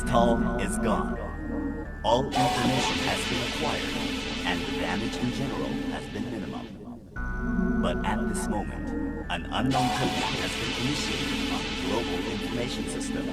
X-Tal is gone. All information has been acquired, and the damage in general has been minimum. But at this moment, an unknown token has been initiated on the global information system.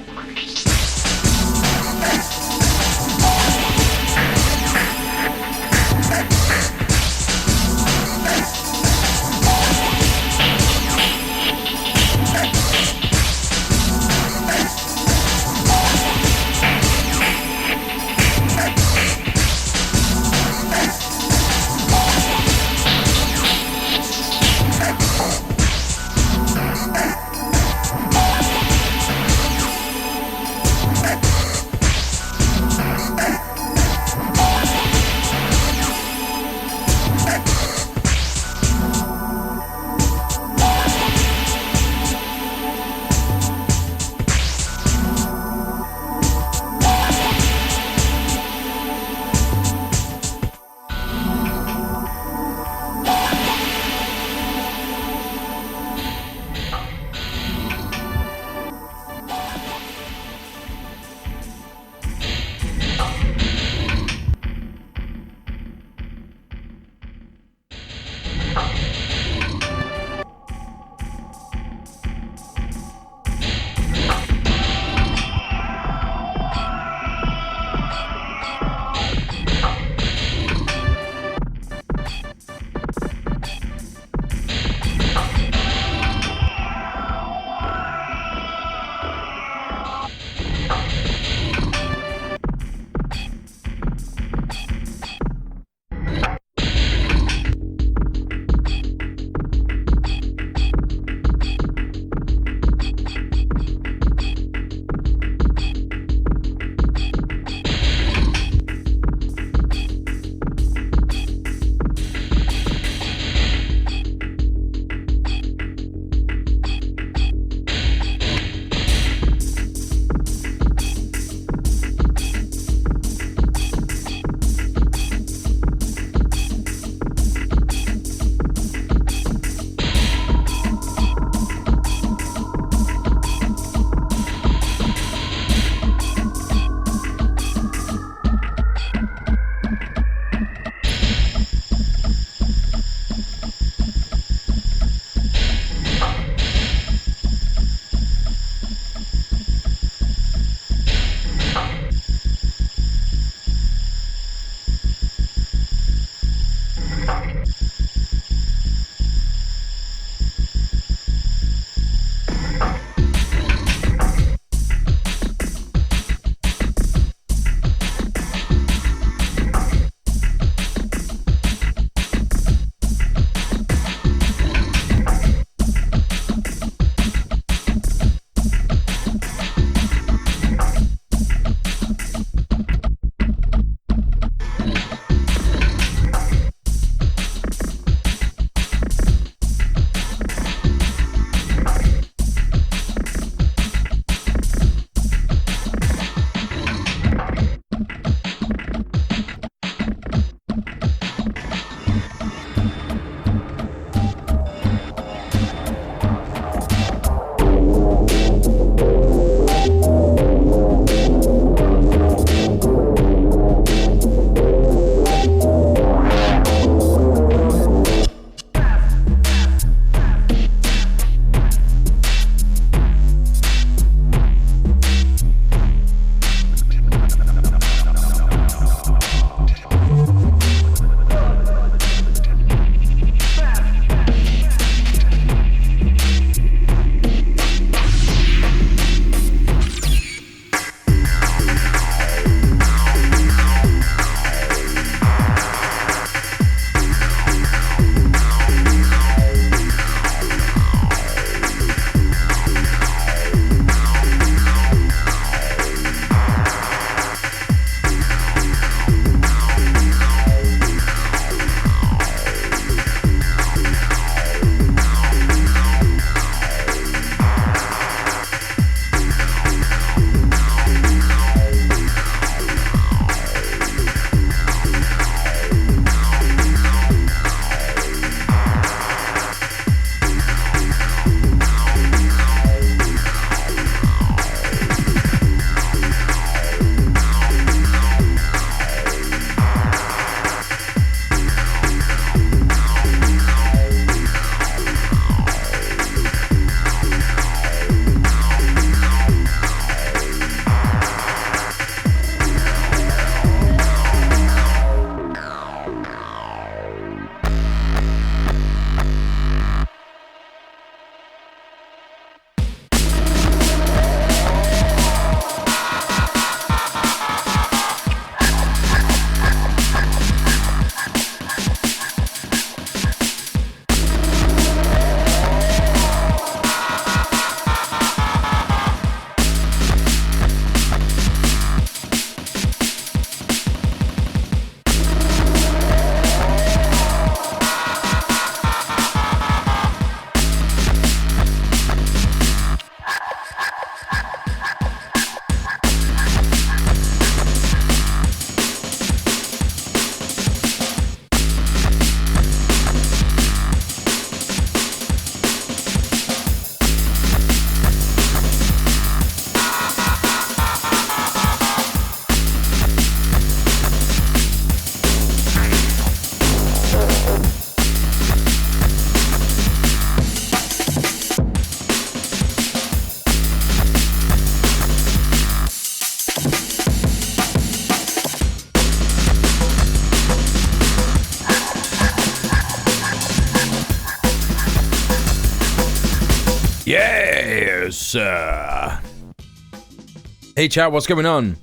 sir. Hey, chat, what's going on?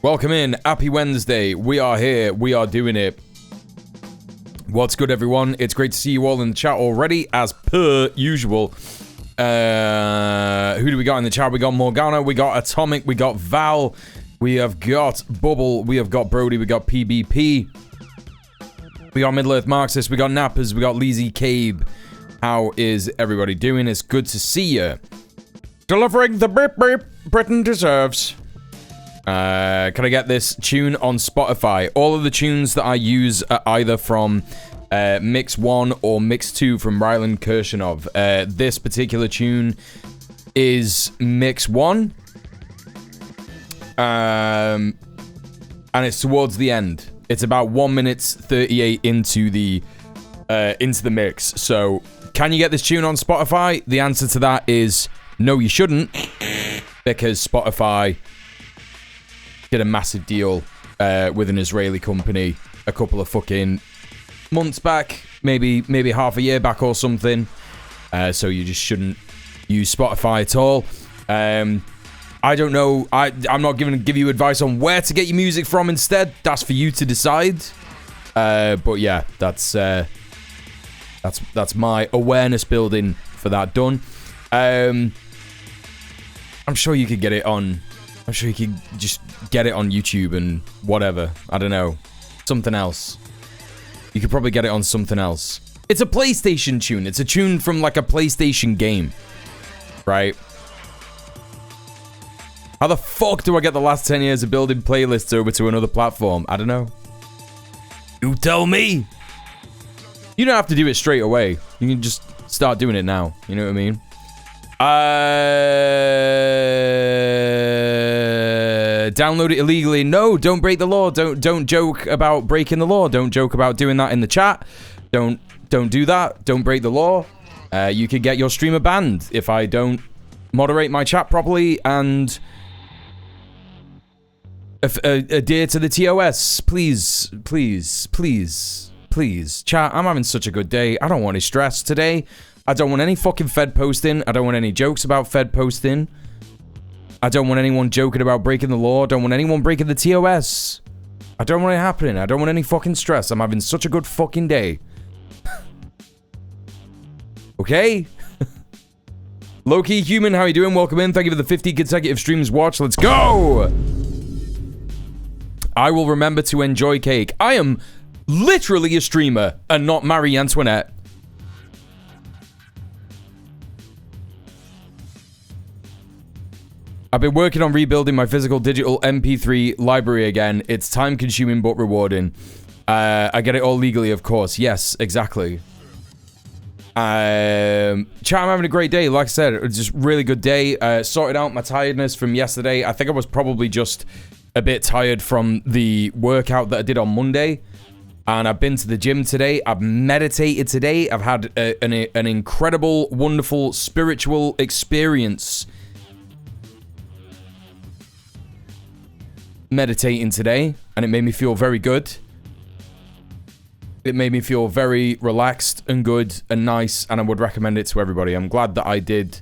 Welcome in. Happy Wednesday. We are here. We are doing it. What's good, everyone? It's great to see you all in the chat already, as per usual. Who do we got in the chat? We got Morgana, we got Atomic, we got Val, we have got Bubble, we have got Brody, we got PBP, we got Middle-earth Marxist, we got Nappers, we got Leezy Cabe. How is everybody doing? It's good to see you. Delivering the beep beep Britain deserves. Can I get this tune on Spotify? All of the tunes that I use are either from Mix 1 or Mix 2 from Ryland Kirshenov. This particular tune is Mix 1. And it's towards the end. It's about 1 minute 38 into the mix. So, can you get this tune on Spotify? The answer to that is no, you shouldn't, because Spotify did a massive deal with an Israeli company a couple of fucking months back, maybe half a year back or something. So you just shouldn't use Spotify at all. I don't know. I'm not going to give you advice on where to get your music from instead. That's for you to decide. But yeah, that's my awareness building for that done. I'm sure you could get it on. I'm sure you could just get it on YouTube and whatever. I don't know. Something else. You could probably get it on something else. It's a PlayStation tune. It's a tune from like a PlayStation game. Right? How the fuck do I get the last 10 years of building playlists over to another platform? I don't know. You tell me. You don't have to do it straight away. You can just start doing it now. You know what I mean? Download it illegally. No, don't break the law. Don't joke about breaking the law. Don't joke about doing that in the chat. Don't do that. Don't break the law. You could get your streamer banned if I don't moderate my chat properly and adhere to the TOS. Please. Chat, I'm having such a good day. I don't want any stress today. I don't want any fucking Fed posting. I don't want any jokes about Fed posting. I don't want anyone joking about breaking the law. I don't want anyone breaking the TOS. I don't want it happening. I don't want any fucking stress. I'm having such a good fucking day. Okay? Low-key human, how you doing? Welcome in. Thank you for the 50 consecutive streams watched. Let's go! I will remember to enjoy cake. I am literally a streamer and not Marie Antoinette. I've been working on rebuilding my physical digital MP3 library again. It's time consuming but rewarding. I get it all legally, of course. Yes, exactly. Chat, I'm having a great day. Like I said, it's just really good day. Sorted out my tiredness from yesterday. I think I was probably just a bit tired from the workout that I did on Monday. And I've been to the gym today. I've meditated today. I've had an incredible, wonderful, spiritual experience meditating today, and it made me feel very good. It made me feel very relaxed and good and nice, and I would recommend it to everybody. I'm glad that I did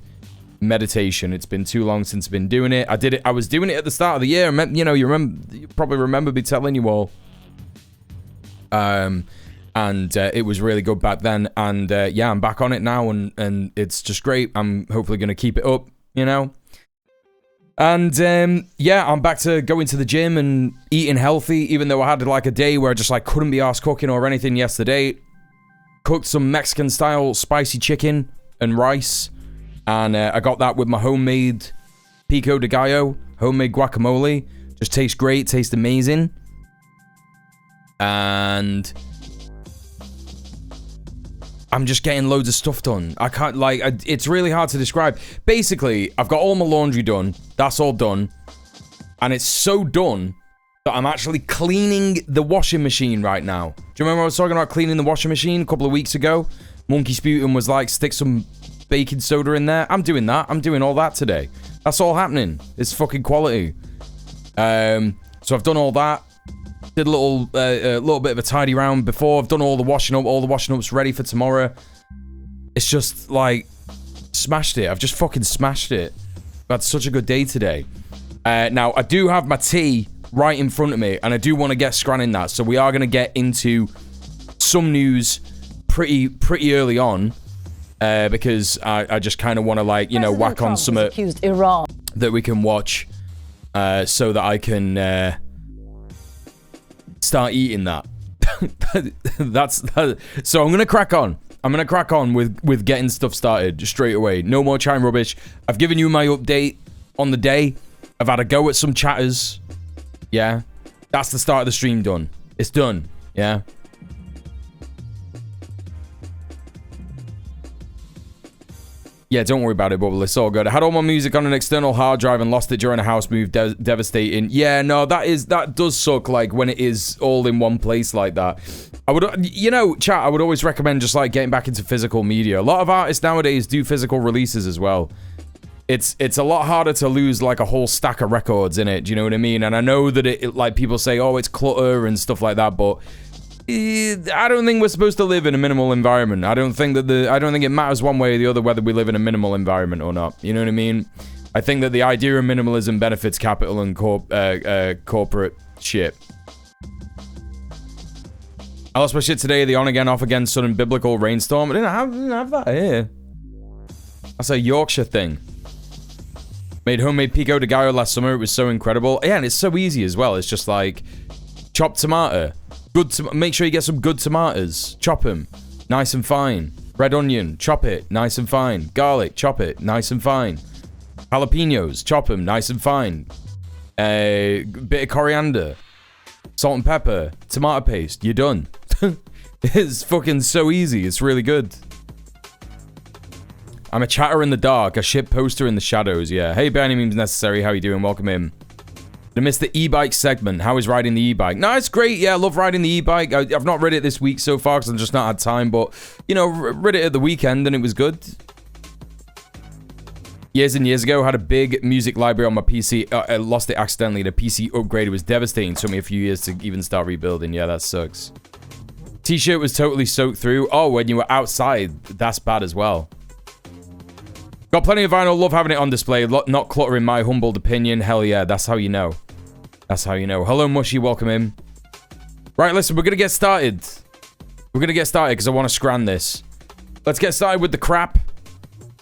meditation. It's been too long since I've been doing it. I was doing it at the start of the year. You know, you probably remember me telling you all. And it was really good back then, and yeah, I'm back on it now, and it's just great. I'm hopefully going to keep it up, you know. And yeah, I'm back to going to the gym and eating healthy, even though I had like a day where I just like couldn't be arsed cooking or anything yesterday. Cooked some Mexican style spicy chicken and rice, and I got that with my homemade pico de gallo, homemade guacamole. Just tastes great, tastes amazing. And I'm just getting loads of stuff done. I can't, like, it's really hard to describe. Basically, I've got all my laundry done. That's all done. And it's so done that I'm actually cleaning the washing machine right now. Do you remember I was talking about cleaning the washing machine a couple of weeks ago? Monkey Sputum was like, stick some baking soda in there. I'm doing that. I'm doing all that today. That's all happening. It's fucking quality. So I've done all that. Did a little bit of a tidy round before. I've done all the washing up. All the washing up's ready for tomorrow. It's just like smashed it. I've just fucking smashed it. I've had such a good day today. Now I do have my tea right in front of me, and I do want to get scranning that. So we are going to get into some news pretty early on, because I just kind of want to, like, you know, whack on some accused Iran that we can watch, so that I can start eating that. So I'm gonna crack on. I'm gonna crack on with getting stuff started straight away. No more chatting rubbish. I've given you my update on the day. I've had a go at some chatters. Yeah, that's the start of the stream done. It's done. Yeah. Yeah, don't worry about it, Bubble. It's all good. I had all my music on an external hard drive and lost it during a house move. Devastating. Yeah, no, that does suck, like, when it is all in one place like that. I would, you know, chat, I would always recommend just, like, getting back into physical media. A lot of artists nowadays do physical releases as well. It's a lot harder to lose, like, a whole stack of records in it. Do you know what I mean? And I know that it like, people say, oh, it's clutter and stuff like that, but I don't think we're supposed to live in a minimal environment. I don't think it matters one way or the other whether we live in a minimal environment or not. You know what I mean? I think that the idea of minimalism benefits capital and corporate shit. I lost my shit today. The on again, off again, sudden biblical rainstorm. I didn't have that here. That's a Yorkshire thing. Made homemade pico de gallo last summer. It was so incredible. Yeah, and it's so easy as well. It's just like chopped tomato. Make sure you get some good tomatoes. Chop them, nice and fine. Red onion, chop it, nice and fine. Garlic, chop it, nice and fine. Jalapenos, chop them, nice and fine. Bit of coriander, salt and pepper, tomato paste. You're done. It's fucking so easy. It's really good. I'm a chatter in the dark, a shit poster in the shadows. Yeah. Hey, by any means necessary. How you doing? Welcome in. I missed the e-bike segment. How is riding the e-bike? No, it's great. Yeah, I love riding the e-bike. I've not read it this week so far because I've just not had time. But, you know, read it at the weekend and it was good. Years and years ago, I had a big music library on my PC. I lost it accidentally. The PC upgrade, it was devastating. It took me a few years to even start rebuilding. Yeah, that sucks. T-shirt was totally soaked through. Oh, when you were outside, that's bad as well. Got plenty of vinyl. Love having it on display. Not clutter in my humbled opinion. Hell yeah, that's how you know. That's how you know. Hello, Mushy. Welcome in. Right, listen, we're going to get started. We're going to get started because I want to scran this. Let's get started with the crap.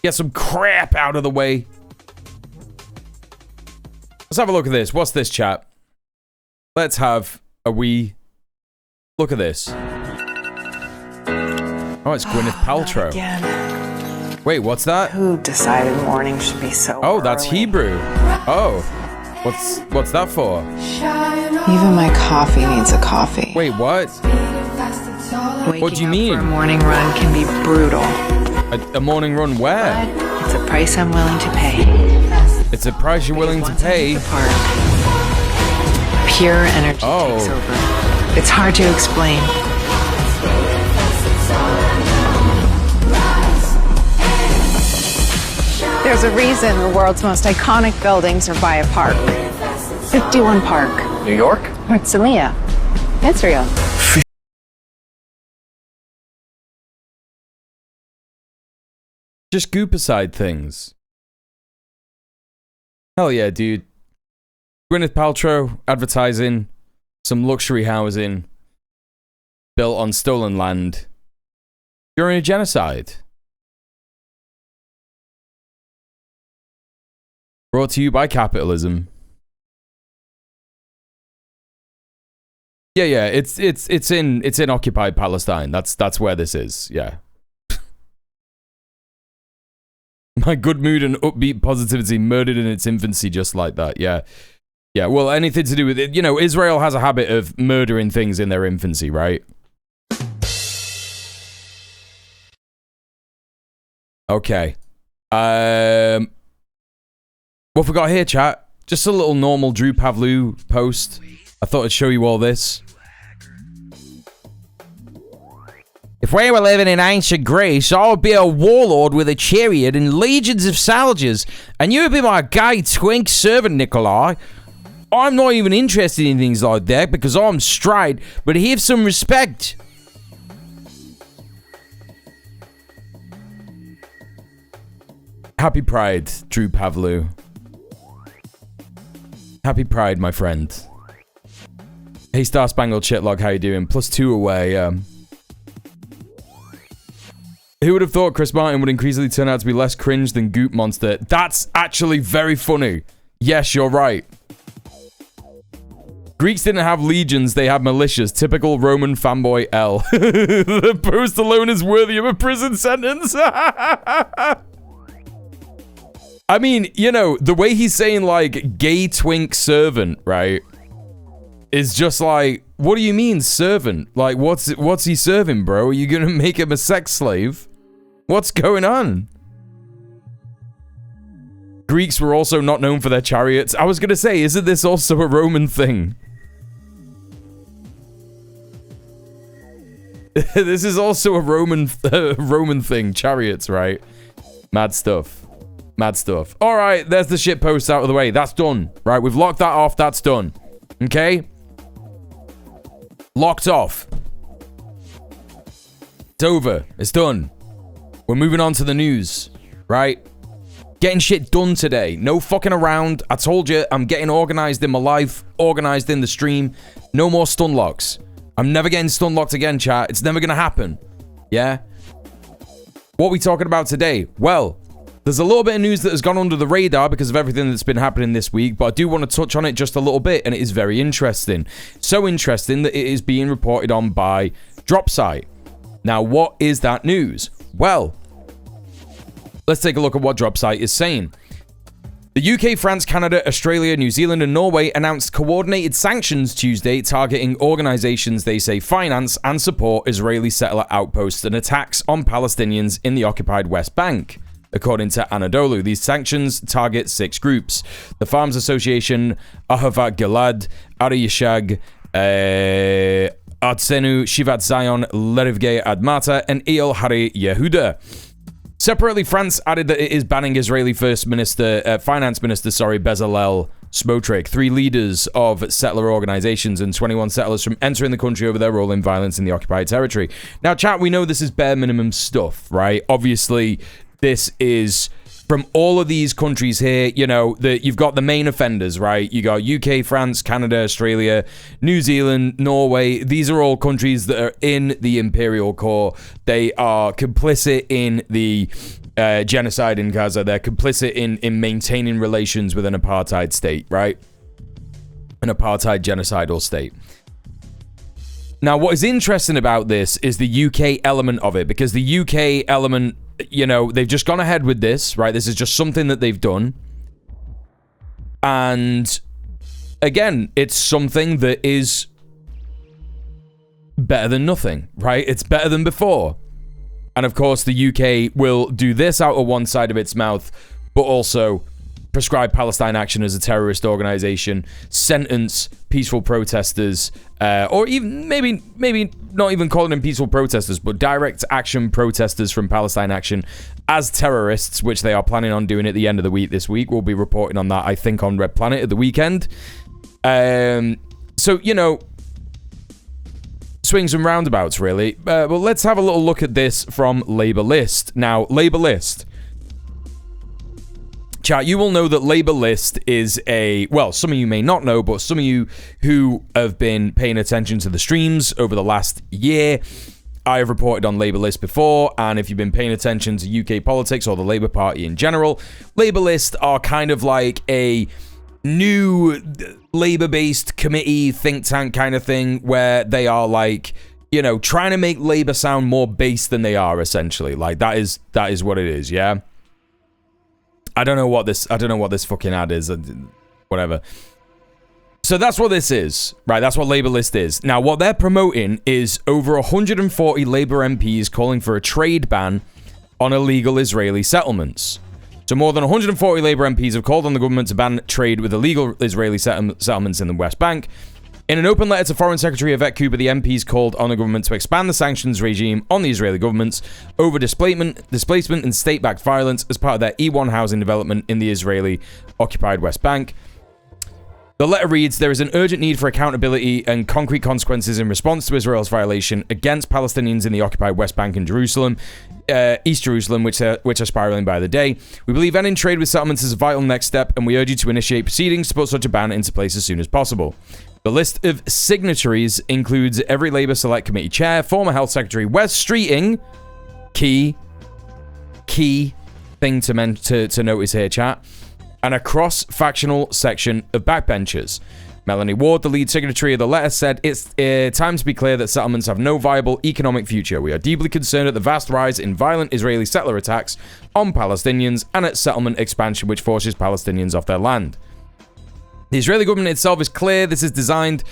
Get some crap out of the way. Let's have a look at this. What's this, chat? Let's have a wee look at this. Oh, it's Gwyneth Paltrow. Wait, what's that? Who decided morning should be so Oh, that's early? Hebrew. Oh. What's that for? Even my coffee needs a coffee. Wait, what? What do you mean? For a morning run can be brutal. A morning run where? It's a price I'm willing to pay. It's a price you're willing to pay? The park. Pure energy takes over. It's hard to explain. There's a reason the world's most iconic buildings are by a park. 51 Park. New York? Herzliya. Israel. Just goop aside things. Hell yeah, dude. Gwyneth Paltrow advertising some luxury housing built on stolen land during a genocide. Brought to you by capitalism. Yeah, it's in occupied Palestine. That's where this is. Yeah. My good mood and upbeat positivity murdered in its infancy just like that. Yeah. Yeah, well, anything to do with it. You know, Israel has a habit of murdering things in their infancy, right? Okay. What have we got here, chat? Just a little normal Drew Pavlou post. I thought I'd show you all this. If we were living in ancient Greece, I would be a warlord with a chariot and legions of soldiers, and you would be my gay twink servant, Nikolai. I'm not even interested in things like that because I'm straight, but have some respect. Happy Pride, Drew Pavlu. Happy Pride, my friend. Hey, Star Spangled Shitlog, how you doing? +2 away, Who would have thought Chris Martin would increasingly turn out to be less cringe than Goop Monster? That's actually very funny. Yes, you're right. Greeks didn't have legions, they had militias. Typical Roman fanboy L. The post alone is worthy of a prison sentence. I mean, you know, the way he's saying, like, gay twink servant, right? Is just like, what do you mean servant? Like, what's he serving, bro? Are you gonna make him a sex slave? What's going on? Greeks were also not known for their chariots. I was gonna say, isn't this also a Roman thing? This is also a Roman thing, chariots, right? Mad stuff. Mad stuff. All right, there's the shit post out of the way. That's done, right? We've locked that off. That's done. Okay? Locked off. It's over. It's done. We're moving on to the news, right? Getting shit done today. No fucking around. I told you, I'm getting organized in my life, organized in the stream. No more stun locks. I'm never getting stun locked again, chat. It's never gonna happen. Yeah? What are we talking about today? Well, there's a little bit of news that has gone under the radar because of everything that's been happening this week, but I do want to touch on it just a little bit, and it is very interesting. So interesting that it is being reported on by Dropsite. Now, what is that news? Well, let's take a look at what Dropsite is saying. The UK, France, Canada, Australia, New Zealand, and Norway announced coordinated sanctions Tuesday targeting organizations they say finance and support Israeli settler outposts and attacks on Palestinians in the occupied West Bank. According to Anadolu, these sanctions target 6 groups: the Farms Association, Ahavat Gilad, Ari Yishag, Artsenu, Shivat Zion, Lerivge Admata, and El Hari Yehuda. Separately, France added that it is banning Israeli Finance Minister, Bezalel Smotrich, 3 leaders of settler organizations and 21 settlers from entering the country over their role in violence in the occupied territory. Now, chat, we know this is bare minimum stuff, right? Obviously, this is from all of these countries here. You know, you've got the main offenders, right? You got UK, France, Canada, Australia, New Zealand, Norway. These are all countries that are in the Imperial Core. They are complicit in the genocide in Gaza. They're complicit in maintaining relations with an apartheid state, right? An apartheid genocidal state. Now, what is interesting about this is the UK element of it, because the UK element, you know, they've just gone ahead with this, right? This is just something that they've done. And again, it's something that is better than nothing, right? It's better than before. And of course, the UK will do this out of one side of its mouth, but also prescribe Palestine Action as a terrorist organization, sentence peaceful protesters, or even maybe not even calling them peaceful protesters, but direct action protesters from Palestine Action as terrorists, which they are planning on doing at the end of the week this week. We'll be reporting on that, I think, on Red Planet at the weekend. So, you know, swings and roundabouts, really. Well, let's have a little look at this from Labour List. Now, Labour List. Chat, you will know that Labour List is well, some of you may not know, but some of you who have been paying attention to the streams over the last year, I have reported on Labour List before, and if you've been paying attention to UK politics or the Labour Party in general, Labour List are kind of like a new Labour-based committee, think tank kind of thing, where they are like, you know, trying to make Labour sound more base than they are, essentially. Like, that is what it is, yeah? I don't know what this fucking ad is, whatever. So that's what this is, right? That's what Labour List is. Now, what they're promoting is over 140 Labour MPs calling for a trade ban on illegal Israeli settlements. So more than 140 Labour MPs have called on the government to ban trade with illegal Israeli settlements in the West Bank. In an open letter to Foreign Secretary Yvette Cooper, the MPs called on the government to expand the sanctions regime on the Israeli governments over displacement and state-backed violence as part of their E1 housing development in the Israeli-occupied West Bank. The letter reads, there is an urgent need for accountability and concrete consequences in response to Israel's violation against Palestinians in the occupied West Bank and Jerusalem, East Jerusalem, which are spiraling by the day. We believe ending trade with settlements is a vital next step, and we urge you to initiate proceedings to put such a ban into place as soon as possible. The list of signatories includes every Labour Select Committee chair, former Health Secretary Wes Streeting, key thing to notice here, chat, and a cross-factional section of backbenchers. Melanie Ward, the lead signatory of the letter, said, it's time to be clear that settlements have no viable economic future. We are deeply concerned at the vast rise in violent Israeli settler attacks on Palestinians and at settlement expansion which forces Palestinians off their land. The Israeli government itself is clear this is designed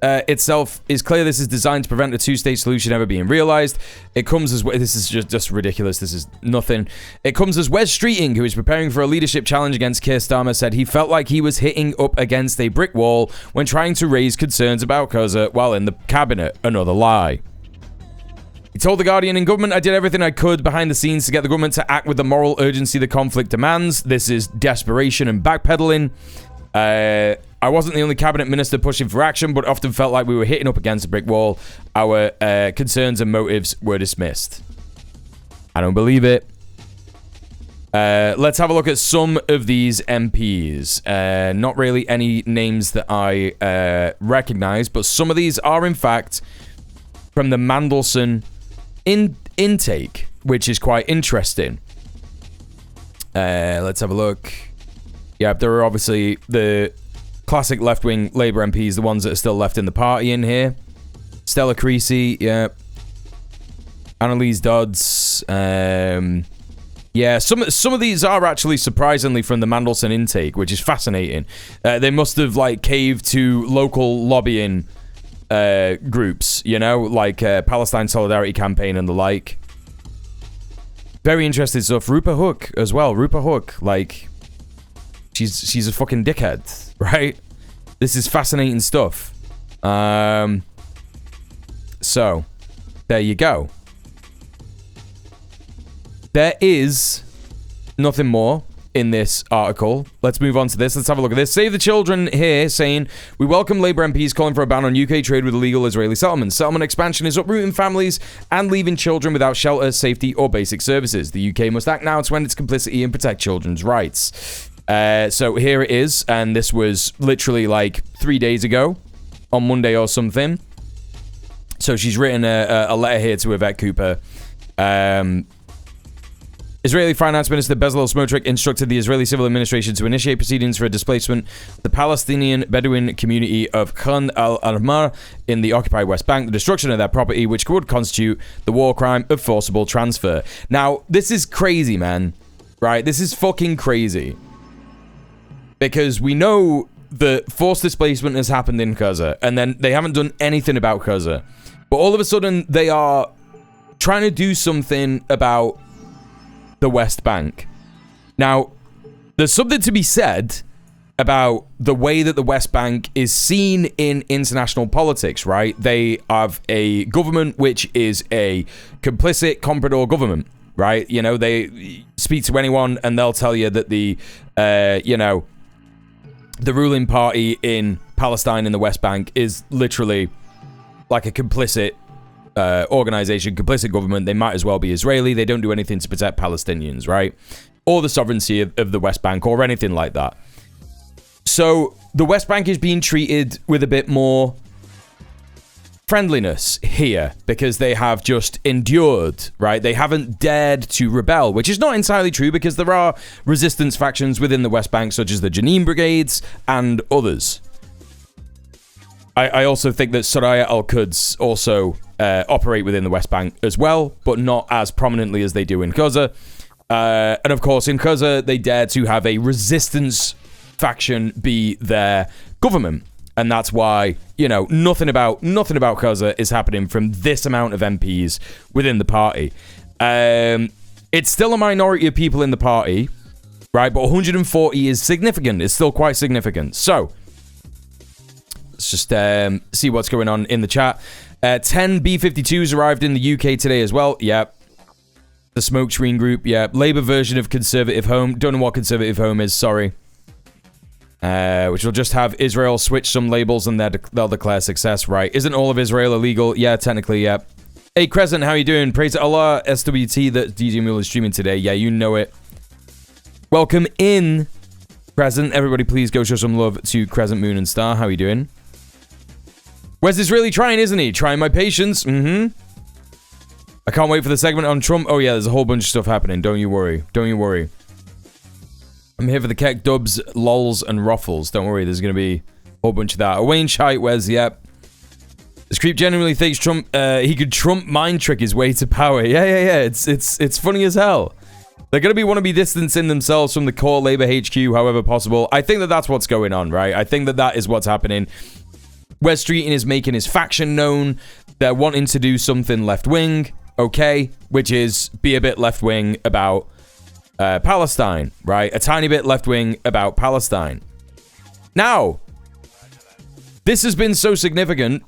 to prevent a two-state solution ever being realized. It comes as this is just ridiculous. This is nothing. It comes as Wes Streeting, who is preparing for a leadership challenge against Keir Starmer, said he felt like he was hitting up against a brick wall when trying to raise concerns about Gaza while in the cabinet. Another lie. He told The Guardian, in government, I did everything I could behind the scenes to get the government to act with the moral urgency the conflict demands. This is desperation and backpedaling. I wasn't the only cabinet minister pushing for action, but often felt like we were hitting up against a brick wall. Our concerns and motives were dismissed. I don't believe it. Let's have a look at some of these MPs. Not really any names that I recognize, but some of these are, in fact, from the Mandelson intake, which is quite interesting. Let's have a look. Yeah, there are obviously the classic left-wing Labour MPs, the ones that are still left in the party in here. Stella Creasy, yeah. Annalise Dodds. Yeah, some of these are actually surprisingly from the Mandelson intake, which is fascinating. They must have, like, caved to local lobbying groups, you know, like Palestine Solidarity Campaign and the like. Very interesting stuff. Rupa Hook as well. Rupa Hook, like... She's a fucking dickhead, right? This is fascinating stuff. So, there you go. There is nothing more in this article. Let's move on to this. Let's have a look at this. Save the Children here saying, we welcome Labour MPs calling for a ban on UK trade with illegal Israeli settlements. Settlement expansion is uprooting families and leaving children without shelter, safety, or basic services. The UK must act now to end its complicity and protect children's rights. So here it is, and this was literally like 3 days ago, on Monday or something. So she's written a letter here to Yvette Cooper. Israeli Finance Minister Bezalel Smotrich instructed the Israeli Civil Administration to initiate proceedings for a displacement of the Palestinian Bedouin community of Khan al-Ahmar in the occupied West Bank, the destruction of their property, which would constitute the war crime of forcible transfer. Now, this is crazy, man. Right? This is fucking crazy. Because we know that forced displacement has happened in Gaza, and then they haven't done anything about Gaza. But all of a sudden, they are trying to do something about the West Bank. Now, there's something to be said about the way that the West Bank is seen in international politics, right? They have a government which is a complicit comprador government, right? You know, they speak to anyone and they'll tell you that the ruling party in Palestine in the West Bank is literally like a complicit organization, complicit government. They might as well be Israeli. They don't do anything to protect Palestinians, right? Or the sovereignty of the West Bank or anything like that. So the West Bank is being treated with a bit more friendliness here because they have just endured, right? They haven't dared to rebel, which is not entirely true because there are resistance factions within the West Bank, such as the Jenin Brigades and others. I also think that Soraya al-Quds also operate within the West Bank as well, but not as prominently as they do in Gaza. And of course, in Gaza, they dare to have a resistance faction be their government. And that's why, you know, nothing about Gaza is happening from this amount of MPs within the party. It's still a minority of people in the party, right? But 140 is significant. It's still quite significant. So, let's just see what's going on in the chat. 10 B-52s arrived in the UK today as well. Yep. The Smokescreen Group. Yeah. Labour version of Conservative Home. Don't know what Conservative Home is. Sorry. which will just have Israel switch some labels and they'll declare success, right? Isn't all of Israel illegal? Yeah, technically, yeah. Hey, Crescent, how you doing? Praise to Allah, SWT, that djmuel is streaming today. Yeah, you know it. Welcome in, Crescent. Everybody, please go show some love to Crescent, Moon, and Star. How you doing? Wes is really trying, isn't he? Trying my patience. I can't wait for the segment on Trump. Oh, yeah, there's a whole bunch of stuff happening. Don't you worry. Don't you worry. I'm here for the Keck dubs, lols, and ruffles. Don't worry, there's going to be a whole bunch of that. Wayne Shite, Wes, yep. This creep genuinely thinks Trump, he could Trump mind trick his way to power. Yeah. It's funny as hell. They're going to want to be distancing themselves from the core Labour HQ however possible. I think that that's what's going on, right? I think that that is what's happening. Wes Streeting is making his faction known. They're wanting to do something left-wing, okay, which is be a bit left-wing about Palestine, right? A tiny bit left-wing about Palestine. Now, this has been so significant.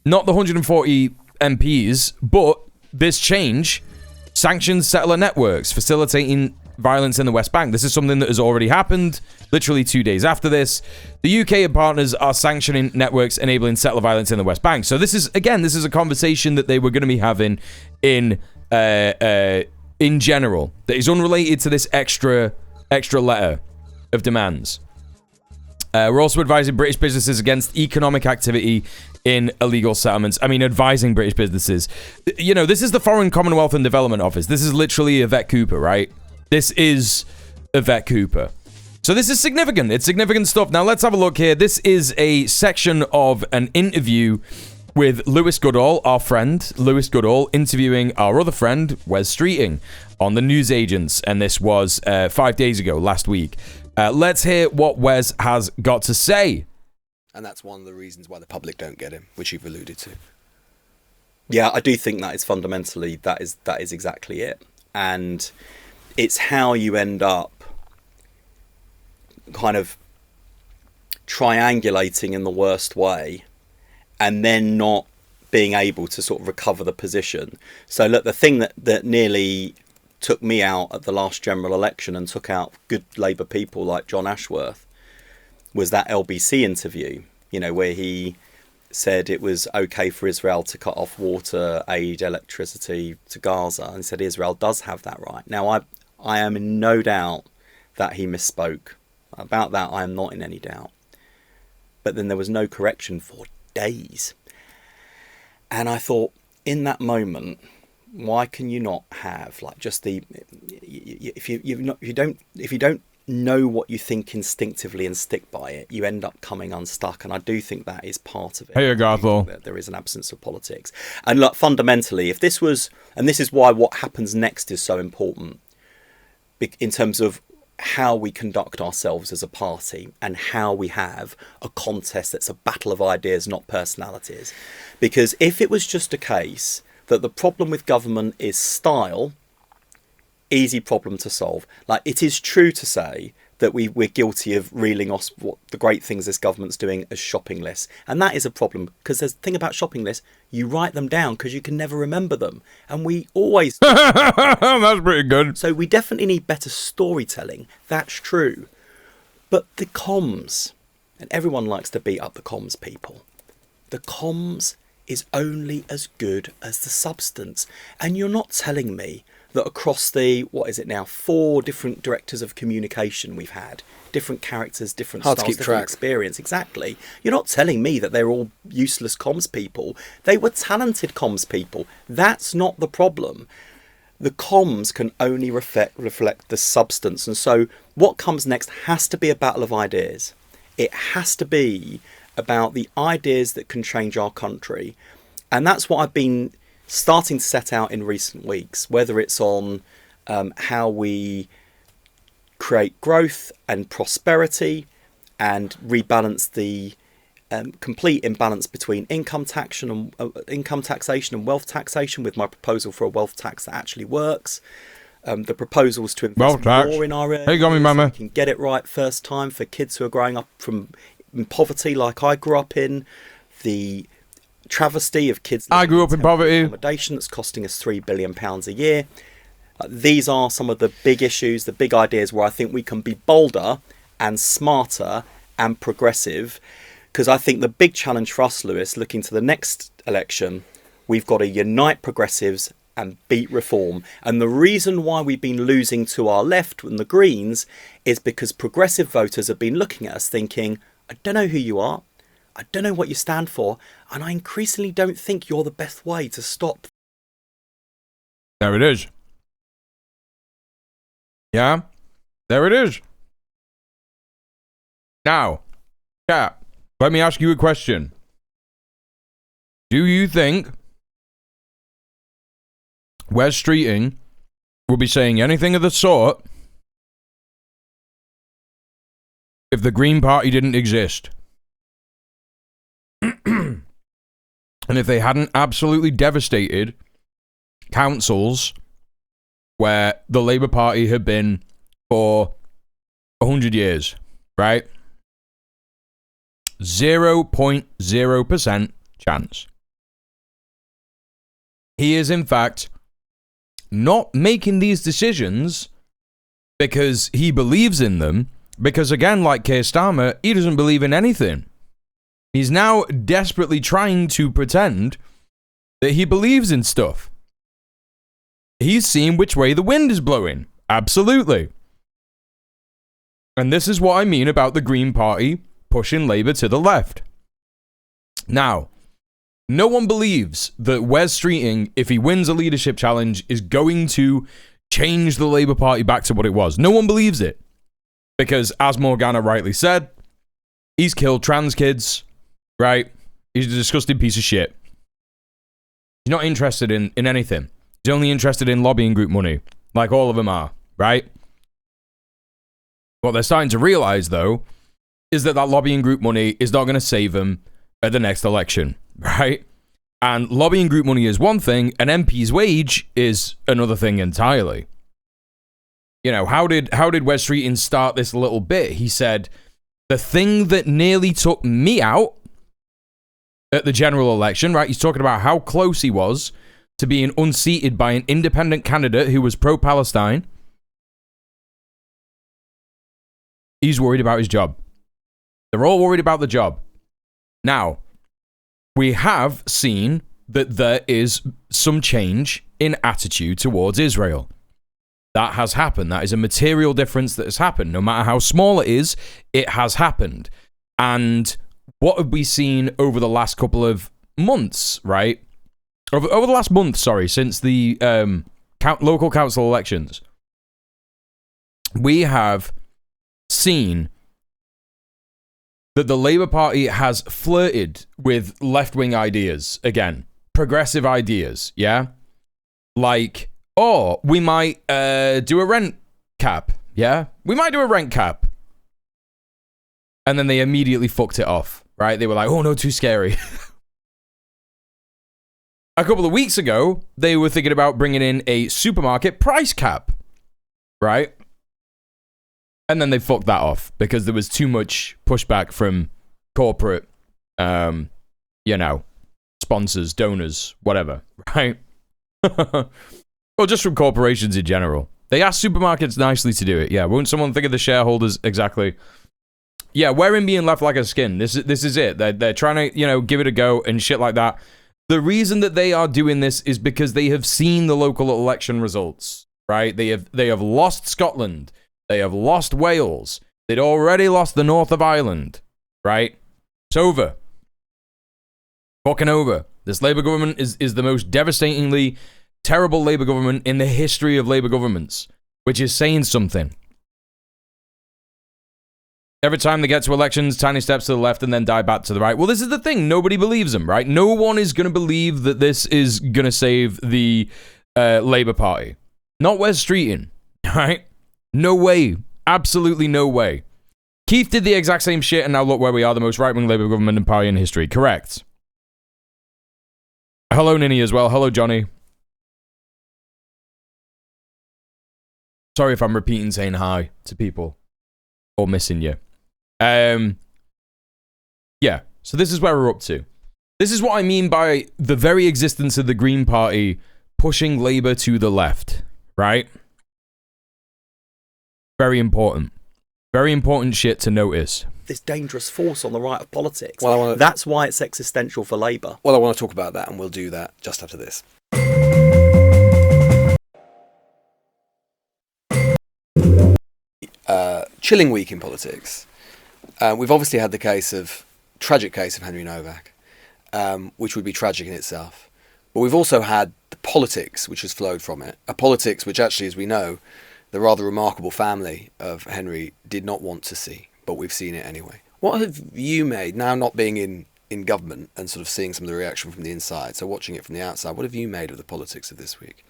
Not the 140 MPs, but this change sanctions settler networks, facilitating violence in the West Bank. This is something that has already happened, literally 2 days after this. The UK and partners are sanctioning networks enabling settler violence in the West Bank. So this is, again, this is a conversation that they were going to be having in general, that is unrelated to this extra letter of demands. We're also advising British businesses against economic activity in illegal settlements. I mean, advising British businesses. You know, this is the Foreign Commonwealth and Development Office. This is literally Yvette Cooper, right? This is Yvette Cooper. So this is significant. It's significant stuff. Now, let's have a look here. This is a section of an interview with Lewis Goodall, our friend. Lewis Goodall interviewing our other friend, Wes Streeting, on the newsagents. And this was 5 days ago, last week. Let's hear what Wes has got to say. And that's one of the reasons why the public don't get him, which you've alluded to. Yeah, I do think that is fundamentally, that is exactly it. And it's how you end up kind of triangulating in the worst way and then not being able to sort of recover the position. So look, the thing that nearly took me out at the last general election and took out good Labour people like John Ashworth was that LBC interview, you know, where he said it was okay for Israel to cut off water, aid, electricity to Gaza, and said Israel does have that right. Now, I am in no doubt that he misspoke. About that, I am not in any doubt. But then there was no correction for days. And I thought, in that moment, why can you not have like just the if you don't know what you think instinctively and stick by it, you end up coming unstuck. And I do think that is part of it. Hey, Garthol. There is an absence of politics. And look, fundamentally, if this was, and this is why what happens next is so important in terms of how we conduct ourselves as a party and how we have a contest that's a battle of ideas, not personalities. Because if it was just a case that the problem with government is style, easy problem to solve. Like, it is true to say that we're guilty of reeling off what the great things this government's doing as shopping lists. And that is a problem, because there's the thing about shopping lists, you write them down because you can never remember them. And we always... That's pretty good. So we definitely need better storytelling. That's true. But the comms, and everyone likes to beat up the comms people, the comms is only as good as the substance. And you're not telling me that across the, 4 different directors of communication we've had, different characters, different styles, different experience. Exactly. You're not telling me that they're all useless comms people. They were talented comms people. That's not the problem. The comms can only reflect the substance. And so what comes next has to be a battle of ideas. It has to be about the ideas that can change our country. And that's what I've been starting to set out in recent weeks, whether it's on how we create growth and prosperity and rebalance the complete imbalance between income taxation and wealth taxation, with my proposal for a wealth tax that actually works. The proposals to invest more in our areas, hey, got me, mama. so we can get it right first time for kids who are growing up in poverty like I grew up in. The travesty of kids I grew up in poverty. Accommodation that's costing us £3 billion a year. These are some of the big issues, the big ideas where I think we can be bolder and smarter and progressive, because I think the big challenge for us, Lewis, looking to the next election, we've got to unite progressives and beat reform. And the reason why we've been losing to our left and the Greens is because progressive voters have been looking at us thinking, I don't know who you are, I don't know what you stand for, and I increasingly don't think you're the best way to stop. There it is. Yeah, there it is. Now, Kat, let me ask you a question. Do you think Wes Streeting will be saying anything of the sort if the Green Party didn't exist? And if they hadn't absolutely devastated councils where the Labour Party had been for 100 years, right? 0.0% chance. He is, in fact, not making these decisions because he believes in them, because, again, like Keir Starmer, he doesn't believe in anything. He's now desperately trying to pretend that he believes in stuff. He's seeing which way the wind is blowing. Absolutely. And this is what I mean about the Green Party pushing Labour to the left. Now, no one believes that Wes Streeting, if he wins a leadership challenge, is going to change the Labour Party back to what it was. No one believes it. Because, as Morgana rightly said, he's killed trans kids, right? He's a disgusting piece of shit. He's not interested in anything. He's only interested in lobbying group money, like all of them are, right? What they're starting to realise, though, is that lobbying group money is not going to save them at the next election, right? And lobbying group money is one thing, an MP's wage is another thing entirely. You know, how did Wes Streeting start this little bit? He said, the thing that nearly took me out at the general election, right? He's talking about how close he was to being unseated by an independent candidate who was pro-Palestine. He's worried about his job. They're all worried about the job. Now, we have seen that there is some change in attitude towards Israel. That has happened. That is a material difference that has happened. No matter how small it is, it has happened. And what have we seen over the last couple of months, right? Over the last month, sorry, since the local council elections, we have seen that the Labour Party has flirted with left-wing ideas again, progressive ideas, yeah? Like, oh, we might do a rent cap, yeah? We might do a rent cap. And then they immediately fucked it off, right? They were like, oh no, too scary. A couple of weeks ago, they were thinking about bringing in a supermarket price cap, right? And then they fucked that off because there was too much pushback from corporate, sponsors, donors, whatever, right? Or just from corporations in general. They asked supermarkets nicely to do it. Yeah, won't someone think of the shareholders exactly? Yeah, wearing being left like a skin. This is it. They're trying to, give it a go and shit like that. The reason that they are doing this is because they have seen the local election results, right? They have lost Scotland. They have lost Wales. They'd already lost the north of Ireland, right? It's over. Fucking over. This Labour government is the most devastatingly terrible Labour government in the history of Labour governments, which is saying something. Every time they get to elections, tiny steps to the left and then die back to the right. Well, this is the thing. Nobody believes them, right? No one is going to believe that this is going to save the Labour Party. Not Wes Streeting, right? No way. Absolutely no way. Keith did the exact same shit, and now look where we are, the most right-wing Labour government and party in history. Correct. Hello, Ninny, as well. Hello, Johnny. Sorry if I'm repeating saying hi to people or missing you. Yeah, so this is where we're up to. This is what I mean by the very existence of the Green Party pushing Labour to the left, right? Very important. Very important shit to notice. this dangerous force on the right of politics. Well, that's why it's existential for Labour. Well, I want to talk about that, and we'll do that just after this. Chilling week in politics. We've obviously had the tragic case of Henry Novak, which would be tragic in itself. But we've also had the politics which has flowed from it. A politics which actually, as we know, the rather remarkable family of Henry did not want to see, but we've seen it anyway. What have you made, now not being in government and sort of seeing some of the reaction from the inside, so watching it from the outside, what have you made of the politics of this week?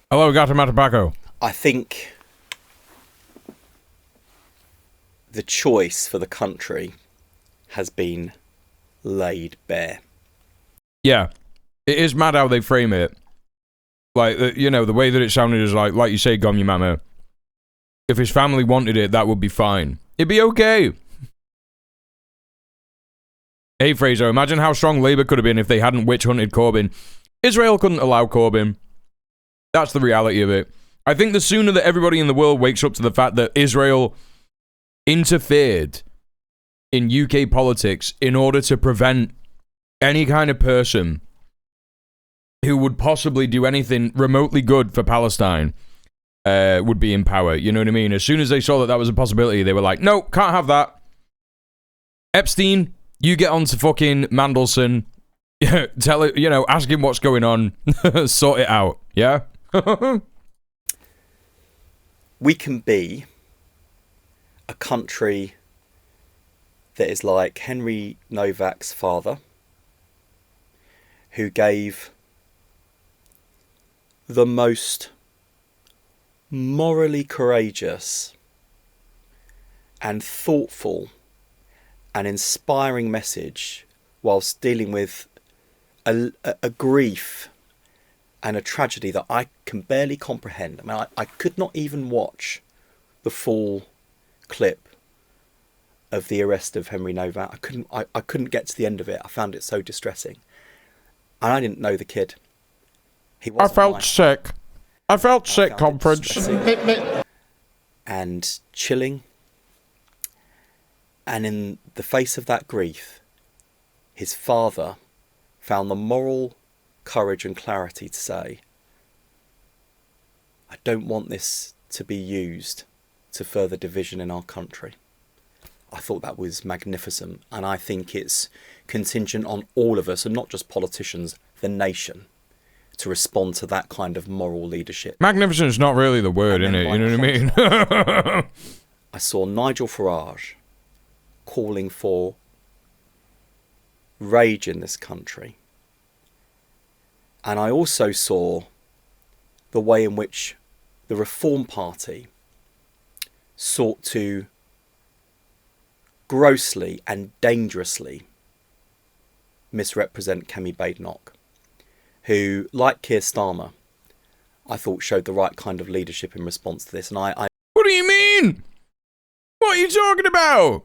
Hello, Gato Matapaco. I think the choice for the country has been laid bare. Yeah, it is mad how they frame it. Like, the way that it sounded is like you say, Gom, your mama. If his family wanted it, that would be fine. It'd be okay. Hey, Fraser, imagine how strong Labour could have been if they hadn't witch-hunted Corbyn. Israel couldn't allow Corbyn. That's the reality of it. I think the sooner that everybody in the world wakes up to the fact that Israel interfered in UK politics in order to prevent any kind of person who would possibly do anything remotely good for Palestine would be in power. You know what I mean? As soon as they saw that that was a possibility, they were like, no, can't have that. Epstein, you get on to fucking Mandelson. Tell it, ask him what's going on. Sort it out. Yeah? We can be a country that is like Henry Novak's father, who gave the most morally courageous and thoughtful and inspiring message whilst dealing with a grief and a tragedy that I can barely comprehend. I mean, I could not even watch the full clip of the arrest of Henry Novak. I couldn't get to the end of it. I found it so distressing. And I didn't know the kid. I felt sick. I felt sick, conference. And chilling. And in the face of that grief, his father found the moral courage and clarity to say, I don't want this to be used to further division in our country. I thought that was magnificent, and I think it's contingent on all of us, and not just politicians, the nation, to respond to that kind of moral leadership. Magnificent is not really the word, is it? You know what I mean? I saw Nigel Farage calling for rage in this country. And I also saw the way in which the Reform Party sought to grossly and dangerously misrepresent Kemi Badenoch, who, like Keir Starmer, I thought showed the right kind of leadership in response to this. And I What do you mean? What are you talking about?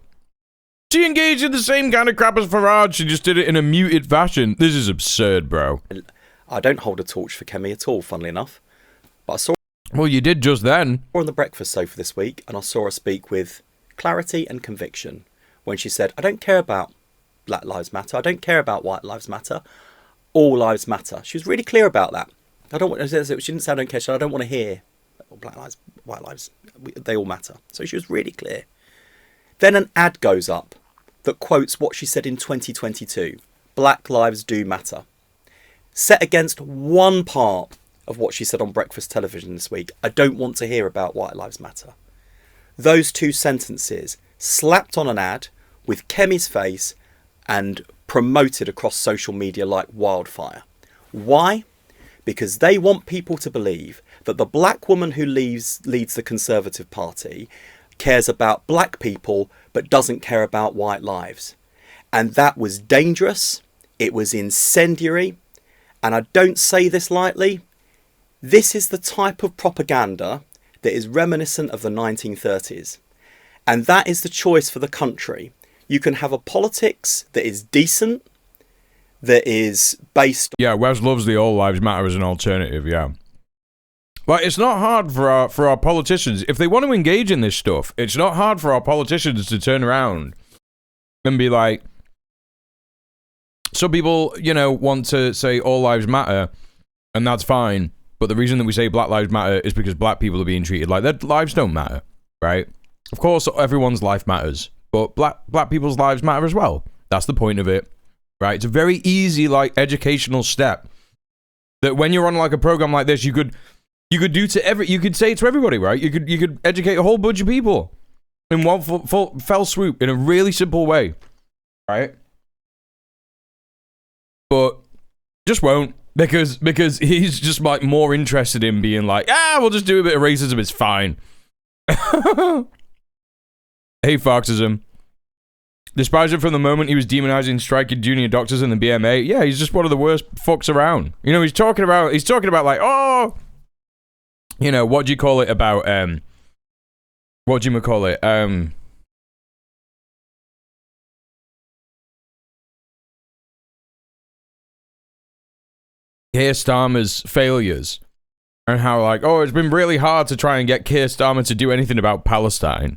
She engaged in the same kind of crap as Farage. She just did it in a muted fashion. This is absurd, bro. I don't hold a torch for Kemi at all, funnily enough. But I saw Well, you did just then. her on the breakfast sofa this week, and I saw her speak with clarity and conviction when she said, I don't care about Black Lives Matter. I don't care about White Lives Matter. All lives matter. She was really clear about that. She didn't say I don't care. She said, I don't want to hear Black Lives, White Lives. They all matter. So she was really clear. Then an ad goes up that quotes what she said in 2022. Black lives do matter. Set against one part of what she said on breakfast television this week. I don't want to hear about White Lives Matter. Those two sentences slapped on an ad with Kemi's face and promoted across social media like wildfire. Why? Because they want people to believe that the black woman who leads the Conservative Party cares about black people but doesn't care about white lives. And that was dangerous. It was incendiary. And I don't say this lightly. This is the type of propaganda that is reminiscent of the 1930s. And that is the choice for the country. You can have a politics that is decent, that is based... Yeah, Wes loves the All Lives Matter as an alternative, yeah. Like, it's not hard for our politicians. If they want to engage in this stuff, it's not hard for our politicians to turn around and be like, some people, you know, want to say all lives matter, and that's fine. But the reason that we say Black Lives Matter is because black people are being treated like their lives don't matter, right? Of course, everyone's life matters, but black people's lives matter as well. That's the point of it, right? It's a very easy, like, educational step that when you're on like a program like this, you could do to you could say it to everybody, right? You could educate a whole bunch of people in one fell swoop in a really simple way, right? But just won't, because he's just like more interested in being like, we'll just do a bit of racism, it's fine. Hey, Foxism. Despise it from the moment he was demonizing striking junior doctors in the BMA. Yeah, he's just one of the worst fucks around. You know, he's talking about like, oh, you know, what do you call it about, what do you call it? Keir Starmer's failures, and how, like, oh, it's been really hard to try and get Keir Starmer to do anything about Palestine.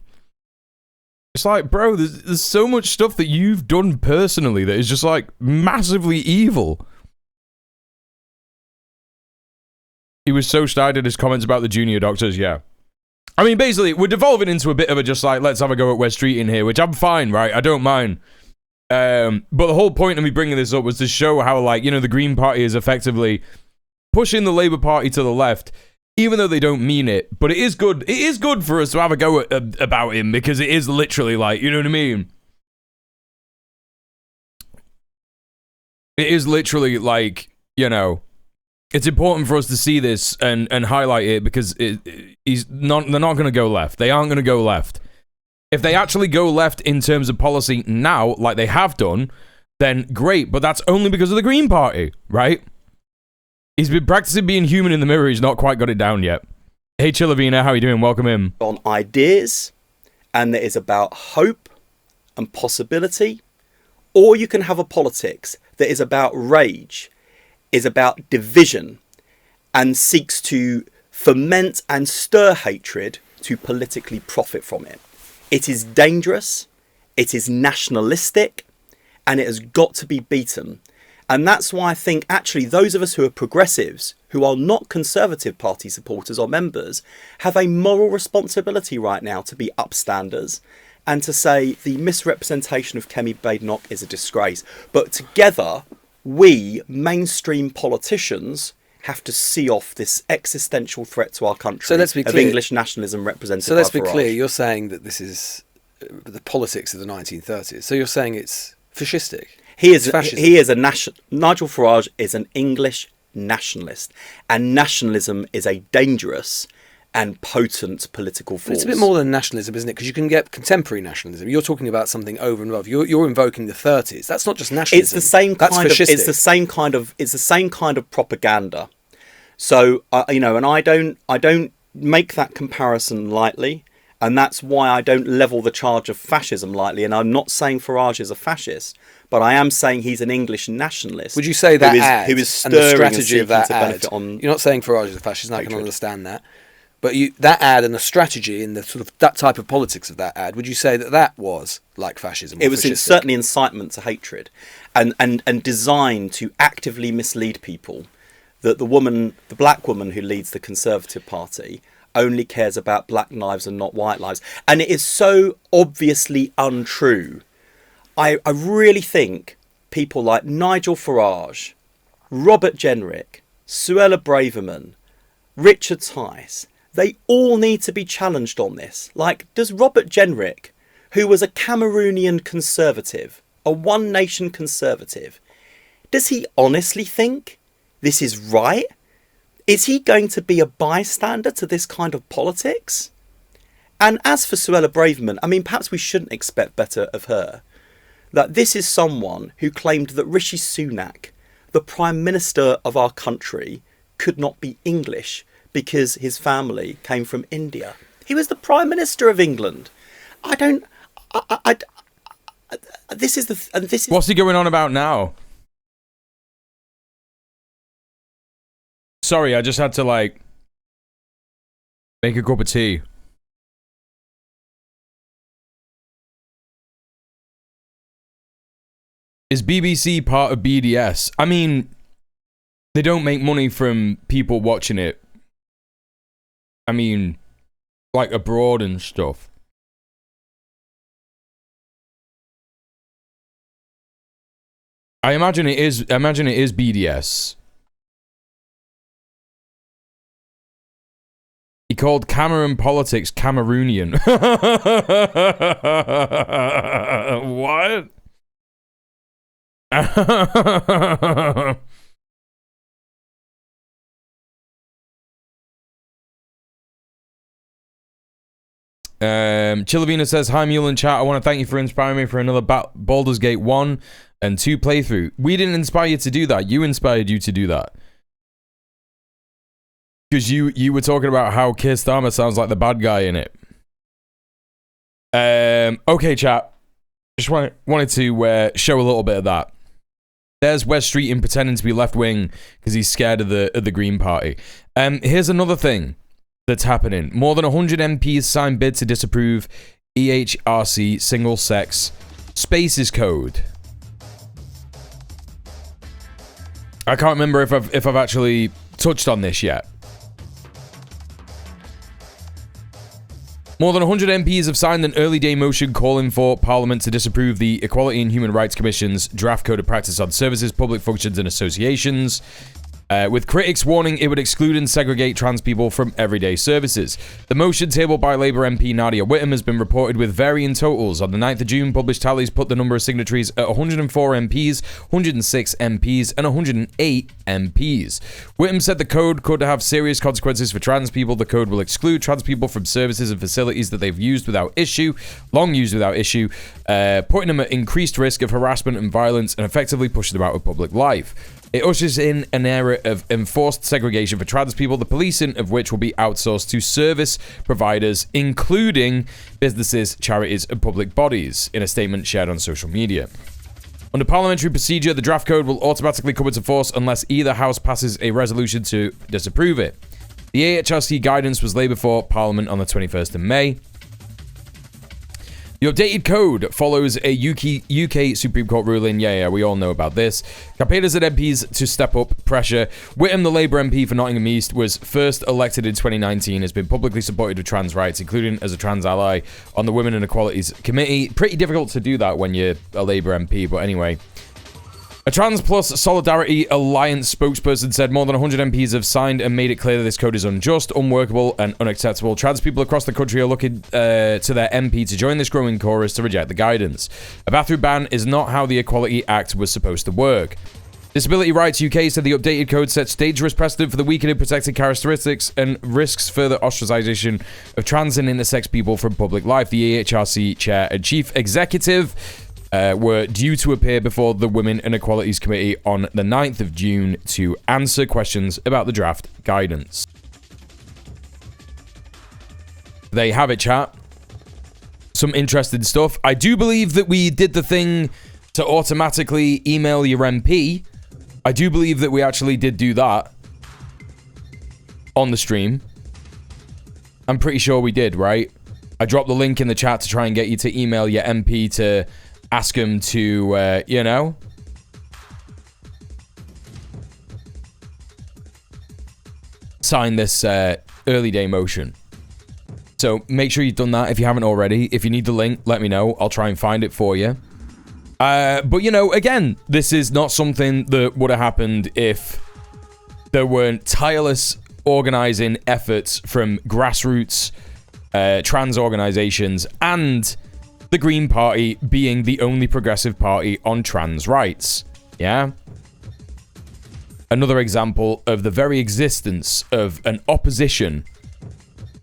It's like, bro, there's so much stuff that you've done personally that is just, like, massively evil. He was so snide at his comments about the junior doctors, yeah. I mean, basically, we're devolving into a bit of a just, like, let's have a go at West Street in here, which I'm fine, right? I don't mind. But the whole point of me bringing this up was to show how, like, you know, the Green Party is effectively pushing the Labour Party to the left, even though they don't mean it. But it is good. It is good for us to have a go about him, because it is literally like, you know what I mean? It is literally like, you know, it's important for us to see this and highlight it, because they're not going to go left. They aren't going to go left. If they actually go left in terms of policy now, like they have done, then great. But that's only because of the Green Party, right? He's been practicing being human in the mirror. He's not quite got it down yet. Hey, Chilavina, how are you doing? Welcome in. On ideas, and that is about hope and possibility. Or you can have a politics that is about rage, is about division, and seeks to foment and stir hatred to politically profit from it. It is dangerous, it is nationalistic, and it has got to be beaten. And that's why I think actually those of us who are progressives, who are not Conservative Party supporters or members, have a moral responsibility right now to be upstanders and to say the misrepresentation of Kemi Badenoch is a disgrace. But together, we, mainstream politicians, have to see off this existential threat to our country, so let's be clear, of English nationalism represented by So let's be Farage. clear, you're saying that this is the politics of the 1930s. So you're saying it's fascistic. Nigel Farage is an English nationalist, and nationalism is a dangerous and potent political force. But it's a bit more than nationalism, isn't it? Because you can get contemporary nationalism. You're talking about something over and above. You're invoking the 30s. That's not just nationalism. It's the same kind of. It's the same kind of. It's the same kind of propaganda. So you know, and I don't make that comparison lightly, and that's why I don't level the charge of fascism lightly. And I'm not saying Farage is a fascist, but I am saying he's an English nationalist. Would you say that who is stirring and the strategy of that ad? On you're not saying Farage is a fascist, and I can understand that. But that ad and the strategy and the sort of that type of politics of that ad, would you say that was like fascism? It was certainly incitement to hatred, and designed to actively mislead people that the black woman who leads the Conservative Party only cares about black lives and not white lives. And it is so obviously untrue. I really think people like Nigel Farage, Robert Jenrick, Suella Braverman, Richard Tice, they all need to be challenged on this. Like, does Robert Jenrick, who was a Cameroonian conservative, a One Nation conservative, does he honestly think this is right? Is he going to be a bystander to this kind of politics? And as for Suella Braverman, I mean, perhaps we shouldn't expect better of her. That this is someone who claimed that Rishi Sunak, the Prime Minister of our country, could not be English because his family came from India. He was the Prime Minister of England. This is. What's he going on about now? Sorry, I just had to Make a cup of tea. Is BBC part of BDS? I mean, they don't make money from people watching it. I mean, like abroad and stuff. I imagine it is BDS. He called Cameron politics Cameroonian. What? Chilavina says, hi Mule and chat, I want to thank you for inspiring me for another Baldur's Gate 1 and 2 playthrough. We didn't inspire you to do that. You inspired you to do that. Because you were talking about how Keir Starmer sounds like the bad guy in it. Okay, chat. Just wanted to show a little bit of that. There's West Street in pretending to be left-wing because he's scared of the Green Party. Here's another thing that's happening. More than 100 MPs signed bid to disapprove EHRC single-sex spaces code. I can't remember if I've actually touched on this yet. More than 100 MPs have signed an early day motion calling for Parliament to disapprove the Equality and Human Rights Commission's draft code of practice on services, public functions and associations. With critics warning it would exclude and segregate trans people from everyday services. The motion tabled by Labour MP Nadia Whittome has been reported with varying totals. On the 9th of June, published tallies put the number of signatories at 104 MPs, 106 MPs, and 108 MPs. Whittome said the code could have serious consequences for trans people. The code will exclude trans people from services and facilities that they've used without issue, putting them at increased risk of harassment and violence, and effectively pushing them out of public life. It ushers in an era of enforced segregation for trans people, the policing of which will be outsourced to service providers, including businesses, charities, and public bodies, in a statement shared on social media. Under parliamentary procedure, the draft code will automatically come into force unless either house passes a resolution to disapprove it. The AHRC guidance was laid before Parliament on the 21st of May. The updated code follows a UK Supreme Court ruling. Yeah, we all know about this. Campaigns at MPs to step up pressure. Whittome, the Labour MP for Nottingham East, was first elected in 2019, has been publicly supported of trans rights, including as a trans ally on the Women and Equalities Committee. Pretty difficult to do that when you're a Labour MP, but anyway. A Trans Plus Solidarity Alliance spokesperson said more than 100 MPs have signed and made it clear that this code is unjust, unworkable, and unacceptable. Trans people across the country are looking to their MP to join this growing chorus to reject the guidance. A bathroom ban is not how the Equality Act was supposed to work. Disability Rights UK said the updated code sets dangerous precedent for the weakening protected characteristics and risks further ostracization of trans and intersex people from public life. The AHRC chair and chief executive were due to appear before the Women and Equalities Committee on the 9th of June to answer questions about the draft guidance. There you have it, chat. Some interesting stuff. I do believe that we did the thing to automatically email your MP. I do believe that we actually did do that on the stream. I'm pretty sure we did, right? I dropped the link in the chat to try and get you to email your MP to ask him to, sign this early day motion. So make sure you've done that if you haven't already. If you need the link, let me know. I'll try and find it for you. But, again, this is not something that would have happened if there weren't tireless organizing efforts from grassroots trans organizations and the Green Party being the only progressive party on trans rights. Yeah? Another example of the very existence of an opposition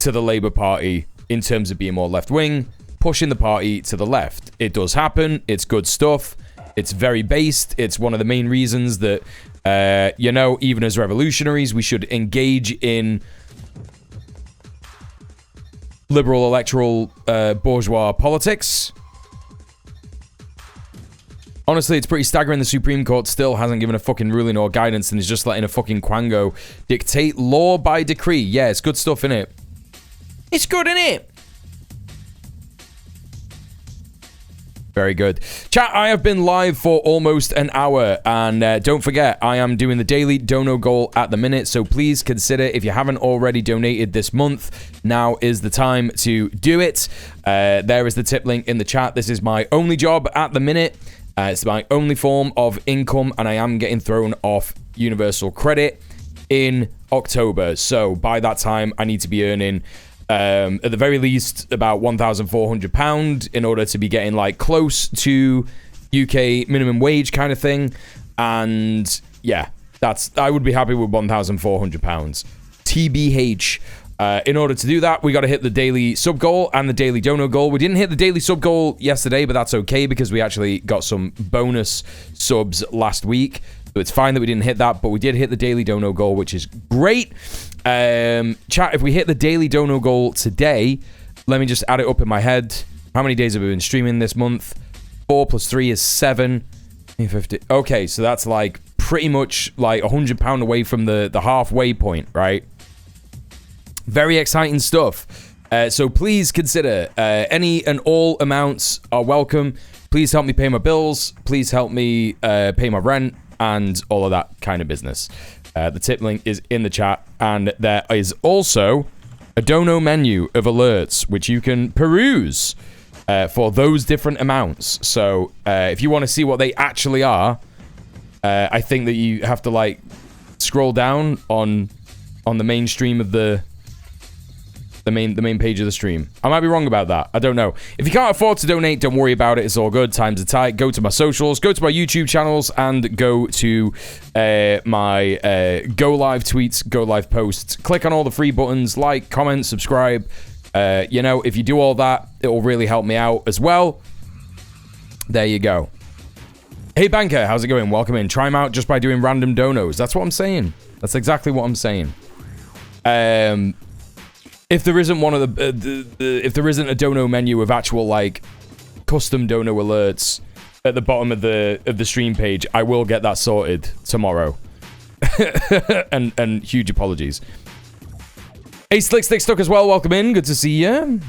to the Labour Party in terms of being more left-wing, pushing the party to the left. It does happen. It's good stuff. It's very based. It's one of the main reasons that, even as revolutionaries, we should engage in liberal electoral bourgeois politics. Honestly, it's pretty staggering the Supreme Court still hasn't given a fucking ruling or guidance and is just letting a fucking quango dictate law by decree. Yeah, it's good stuff, innit? It's good, isn't it? Very good. Chat, I have been live for almost an hour, and don't forget, I am doing the daily dono goal at the minute, so please consider, if you haven't already donated this month, now is the time to do it. There is the tip link in the chat. This is my only job at the minute. It's my only form of income, and I am getting thrown off Universal Credit in October, so by that time, I need to be earning at the very least about £1,400 in order to be getting like close to UK minimum wage kind of thing. And yeah, I would be happy with £1,400 TBH. In order to do that, we got to hit the daily sub goal and the daily dono goal. We didn't hit the daily sub goal yesterday, but that's okay because we actually got some bonus subs last week. So it's fine that we didn't hit that, but we did hit the daily dono goal, which is great. Chat, if we hit the daily dono goal today, let me just add it up in my head. How many days have we been streaming this month? 4 plus 3 is 7. 50. Okay, so that's like pretty much like £100 away from the halfway point, right? Very exciting stuff. So please consider any and all amounts are welcome. Please help me pay my bills. Please help me pay my rent and all of that kind of business. The tip link is in the chat, and there is also a dono menu of alerts which you can peruse for those different amounts. So if you want to see what they actually are, I think that you have to like scroll down on the main stream of the main page of the stream. I might be wrong about that. I don't know. If you can't afford to donate, don't worry about it. It's all good. Times are tight. Go to my socials, go to my YouTube channels, and go to my Go Live tweets, Go Live posts. Click on all the free buttons, like, comment, subscribe. If you do all that, it will really help me out as well. There you go. Hey, Banker, how's it going? Welcome in. Try them out just by doing random donos. That's what I'm saying. That's exactly what I'm saying. If there isn't one of if there isn't a dono menu of actual like custom dono alerts at the bottom of the stream page, I will get that sorted tomorrow. and huge apologies. Hey, Slick Stuck as well. Welcome in. Good to see you.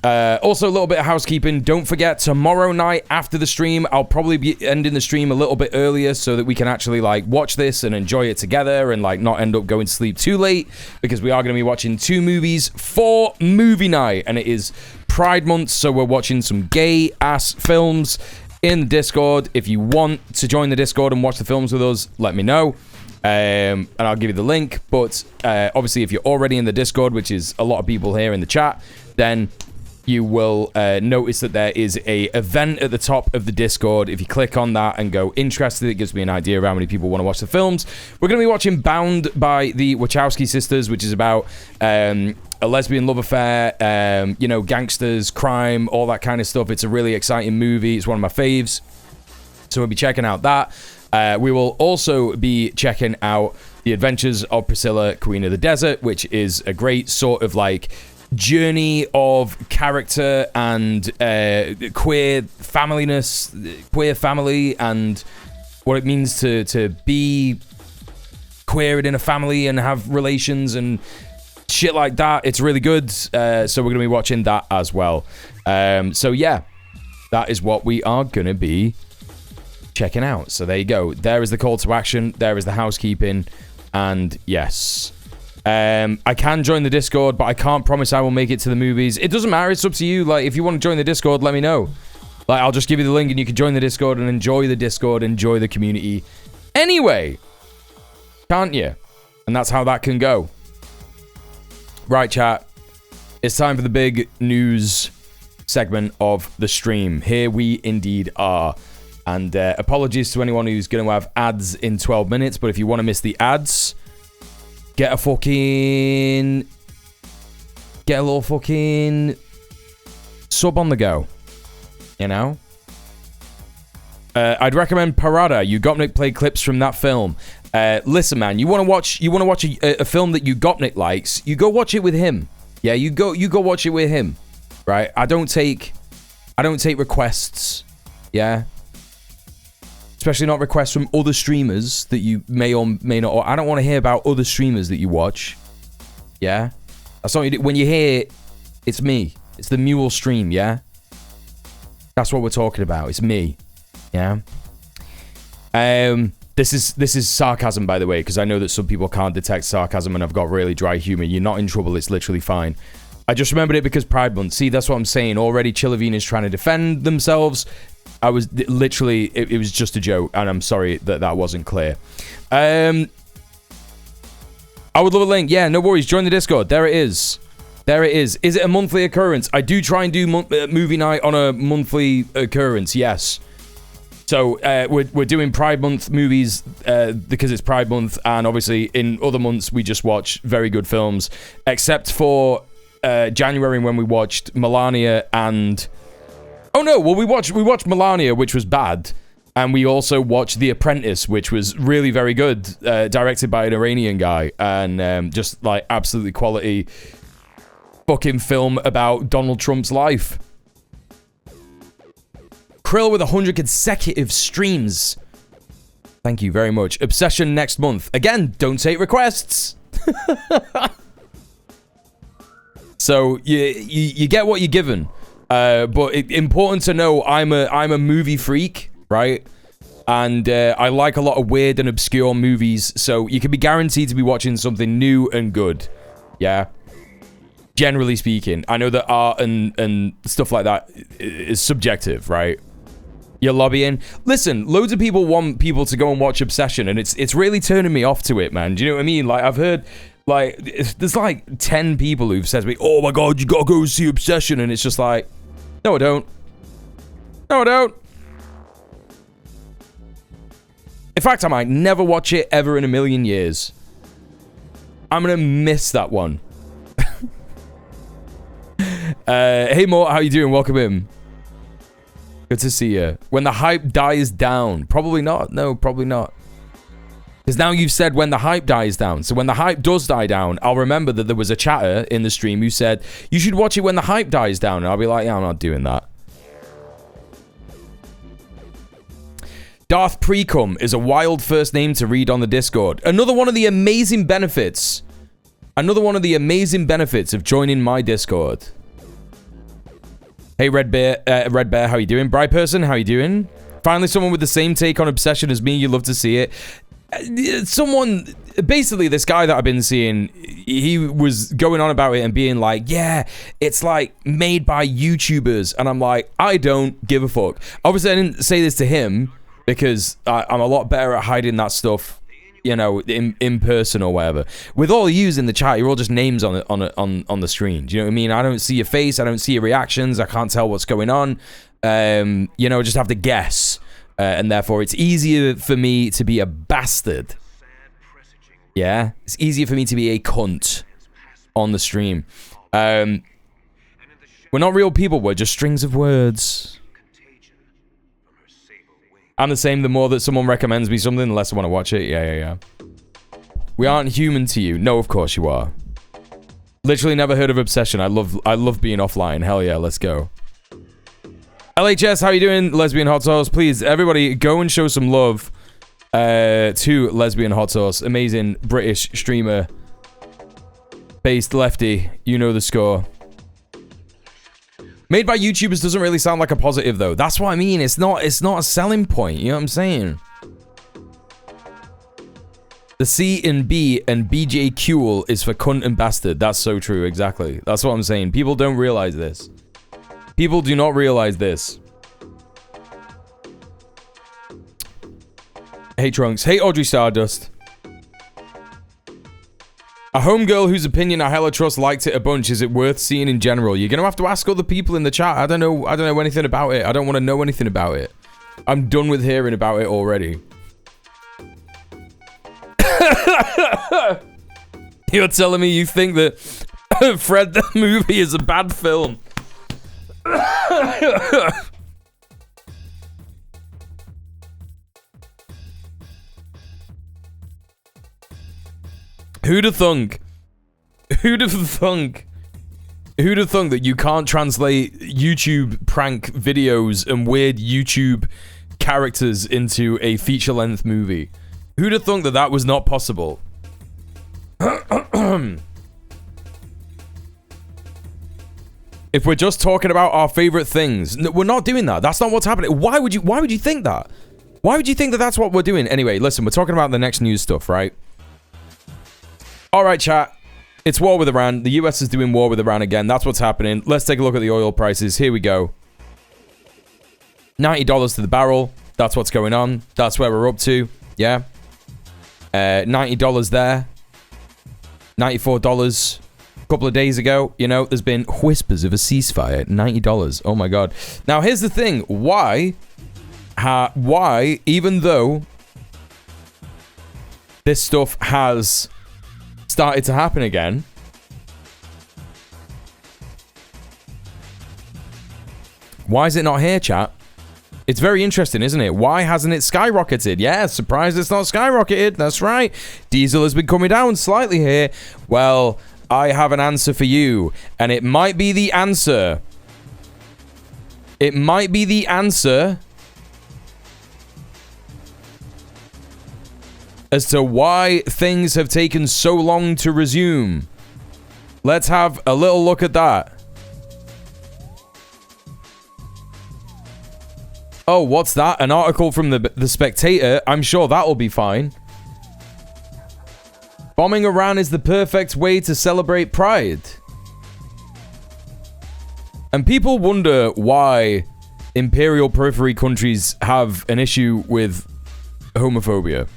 Also, a little bit of housekeeping. Don't forget, tomorrow night after the stream, I'll probably be ending the stream a little bit earlier so that we can actually like watch this and enjoy it together and like not end up going to sleep too late, because we are going to be watching 2 movies for movie night, and it is Pride Month, so we're watching some gay ass films in the Discord. If you want to join the Discord and watch the films with us, let me know. And I'll give you the link. But obviously, if you're already in the Discord, which is a lot of people here in the chat, then you will notice that there is a event at the top of the Discord. If you click on that and go interested, it gives me an idea of how many people want to watch the films. We're going to be watching Bound by the Wachowski sisters, which is about a lesbian love affair, gangsters, crime, all that kind of stuff. It's a really exciting movie. It's one of my faves. So we'll be checking out that. We will also be checking out The Adventures of Priscilla, Queen of the Desert, which is a great sort of like journey of character and queer family, and what it means to be queer in a family and have relations and shit like that. It's really good. So we're going to be watching that as well. So yeah, that is what we are going to be checking out. So there you go. There is the call to action. There is the housekeeping. And yes, I can join the Discord, but I can't promise I will make it to the movies. It doesn't matter. It's up to you. Like, if you want to join the Discord, let me know. Like, I'll just give you the link and you can join the Discord and enjoy the Discord, enjoy the community. Anyway, can't you? And that's how that can go. Right, chat. It's time for the big news segment of the stream. Here we indeed are. And apologies to anyone who's going to have ads in 12 minutes, but if you want to miss the ads, get a little fucking sub on the go, you know? I'd recommend Parada. Ugopnik played clips from that film. Listen, man, you want to watch a film that Ugopnik likes, you go watch it with him. Yeah, you go watch it with him, right? I don't take requests, yeah? Especially not requests from other streamers that you may or may not. Or I don't want to hear about other streamers that you watch. Yeah? That's all you do. When you hear, it's me. It's the Mule stream, yeah? That's what we're talking about. It's me, yeah? This is sarcasm, by the way, because I know that some people can't detect sarcasm and I've got really dry humor. You're not in trouble. It's literally fine. I just remembered it because Pride Month. See, that's what I'm saying. Already Chillavine is trying to defend themselves. I was literally, it was just a joke, and I'm sorry that wasn't clear. I would love a link. Yeah, no worries. Join the Discord. There it is. There it is. Is it a monthly occurrence? I do try and do movie night on a monthly occurrence, yes. So we're doing Pride Month movies because it's Pride Month, and obviously in other months we just watch very good films, except for January when we watched Melania and... Oh no, well we watched Melania, which was bad, and we also watched The Apprentice, which was really very good, directed by an Iranian guy, and just like absolutely quality fucking film about Donald Trump's life. Krill with 100 consecutive streams. Thank you very much. Obsession next month. Again, don't take requests. So you get what you're given. But important to know, I'm a movie freak, right? And I like a lot of weird and obscure movies, so you can be guaranteed to be watching something new and good. Yeah. Generally speaking, I know that art and stuff like that is subjective, right? You're lobbying. Listen, loads of people want people to go and watch Obsession, and it's really turning me off to it, man. Do you know what I mean? Like, I've heard, like, there's like 10 people who've said to me, oh my god, you gotta go see Obsession, and it's just like, no I don't. No I don't. In fact, I might never watch it ever in a million years. I'm gonna miss that one. Hey Mort, how you doing? Welcome in. Good to see you. When the hype dies down. Probably not. No, probably not. Because now you've said when the hype dies down. So when the hype does die down, I'll remember that there was a chatter in the stream who said, you should watch it when the hype dies down. And I'll be like, yeah, I'm not doing that. Darth Precum is a wild first name to read on the Discord. Another one of the amazing benefits. Another one of the amazing benefits of joining my Discord. Hey, Red Bear, how you doing? Bright Person, how you doing? Finally, someone with the same take on Obsession as me. You love to see it. Someone, basically, this guy that I've been seeing, he was going on about it and being like, yeah, it's like made by YouTubers. And I'm like, I don't give a fuck. Obviously, I didn't say this to him because I'm a lot better at hiding that stuff, you know, in person or whatever. With all yous in the chat, you're all just names on the screen. Do you know what I mean? I don't see your face. I don't see your reactions. I can't tell what's going on. You know, just have to guess. And therefore, it's easier for me to be a bastard. Yeah? It's easier for me to be a cunt on the stream. We're not real people. We're just strings of words. I'm the same. The more that someone recommends me something, the less I want to watch it. Yeah. We aren't human to you. No, of course you are. Literally never heard of Obsession. I love being offline. Hell yeah, let's go. LHS, how you doing? Lesbian Hot Sauce. Please, everybody, go and show some love to Lesbian Hot Sauce. Amazing British streamer. Based lefty. You know the score. Made by YouTubers doesn't really sound like a positive, though. That's what I mean. It's not a selling point. You know what I'm saying? The C in B and BJQL is for cunt and bastard. That's so true. Exactly. That's what I'm saying. People don't realize this. People do not realize this. Hey, Trunks. Hey, Audrey Stardust. A homegirl whose opinion I hella trust liked it a bunch. Is it worth seeing in general? You're gonna have to ask other people in the chat. I don't know anything about it. I don't want to know anything about it. I'm done with hearing about it already. You're telling me you think that Fred the movie is a bad film? Who'd have thunk? Who'd have thunk? Who'd have thunk that you can't translate YouTube prank videos and weird YouTube characters into a feature-length movie? Who'd have thunk that that was not possible? If we're just talking about our favorite things, we're not doing that. That's not what's happening. Why would you think that? Why would you think that that's what we're doing? Anyway, listen, we're talking about the next news stuff, right? All right, chat. It's war with Iran. The US is doing war with Iran again. That's what's happening. Let's take a look at the oil prices. Here we go. $90 to the barrel. That's what's going on. That's where we're up to. Yeah. $90 there. $94 a couple of days ago. You know, there's been whispers of a ceasefire. $90. Oh my God. Now, here's the thing. Why, even though this stuff has started to happen again, why is it not here, chat? It's very interesting, isn't it? Why hasn't it skyrocketed? Yeah, surprised it's not skyrocketed. That's right. Diesel has been coming down slightly here. Well, I have an answer for you, and it might be the answer. It might be the answer as to why things have taken so long to resume. Let's have a little look at that. Oh, what's that? An article from the Spectator? I'm sure that'll be fine. Bombing Iran is the perfect way to celebrate Pride. And people wonder why imperial periphery countries have an issue with homophobia.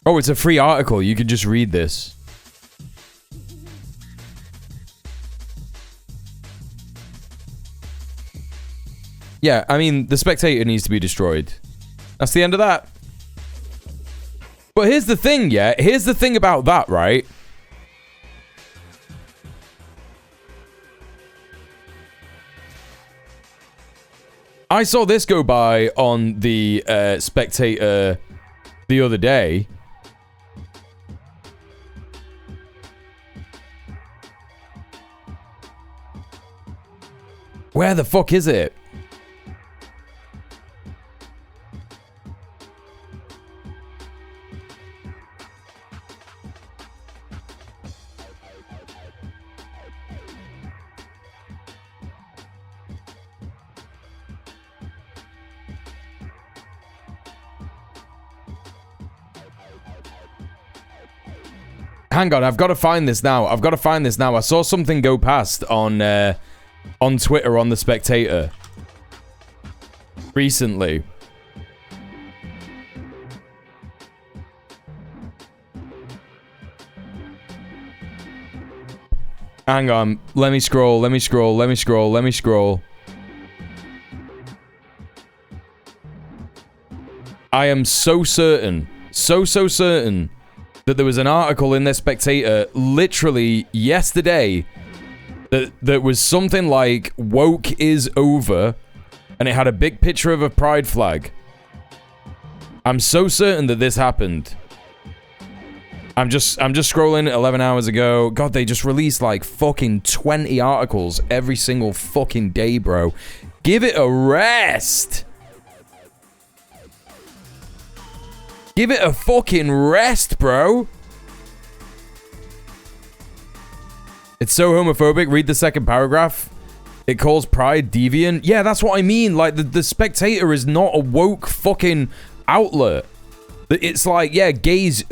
Oh, it's a free article. You could just read this. Yeah, I mean, the Spectator needs to be destroyed. That's the end of that. But here's the thing, yeah? Here's the thing about that, right? I saw this go by on the Spectator the other day. Where the fuck is it? Hang on, I've got to find this now. I saw something go past on Twitter on the Spectator recently. Hang on, let me scroll. I am so certain that there was an article in the Spectator literally yesterday that was something like woke is over, and it had a big picture of a pride flag. I'm so certain that this happened. I'm just scrolling 11 hours ago. God, they just released like fucking 20 articles every single fucking day, bro. Give it a rest. Give it a fucking rest, bro. It's so homophobic. Read the second paragraph. It calls Pride deviant. Yeah, that's what I mean. Like, the Spectator is not a woke fucking outlet. It's like, yeah, gays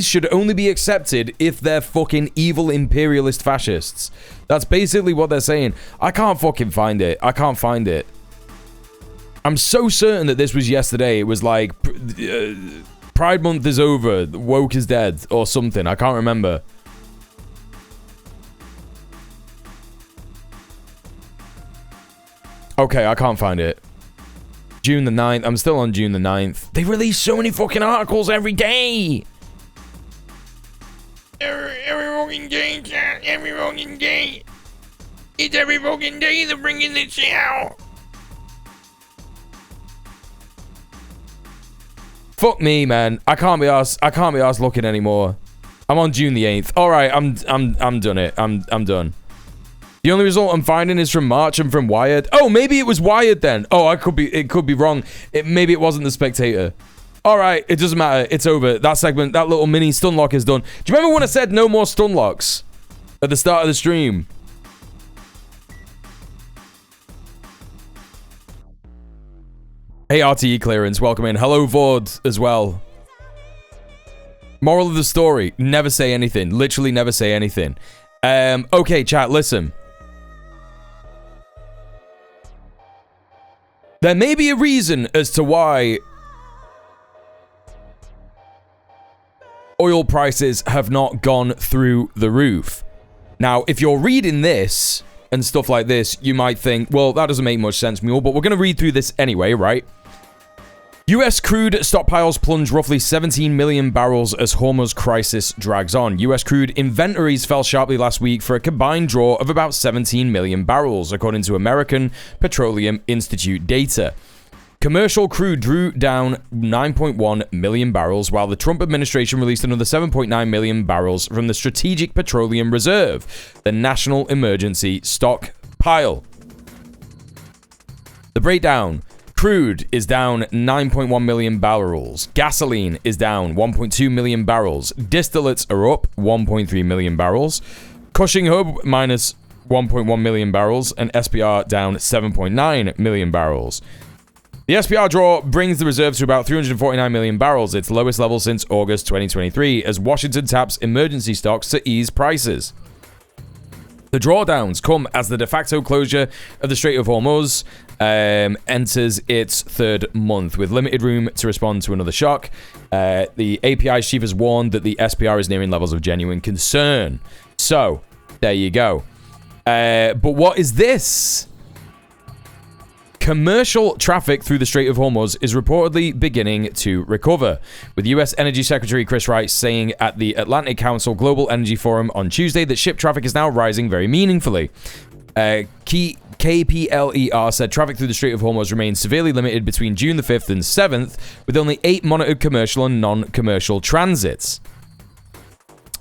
should only be accepted if they're fucking evil imperialist fascists. That's basically what they're saying. I can't fucking find it. I'm so certain that this was yesterday. It was like, Pride Month is over, woke is dead, or something. I can't remember. Okay, I can't find it. June the 9th. I'm still on June the 9th. They release so many fucking articles every day. Every fucking day, chat. Every fucking day. It's every fucking day they're bringing this shit out. Fuck me, man. I can't be arsed looking anymore. I'm on June the 8th. All right, I'm done it. I'm done. The only result I'm finding is from March and from Wired. Oh, maybe it was Wired then. Oh, it could be wrong. Maybe it wasn't the Spectator. All right, it doesn't matter. It's over. That segment, that little mini stun lock is done. Do you remember when I said no more stun locks at the start of the stream? Hey, RTE Clearance, welcome in. Hello, Vord, as well. Moral of the story, never say anything. Literally never say anything. Okay, chat, listen. There may be a reason as to why oil prices have not gone through the roof. Now, if you're reading this and stuff like this, you might think, well, that doesn't make much sense, Mule, but we're going to read through this anyway, right? U.S. crude stockpiles plunge roughly 17 million barrels as Hormuz crisis drags on. U.S. crude inventories fell sharply last week for a combined draw of about 17 million barrels, according to American Petroleum Institute data. Commercial crude drew down 9.1 million barrels, while the Trump administration released another 7.9 million barrels from the Strategic Petroleum Reserve, the national emergency stockpile. The breakdown. Crude is down 9.1 million barrels. Gasoline is down 1.2 million barrels. Distillates are up 1.3 million barrels. Cushing Hub minus 1.1 million barrels. And SPR down 7.9 million barrels. The SPR draw brings the reserve to about 349 million barrels, its lowest level since August 2023, as Washington taps emergency stocks to ease prices. The drawdowns come as the de facto closure of the Strait of Hormuz enters its third month, with limited room to respond to another shock. The API's chief has warned that the SPR is nearing levels of genuine concern. So, there you go. But what is this? Commercial traffic through the Strait of Hormuz is reportedly beginning to recover, with U.S. Energy Secretary Chris Wright saying at the Atlantic Council Global Energy Forum on Tuesday that ship traffic is now rising very meaningfully. KPLER said traffic through the Strait of Hormuz remains severely limited between June the 5th and 7th, with only 8 monitored commercial and non-commercial transits.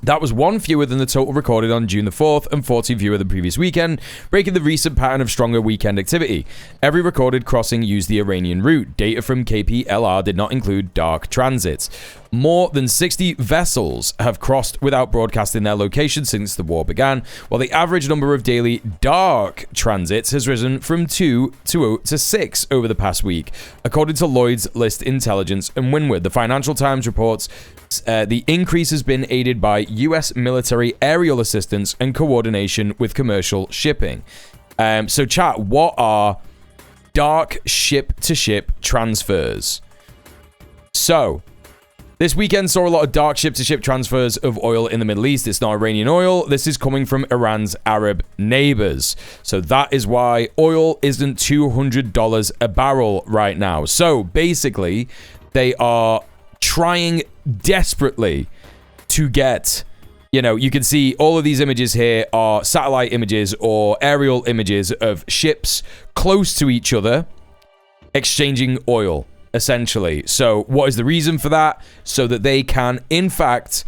That was one fewer than the total recorded on June the 4th and 14 fewer than previous weekend, breaking the recent pattern of stronger weekend activity. Every recorded crossing used the Iranian route. Data from KPLR did not include dark transits. More than 60 vessels have crossed without broadcasting their location since the war began, while the average number of daily dark transits has risen from 2 to 6 over the past week, according to Lloyd's List Intelligence and Windward. The Financial Times reports the increase has been aided by U.S. military aerial assistance and coordination with commercial shipping. So chat, what are dark ship-to-ship transfers? So, this weekend saw a lot of dark ship-to-ship transfers of oil in the Middle East. It's not Iranian oil. This is coming from Iran's Arab neighbors. So that is why oil isn't $200 a barrel right now. So basically, they are trying desperately to get, you can see all of these images here are satellite images or aerial images of ships close to each other exchanging oil, essentially. So what is the reason for that? So that they can, in fact,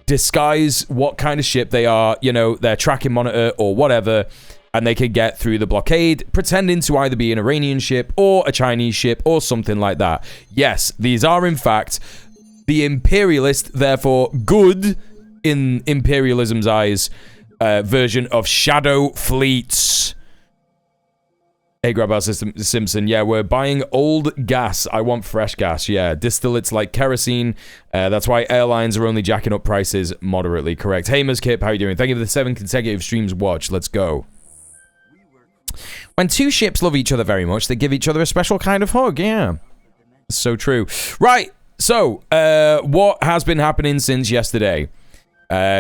disguise what kind of ship they are, their tracking monitor or whatever, and they can get through the blockade, pretending to either be an Iranian ship or a Chinese ship or something like that. Yes, these are, in fact, the imperialist, therefore good in imperialism's eyes, version of shadow fleets. Hey, Grabbar Simpson. Yeah, we're buying old gas. I want fresh gas. Yeah, distillates like kerosene. That's why airlines are only jacking up prices moderately. Correct. Hey, Ms. Kip, how you doing? Thank you for the 7 consecutive streams watched. Let's go. When two ships love each other very much, they give each other a special kind of hug. Yeah, so true. Right. So, what has been happening since yesterday?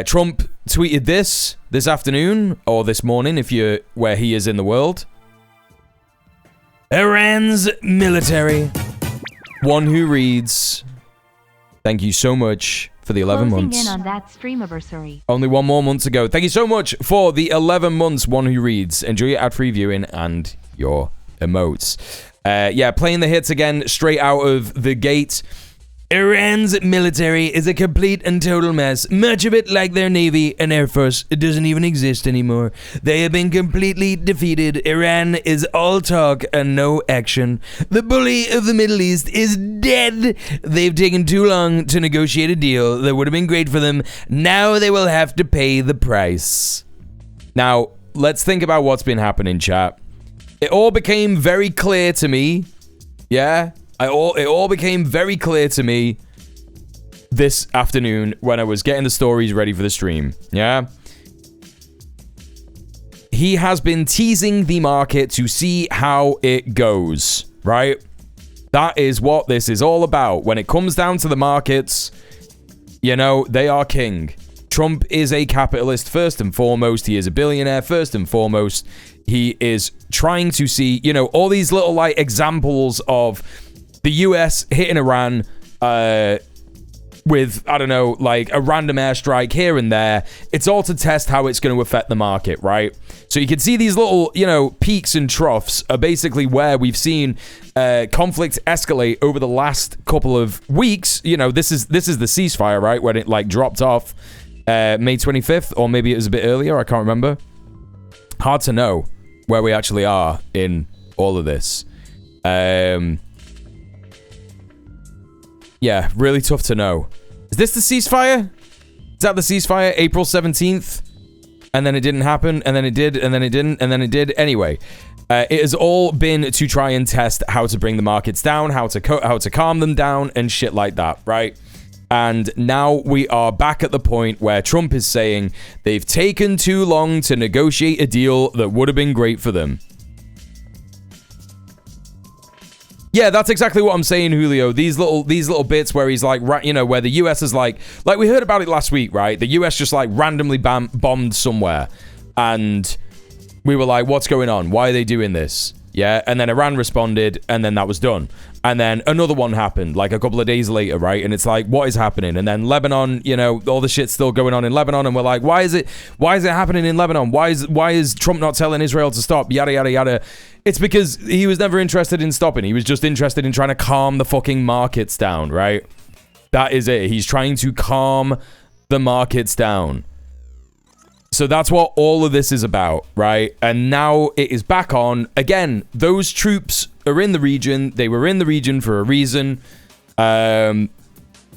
Trump tweeted this afternoon, or this morning, if you're where he is in the world. Iran's military. One who reads, thank you so much for the 11 Closing months. in on that streamiversary. Only one more month to go. Thank you so much for the 11 months, one who reads. Enjoy your ad-free viewing and your emotes. Yeah, playing the hits again straight out of the gate. Iran's military is a complete and total mess. Much of it, like their navy and air force, it doesn't even exist anymore. They have been completely defeated. Iran is all talk and no action. The bully of the Middle East is dead. They've taken too long to negotiate a deal that would have been great for them. Now they will have to pay the price. Now, let's think about what's been happening, chat. It all became very clear to me. Yeah? It all became very clear to me this afternoon when I was getting the stories ready for the stream. Yeah? He has been teasing the market to see how it goes, right? That is what this is all about. When it comes down to the markets, you know, they are king. Trump is a capitalist first and foremost. He is a billionaire first and foremost. He is trying to see, you know, all these little, like, examples of the US hitting Iran with, I don't know, like a random airstrike here and there. It's all to test how it's going to affect the market, right? So you can see these little, you know, peaks and troughs are basically where we've seen conflict escalate over the last couple of weeks. You know, this is the ceasefire, right? When it, like, dropped off May 25th, or maybe it was a bit earlier. I can't remember. Hard to know where we actually are in all of this. Yeah, really tough to know. Is this the ceasefire? Is that the ceasefire? April 17th? And then it didn't happen, and then it did, and then it didn't, and then it did. Anyway, it has all been to try and test how to bring the markets down, how to calm them down, and shit like that, right? And now we are back at the point where Trump is saying they've taken too long to negotiate a deal that would have been great for them. Yeah, that's exactly what I'm saying, Julio. These little bits where he's like, you know, where the US is like we heard about it last week, right? The US just like randomly bombed somewhere, and we were like, what's going on? Why are they doing this? Yeah, and then Iran responded, and then that was done. And then another one happened, like a couple of days later, right? And it's like, what is happening? And then Lebanon, you know, all the shit's still going on in Lebanon, and we're like, why is it happening in Lebanon? Why is Trump not telling Israel to stop? Yada, yada, yada. It's because he was never interested in stopping. He was just interested in trying to calm the fucking markets down, right? That is it. He's trying to calm the markets down. So that's what all of this is about, right? And now it is back on. Again, those troops are in the region. They were in the region for a reason. And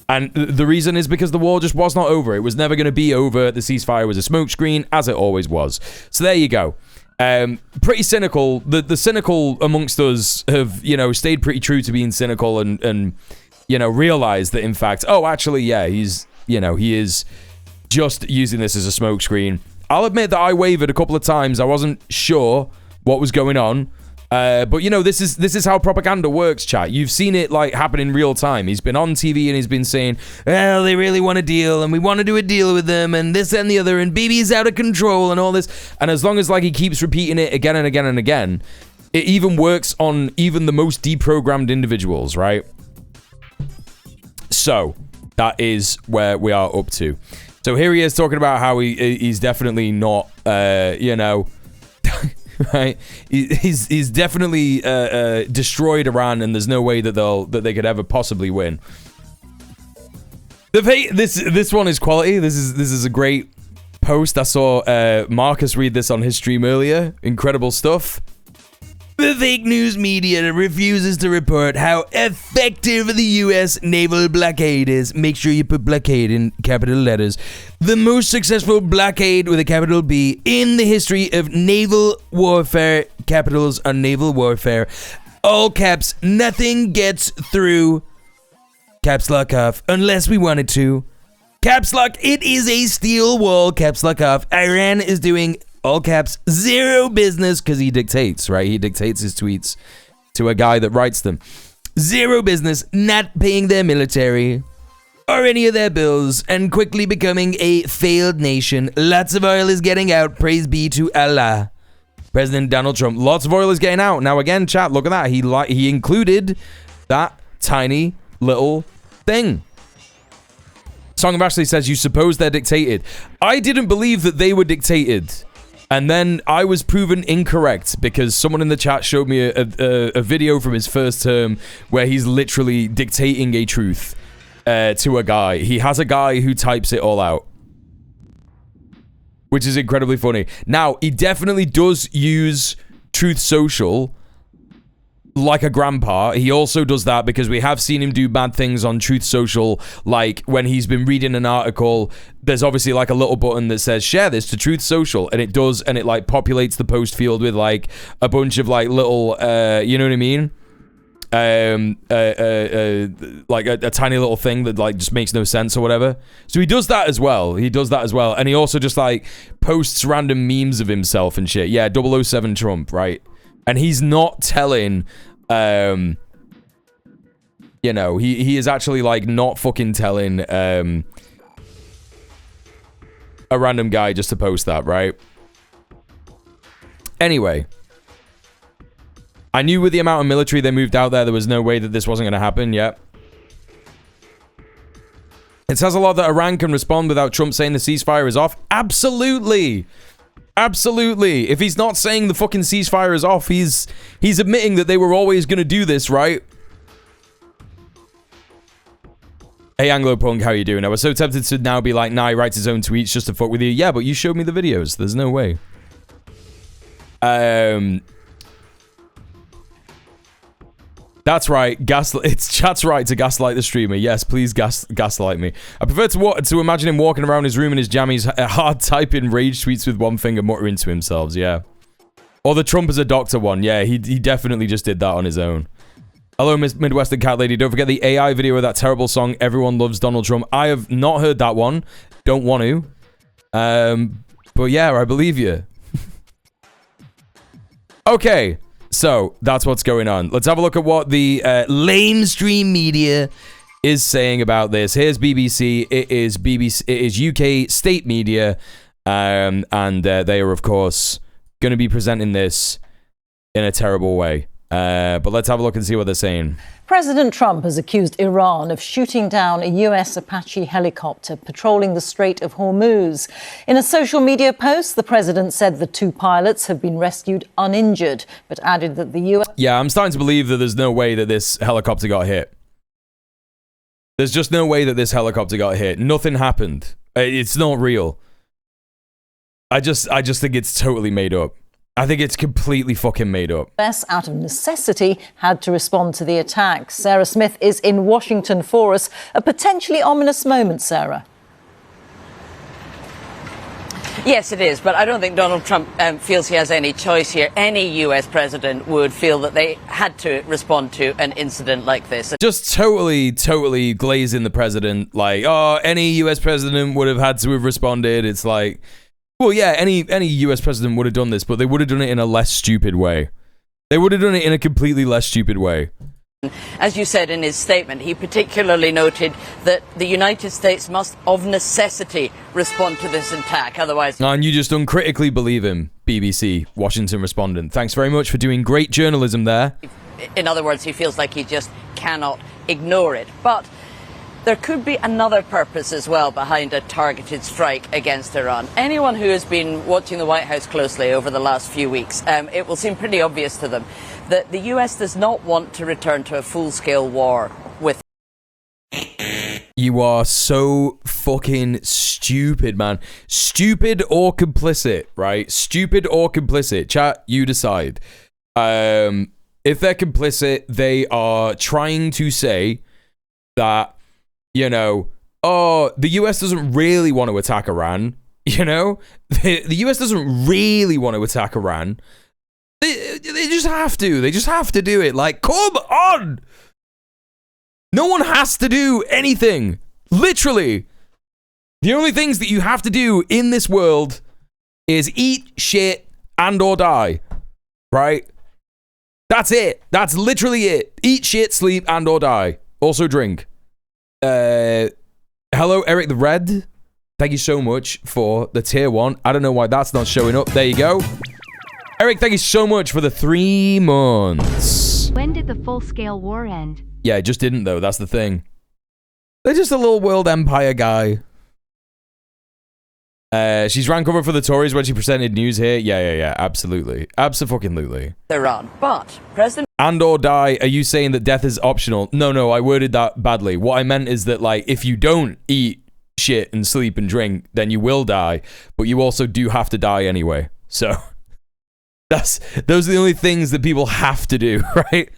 the reason is because the war just was not over. It was never going to be over. The ceasefire was a smokescreen, as it always was. So there you go. Pretty cynical. The cynical amongst us have, you know, stayed pretty true to being cynical and you know, realized that, in fact, oh, actually, yeah, he is just using this as a smokescreen. I'll admit that I wavered a couple of times. I wasn't sure what was going on. But, you know, this is how propaganda works, chat. You've seen it, like, happen in real time. He's been on TV and he's been saying, well, they really want a deal, and we want to do a deal with them, and this and the other, and Bibi's out of control, and all this. And as long as, like, he keeps repeating it again and again and again, it even works on even the most deprogrammed individuals, right? So, that is where we are up to. So here he is talking about how he's definitely not, you know, right? He's definitely destroyed Iran, and there's no way that they could ever possibly win. This one is quality. This is a great post. I saw Marcus read this on his stream earlier. Incredible stuff. The fake news media refuses to report how effective the U.S. naval blockade is. Make sure you put blockade in capital letters. The most successful blockade with a capital B in the history of naval warfare. Capitals on naval warfare. All caps. Nothing gets through. Caps lock off. Unless we wanted to. Caps lock. It is a steel wall. Caps lock off. Iran is doing... all caps, zero business, because he dictates, right? He dictates his tweets to a guy that writes them. Zero business not paying their military or any of their bills and quickly becoming a failed nation. Lots of oil is getting out. Praise be to Allah. President Donald Trump. Lots of oil is getting out. Now again, chat, look at that. He included that tiny little thing. Song of Ashley says, you suppose they're dictated. I didn't believe that they were dictated. And then I was proven incorrect because someone in the chat showed me a video from his first term where he's literally dictating a truth. to a guy. He has a guy who types it all out, which is incredibly funny. Now, he definitely does use Truth Social like a grandpa. He also does that because we have seen him do bad things on Truth Social, like when he's been reading an article, there's obviously like a little button that says share this to Truth Social, and it does, and it like populates the post field with like a bunch of like little you know what I mean, like a tiny little thing that like just makes no sense or whatever. So he does that as well. And he also just like posts random memes of himself and shit. Yeah, 007 Trump, right? And he's not telling, you know, he is actually like not fucking telling a random guy just to post that, right? Anyway, I knew with the amount of military they moved out there was no way that this wasn't going to happen. Yep. It says a lot that Iran can respond without Trump saying the ceasefire is off. Absolutely. Absolutely. If he's not saying the fucking ceasefire is off, he's admitting that they were always going to do this, right? Hey, Anglopunk, how you doing? I was so tempted to now be like, nah, he writes his own tweets just to fuck with you. Yeah, but you showed me the videos. There's no way. That's right. It's chat's right to gaslight the streamer. Yes, please gaslight me. I prefer to imagine him walking around his room in his jammies, hard typing rage tweets with one finger, muttering to himself. Yeah. Or the Trump as a doctor one. Yeah, he definitely just did that on his own. Hello, Miss Midwestern Cat Lady. Don't forget the AI video of that terrible song, Everyone Loves Donald Trump. I have not heard that one. Don't want to. But yeah, I believe you. Okay. So, that's what's going on. Let's have a look at what the lamestream media is saying about this. Here's BBC. It is UK state media. And they are, of course, going to be presenting this in a terrible way. But let's have a look and see what they're saying. President Trump has accused Iran of shooting down a US Apache helicopter patrolling the Strait of Hormuz. In a social media post, the president said the two pilots have been rescued uninjured, but added that the US... Yeah, I'm starting to believe that there's no way that this helicopter got hit. There's just no way that this helicopter got hit. Nothing happened. It's not real. I just think it's totally made up. I think it's completely fucking made up. US, out of necessity, had to respond to the attack. Sarah Smith is in Washington for us. A potentially ominous moment, Sarah. Yes, it is, but I don't think Donald Trump feels he has any choice here. Any US president would feel that they had to respond to an incident like this. Just totally glazing the president like, oh, any US president would have had to have responded. It's like... Well, yeah, any US president would have done this, but they would have done it in a less stupid way. They would have done it in a completely less stupid way. As you said in his statement, he particularly noted that the United States must, of necessity, respond to this attack. Otherwise... And you just uncritically believe him, BBC, Washington respondent. Thanks very much for doing great journalism there. In other words, he feels like he just cannot ignore it. But... there could be another purpose as well behind a targeted strike against Iran. Anyone who has been watching the White House closely over the last few weeks, it will seem pretty obvious to them that the US does not want to return to a full-scale war with... You are so fucking stupid, man. Stupid or complicit, right? Stupid or complicit. Chat, you decide. If they're complicit, they are trying to say that, you know, oh, the US doesn't really want to attack Iran. You know, the US doesn't really want to attack Iran. They just have to. They just have to do it. Like, come on. No one has to do anything. Literally. The only things that you have to do in this world is eat shit and or die. Right? That's it. That's literally it. Eat shit, sleep and or die. Also drink. Hello, Eric the Red. Thank you so much for the tier 1. I don't know why that's not showing up. There you go. Eric, thank you so much for the 3 months. When did the full-scale war end? Yeah, it just didn't, though. That's the thing. They're just a little world empire guy. She's ran cover for the Tories when she presented news here. Yeah, absolutely. Abso-fucking-lutely. Iran. But President And or die, are you saying that death is optional? No, I worded that badly. What I meant is that, like, if you don't eat shit and sleep and drink, then you will die, but you also do have to die anyway. So those are the only things that people have to do, right?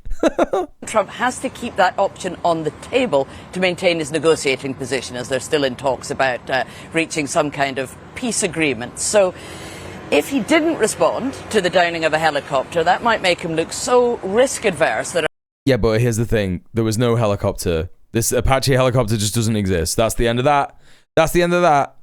Trump has to keep that option on the table to maintain his negotiating position, as they're still in talks about reaching some kind of peace agreement. So if he didn't respond to the downing of a helicopter, that might make him look so risk adverse that... Yeah, but here's the thing. There was no helicopter. This Apache helicopter just doesn't exist. That's the end of that. That's the end of that.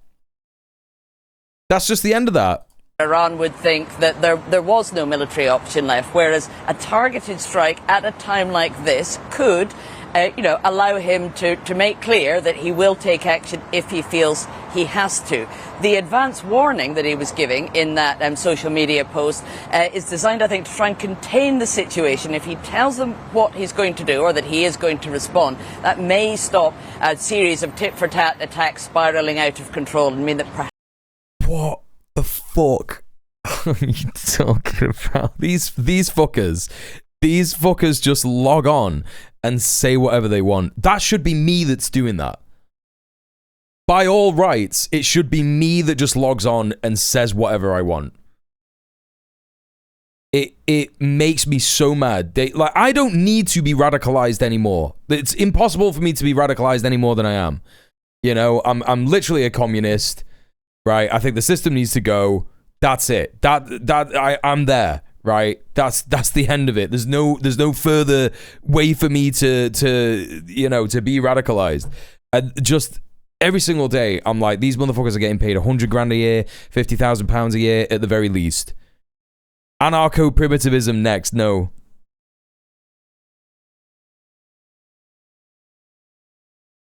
That's just the end of that. Iran would think that there was no military option left, whereas a targeted strike at a time like this could, allow him to make clear that he will take action if he feels he has to. The advance warning that he was giving in that social media post is designed, I think, to try and contain the situation. If he tells them what he's going to do or that he is going to respond, that may stop a series of tit-for-tat attacks spiralling out of control and mean that perhaps... What the fuck are you talking about? These fuckers just log on and say whatever they want. That should be me that's doing that. By all rights, it should be me that just logs on and says whatever I want. It makes me so mad. I don't need to be radicalized anymore. It's impossible for me to be radicalized any more than I am. You know, I'm literally a communist, right? I think the system needs to go. That's it. I'm there, right? That's the end of it. There's no further way for me to be radicalized. Just every single day, I'm like, these motherfuckers are getting paid $100,000 a year, £50,000 a year at the very least. Anarcho-primitivism next. No.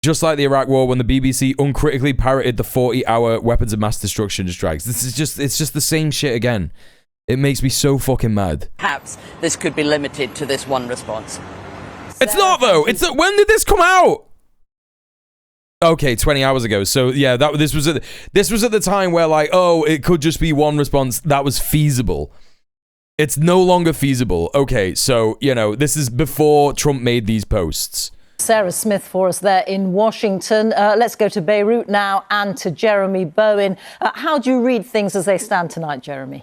Just like the Iraq War, when the BBC uncritically parroted the 40-hour weapons of mass destruction strikes. It's just the same shit again. It makes me so fucking mad. Perhaps this could be limited to this one response. It's not, though. When did this come out? Okay, 20 hours ago. So yeah, this was at the time where, like, oh, it could just be one response that was feasible. It's no longer feasible. Okay, so this is before Trump made these posts. Sarah Smith for us there in Washington. Let's go to Beirut now and to Jeremy Bowen. How do you read things as they stand tonight, Jeremy?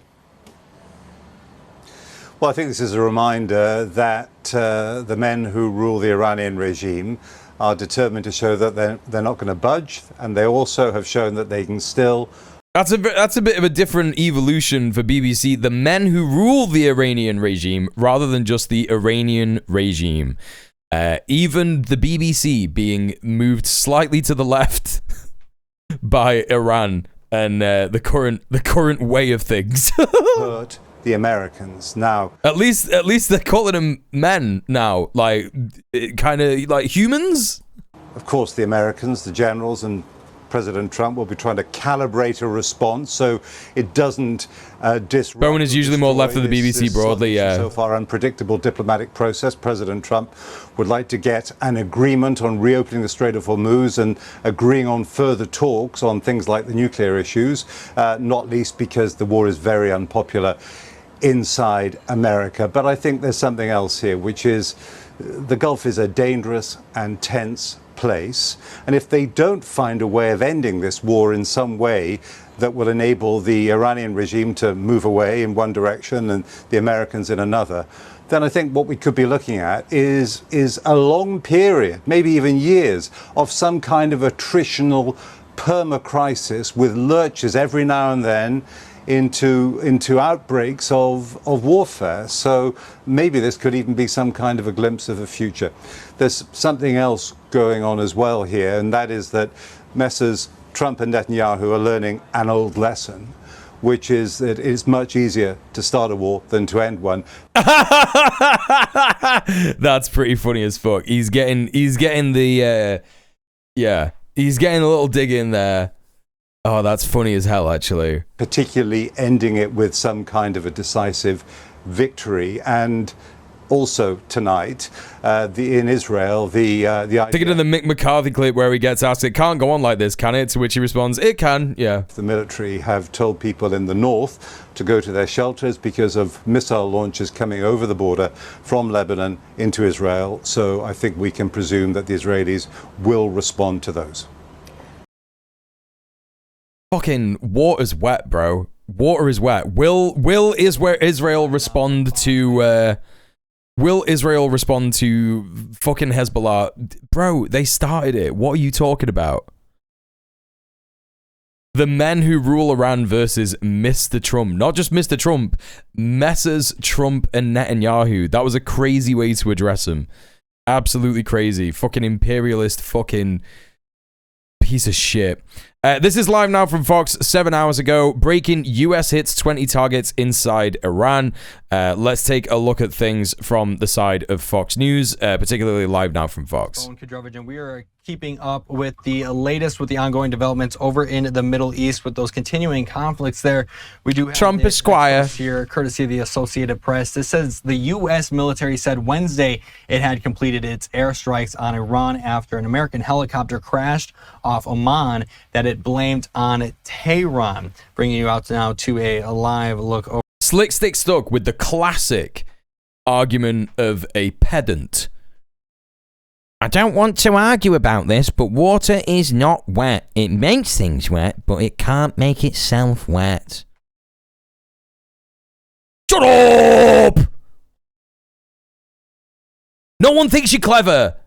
Well, I think this is a reminder that the men who rule the Iranian regime are determined to show that they're not going to budge, and they also have shown that they can still... That's a bit of a different evolution for BBC. The men who rule the Iranian regime, rather than just the Iranian regime. Even the BBC being moved slightly to the left by Iran and the current way of things. Hurt the Americans now. At least they're calling them men now, like kind of like humans. Of course, the Americans, the generals, and President Trump will be trying to calibrate a response so it doesn't disrupt. Bowen is usually more left of the BBC broadly, yeah. So far unpredictable diplomatic process. President Trump would like to get an agreement on reopening the Strait of Hormuz and agreeing on further talks on things like the nuclear issues, not least because the war is very unpopular inside America. But I think there's something else here, which is the Gulf is a dangerous and tense place, and if they don't find a way of ending this war in some way that will enable the Iranian regime to move away in one direction and the Americans in another, then I think what we could be looking at is a long period, maybe even years, of some kind of attritional perma-crisis with lurches every now and then into outbreaks of warfare. So maybe this could even be some kind of a glimpse of the future. There's something else going on as well here, and that is that Messrs. Trump and Netanyahu are learning an old lesson, which is that it's much easier to start a war than to end one. That's pretty funny as fuck. He's getting the he's getting a little dig in there. Oh, that's funny as hell, actually. Particularly ending it with some kind of a decisive victory. And also tonight in Israel, the idea... Thinking of the Mick McCarthy clip where he gets asked, it can't go on like this, can it? To which he responds, it can, yeah. The military have told people in the north to go to their shelters because of missile launches coming over the border from Lebanon into Israel. So I think we can presume that the Israelis will respond to those. Fucking water's wet, bro. Water is wet. Will Israel respond to... Will Israel respond to fucking Hezbollah? Bro, they started it. What are you talking about? The men who rule Iran versus Mr. Trump. Not just Mr. Trump. Messrs. Trump and Netanyahu. That was a crazy way to address him. Absolutely crazy. Fucking imperialist fucking piece of shit. This is live now from Fox 7 hours ago. Breaking US hits 20 targets inside Iran. Let's take a look at things from the side of Fox News, particularly live now from Fox. We are keeping up with the latest with the ongoing developments over in the Middle East with those continuing conflicts there. We do have Trump Esquire here, courtesy of the Associated Press. This says the U.S. military said Wednesday it had completed its airstrikes on Iran after an American helicopter crashed off Oman that it blamed on Tehran. Bringing you out now to a live look over. Slick Stick Stuck with the classic argument of a pedant. I don't want to argue about this, but water is not wet. It makes things wet, but it can't make itself wet. Shut up! No one thinks you're clever.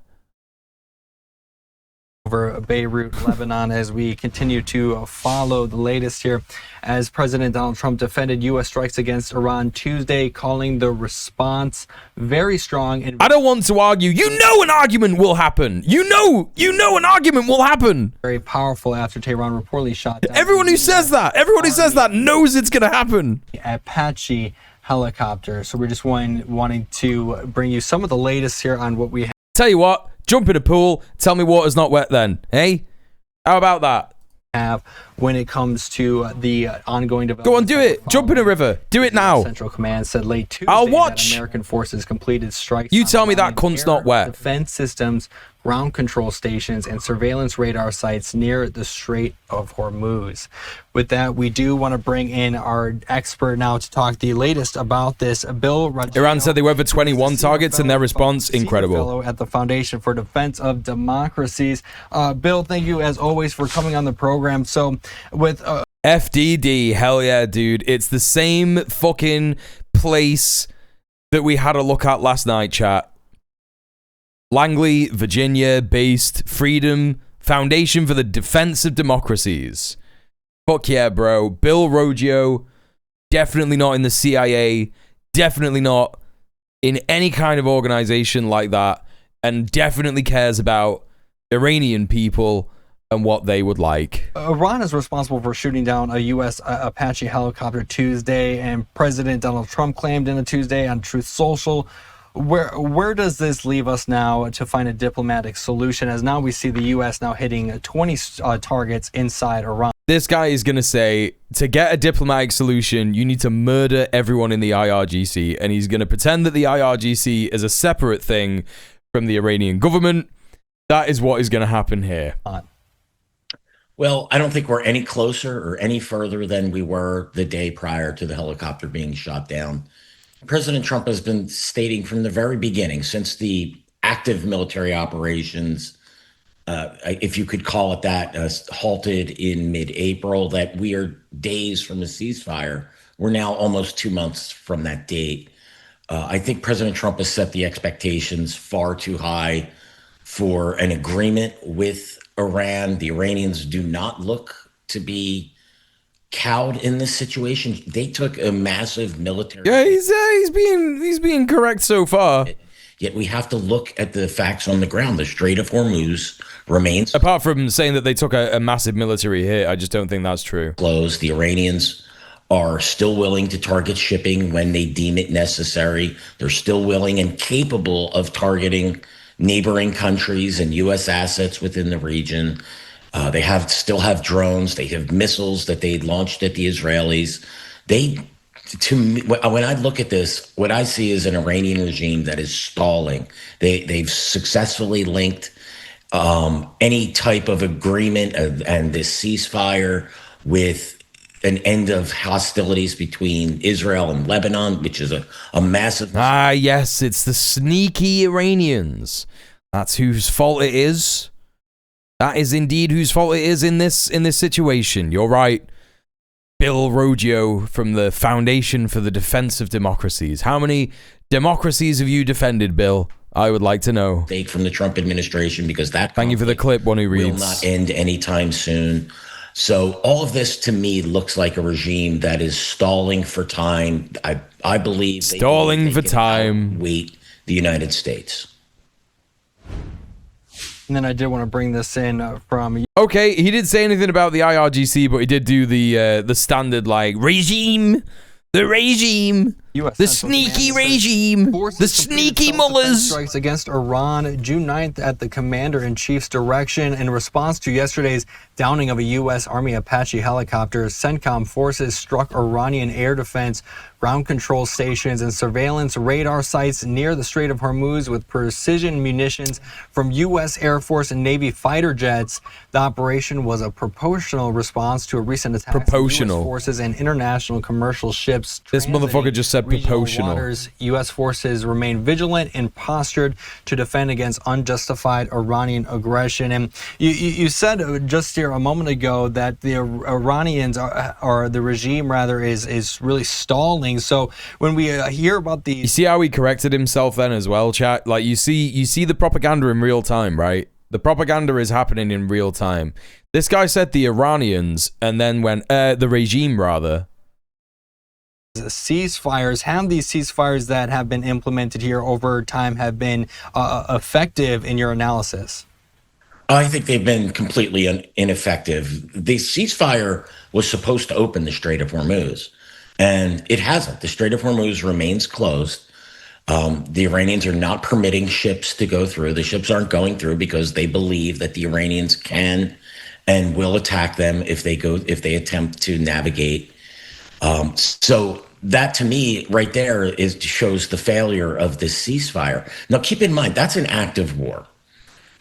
Over Beirut, Lebanon, as we continue to follow the latest here, as President Donald Trump defended U.S. strikes against Iran Tuesday, calling the response very strong. And I don't want to argue. You know an argument will happen. You know an argument will happen. Very powerful after Tehran reportedly shot down. Everyone who says that knows it's going to happen. Apache helicopter. So we're just wanting to bring you some of the latest here on what we have. Tell you what. Jump in a pool, tell me water's not wet then, eh? How about that? When it comes to the ongoing development. Go on, do it. Jump in a river. Do it now. Central Command said late Tuesday I'll watch. That American forces completed strikes. You tell me that cunt's not wet. Defense systems, ground control stations, and surveillance radar sites near the Strait of Hormuz. With that, we do want to bring in our expert now to talk the latest about this. Bill Rodgero, Iran said they were over 21 targets in their response. Incredible. Fellow at the Foundation for Defense of Democracies. Bill, thank you as always for coming on the program. So with FDD, hell yeah, dude. It's the same fucking place that we had a look at last night, chat. Langley, Virginia based Freedom Foundation for the Defense of Democracies. Fuck yeah, bro. Bill Rodgero, definitely not in the CIA, definitely not in any kind of organization like that, and definitely cares about Iranian people and what they would like. Iran is responsible for shooting down a U.S. Apache helicopter Tuesday, and President Donald Trump claimed in a Tuesday on Truth Social. Where does this leave us now to find a diplomatic solution, as now we see the U.S. now hitting 20 targets inside Iran? This guy is going to say, to get a diplomatic solution, you need to murder everyone in the IRGC, and he's going to pretend that the IRGC is a separate thing from the Iranian government. That is what is going to happen here. Well, I don't think we're any closer or any further than we were the day prior to the helicopter being shot down. President Trump has been stating from the very beginning, since the active military operations, if you could call it that, halted in mid-April, that we are days from a ceasefire. We're now almost 2 months from that date. I think President Trump has set the expectations far too high for an agreement with Iran. The Iranians do not look to be cowed in this situation. They took a massive military. Yeah, he's being correct so far. Yet we have to look at the facts on the ground. The Strait of Hormuz remains. Apart from saying that they took a massive military hit, I just don't think that's true. Closed. The Iranians are still willing to target shipping when they deem it necessary. They're still willing and capable of targeting neighboring countries and U.S. assets within the region. They still have drones. They have missiles that they launched at the Israelis. They To me, when I look at this, what I see is an Iranian regime that is stalling. They've successfully linked any type of agreement and this ceasefire with an end of hostilities between Israel and Lebanon, which is a massive. Ah, yes, it's the sneaky Iranians. That's whose fault it is. That is indeed whose fault it is in this situation. You're right. Bill Roggio from the Foundation for the Defense of Democracies. How many democracies have you defended, Bill? I would like to know. Take from the Trump administration, because that Thank you for the clip, one who reads. Will not end anytime soon. So all of this to me looks like a regime that is stalling for time. I believe stalling for time. Wait, the United States. And then I did want to bring this in from. Okay, he didn't say anything about the IRGC, but he did do the standard like regime, the regime. The sneaky regime, the sneaky mullahs. Strikes against Iran June 9th at the commander-in-chief's direction in response to yesterday's downing of a U.S. Army Apache helicopter. CENTCOM forces struck Iranian air defense, ground control stations, and surveillance radar sites near the Strait of Hormuz with precision munitions from U.S. Air Force and Navy fighter jets. The operation was a proportional response to a recent attack on U.S. forces and international commercial ships. This motherfucker just said proportional. Waters. U.S. forces remain vigilant and postured to defend against unjustified Iranian aggression. And you said just here a moment ago that the Iranians or the regime rather is really stalling. So when we hear about the, you see how he corrected himself then as well, chat. Like you see the propaganda in real time, right? The propaganda is happening in real time. This guy said the Iranians and then went the regime rather. Ceasefires, have these ceasefires that have been implemented here over time have been effective in your analysis? I think they've been completely ineffective. The ceasefire was supposed to open the Strait of Hormuz, and it hasn't. The Strait of Hormuz remains closed. The Iranians are not permitting ships to go through. The ships aren't going through because they believe that the Iranians can and will attack them if they attempt to navigate. So that to me right there shows the failure of this ceasefire. Now keep in mind, that's an act of war.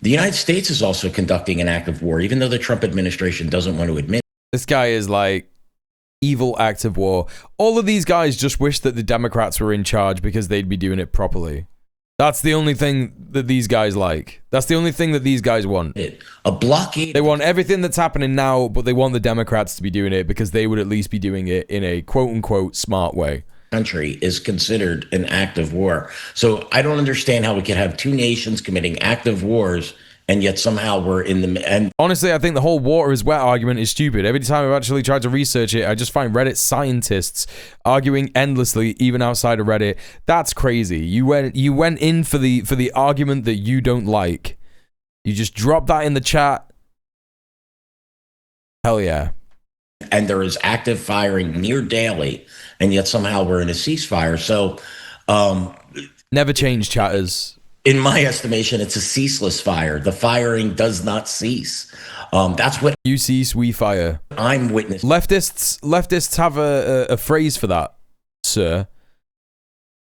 The United States is also conducting an act of war, even though the Trump administration doesn't want to admit it. This guy is like evil act of war. All of these guys just wish that the Democrats were in charge because they'd be doing it properly. That's the only thing that these guys like. That's the only thing that these guys want. A blockade. They want everything that's happening now, but they want the Democrats to be doing it because they would at least be doing it in a quote-unquote smart way. Country is considered an act of war. So I don't understand how we could have two nations committing active wars and yet somehow we're in the... And honestly, I think the whole water is wet argument is stupid. Every time I've actually tried to research it, I just find Reddit scientists arguing endlessly, even outside of Reddit. That's crazy. You went in for the argument that you don't like. You just dropped that in the chat. Hell yeah. And there is active firing near daily, and yet somehow we're in a ceasefire. So... never change, chatters. In my estimation, it's a ceaseless fire. The firing does not cease. That's what you cease, we fire. I'm witnessing. Leftists have a phrase for that, sir.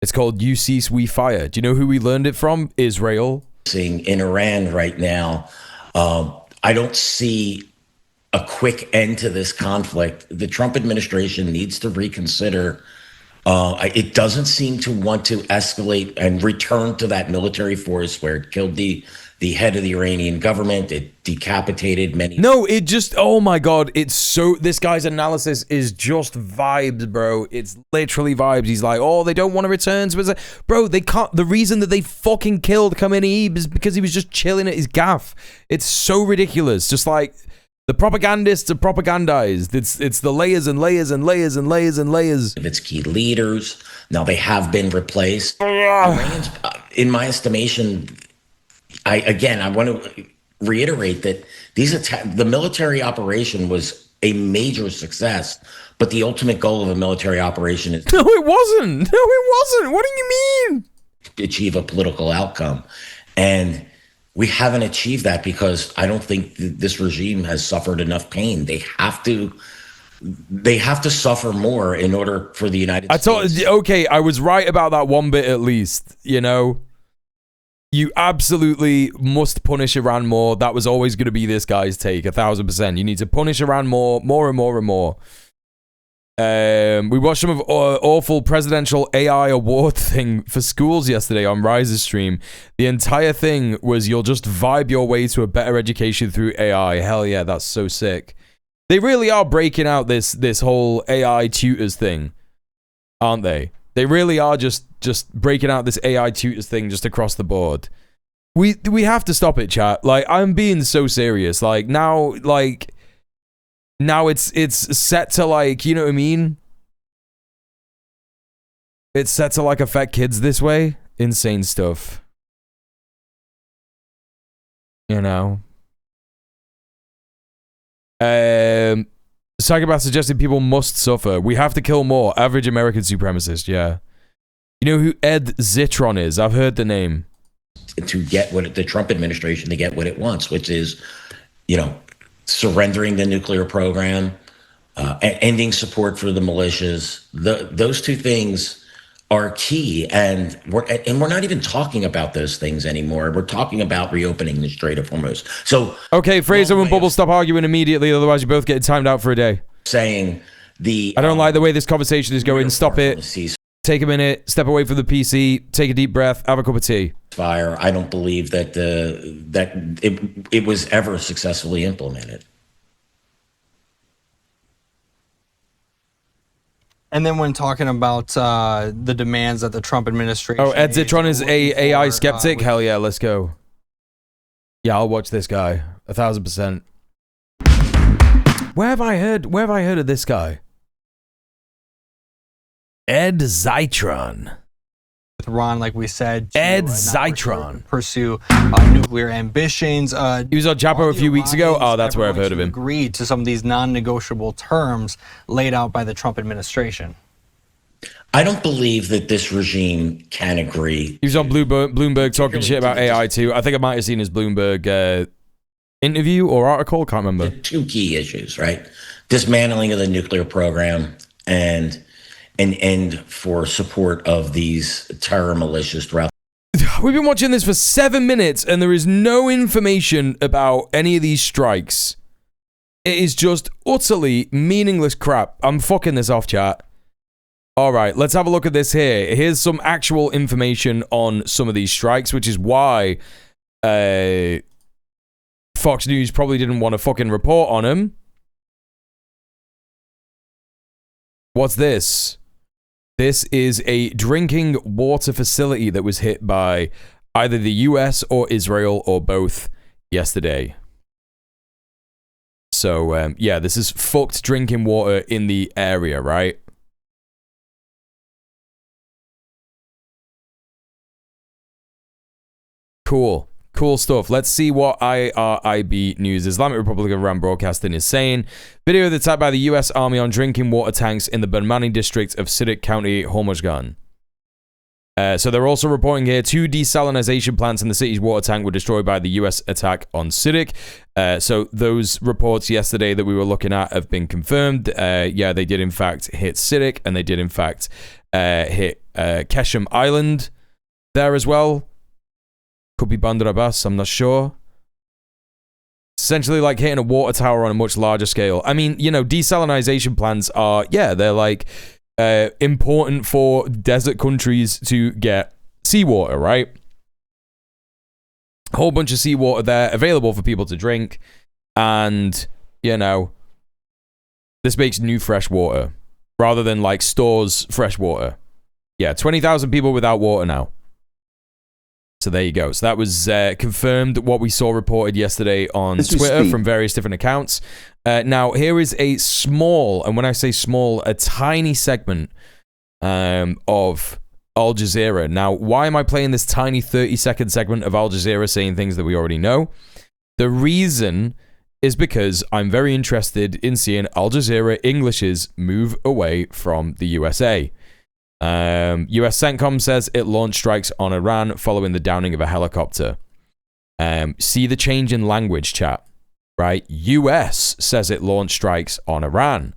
It's called "You cease, we fire." Do you know who we learned it from? Israel. In Iran right now, I don't see a quick end to this conflict. The Trump administration needs to reconsider. It doesn't seem to want to escalate and return to that military force where it killed the head of the Iranian government. It decapitated many. No, it just, oh my God. It's so, this guy's analysis is just vibes, bro. It's literally vibes. He's like, oh, they don't want to return. So bro, they can't. The reason that they fucking killed Khamenei is because he was just chilling at his gaff. It's so ridiculous. Just like, the propagandists are propagandized. It's the layers and layers and layers and layers and layers. Of its key leaders. Now they have been replaced. Iranians, in my estimation, I want to reiterate that the military operation was a major success, but the ultimate goal of a military operation is no, it wasn't. No, it wasn't. What do you mean? Achieve a political outcome, and we haven't achieved that because I don't think this regime has suffered enough pain. They have to they have to suffer more in order for the United States. Okay, I was right about that one bit at least, you know? You absolutely must punish Iran more. That was always going to be this guy's take, 1,000%. You need to punish Iran more and more and more. We watched some of awful presidential AI award thing for schools yesterday on Rise's stream. The entire thing was you'll just vibe your way to a better education through AI. Hell yeah, that's so sick. They really are breaking out this whole AI tutors thing, aren't they? They really are just breaking out this AI tutors thing just across the board. We have to stop it, chat. Like, I'm being so serious. Like, now it's set to, like, you know what I mean? It's set to, like, affect kids this way. Insane stuff. You know? Psychopath suggested people must suffer. We have to kill more. Average American supremacist, yeah. You know who Ed Zitron is? I've heard the name. To get what the Trump administration to get what it wants, which is, you know, surrendering the nuclear program, ending support for the militias. Those two things are key, and we're not even talking about those things anymore. We're talking about reopening the Strait of Hormuz. So, okay, Fraser and Bubble, stop arguing immediately, otherwise you both get timed out for a day. Saying I don't like the way this conversation is going. Stop it. Take a minute. Step away from the PC. Take a deep breath. Have a cup of tea. Fire. I don't believe that it was ever successfully implemented. And then when talking about the demands that the Trump administration... Oh, Ed Zitron is a AI skeptic? Hell yeah, let's go. Yeah, I'll watch this guy. 1,000%. Where have I heard of this guy? Ed Zitron. With Iran, like we said, Ed Zitron pursue nuclear ambitions. He was on Chapo a few weeks ago. Oh, that's where I've heard of him. Agreed to some of these non-negotiable terms laid out by the Trump administration. I don't believe that this regime can agree. He was on Bloomberg talking shit about AI too. I think I might have seen his Bloomberg interview or article. Can't remember. Two key issues, right? Dismantling of the nuclear program and an end for support of these terror militias throughout. We've been watching this for 7 minutes and there is no information about any of these strikes. It is just utterly meaningless crap. I'm fucking this off, chat. All right, let's have a look at this here. Here's some actual information on some of these strikes, which is why Fox News probably didn't want to fucking report on them. What's this? This is a drinking water facility that was hit by either the US or Israel or both yesterday. So, yeah, this is fucked drinking water in the area, right? Cool. Cool stuff. Let's see what IRIB News, Islamic Republic of Iran Broadcasting, is saying. Video of the attack by the US Army on drinking water tanks in the Banmani district of Siddiq County, Hormozgan. So they're also reporting here 2 desalinization plants in the city's water tank were destroyed by the US attack on Siddiq. So those reports yesterday that we were looking at have been confirmed. Yeah, they did in fact hit Siddiq, and they did in fact hit Keshem Island there as well. Could be Bandar Abbas, I'm not sure. Essentially like hitting a water tower on a much larger scale. I mean, you know, desalinization plants are, yeah, they're like important for desert countries to get seawater, right? A whole bunch of seawater there available for people to drink. And, you know, this makes new fresh water rather than like stores fresh water. Yeah, 20,000 people without water now. So there you go. So that was confirmed, what we saw reported yesterday on Twitter from various different accounts. Now, here is a small, and when I say small, a tiny segment of Al Jazeera. Now, why am I playing this tiny 30-second segment of Al Jazeera saying things that we already know? The reason is because I'm very interested in seeing Al Jazeera English's move away from the USA. US CENTCOM says it launched strikes on Iran following the downing of a helicopter. See the change in language, chat, right? US says it launched strikes on Iran.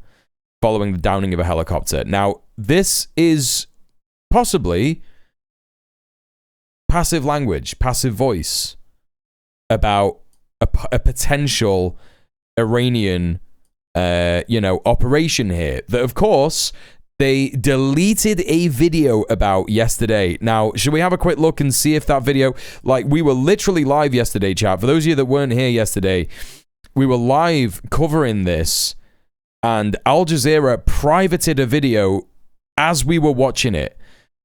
following the downing of a helicopter. Now, this is possibly passive language, passive voice about a potential Iranian, operation here. That, of course, they deleted a video about yesterday. Now, should we have a quick look and see if that video, like, we were literally live yesterday, chat. For those of you that weren't here yesterday, we were live covering this, and Al Jazeera privated a video as we were watching it.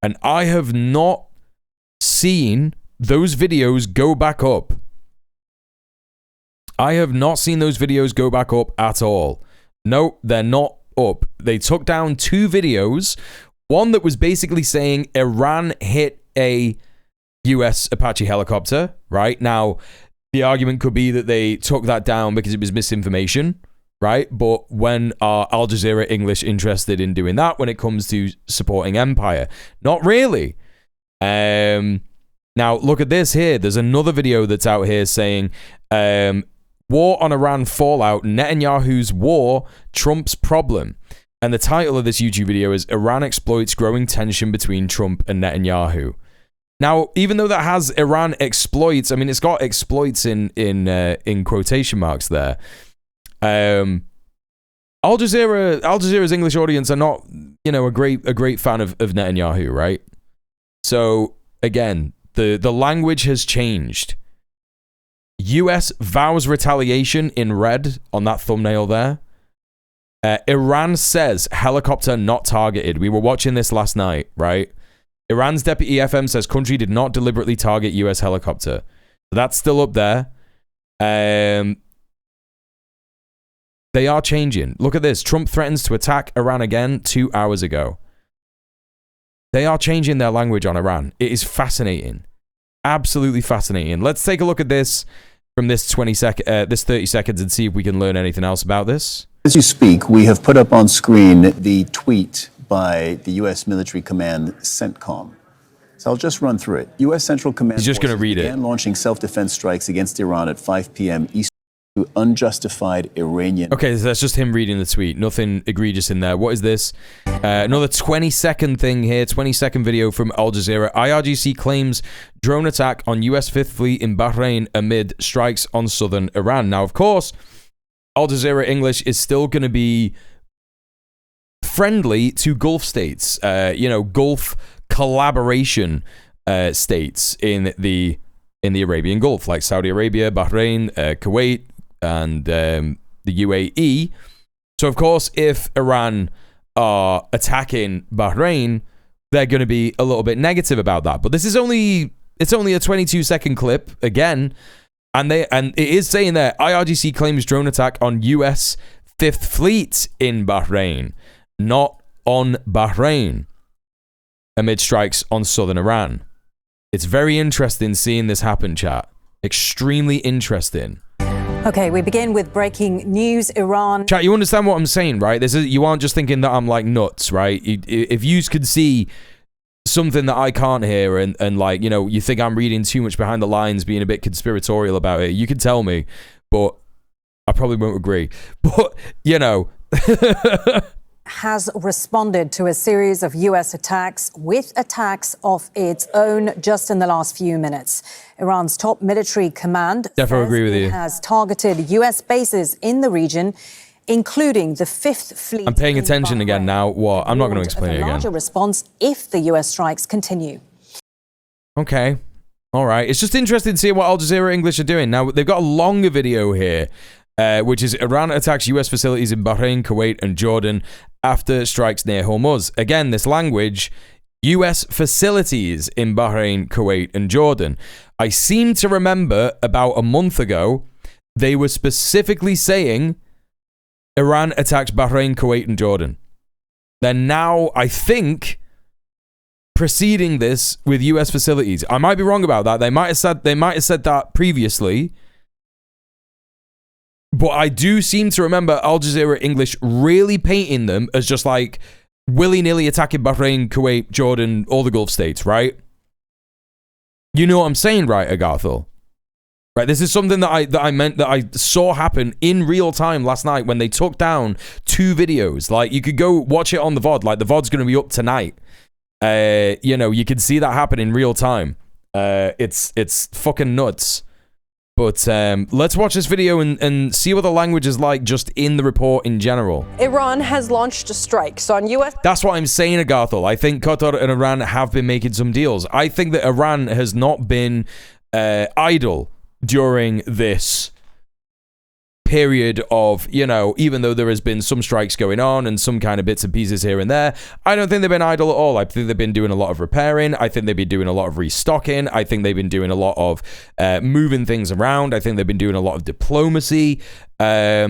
And I have not seen those videos go back up. I have not seen those videos go back up at all. No, they're not up. They took down 2 videos. One that was basically saying Iran hit a US Apache helicopter, right? Now, the argument could be that they took that down because it was misinformation, right? But when are Al Jazeera English interested in doing that when it comes to supporting empire? Not really. Now, look at this here. There's another video that's out here saying, War on Iran fallout, Netanyahu's war, Trump's problem. And the title of this YouTube video is Iran exploits growing tension between Trump and Netanyahu. Now, even though that has Iran exploits, I mean, it's got exploits in quotation marks there. Al Jazeera's English audience are not, a great fan of Netanyahu, right? So again, the language has changed. US vows retaliation in red on that thumbnail there. Iran says helicopter not targeted. We were watching this last night, right? Iran's deputy FM says country did not deliberately target US helicopter. That's still up there. They are changing. Look at this. Trump threatens to attack Iran again 2 hours ago. They are changing their language on Iran. It is fascinating. Absolutely fascinating. Let's take a look at this from this 30 seconds and see if we can learn anything else about this. As you speak, we have put up on screen the tweet by the U.S. military command CENTCOM. So I'll just run through it. U.S. Central Command He's just going to read began launching self-defense strikes against Iran at 5 p.m. Eastern to unjustified Iranian... Okay, so that's just him reading the tweet. Nothing egregious in there. What is this? Another 20-second thing here. 20-second video from Al Jazeera. IRGC claims drone attack on U.S. Fifth Fleet in Bahrain amid strikes on southern Iran. Now, of course, Al Jazeera English is still going to be friendly to Gulf states. Gulf collaboration states in the Arabian Gulf, like Saudi Arabia, Bahrain, Kuwait, and the UAE. So, of course, if Iran are attacking Bahrain, they're going to be a little bit negative about that. But this is only a 22-second clip again, and it is saying there IRGC claims drone attack on US Fifth Fleet in Bahrain, not on Bahrain, amid strikes on southern Iran. It's very interesting seeing this happen, chat. Extremely interesting. Okay, we begin with breaking news. Iran... Chat, you understand what I'm saying, right? You aren't just thinking that I'm, like, nuts, right? If you could see something that I can't hear and you think I'm reading too much behind the lines, being a bit conspiratorial about it, you can tell me, but I probably won't agree. But, has responded to a series of U.S. attacks with attacks of its own just in the last few minutes. Iran's top military command has targeted U.S. bases in the region, including the Fifth Fleet. I'm paying attention again now. What? I'm not going to explain it again. Larger response if the U.S. strikes continue. Okay. All right. It's just interesting to see what Al Jazeera English are doing. Now, they've got a longer video here, which is Iran attacks U.S. facilities in Bahrain, Kuwait, and Jordan after strikes near Hormuz. Again, this language, U.S. facilities in Bahrain, Kuwait, and Jordan. I seem to remember about a month ago, they were specifically saying Iran attacked Bahrain, Kuwait, and Jordan. They're now, I think, preceding this with U.S. facilities. I might be wrong about that. They might have said that previously. But I do seem to remember Al Jazeera English really painting them as just like willy-nilly attacking Bahrain, Kuwait, Jordan, all the Gulf states, right? You know what I'm saying, right, Agathel? Right, this is something that I saw happen in real time last night when they took down 2 videos. Like, you could go watch it on the VOD. Like, the VOD's going to be up tonight. You can see that happen in real time. It's fucking nuts. But let's watch this video and see what the language is like just in the report in general. Iran has launched strikes on U.S. That's what I'm saying, Agathol. I think Qatar and Iran have been making some deals. I think that Iran has not been idle during this period of, even though there has been some strikes going on and some kind of bits and pieces here and there, I don't think they've been idle at all. I think they've been doing a lot of repairing. I think they've been doing a lot of restocking. I think they've been doing a lot of moving things around. I think they've been doing a lot of diplomacy. Yeah,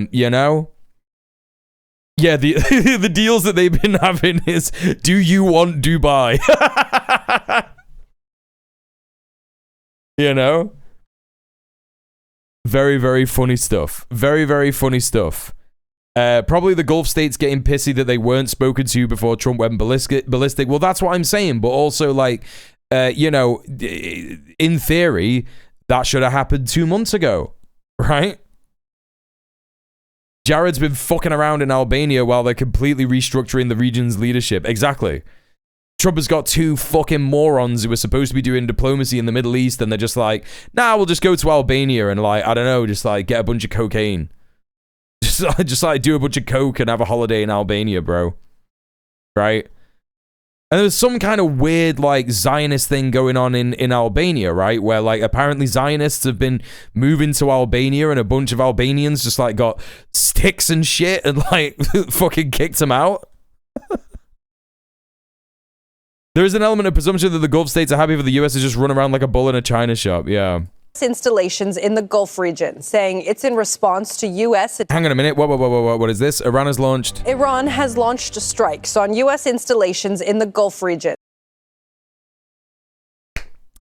the deals that they've been having is, do you want Dubai? Very, very funny stuff. Very, very funny stuff. Probably the Gulf states getting pissy that they weren't spoken to before Trump went ballistic. Well, that's what I'm saying. But also, in theory, that should have happened 2 months ago, right? Jared's been fucking around in Albania while they're completely restructuring the region's leadership. Exactly. Trump has got 2 fucking morons who were supposed to be doing diplomacy in the Middle East, and they're just like, nah, we'll just go to Albania and I don't know, just get a bunch of cocaine. Just do a bunch of coke and have a holiday in Albania, bro. Right? And there's some kind of weird, Zionist thing going on in Albania, right? Where, apparently Zionists have been moving to Albania and a bunch of Albanians just, got sticks and shit and, fucking kicked them out. There is an element of presumption that the Gulf states are happy for the U.S. to just run around like a bull in a china shop. Yeah. Installations in the Gulf region, saying it's in response to U.S. Hang on a minute. What is this? Iran has launched strikes on U.S. installations in the Gulf region.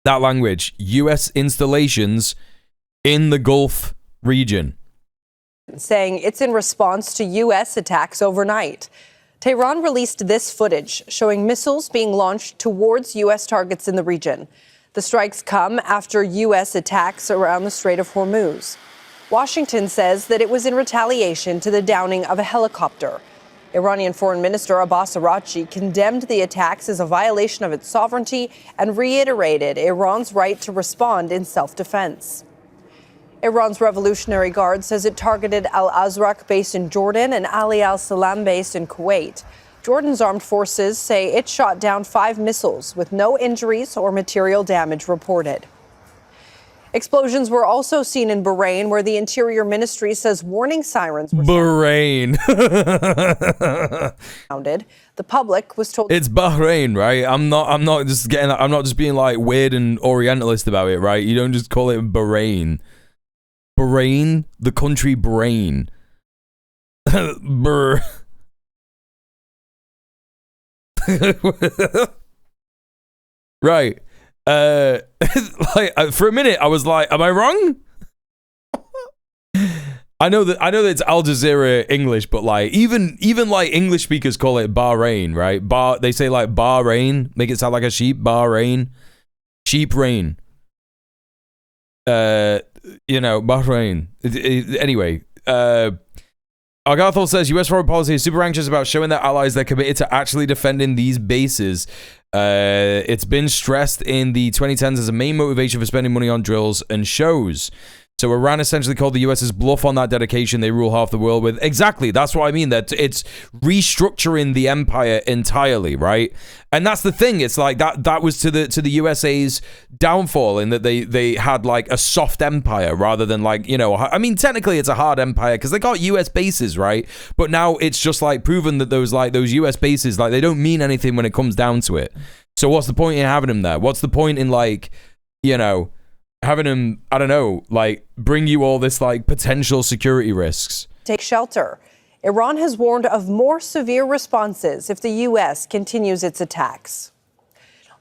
That language. U.S. installations in the Gulf region. Saying it's in response to U.S. attacks overnight. Tehran released this footage showing missiles being launched towards U.S. targets in the region. The strikes come after U.S. attacks around the Strait of Hormuz. Washington says that it was in retaliation to the downing of a helicopter. Iranian Foreign Minister Abbas Araghchi condemned the attacks as a violation of its sovereignty and reiterated Iran's right to respond in self-defense. Iran's Revolutionary Guard says it targeted Al-Azraq base in Jordan and Ali al-Salam base in Kuwait. Jordan's armed forces say it shot down 5 missiles with no injuries or material damage reported. Explosions were also seen in Bahrain, where the Interior Ministry says warning sirens were sounded. The public was told it's Bahrain, right? I'm not just being weird and orientalist about it, right? You don't just call it Bahrain. Bahrain, the country brain. Brr. Right. For a minute I was like, am I wrong? I know that it's Al Jazeera English, but even English speakers call it Bahrain, right? They say Bahrain, make it sound like a sheep. Bahrain, sheep rain. Bahrain. Anyway, Argathol says U.S. foreign policy is super anxious about showing their allies they're committed to actually defending these bases. It's been stressed in the 2010s as a main motivation for spending money on drills and shows. So Iran essentially called the US's bluff on that dedication they rule half the world with. Exactly, that's what I mean. That it's restructuring the empire entirely, right? And that's the thing. It's that was to the USA's downfall in that they had a soft empire rather than I mean, technically it's a hard empire because they got US bases, right? But now it's just proven that those US bases they don't mean anything when it comes down to it. So what's the point in having them there? What's the point in having him, I don't know, bring you all this potential security risks? Take shelter. Iran has warned of more severe responses if the U.S. continues its attacks.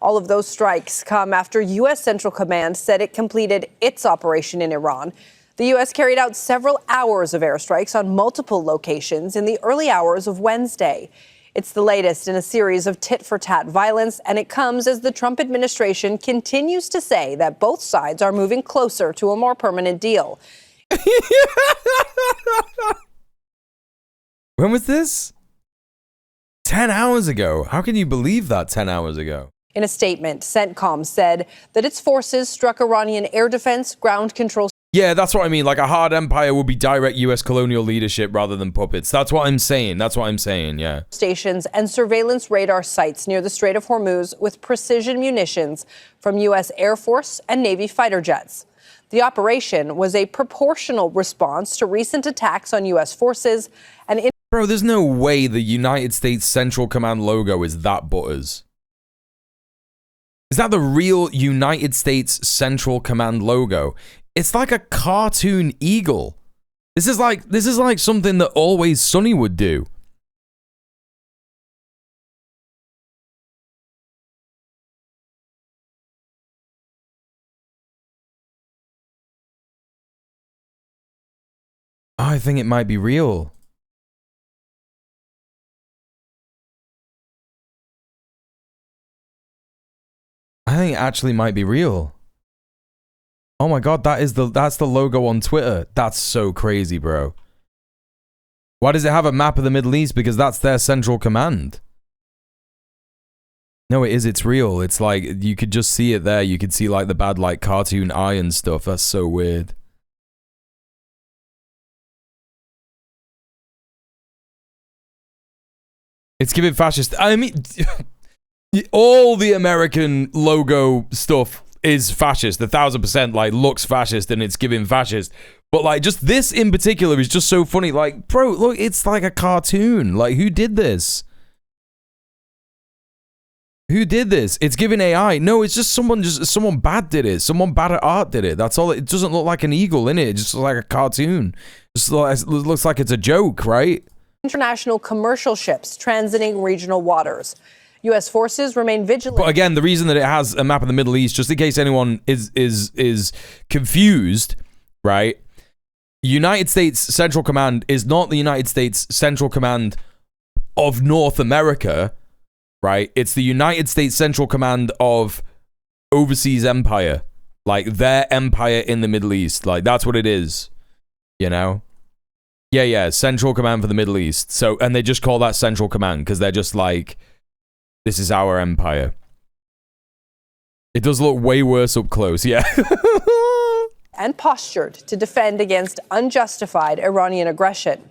All of those strikes come after U.S. Central Command said it completed its operation in Iran. The U.S. carried out several hours of airstrikes on multiple locations in the early hours of Wednesday. It's the latest in a series of tit-for-tat violence, and it comes as the Trump administration continues to say that both sides are moving closer to a more permanent deal. When was this? 10 hours ago. How can you believe that 10 hours ago? In a statement, CENTCOM said that its forces struck Iranian air defense, ground control. Yeah, that's what I mean. Like a hard empire will be direct US colonial leadership rather than puppets. That's what I'm saying. Yeah. Stations and surveillance radar sites near the Strait of Hormuz with precision munitions from U.S. Air Force and Navy fighter jets. The operation was a proportional response to recent attacks on U.S. forces and... Bro, there's no way the United States Central Command logo is that butters. Is that the real United States Central Command logo? It's like a cartoon eagle. This is like something that Always Sunny would do. I think it might be real. I think it actually might be real. Oh my god, that's the logo on Twitter. That's so crazy, bro. Why does it have a map of the Middle East? Because that's their central command. No, it's real. It's like, you could just see it there. You could see like the bad like cartoon eye and stuff. That's so weird. It's giving fascist. I mean, all the American logo stuff is fascist. 1000% like looks fascist and it's giving fascist. But like just this in particular is just so funny. Like, bro, look, it's like a cartoon. Like, who did this? Who did this? It's giving AI. No, it's just someone bad did it. Someone bad at art did it. That's all. It doesn't look like an eagle in it. It just looks like a cartoon. It looks like it's a joke, right? International commercial ships transiting regional waters. U.S. forces remain vigilant. But again, the reason that it has a map of the Middle East, just in case anyone is confused, right? United States Central Command is not the United States Central Command of North America, right? It's the United States Central Command of overseas empire, like their empire in the Middle East. Like, that's what it is, you know? Yeah, Central Command for the Middle East. So, and they just call that Central Command because they're just like, this is our empire. It does look way worse up close, yeah. And postured to defend against unjustified Iranian aggression.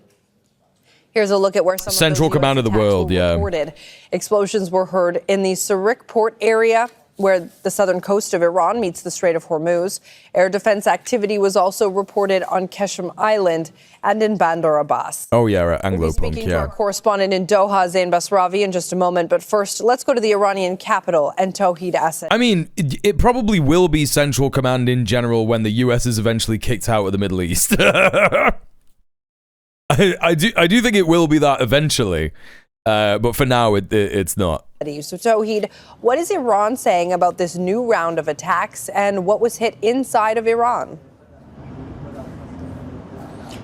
Here's a look at where some Central of those Command of the world, yeah. Reported. Explosions were heard in the Sarik port area, where the southern coast of Iran meets the Strait of Hormuz. Air defense activity was also reported on Keshem Island and in Bandar Abbas. Oh, yeah, right. We'll be Anglo-punk, speaking to our correspondent in Doha, Zain Basravi, in just a moment. But first, let's go to the Iranian capital and Tawhid Assad. I mean, it probably will be Central Command in general when the US is eventually kicked out of the Middle East. I do think it will be that eventually. But for now, it's not. So, Tawhid, what is Iran saying about this new round of attacks and what was hit inside of Iran?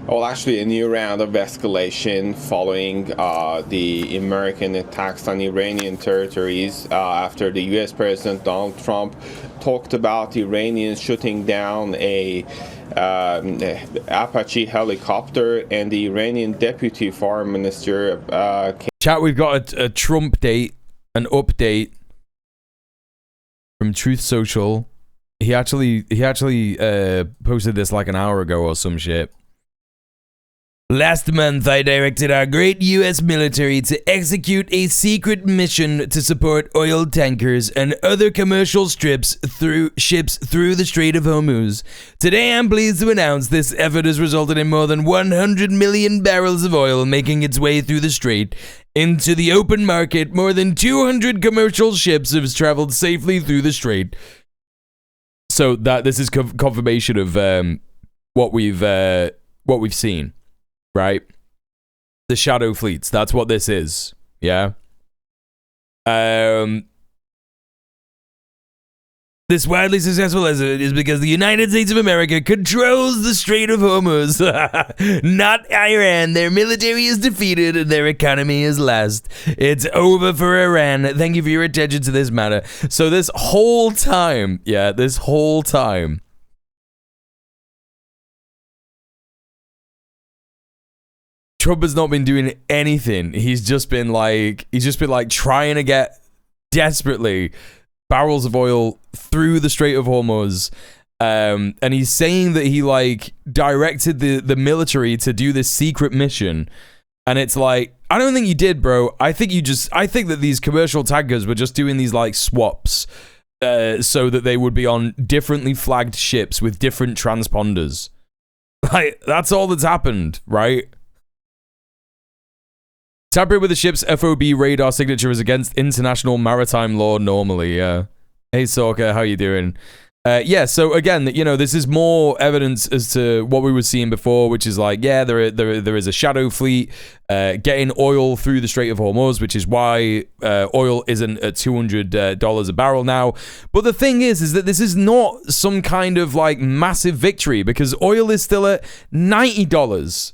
Well, actually, a new round of escalation following the American attacks on Iranian territories after the U.S. President Donald Trump talked about the Iranians shooting down a Apache helicopter, and the Iranian deputy foreign minister. Chat, we've got a Trump date, an update from Truth Social. He actually posted this like an hour ago or some shit. Last month, I directed our great U.S. military to execute a secret mission to support oil tankers and other commercial ships through the Strait of Hormuz. Today, I'm pleased to announce this effort has resulted in more than 100 million barrels of oil making its way through the strait into the open market. More than 200 commercial ships have traveled safely through the strait. So this is confirmation of what we've seen. Right? The shadow fleets. That's what this is. Yeah. This wildly successful effort is because the United States of America controls the Strait of Hormuz, not Iran. Their military is defeated and their economy is lost. It's over for Iran. Thank you for your attention to this matter. So this whole time, Trump has not been doing anything. He's just been like trying to get desperately barrels of oil through the Strait of Hormuz, and he's saying that he like directed the military to do this secret mission, and it's like, I don't think you did, bro. I think that these commercial tankers were just doing these like swaps so that they would be on differently flagged ships with different transponders. Like, that's all that's happened, right? Tampering with the ship's FOB radar signature is against international maritime law normally, yeah. Hey, Sorka, how you doing? Yeah, so again, this is more evidence as to what we were seeing before, which is like, yeah, there is a shadow fleet getting oil through the Strait of Hormuz, which is why oil isn't at $200 a barrel now. But the thing is that this is not some kind of like massive victory, because oil is still at $90.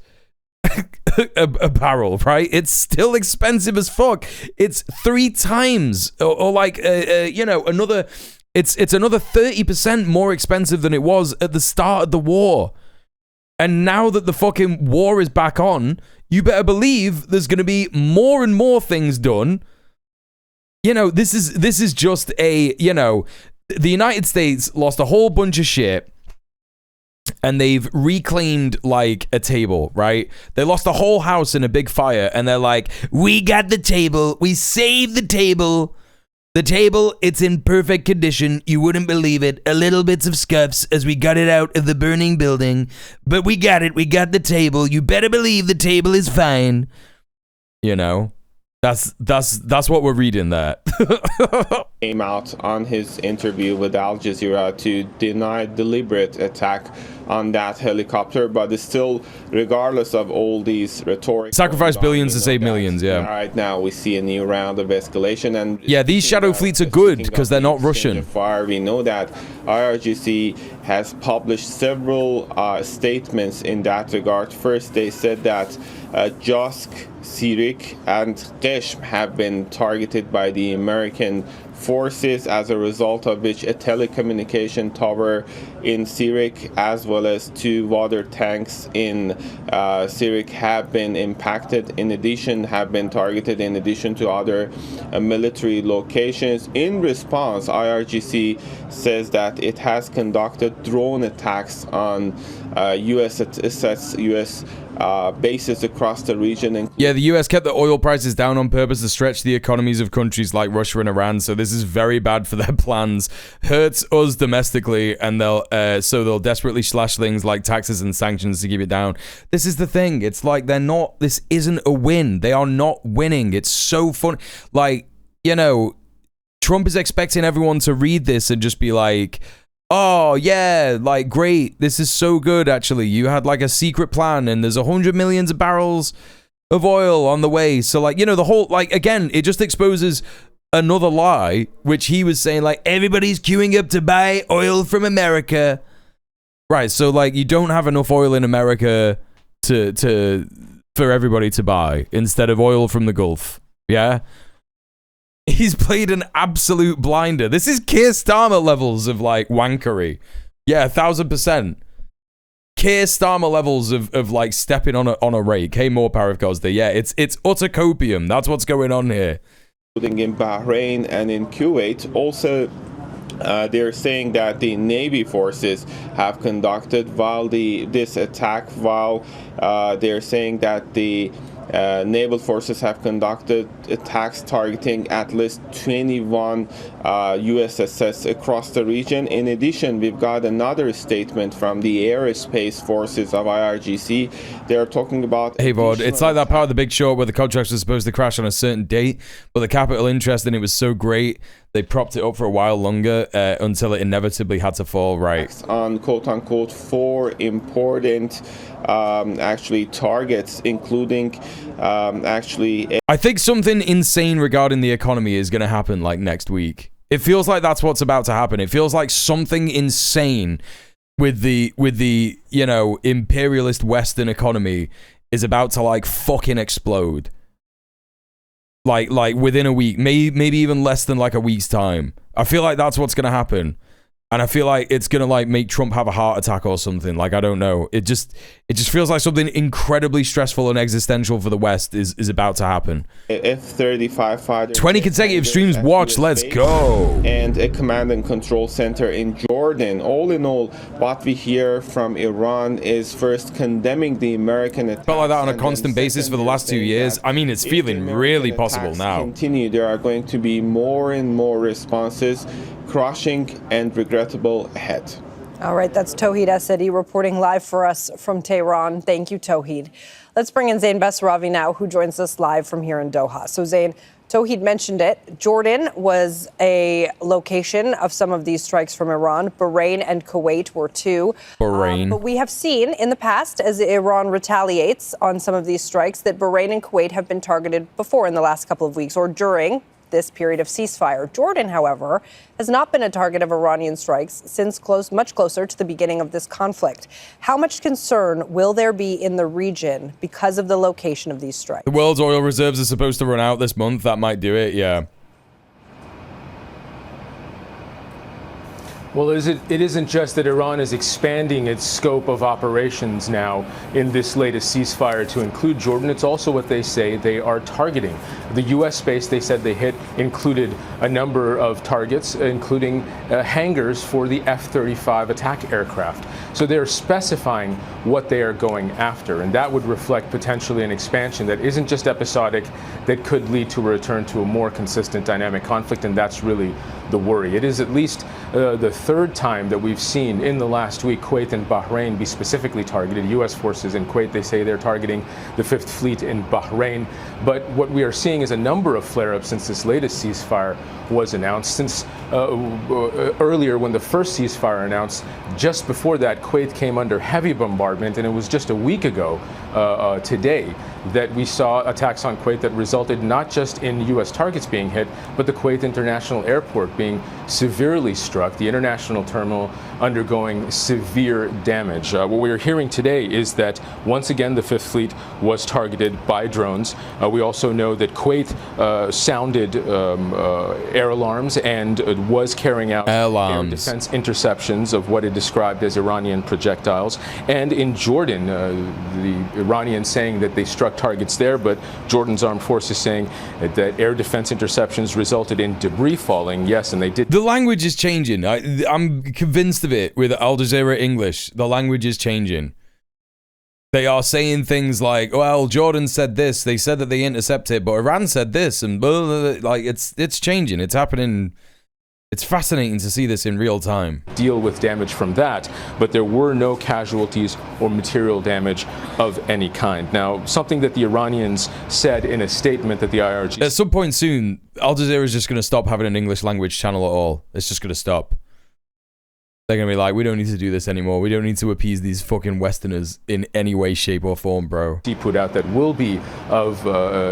a barrel, right? It's still expensive as fuck. It's 3 times or like another, it's another 30% more expensive than it was at the start of the war. And now that the fucking war is back on, you better believe there's going to be more and more things done. This is just the United States lost a whole bunch of shit. And they've reclaimed like a table, right? They lost the whole house in a big fire, and they're like, we got the table. We saved the table. The table, it's in perfect condition. You wouldn't believe it. A little bits of scuffs as we got it out of the burning building. But we got it. We got the table. You better believe the table is fine. That's what we're reading there. Came out on his interview with Al Jazeera to deny deliberate attack on that helicopter, but it's still, regardless of all these rhetoric, sacrifice billions to save millions. Yeah. Right now we see a new round of escalation, and yeah, these shadow fleets are good because they're not Russian. Fire. We know that IRGC has published several statements in that regard. First, they said that Josk, Sirik, and Qeshm have been targeted by the American forces, as a result of which a telecommunication tower in Sirik as well as 2 water tanks in Sirik have been impacted, have been targeted in addition to other military locations. In response, IRGC says that it has conducted drone attacks on U.S. assets, U.S. bases across the region. Yeah, the U.S. kept the oil prices down on purpose to stretch the economies of countries like Russia and Iran, so this is very bad for their plans. Hurts us domestically, and they'll desperately slash things like taxes and sanctions to keep it down. This is the thing. It's like this isn't a win. They are not winning. It's so fun. Like, Trump is expecting everyone to read this and just be like, oh yeah, like, great, this is so good. Actually, you had like a secret plan and there's 100 million barrels of oil on the way. So like, the whole, like, again, it just exposes another lie, which he was saying, like, everybody's queuing up to buy oil from America. Right, so like, you don't have enough oil in America for everybody to buy instead of oil from the Gulf. Yeah. He's played an absolute blinder. This is Keir Starmer levels of like wankery. Yeah, 1000%. Keir Starmer levels of like stepping on a rake. Hey, more power of Gosda. Yeah, it's utter copium. That's what's going on here. Including in Bahrain and in Kuwait. Also, they're saying that the Navy forces have conducted this attack while they're saying that the naval forces have conducted attacks targeting at least 21 USSs across the region. In addition, we've got another statement from the aerospace forces of IRGC. They're talking about... Hey, Bod, it's like that part of The Big Short where the contracts were supposed to crash on a certain date, but the capital interest in it was so great, they propped it up for a while longer until it inevitably had to fall, right? On quote-unquote 4 important actually targets, including I think something insane regarding the economy is going to happen like next week. It feels like that's what's about to happen. It feels like something insane with the you know, imperialist Western economy is about to like fucking explode. Like within a week, maybe even less than like a week's time. I feel like that's what's gonna happen. And I feel like it's gonna like make Trump have a heart attack or something. Like, I don't know. It just feels like something incredibly stressful and existential for the West is about to happen. F-35 fighter 20 consecutive streams watched. Let's go. And a command and control center in Jordan. All in all, what we hear from Iran is first condemning the American attack. Felt like that on a constant basis for the last 2 years. I mean, it's feeling really possible now. Continue. There are going to be more and more responses, crushing and regrettable ahead. All right, that's Tauhid Asadi reporting live for us from Tehran. Thank you, Tauhid. Let's bring in Zain Basravi now, who joins us live from here in Doha. So, Zain, Tauhid mentioned it. Jordan was a location of some of these strikes from Iran. Bahrain and Kuwait were two. Bahrain. But we have seen in the past, as Iran retaliates on some of these strikes, that Bahrain and Kuwait have been targeted before in the last couple of weeks or during this period of ceasefire. Jordan, however, has not been a target of Iranian strikes since much closer to the beginning of this conflict. How much concern will there be in the region because of the location of these strikes? The world's oil reserves are supposed to run out this month. That might do it, yeah. Well, it isn't just that Iran is expanding its scope of operations now in this latest ceasefire to include Jordan. It's also what they say they are targeting. The U.S. base they said they hit included a number of targets, including hangars for the F-35 attack aircraft. So they're specifying what they are going after, and that would reflect potentially an expansion that isn't just episodic, that could lead to a return to a more consistent dynamic conflict, and that's really the worry. It is at least the third time that we've seen in the last week Kuwait and Bahrain be specifically targeted. U.S. forces in Kuwait, they say they're targeting the Fifth Fleet in Bahrain. But what we are seeing is a number of flare-ups since this latest ceasefire was announced. Since earlier, when the first ceasefire announced, just before that, Kuwait came under heavy bombardment, and it was just a week ago today that we saw attacks on Kuwait that resulted not just in U.S. targets being hit, but the Kuwait International Airport being severely struck, the international terminal undergoing severe damage. What we are hearing today is that once again the Fifth Fleet was targeted by drones. We also know that Kuwait sounded air alarms and was carrying out air defense interceptions of what it described as Iranian projectiles. And in Jordan, the Iranians saying that they struck targets there, but Jordan's armed forces saying that air defense interceptions resulted in debris falling. Yes, and they did. The language is changing. I'm convinced of it with Al Jazeera English. The language is changing. They are saying things like, well, Jordan said this. They said that they intercepted, but Iran said this. And blah, blah, blah. Like, it's changing. It's happening. It's fascinating to see this in real time. Deal with damage from that, but there were no casualties or material damage of any kind. Now, something that the Iranians said in a statement that the IRG... At some point soon, Al Jazeera is just going to stop having an English language channel at all. It's just going to stop. They're going to be like, we don't need to do this anymore. We don't need to appease these fucking Westerners in any way, shape, or form, bro. He put out that will be of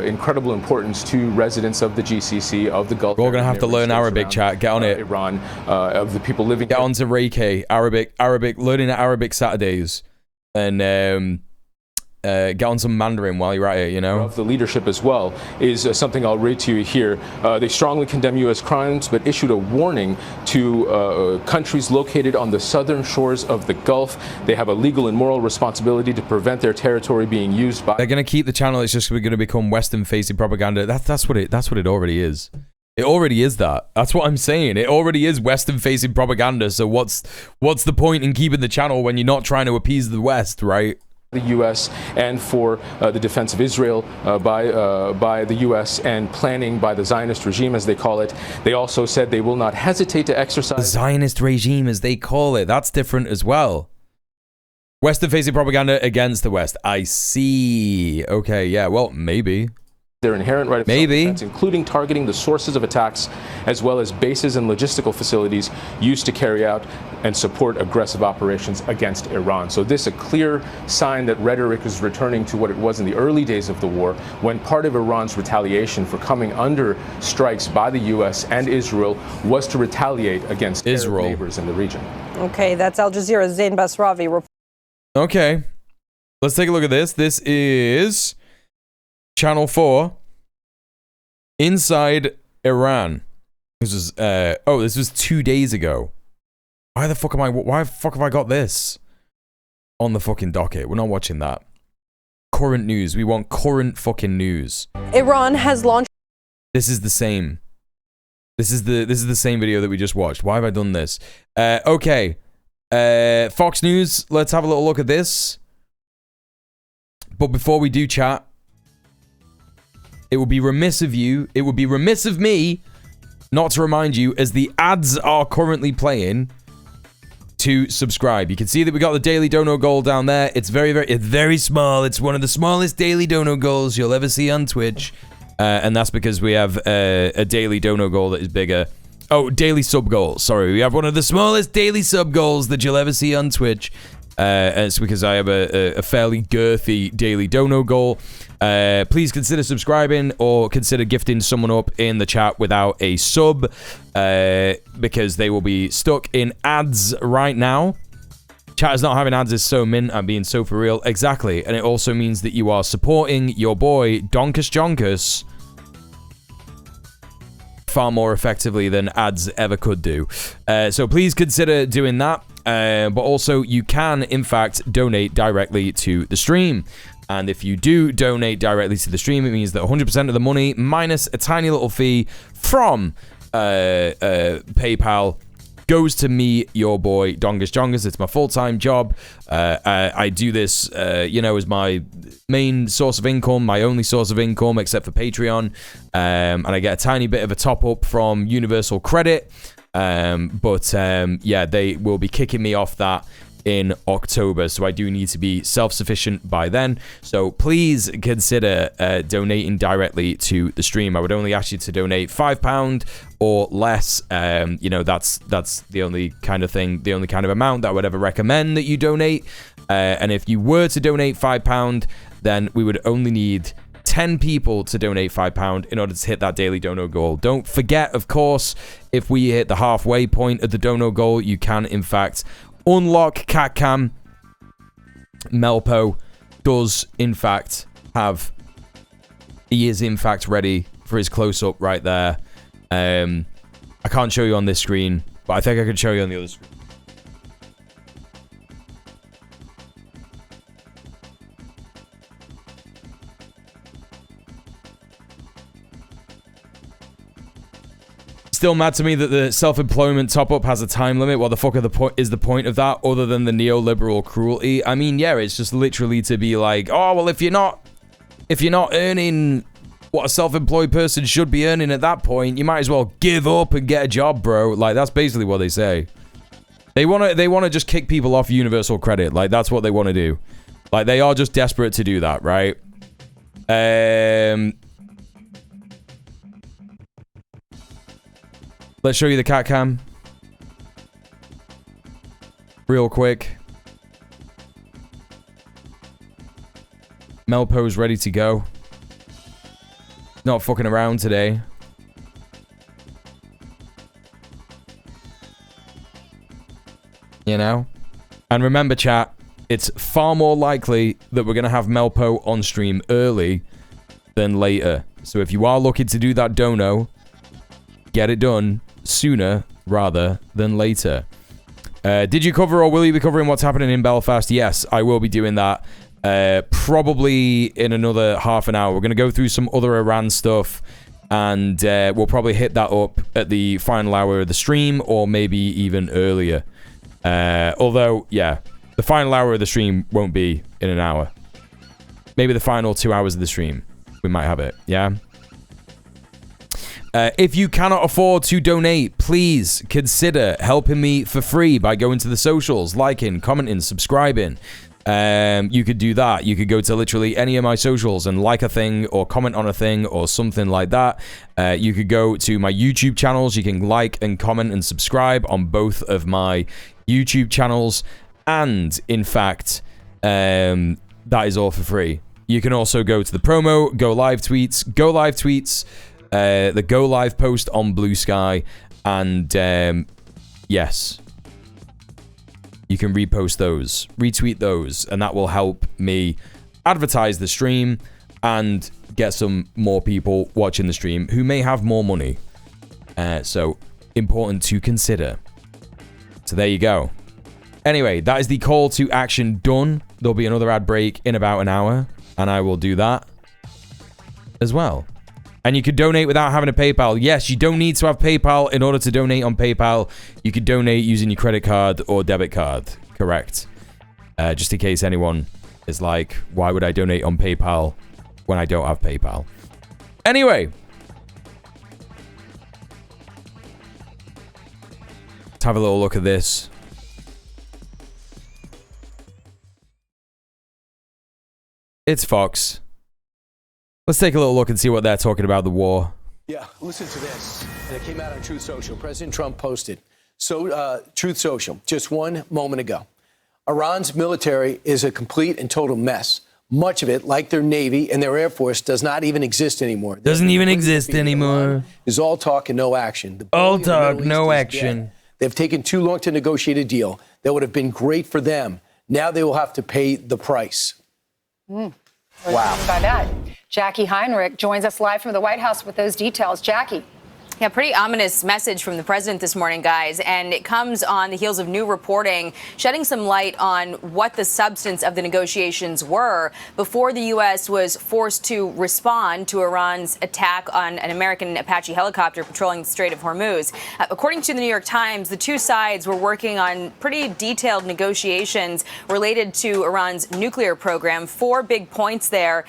incredible importance to residents of the GCC, of the Gulf. We're all going to have to learn Arabic, chat. Get on it. Iran, of the people living... Get on to Reiki, Arabic, learning Arabic Saturdays. And get on some Mandarin while you're at it, you know? Of the leadership as well is something I'll read to you here. They strongly condemn U.S. crimes, but issued a warning to countries located on the southern shores of the Gulf. They have a legal and moral responsibility to prevent their territory being used by... They're going to keep the channel. It's just going to become Western-facing propaganda. That's what it already is. It already is that. That's what I'm saying. It already is Western-facing propaganda. So what's the point in keeping the channel when you're not trying to appease the West, right? The U.S. and for the defense of Israel by the U.S. and planning by the Zionist regime, as they call it. They also said they will not hesitate to exercise... The Zionist regime, as they call it. That's different as well. Western-facing propaganda against the West. I see. Okay, yeah, well, maybe. their inherent right of Maybe. self-defense, including targeting the sources of attacks, as well as bases and logistical facilities used to carry out and support aggressive operations against Iran. So this is a clear sign that rhetoric is returning to what it was in the early days of the war, when part of Iran's retaliation for coming under strikes by the U.S. and Israel was to retaliate against Israel neighbors in the region. Okay, that's Al Jazeera's Zain Basravi. Okay. Let's take a look at this. This is Channel 4 inside Iran. This was this was 2 days ago. Why the fuck have I got this on the fucking docket? We're not watching that. Current news. We want current fucking news. Iran has launched. This is the same. This is the same video that we just watched. Why have I done this? Okay. Fox News. Let's have a little look at this. But before we do, chat, it would be remiss of you, it would be remiss of me not to remind you, as the ads are currently playing, to subscribe. You can see that we got the daily dono goal down there. It's very small. It's one of the smallest daily dono goals you'll ever see on Twitch. And that's because we have a daily dono goal that is bigger. Oh, daily sub goal. Sorry, we have one of the smallest daily sub goals that you'll ever see on Twitch. And it's because I have a fairly girthy daily dono goal. Please consider subscribing or consider gifting someone up in the chat without a sub, because they will be stuck in ads right now. Chat is not having ads is so mint. I'm being so for real. Exactly. And it also means that you are supporting your boy Donkus Jonkus far more effectively than ads ever could do. So please consider doing that. But also you can, in fact, donate directly to the stream. And if you do donate directly to the stream, it means that 100% of the money, minus a tiny little fee from PayPal, goes to me, your boy, Dongus Jongus. It's my full-time job. I do this, as my main source of income, my only source of income, except for Patreon. And I get a tiny bit of a top-up from Universal Credit. But they will be kicking me off that in October, so I do need to be self-sufficient by then. So please consider donating directly to the stream. I would only ask you to donate £5 or less. That's the only kind of thing, the only kind of amount that I would ever recommend that you donate. And if you were to donate £5, then we would only need 10 people to donate £5 in order to hit that daily dono goal. Don't forget, of course, if we hit the halfway point of the dono goal, you can, in fact, unlock CatCam. Melpo does, in fact, he is, in fact, ready for his close-up right there. I can't show you on this screen, but I think I can show you on the other screen. Still mad to me that the self-employment top-up has a time limit. What the fuck is the point of that, other than the neoliberal cruelty? I mean, yeah, it's just literally to be like, oh, well, if you're not earning what a self-employed person should be earning at that point, you might as well give up and get a job, bro. Like, that's basically what they say. They want to just kick people off Universal Credit. Like, that's what they want to do. Like, they are just desperate to do that, right? Let's show you the cat cam. Real quick. Melpo's ready to go. Not fucking around today. You know? And remember, chat, it's far more likely that we're going to have Melpo on stream early than later. So if you are looking to do that dono, get it done sooner rather than later. Did you cover or will you be covering what's happening in Belfast? Yes, I will be doing that. Probably in another half an hour. We're going to go through some other Iran stuff, and we'll probably hit that up at the final hour of the stream, or maybe even earlier. Although, yeah, the final hour of the stream won't be in an hour. Maybe the final 2 hours of the stream, we might have it, yeah? If you cannot afford to donate, please consider helping me for free by going to the socials, liking, commenting, subscribing. You could do that. You could go to literally any of my socials and like a thing or comment on a thing or something like that. You could go to my YouTube channels. You can like and comment and subscribe on both of my YouTube channels. And in fact, that is all for free. You can also go to the promo, go live tweets, the go live post on Blue Sky, and yes, you can repost those, retweet those, and that will help me advertise the stream and get some more people watching the stream who may have more money. So important to consider. So there you go. Anyway, that is the call to action done. There'll be another ad break in about an hour, and I will do that as well. And you could donate without having a PayPal. Yes, you don't need to have PayPal in order to donate on PayPal. You could donate using your credit card or debit card. Correct. Just in case anyone is like, why would I donate on PayPal when I don't have PayPal? Anyway. Let's have a little look at this. It's Fox. Let's take a little look and see what they're talking about the war. Yeah, listen to this. And it came out on Truth Social. President Trump posted. Truth Social, just one moment ago. Iran's military is a complete and total mess. Much of it, like their Navy and their Air Force, does not even exist anymore. Doesn't even exist anymore. Is all talk and no action. All talk, no action. They've taken too long to negotiate a deal that would have been great for them. Now they will have to pay the price. Wow. Wow. By that. Jackie Heinrich joins us live from the White House with those details. Jackie. Yeah, pretty ominous message from the president this morning, guys, and it comes on the heels of new reporting shedding some light on what the substance of the negotiations were before the U.S. was forced to respond to Iran's attack on an American Apache helicopter patrolling the Strait of Hormuz. According to the New York Times, the two sides were working on pretty detailed negotiations related to Iran's nuclear program. 4 big points there.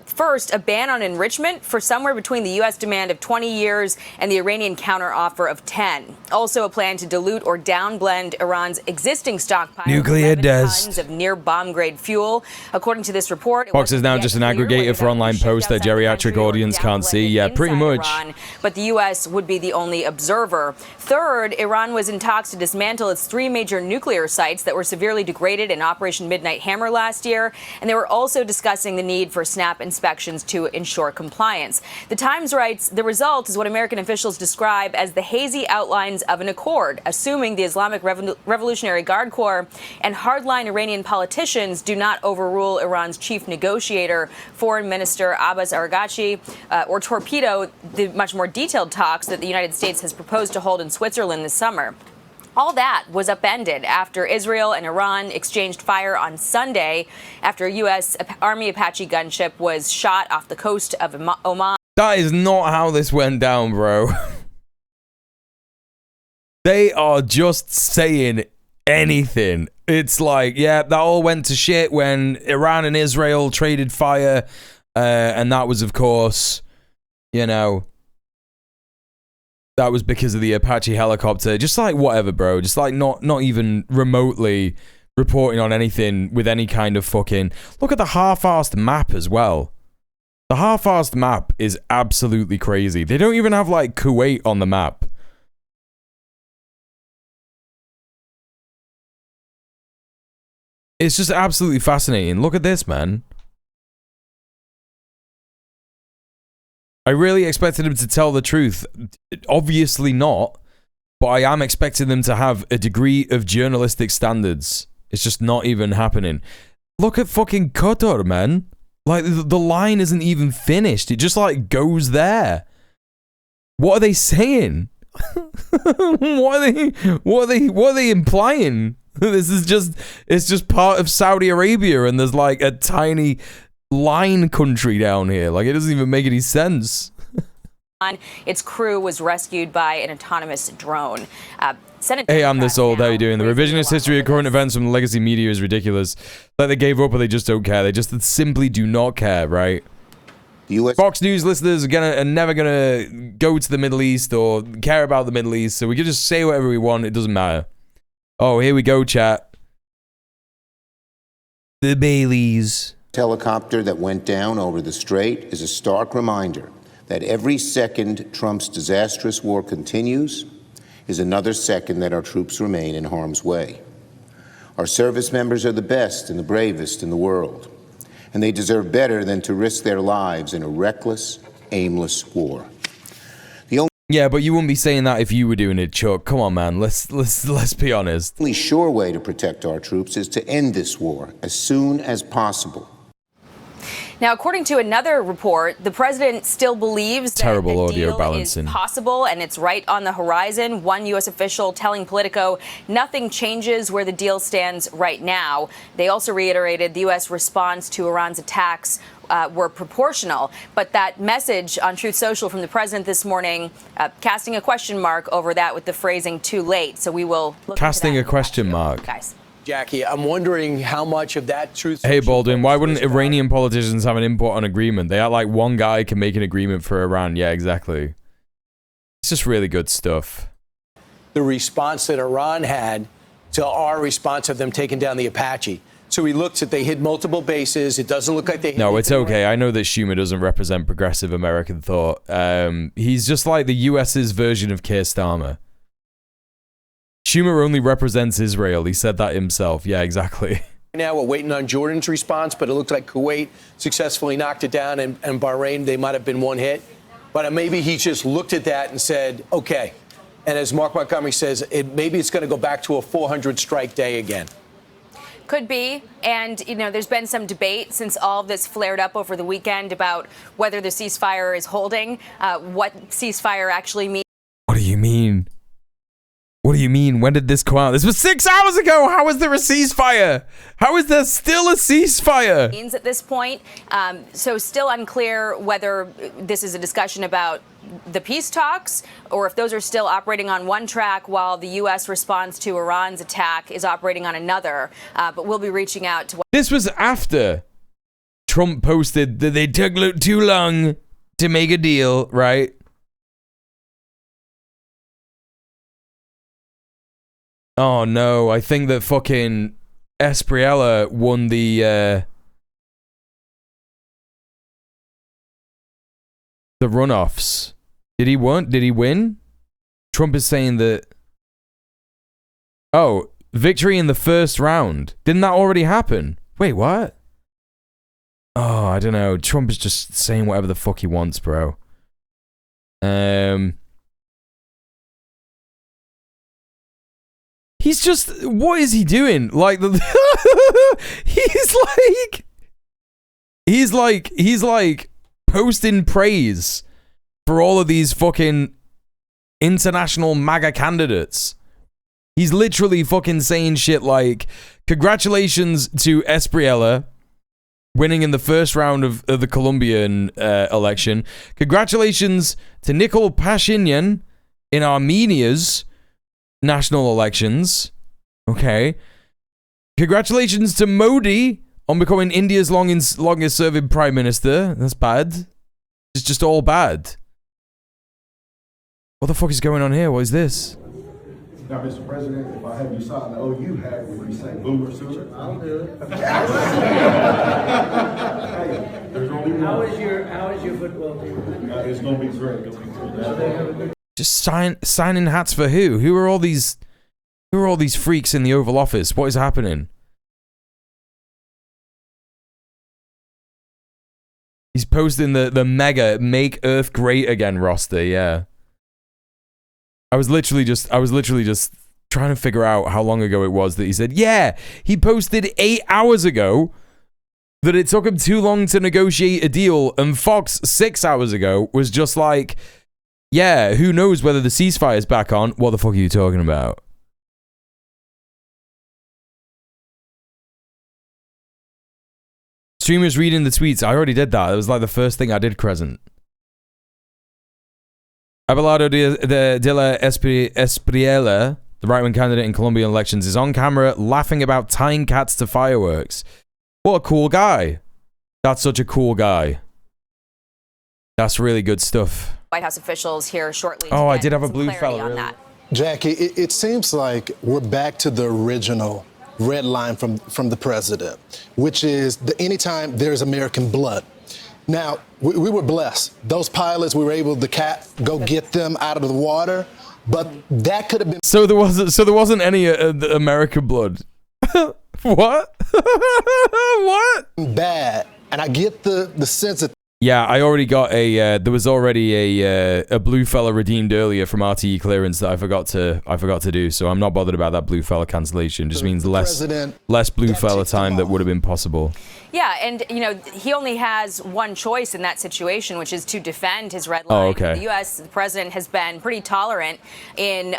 First, a ban on enrichment for somewhere between the U.S. demand of 20 years and the Iranian counteroffer of 10. Also, a plan to dilute or downblend Iran's existing stockpile nuclear of 11 dust tons of near bomb-grade fuel. According to this report, Fox is now just an aggregator for online posts that geriatric audience can't see. Yeah, pretty much. Iran, but the U.S. would be the only observer. Third, Iran was in talks to dismantle its 3 major nuclear sites that were severely degraded in Operation Midnight Hammer last year, and they were also discussing the need for snap inspections to ensure compliance. The Times writes, the result is what American officials describe as the hazy outlines of an accord, assuming the Islamic Revolutionary Guard Corps and hardline Iranian politicians do not overrule Iran's chief negotiator, Foreign Minister Abbas Araghchi, or torpedo the much more detailed talks that the United States has proposed to hold in Switzerland this summer. All that was upended after Israel and Iran exchanged fire on Sunday after a U.S. Army Apache gunship was shot off the coast of Oman. That is not how this went down, bro. They are just saying anything. It's like, yeah, that all went to shit when Iran and Israel traded fire. And that was, of course, you know, that was because of the Apache helicopter. Just like whatever, bro. Just like not even remotely reporting on anything with any kind of fucking... Look at the half-assed map as well. The half-assed map is absolutely crazy. They don't even have, like, Kuwait on the map. It's just absolutely fascinating. Look at this, man. I really expected them to tell the truth. Obviously not. But I am expecting them to have a degree of journalistic standards. It's just not even happening. Look at fucking Qatar, man. Like, the line isn't even finished. It just, like, goes there. What are they saying? What are they implying? This is just, it's just part of Saudi Arabia and there's, like, a tiny line country down here. Like, it doesn't even make any sense. Its crew was rescued by an autonomous drone. Hey, I'm this old. How you doing? The revisionist history of current events from the legacy media is ridiculous. Like they gave up or they just don't care. They just simply do not care, right? Fox News listeners are never gonna go to the Middle East or care about the Middle East, so we can just say whatever we want. It doesn't matter. Oh, here we go, chat. The Baileys. Helicopter that went down over the strait is a stark reminder that every second Trump's disastrous war continues is another second that our troops remain in harm's way. Our service members are the best and the bravest in the world, and they deserve better than to risk their lives in a reckless, aimless war. Yeah, but you wouldn't be saying that if you were doing it, Chuck. Come on, man. Let's be honest. The only sure way to protect our troops is to end this war as soon as possible. Now, according to another report, the president still believes that Terrible a audio deal balancing. is possible and it's right on the horizon. One U.S. official telling Politico nothing changes where the deal stands right now. They also reiterated the U.S. response to Iran's attacks were proportional. But that message on Truth Social from the president this morning, casting a question mark over that with the phrasing too late. So we will look Casting into that a question mark. guys. Jackie, I'm wondering how much of that truth. Hey, Baldwin, why wouldn't Iranian politicians have an input on agreement? They act like one guy can make an agreement for Iran. Yeah, exactly. It's just really good stuff. The response that Iran had to our response of them taking down the Apache. So he looks at they hit multiple bases. It doesn't look like they hit No, it's anything okay. I know that Schumer doesn't represent progressive American thought. He's just like the US's version of Keir Starmer. Schumer only represents Israel. He said that himself. Yeah, exactly. Now we're waiting on Jordan's response, but it looks like Kuwait successfully knocked it down, and Bahrain, they might have been one hit. But maybe he just looked at that and said, okay. And as Mark Montgomery says, maybe it's going to go back to a 400 strike day again. Could be. And, you know, there's been some debate since all of this flared up over the weekend about whether the ceasefire is holding, what ceasefire actually means. What do you mean? What do you mean? When did this come out? This was 6 hours ago. How is there a ceasefire? How is there still a ceasefire? Means at this point. So still unclear whether this is a discussion about the peace talks or if those are still operating on one track while the U.S. response to Iran's attack is operating on another. But we'll be reaching out to... This was after Trump posted that they took too long to make a deal, right? Oh no, I think that fucking Espriella won the runoffs. Did he win? Trump is saying that... Oh, victory in the first round. Didn't that already happen? Wait, what? Oh, I don't know. Trump is just saying whatever the fuck he wants, bro. He's just... What is he doing? Like, He's like posting praise for all of these fucking international MAGA candidates. He's literally fucking saying shit like, congratulations to Espriella winning in the first round of the Colombian election. Congratulations to Nikol Pashinyan in Armenia's national elections. Okay. Congratulations to Modi on becoming India's longest serving prime minister. That's bad. It's just all bad. What the fuck is going on here? What is this? Now, Mr. President, if I have you sign the OU hat, would you say boomer sooner? I'll do it. How is your football team? It's gonna be great. Just signing hats for who? Who are all these freaks in the Oval Office? What is happening? He's posting the mega Make Earth Great Again roster, yeah. I was literally just trying to figure out how long ago it was that he said, yeah, he posted 8 hours ago that it took him too long to negotiate a deal, and Fox 6 hours ago was just like, yeah, who knows whether the ceasefire is back on? What the fuck are you talking about? Streamers reading the tweets. I already did that. It was like the first thing I did, Crescent. Abelardo de la Espriella, the right-wing candidate in Colombian elections, is on camera laughing about tying cats to fireworks. What a cool guy. That's such a cool guy. That's really good stuff. White House officials here shortly. Oh, I did have a blue fella. On really. that. Jackie, it seems like we're back to the original red line from the president, which is anytime there's American blood. Now, we were blessed. Those pilots, we were able to go get them out of the water, but that could have been... So there wasn't any American blood. What? What? Bad. And I get the sense that... Yeah, I already got there was already a blue fella redeemed earlier from RTE clearance that I forgot to do, so I'm not bothered about that blue fella cancellation. Just means less blue fella time that would have been possible. Yeah, and he only has one choice in that situation, which is to defend his red line. Oh, okay. The U.S. the president has been pretty tolerant in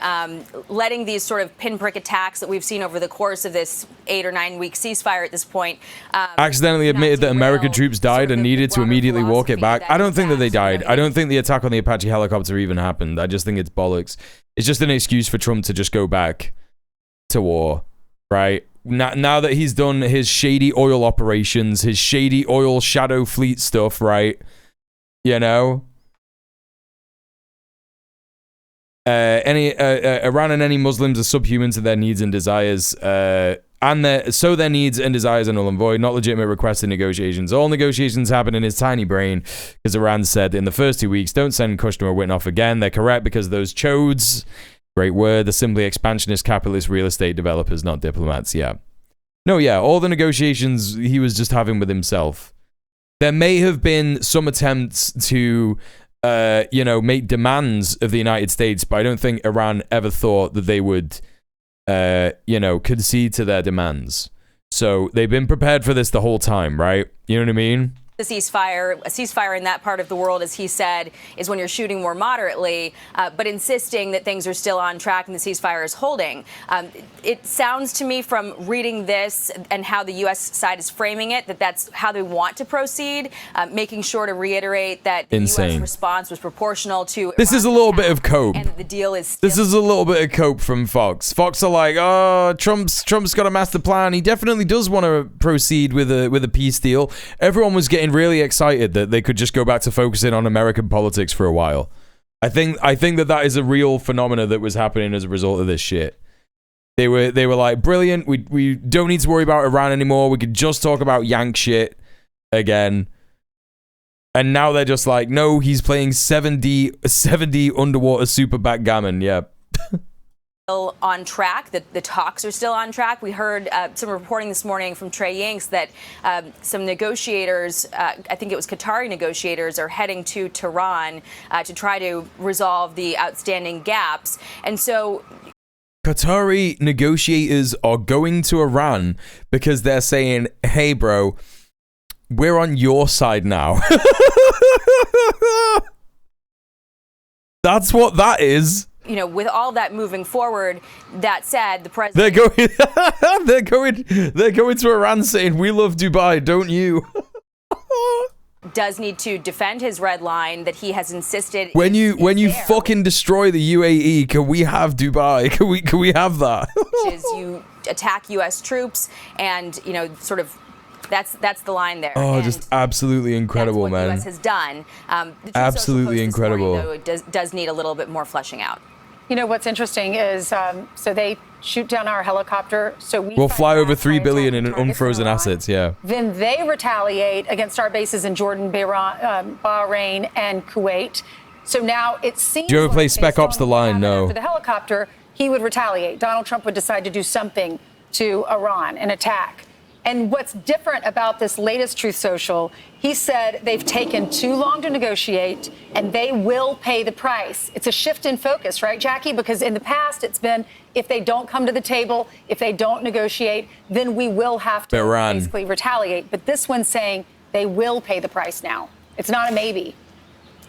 letting these sort of pinprick attacks that we've seen over the course of this 8 or 9 week ceasefire at this point. Accidentally admitted that American troops died and needed to immediately walk it back. I don't think that they died. I don't think the attack on the Apache helicopter even happened. I just think it's bollocks. It's just an excuse for Trump to just go back to war, right? Now that he's done his shady oil operations, his shady oil shadow fleet stuff, right? Iran and any Muslims are subhuman to their needs and desires, their needs and desires are null and void, not legitimate requests and negotiations. All negotiations happen in his tiny brain, because Iran said in the first 2 weeks, don't send Kushner or Witnoff again. They're correct because those chodes, great word, they're simply expansionist capitalist real estate developers, not diplomats. Yeah. No, yeah, all the negotiations he was just having with himself. There may have been some attempts to, make demands of the United States, but I don't think Iran ever thought that they would, concede to their demands. So they've been prepared for this the whole time, right? You know what I mean? A ceasefire in that part of the world, as he said, is when you're shooting more moderately, but insisting that things are still on track and the ceasefire is holding. It sounds to me from reading this and how the U.S. side is framing it that that's how they want to proceed, making sure to reiterate that the U.S. response was proportional to. This is a little bit of cope. And the deal is. This is a little bit of cope from Fox. Fox are like, oh, Trump's got a master plan. He definitely does want to proceed with a peace deal. Everyone was getting really excited that they could just go back to focusing on American politics for a while. I think that is a real phenomena that was happening as a result of this shit. They were like, brilliant, we don't need to worry about Iran anymore, we could just talk about Yank shit again. And now they're just like, no, he's playing 70 underwater super backgammon. Yeah. Still on track. The talks are still on track. We heard some reporting this morning from Trey Yanks that some negotiators, I think it was Qatari negotiators, are heading to Tehran to try to resolve the outstanding gaps. And so Qatari negotiators are going to Iran because they're saying, hey, bro, we're on your side now. That's what that is. With all that moving forward, that said, the president... They're going to Iran saying, we love Dubai, don't you? does need to defend his red line that he has insisted... When you fucking destroy the UAE, can we have Dubai? Can we have that? Which is you attack U.S. troops and, sort of... That's the line there. Oh, and just absolutely incredible, that's what man. the U.S. has done. Absolutely incredible. Morning, though, does need a little bit more fleshing out. What's interesting is, so they shoot down our helicopter. So we'll fly over $3 billion in unfrozen assets. Yeah. Then they retaliate against our bases in Jordan, Bahrain, and Kuwait. So now it seems. Do you ever play Spec Ops: The Line? No. For the helicopter, he would retaliate. Donald Trump would decide to do something to Iran, an attack. And what's different about this latest Truth Social, he said they've taken too long to negotiate and they will pay the price. It's a shift in focus, right, Jackie? Because in the past, it's been if they don't come to the table, if they don't negotiate, then we will have to basically retaliate. But this one's saying they will pay the price now. It's not a maybe.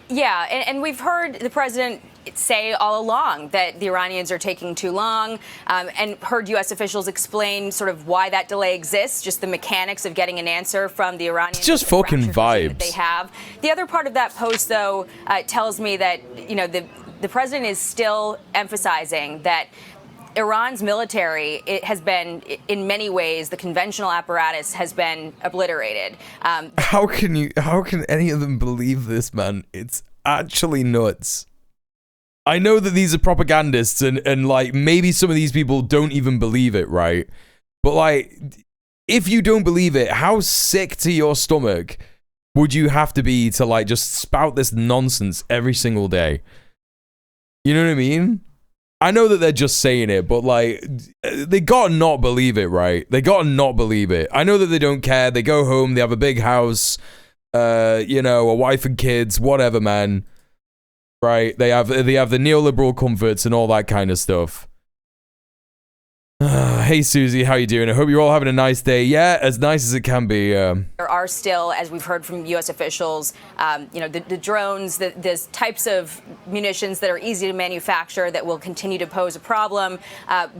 Yeah, and we've heard the president say all along that the Iranians are taking too long, and heard U.S. officials explain sort of why that delay exists, just the mechanics of getting an answer from the Iranians. It's just fucking vibes. They have. The other part of that post, though, tells me that, the president is still emphasizing that Iran's military, it has been, in many ways, the conventional apparatus has been obliterated. How can any of them believe this, man? It's actually nuts. I know that these are propagandists and like maybe some of these people don't even believe it, right? But like, if you don't believe it, how sick to your stomach would you have to be to like just spout this nonsense every single day? You know what I mean? I know that they're just saying it, but like, they gotta not believe it, right? They gotta not believe it. I know that they don't care. They go home, they have a big house, you know, a wife and kids, whatever, man. Right? They have the neoliberal comforts and all that kind of stuff. Hey Susie, how you doing? I hope you're all having a nice day. Yeah, as nice as it can be. There are still, as we've heard from U.S. officials, you know, the drones, the types of munitions that are easy to manufacture that will continue to pose a problem,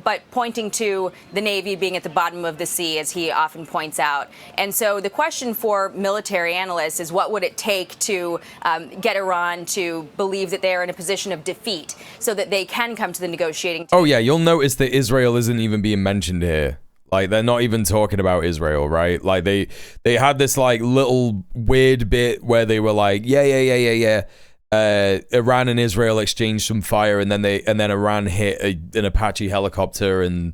but pointing to the Navy being at the bottom of the sea, as he often points out. And so the question for military analysts is, what would it take to get Iran to believe that they are in a position of defeat so that they can come to the negotiating table? Oh yeah, you'll notice that Israel isn't even being mentioned here. Like, they're not even talking about Israel, right? Like, they had this like little weird bit where they were like, Iran and Israel exchanged some fire, and then Iran hit an Apache helicopter, and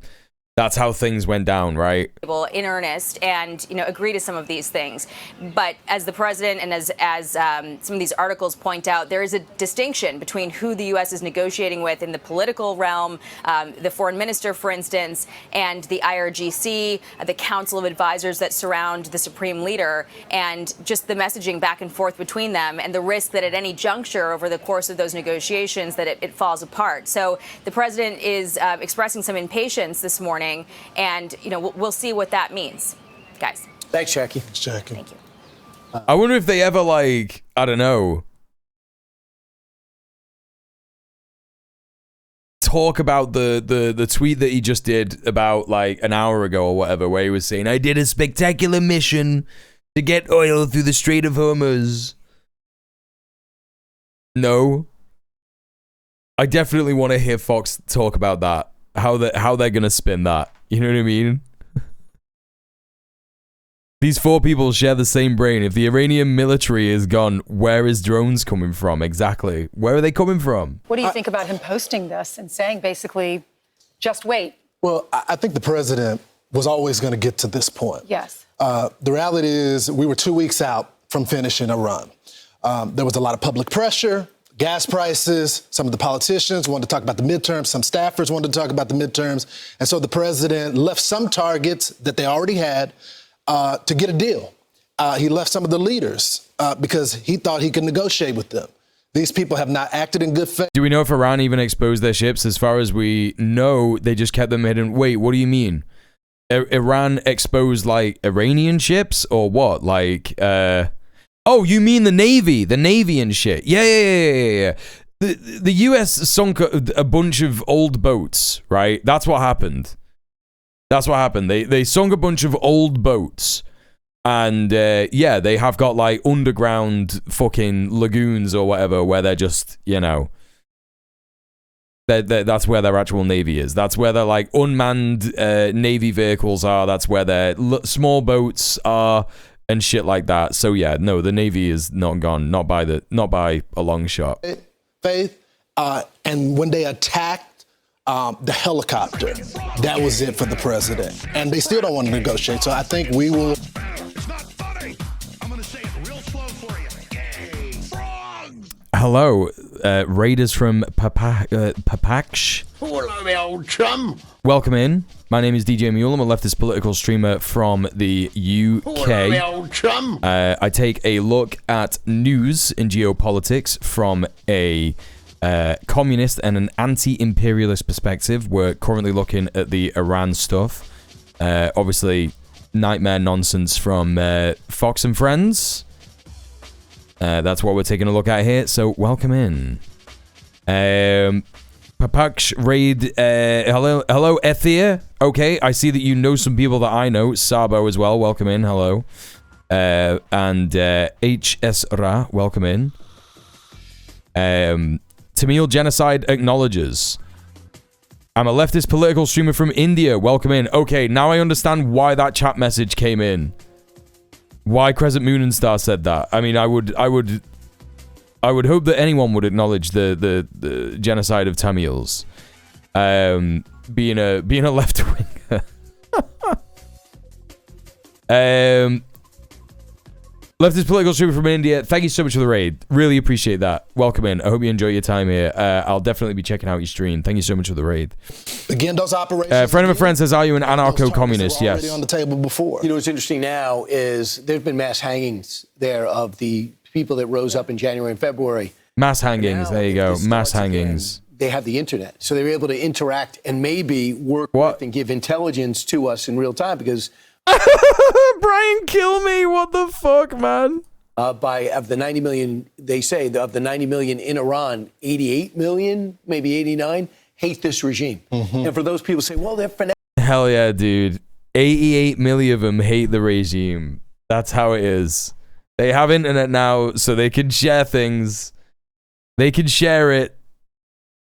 that's how things went down, right? In earnest, and you know, agree to some of these things. But as the president and as some of these articles point out, there is a distinction between who the U.S. is negotiating with in the political realm, the foreign minister, for instance, and the IRGC, the Council of Advisors that surround the supreme leader, and just the messaging back and forth between them, and the risk that at any juncture over the course of those negotiations that it falls apart. So the president is expressing some impatience this morning. And, you know, we'll see what that means, guys. Thanks, Jackie. Thanks, Jackie. Thank you. I wonder if they ever, like, I don't know, talk about the tweet that he just did about, like, an hour ago or whatever, where he was saying, I did a spectacular mission to get oil through the Strait of Hormuz. No. I definitely want to hear Fox talk about that. How they're gonna spin that. You know what I mean? These four people share the same brain. If the Iranian military is gone, where is drones coming from? Exactly. Where are they coming from? What do you think about him posting this and saying basically, just wait? Well, I think the president was always going to get to this point. Yes. The reality is we were 2 weeks out from finishing a run. There was a lot of public pressure. Gas prices, some of the politicians wanted to talk about the midterms, some staffers wanted to talk about the midterms. And so the president left some targets that they already had to get a deal. He left some of the leaders because he thought he could negotiate with them. These people have not acted in good faith. Do we know if Iran even exposed their ships? As far as we know, they just kept them hidden. Wait, what do you mean? Iran exposed, like, Iranian ships or what? Like, oh, you mean the Navy and shit. Yeah. The US sunk a bunch of old boats, right? That's what happened. They sunk a bunch of old boats. And, yeah, they have got, like, underground fucking lagoons or whatever where they're just, you know, that's where their actual Navy is. That's where their, like, unmanned Navy vehicles are. That's where their small boats are. And shit like that. So yeah, no, the Navy is not gone, not by a long shot. Faith, and when they attacked the helicopter, that was it for the president. And they still don't want to negotiate. So I think we will. It's not funny. I'm gonna say it real slow for you. Hey, frogs. Hello, raiders from Papaksh. Hello, my old chum. Welcome in. My name is djmuel. I'm a leftist political streamer from the UK. Hello, my old chum. I take a look at news and geopolitics from a communist and an anti-imperialist perspective. We're currently looking at the Iran stuff. Obviously, nightmare nonsense from Fox and Friends. That's what we're taking a look at here. So, welcome in. Papaksh raid. Hello, Ethia. Okay, I see that you know some people that I know. Sabo as well. Welcome in. Hello. And HS Ra. Welcome in. Tamil genocide acknowledges. I'm a leftist political streamer from India. Welcome in. Okay, now I understand why that chat message came in. Why Crescent Moon and Star said that. I mean, I would hope that anyone would acknowledge the genocide of Tamils. Being a left winger. Leftist political streamer from India. Thank you so much for the raid. Really appreciate that. Welcome in. I hope you enjoy your time here. I'll definitely be checking out your stream. Thank you so much for the raid. Again, those operations. Friend of a friend says, "Are you an anarcho-communist?" Already Yes. on the table before. You know what's interesting now is there's been mass hangings there of the people that rose up in January and February. Mass hangings. There you go. Mass hangings. They have the internet, so they were able to interact and maybe work with and give intelligence to us in real time because. Brian, kill me! What the fuck, man? Of the 90 million, they say of the 90 million in Iran, 88 million, maybe 89, hate this regime. And for those people who say, well, they're fanatics. Hell yeah, dude. 88 million of them hate the regime. That's how it is. They have internet now, so they can share things. They can share it.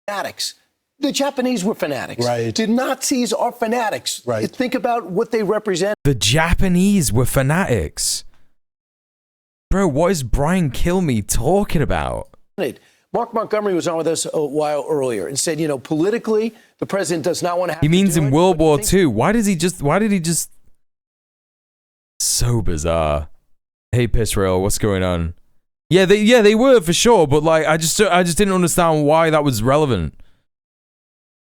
Fanatics. The Japanese were fanatics. Right. The Nazis are fanatics. Right. Think about what they represent. The Japanese were fanatics. Bro, what is Brian Kilme talking about? Mark Montgomery was on with us a while earlier and said, you know, politically, the president does not want to have He means to do in it, World War II. Why did he just... So bizarre. Hey, Pissrail, what's going on? Yeah, they were for sure, but like, I just didn't understand why that was relevant.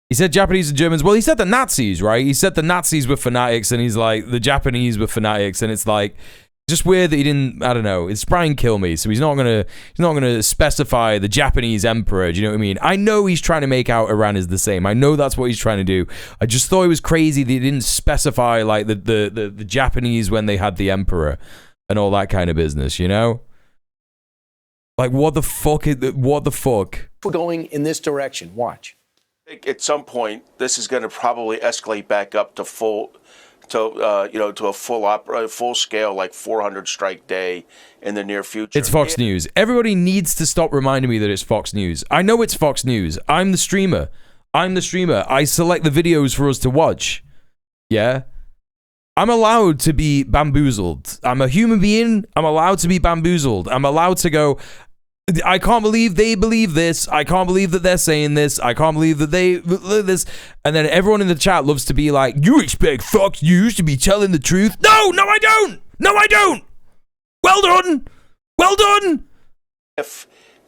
He said Japanese and Germans. Well, he said the Nazis, right? He said the Nazis were fanatics, and he's like, the Japanese were fanatics, and it's like, just weird that he didn't, I don't know, it's Brian Kilme, so he's not gonna specify the Japanese emperor, do you know what I mean? I know he's trying to make out Iran is the same. I know that's what he's trying to do. I just thought it was crazy that he didn't specify like the Japanese when they had the emperor and all that kind of business, you know? Like, what the fuck? We're going in this direction. Watch. At some point, this is going to probably escalate back up to a full scale, like 400 strike day in the near future. It's Fox News. Everybody needs to stop reminding me that it's Fox News. I know it's Fox News. I'm the streamer. I select the videos for us to watch. Yeah? I'm allowed to be bamboozled. I'm a human being. I'm allowed to be bamboozled. I'm allowed to go, I can't believe they believe this. I can't believe that they're saying this. I can't believe that they this. And then everyone in the chat loves to be like, you expect Fox News to be telling the truth? No, I don't. No, I don't. Well done. Well done. If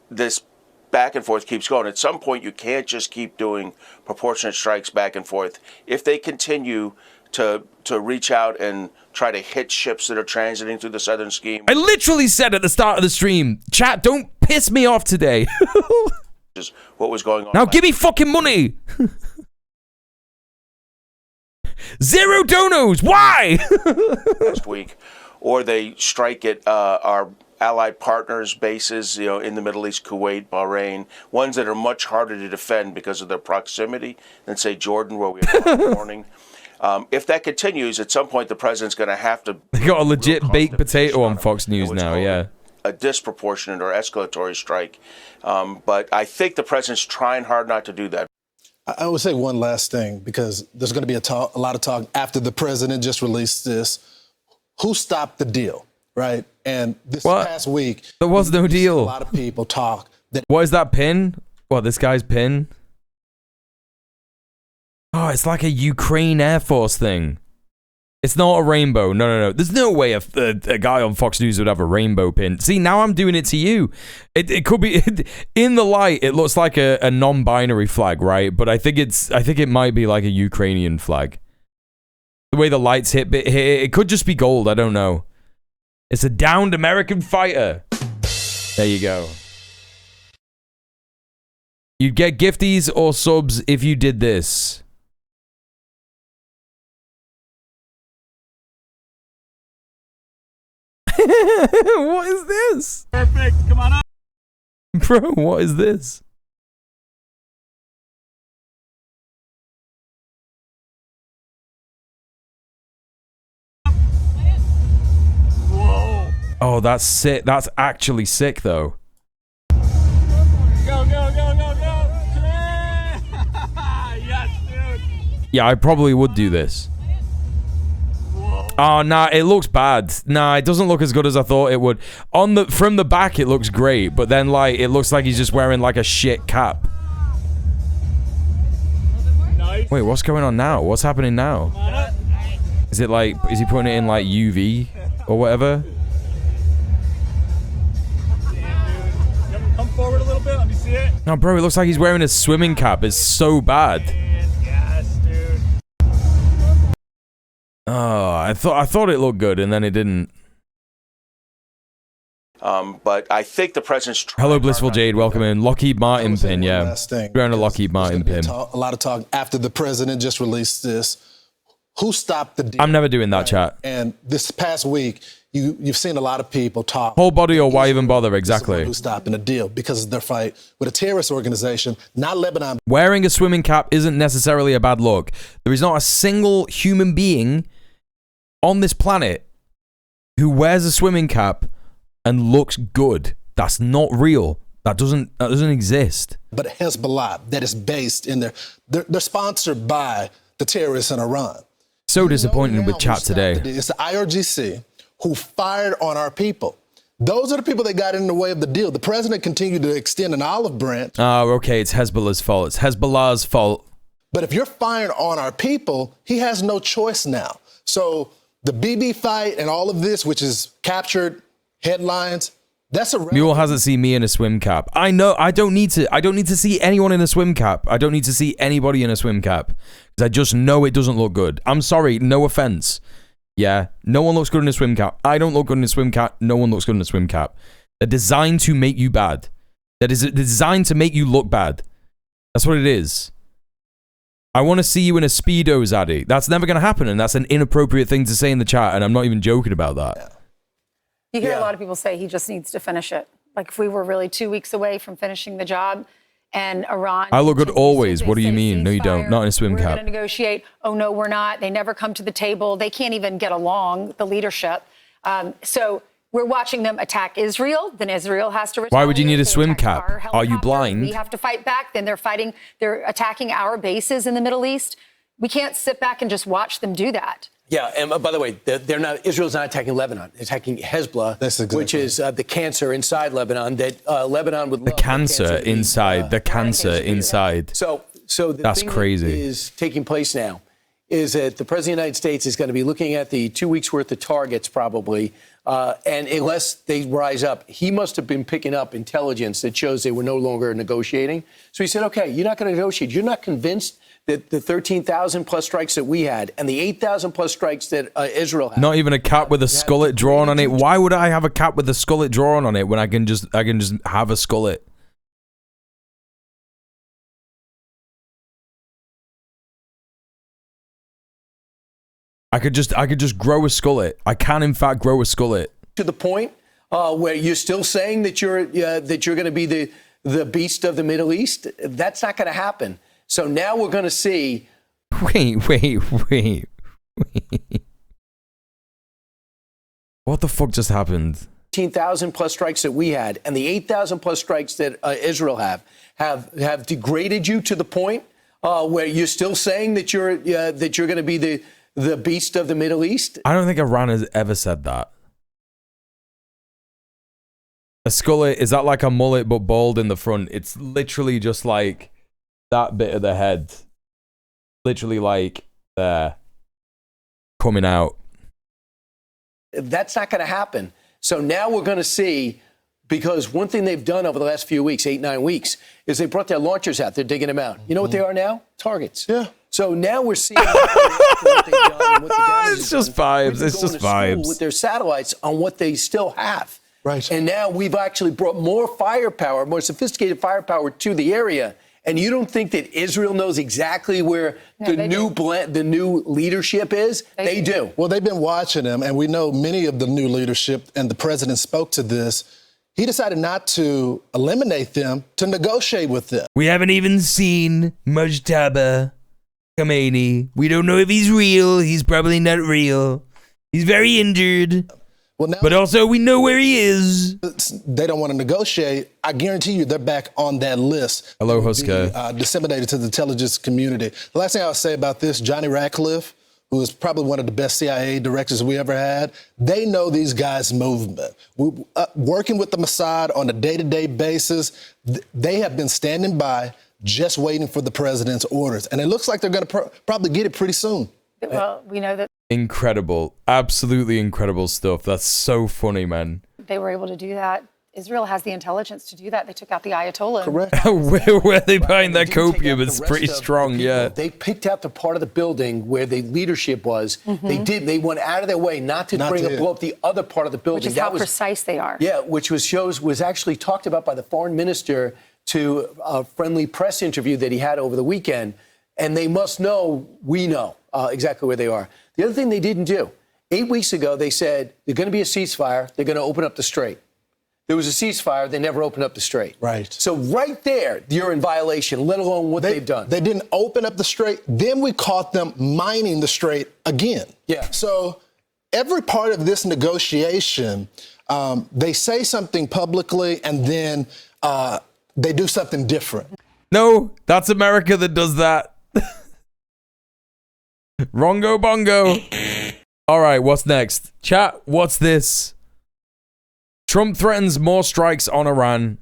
this back and forth keeps going, at some point you can't just keep doing proportionate strikes back and forth. If they continue to reach out and try to hit ships that are transiting through the southern scheme. I literally said at the start of the stream, chat, don't piss me off today. Just what was going on. Now give me fucking money. 0 donos. Why? Last week, or they strike at our allied partners' bases, in the Middle East, Kuwait, Bahrain, ones that are much harder to defend because of their proximity than, say, Jordan, where we have a lot of warning. If that continues, at some point the president's going to have to. They got a legit baked potato on Fox News now, yeah. A disproportionate or escalatory strike. But I think the president's trying hard not to do that. I would say one last thing, because there's going to be a lot of talk after the president just released this. Who stopped the deal, right? And this past week, there was no deal. A lot of people talk. What is that pin? What, this guy's pin? Oh, it's like a Ukraine Air Force thing. It's not a rainbow. No. There's no way a guy on Fox News would have a rainbow pin. See, now I'm doing it to you. It could be in the light. It looks like a non-binary flag, right? But I think it might be like a Ukrainian flag. The way the lights hit, it could just be gold. I don't know. It's a downed American fighter. There you go. You'd get gifties or subs if you did this. What is this? Perfect. Come on up. Bro, what is this? Whoa. Oh, that's sick. That's actually sick, though. Go. Yes, dude. Yeah, I probably would do this. Oh, nah, it looks bad. Nah, it doesn't look as good as I thought it would. From the back, it looks great, but then, like, it looks like he's just wearing, like, a shit cap. Nice. Wait, what's going on now? What's happening now? Is it like, is he putting it in like UV or whatever? Come forward a little bit. Let me see it. No, bro, it looks like he's wearing a swimming cap. It's so bad. Yes, dude. Oh, I thought it looked good, and then it didn't. But I think the president's Hello, Blissful Jade. Welcome in. Lockheed Martin pin, yeah. Last thing, Wearing a Lockheed Martin pin. A lot of talk after the president just released this. Who stopped the deal? I'm never doing that, chat. And this past week, you've seen a lot of people talk. Whole body or why even bother? Exactly. Who's stopping the deal because of their fight with a terrorist organization, not Lebanon. Wearing a swimming cap isn't necessarily a bad look. There is not a single human being on this planet who wears a swimming cap and looks good. That's not real. That doesn't exist. But Hezbollah, that is based in they're sponsored by the terrorists in Iran. So disappointed with chat today. It's the IRGC who fired on our people. Those are the people that got in the way of the deal. The president continued to extend an olive branch. Oh, okay, it's Hezbollah's fault. It's Hezbollah's fault. But if you're firing on our people, he has no choice now. So the BB fight and all of this, which is captured headlines, that's a Mule hasn't seen me in a swim cap. I know. I don't need to see anyone in a swim cap. I don't need to see anybody in a swim cap because I just know it doesn't look good. I'm sorry. No offense. Yeah, no one looks good in a swim cap. I don't look good in a swim cap. No one looks good in a swim cap. They're designed to make you bad. That is designed to make you look bad. That's what it is. I want to see you in a Speedo, Zaddy. That's never going to happen, and that's an inappropriate thing to say in the chat, and I'm not even joking about that. You hear a lot of people say he just needs to finish it. Like if we were really 2 weeks away from finishing the job and Iran... I look good always. What do you mean? No, you don't. Not in a swim we're cap. going to negotiate. Oh, no, we're not. They never come to the table. They can't even get along, the leadership. So we're watching them attack Israel. Then Israel has to retaliate. Why would you need a swim cap? Are you blind? We have to fight back. Then they're attacking our bases in the Middle East. We can't sit back and just watch them do that. Yeah, and by the way, Israel's not attacking Lebanon. They're attacking Hezbollah, which is the cancer inside Lebanon that Lebanon would love. The cancer inside. The cancer inside. So that's crazy. That is taking place now is that the President of the United States is going to be looking at the 2 weeks worth of targets probably, and unless they rise up, he must have been picking up intelligence that shows they were no longer negotiating. So he said, okay, you're not going to negotiate. You're not convinced that the 13,000 plus strikes that we had and the 8,000 plus strikes that Israel had. Not even a cap with a skullet drawn on it. Why would I have a cap with a skullet drawn on it when I can just have a skullet? I could just grow a skullet. I can in fact grow a skullet. To the point where you're still saying that you're going to be the beast of the Middle East. That's not going to happen. So now we're going to see. Wait. What the fuck just happened? 15,000 plus strikes that we had and the 8,000 plus strikes that Israel have degraded you to the point where you're still saying that you're going to be the beast of the Middle East? I don't think Iran has ever said that. A skullet, is that like a mullet but bald in the front? It's literally just like that bit of the head. Literally like there. Coming out. That's not going to happen. So now we're going to see, because one thing they've done over the last few weeks, 8-9 weeks, is they brought their launchers out. They're digging them out. You know what they are now? Targets. Yeah. So now we're seeing what they've done and what the damage It's just vibes. It's just vibes. With their satellites on what they still have. Right. And now we've actually brought more firepower, more sophisticated firepower to the area. And you don't think that Israel knows exactly where the new leadership is? They do. Well, they've been watching them, and we know many of the new leadership, and the president spoke to this. He decided not to eliminate them, to negotiate with them. We haven't even seen Mujtaba Khomeini. We don't know if he's real. He's probably not real. He's very injured. Well, now, but also we know where he is. They don't want to negotiate. I guarantee you they're back on that list. Hello, Husker. Disseminated to the intelligence community. The last thing I'll say about this, Johnny Ratcliffe, who is probably one of the best CIA directors we ever had, they know these guys' movement. Working with the Mossad on a day-to-day basis, they have been standing by just waiting for the president's orders. And it looks like they're going to probably get it pretty soon. Well, we know that Incredible. Absolutely incredible stuff. That's so funny, man. They were able to do that. Israel has the intelligence to do that. They took out the Ayatollah. Correct. where they buying that They didn't take copium? out the It's rest pretty of the strong, people. yeah. They picked out the part of the building where the leadership was. They went out of their way not to blow up the other part of the building. Which is how precise they are. Yeah, which was actually talked about by the foreign minister to a friendly press interview that he had over the weekend. And they must know, we know exactly where they are. The other thing they didn't do, 8 weeks ago, they said there's going to be a ceasefire. They're going to open up the strait. There was a ceasefire. They never opened up the strait. Right. So right there, you're in violation, let alone what they've done. They didn't open up the strait. Then we caught them mining the strait again. Yeah. So every part of this negotiation, they say something publicly and then they do something different. No, that's America that does that. Rongo bongo. All right, what's next? Chat, what's this? Trump threatens more strikes on Iran.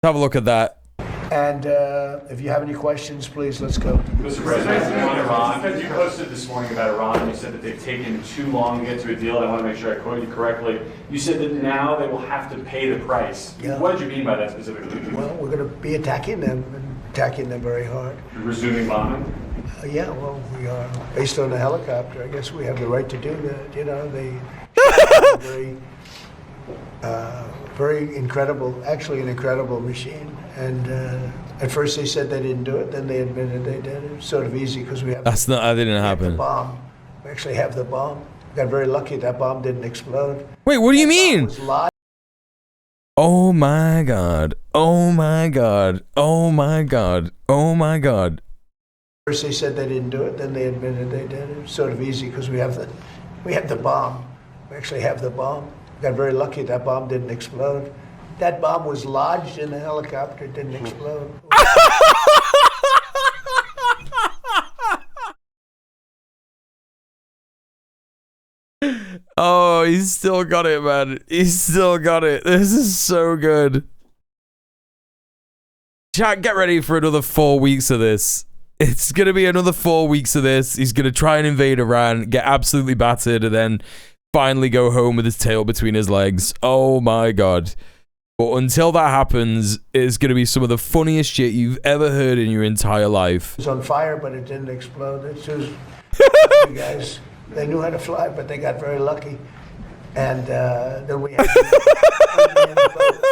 Have a look at that. And if you have any questions, please, let's go. Mr. President, on Iran, you posted this morning about Iran. You said that they've taken too long to get to a deal. I want to make sure I quote you correctly. You said that now they will have to pay the price. Yeah. What did you mean by that specifically? Well, we're going to be attacking them very hard. Resuming bombing? Yeah, well, we are. Based on the helicopter, I guess we have the right to do that. You know, they very incredible, actually an incredible machine. And at first they said they didn't do it, then they admitted they did. It was sort of easy because we have That didn't happen. the bomb. We actually have the bomb. Got very lucky that bomb didn't explode. Wait, what do you mean? It was live. Oh my god. Oh my god. Oh my god. Oh my god. First they said they didn't do it, then they admitted they did. It was sort of easy because we have the bomb. We actually have the bomb. Got very lucky that bomb didn't explode. That bomb was lodged in the helicopter, it didn't explode. Oh, he's still got it, man. He's still got it. This is so good. Chat, get ready for another 4 weeks of this. It's going to be another 4 weeks of this. He's going to try and invade Iran, get absolutely battered, and then finally go home with his tail between his legs. Oh my god. But until that happens, it's going to be some of the funniest shit you've ever heard in your entire life. It was on fire, but it didn't explode. It's just, you guys, they knew how to fly, but they got very lucky. And then we had the boat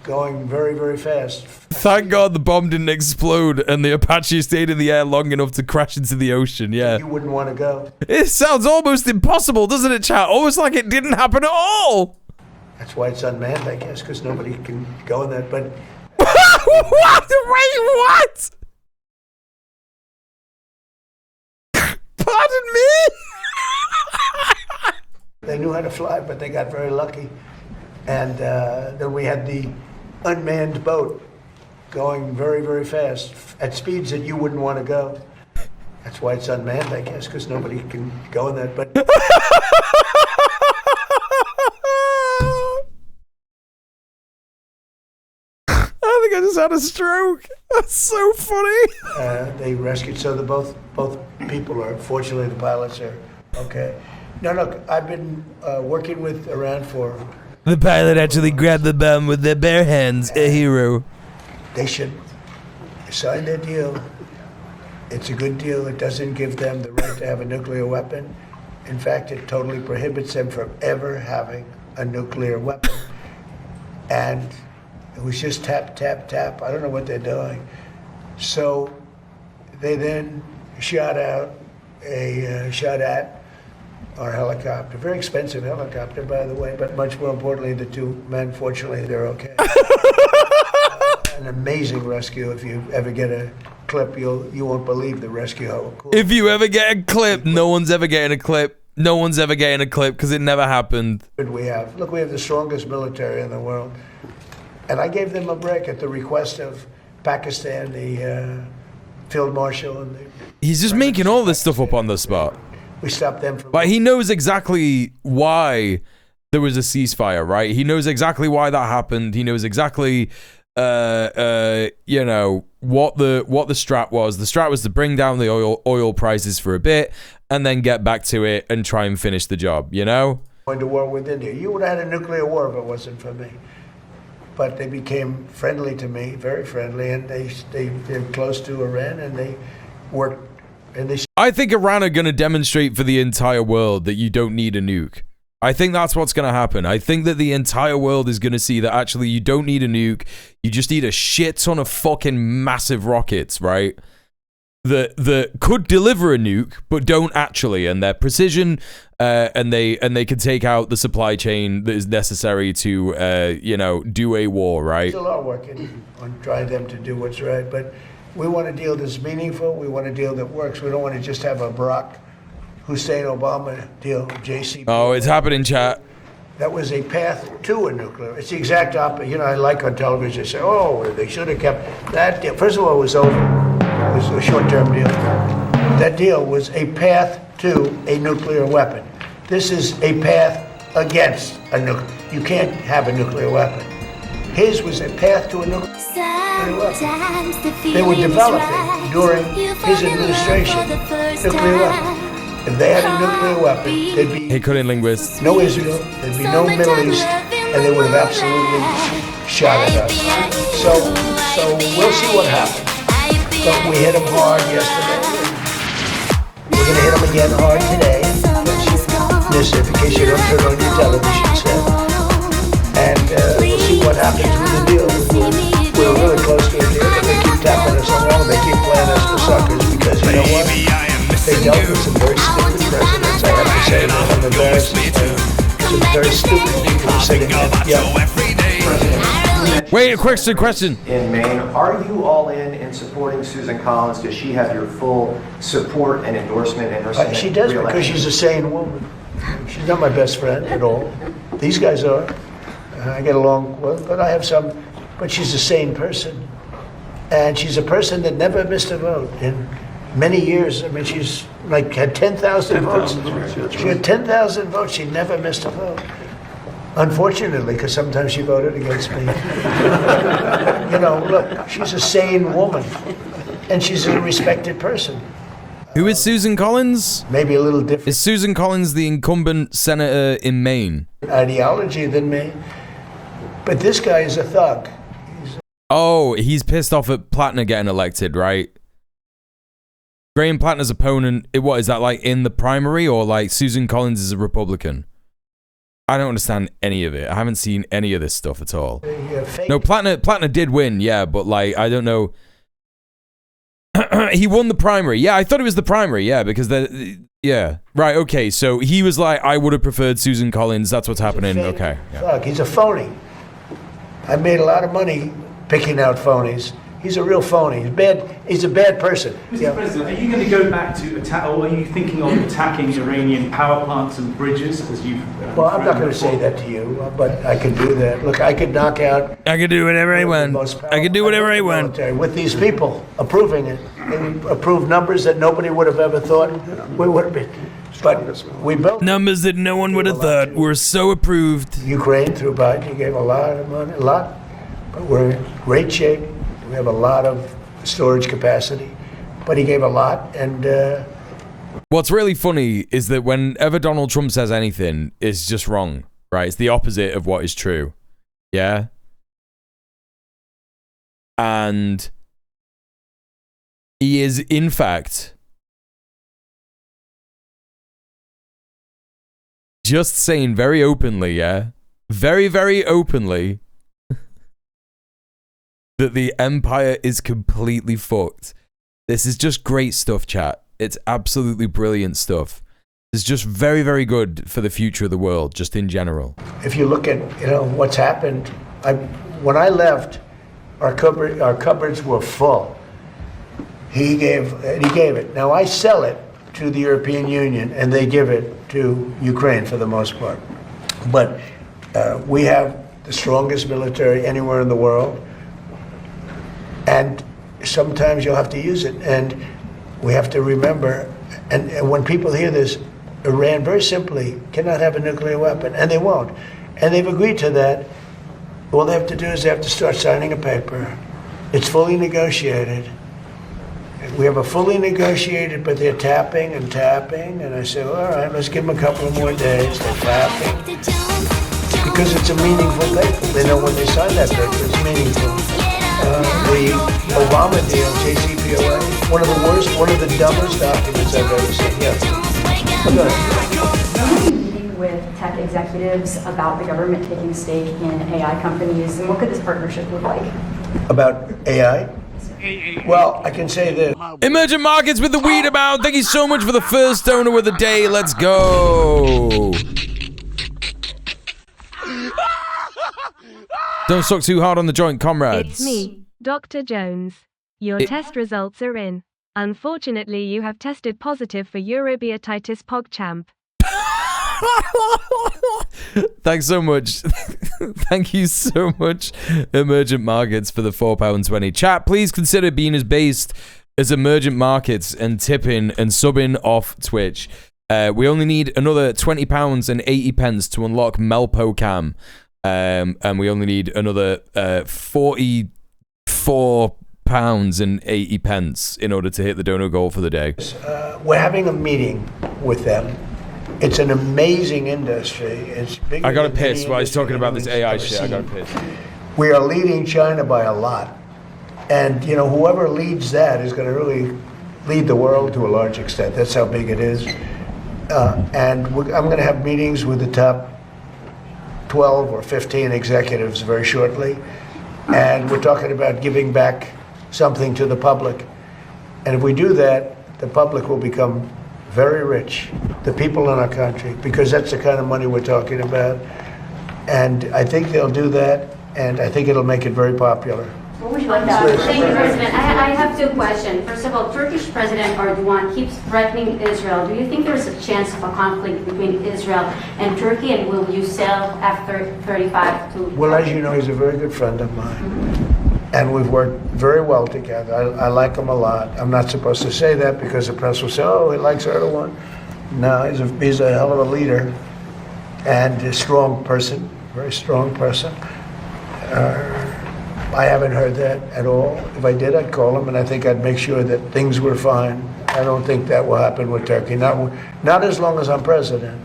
going very, very fast. Thank God the bomb didn't explode and the Apache stayed in the air long enough to crash into the ocean, yeah. You wouldn't want to go. It sounds almost impossible, doesn't it, chat? Almost like it didn't happen at all. That's why it's unmanned, I guess, because nobody can go in that. But what? Wait, what? Pardon me? they knew how to fly, but they got very lucky. And then we had the unmanned boat going very, very fast at speeds that you wouldn't want to go. That's why it's unmanned, I guess, because nobody can go in that. But I think I just had a stroke. That's so funny. They rescued, so both people are, fortunately, the pilots are okay. No, look, I've been working with Iran for... The pilot actually grabbed the bomb with their bare hands. A hero. They should sign their deal. It's a good deal. It doesn't give them the right to have a nuclear weapon. In fact, it totally prohibits them from ever having a nuclear weapon. And it was just tap, tap, tap. I don't know what they're doing. So they then shot at our helicopter. Very expensive helicopter, by the way, but much more importantly, the two men, fortunately, they're okay. An amazing rescue. If you ever get a clip, you won't believe the rescue. How cool. If you ever get a clip, no one's ever getting a clip. No one's ever getting a clip because it never happened. We have the strongest military in the world. And I gave them a break at the request of Pakistan, the field marshal. And He's just making all this stuff up on the spot. we stopped them from... Like, he knows exactly why there was a ceasefire, right? He knows exactly why that happened. He knows exactly you know, what the strat was. The strat was to bring down the oil prices for a bit and then get back to it and try and finish the job, you know? Going to war with India. You would have had a nuclear war if it wasn't for me. But they became friendly to me, very friendly, and they're close to Iran, and they worked. And they. I think Iran are going to demonstrate for the entire world that you don't need a nuke. I think that's what's going to happen. I think that the entire world is going to see that actually you don't need a nuke. You just need a shit ton of fucking massive rockets, right? That could deliver a nuke, but don't actually, and their precision, and they can take out the supply chain that is necessary to, you know, do a war, right? We still are working on trying them to do what's right, but we want a deal that's meaningful. We want a deal that works. We don't want to just have a Barack Hussein Obama deal, JCPOA. Oh, it's happening, chat. That was a path to a nuclear. It's the exact opposite. You know, I like on television, they say, oh, they should have kept that deal. First of all, it was over. It was a short-term deal. That deal was a path to a nuclear weapon. This is a path against a nuclear. You can't have a nuclear weapon. His was a path to a nuclear weapon. They were developing during his administration nuclear weapon. If they had a nuclear weapon, there'd be Hey, couldn't linguist. no Israel, there'd be no Middle East, and they would have absolutely shot at us. So we'll see what happens. But we hit them hard yesterday. We're going to hit them again hard today. This, in case you don't turn on your television set. And we'll see what happens with the deal. We're really close to a deal, but they keep tapping us on wrong. They keep playing us for suckers because you know what? They dealt with some very stupid presidents, I have to say. Some very stupid people sitting there. Wait, a question. In Maine, are you all in supporting Susan Collins? Does she have your full support and endorsement in her Senate She does re-election? because she's a sane woman. She's not my best friend at all. These guys are. I get along well, but I have some. But she's a sane person, and she's a person that never missed a vote in many years. I mean, she's like had 10,000 votes. She had 10,000 votes. She never missed a vote. Unfortunately, because sometimes she voted against me. You know, look, she's a sane woman, and she's a respected person. Who is Susan Collins? Maybe a little different. Is Susan Collins the incumbent senator in Maine? Ideology than me, but this guy is a thug. Oh, he's pissed off at Plattner getting elected, right? Graham Plattner's opponent, what is that, like in the primary, or like Susan Collins is a Republican? I don't understand any of it. I haven't seen any of this stuff at all. No, Plattner did win, yeah, but like, I don't know. He won the primary. Yeah, I thought it was the primary, yeah, because yeah. Right, okay, so he was like, I would have preferred Susan Collins, that's what's happening, okay. Yeah. Fuck, he's a phony. I made a lot of money picking out phonies. He's a real phony. He's bad. He's a bad person. Mr. President, are you going to go back to attack, or are you thinking of attacking Iranian power plants and bridges as you've? Well, I'm not going to say that to you, but I could do that. Look, I could knock out. I could do whatever I want. I could do whatever I want. With these people approving it, they approved numbers that nobody would have ever thought we would have been. But we built numbers that no one would have thought were so approved. Ukraine through Biden, he gave a lot of money, a lot, but we're in great shape. We have a lot of storage capacity, but he gave a lot. And what's really funny is that whenever Donald Trump says anything, it's just wrong, right? It's the opposite of what is true. Yeah? And he is, in fact, just saying very openly, yeah? Very, very openly, that the empire is completely fucked. This is just great stuff, chat. It's absolutely brilliant stuff. It's just very, very good for the future of the world, just in general. If you look at what's happened, when I left, our cupboards were full. He gave it. Now I sell it to the European Union, and they give it to Ukraine for the most part. But we have the strongest military anywhere in the world. And sometimes you'll have to use it. And we have to remember, and when people hear this, Iran very simply cannot have a nuclear weapon, and they won't. And they've agreed to that. All they have to do is they have to start signing a paper. It's fully negotiated. We have a fully negotiated, but they're tapping and tapping. And I said, all right, let's give them a couple of more days. They're tapping. Because it's a meaningful paper. They know when they sign that paper, it's meaningful. The Obama deal, JCPOA, one of the worst, one of the dumbest documents I've ever seen. Yeah. Meeting with tech executives about the government taking stake in AI companies, and what could this partnership look like? About AI? Well, I can say this. Emerging markets with the weed about. Thank you so much for the first donor of the day. Let's go. Don't suck too hard on the joint, comrades. It's me, Dr. Jones. Your test results are in. Unfortunately, you have tested positive for Eurobiatitis PogChamp. Thanks so much. Thank you so much, Emergent Markets, for the £4.20. Chat, please consider being as based as Emergent Markets and tipping and subbing off Twitch. We only need another £20 and 80 pence to unlock Melpocam. And we only need another £44 and 80 pence in order to hit the donor goal for the day. We're having a meeting with them. It's an amazing industry. It's bigger I got to than piss any while he's industry talking about this AI anyone's shit. I ever got to piss. seen. We are leading China by a lot. And, you know, whoever leads that is going to really lead the world to a large extent. That's how big it is. And I'm going to have meetings with the top 12 or 15 executives very shortly. And we're talking about giving back something to the public. And if we do that, the public will become very rich, the people in our country, because that's the kind of money we're talking about. And I think they'll do that, and I think it'll make it very popular. What would you like that? Thank you, President. I have two questions. First of all, Turkish President Erdogan keeps threatening Israel. Do you think there's a chance of a conflict between Israel and Turkey, and will you sell F-35 to Well, as you know, he's a very good friend of mine. And we've worked very well together. I like him a lot. I'm not supposed to say that because the press will say, oh, he likes Erdogan. No, he's a hell of a leader and a strong person, very strong person. I haven't heard that at all. If I did, I'd call him, and I think I'd make sure that things were fine. I don't think that will happen with Turkey, not as long as I'm president,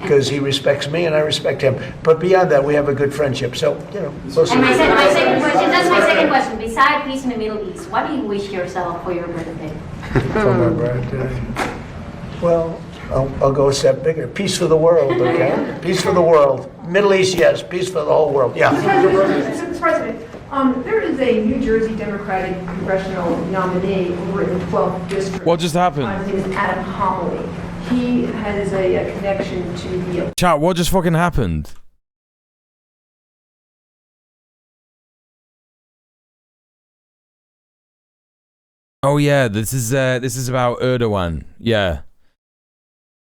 because he respects me and I respect him. But beyond that, we have a good friendship. So, you know, we'll see. And my second question, that's my second question. Besides peace in the Middle East, what do you wish yourself for your birthday? For my birthday. Well, I'll go a step bigger. Peace for the world, okay? Peace for the world. Middle East, yes. Peace for the whole world, yeah. Mr. President, there is a New Jersey Democratic congressional nominee over in the 12th district. What just happened? His name is Adam Homily. He has a connection to the... Chat, what just fucking happened? Oh yeah, this is about Erdogan. Yeah.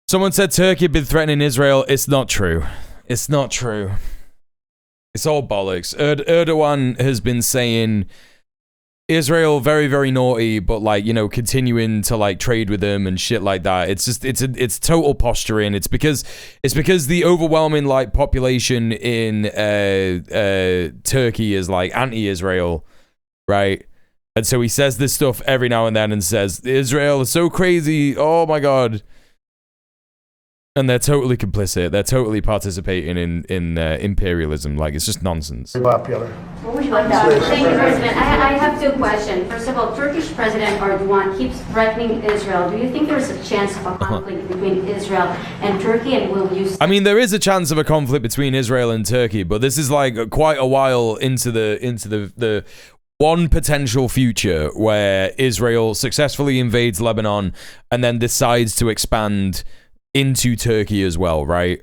Someone said Turkey had been threatening Israel. It's not true. It's not true. It's all bollocks. Erdogan has been saying Israel very, very naughty, but like, you know, continuing to like trade with them and shit like that. It's just it's total posturing. It's because the overwhelming like population in Turkey is like anti-Israel, right? And so he says this stuff every now and then and says Israel is so crazy. Oh my god. And they're totally complicit. They're totally participating in imperialism. Like, it's just nonsense. Popular. What would you like that? Thank you, President. I have two questions. First of all, Turkish President Erdogan keeps threatening Israel. Do you think there's a chance of a conflict between Israel and Turkey, and will you... I mean, there is a chance of a conflict between Israel and Turkey, but this is like quite a while into the one potential future where Israel successfully invades Lebanon and then decides to expand into Turkey as well, right?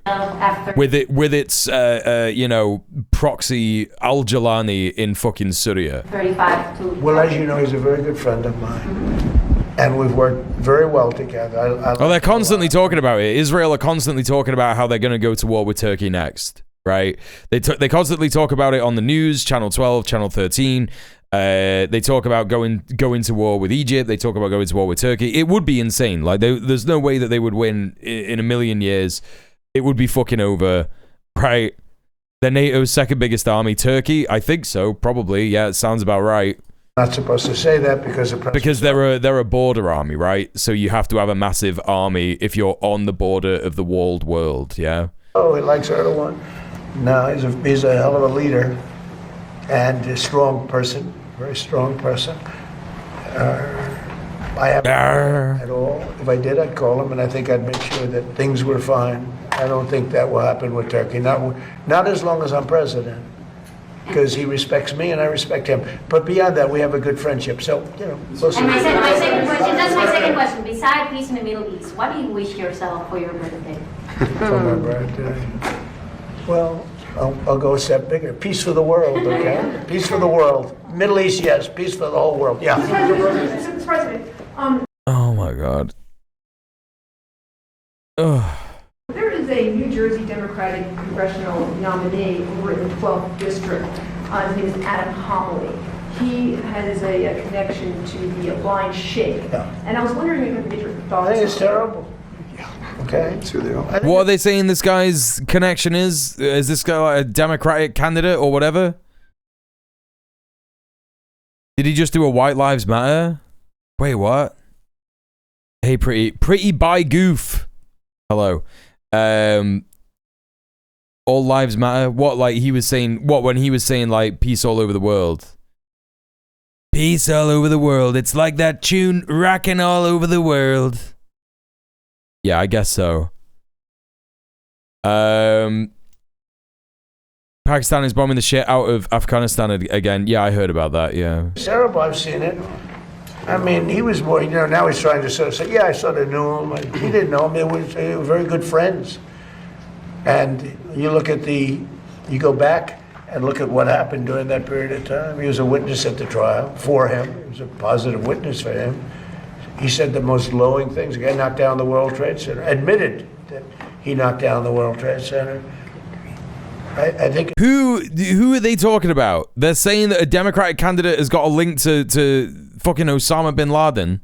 With its you know, proxy Al-Jalani in fucking Syria. Well, as you know, he's a very good friend of mine. And we've worked very well together. Oh, they're constantly talking about it. Israel are constantly talking about how they're going to go to war with Turkey next, right? They constantly talk about it on the news, Channel 12, Channel 13. They talk about going to war with Egypt. They talk about going to war with Turkey. It would be insane. Like, there's no way that they would win in a million years. It would be fucking over, right? They're NATO's second biggest army. Turkey, I think so, probably. Yeah, it sounds about right. Not supposed to say that because they're a border army, right? So you have to have a massive army if you're on the border of the walled world, yeah? Oh, he likes Erdogan. No, he's a hell of a leader and a strong person, very strong person. I haven't at all. If I did, I'd call him, and I think I'd make sure that things were fine. I don't think that will happen with Turkey. Not as long as I'm president, because he respects me and I respect him. But beyond that, we have a good friendship. So, we'll see. And my second question, that's my second question. Besides peace in the Middle East, what do you wish yourself for your birthday? For my birthday. Well, I'll go a step bigger. Peace for the world, okay? Peace for the world. Middle East, yes. Peace for the whole world, yeah. Mr. President, Oh my God. Ugh. there is a New Jersey Democratic congressional nominee over in the 12th district. His name is Adam Homily. He has a connection to the blind sheikh. And I was wondering if you could get your thoughts. I think it's terrible. Okay. What are they saying this guy's connection is? Is this guy like a Democratic candidate or whatever? Did he just do a White Lives Matter? Wait, what? Hey, pretty by goof. Hello. All lives matter. What, like he was saying? What, when he was saying like peace all over the world? Peace all over the world. It's like that tune rocking all over the world. Yeah, I guess so. Pakistan is bombing the shit out of Afghanistan again. Yeah, I heard about that. Yeah. It's terrible. I've seen it. I mean, he was more, now he's trying to sort of say, yeah, I sort of knew him. He didn't know him. They were very good friends. And you look at you go back and look at what happened during that period of time. He was a witness at the trial for him. He was a positive witness for him. He said the most glowing things. The guy knocked down the World Trade Center, admitted that he knocked down the World Trade Center. I think. Who are they talking about? They're saying that a Democratic candidate has got a link to fucking Osama bin Laden.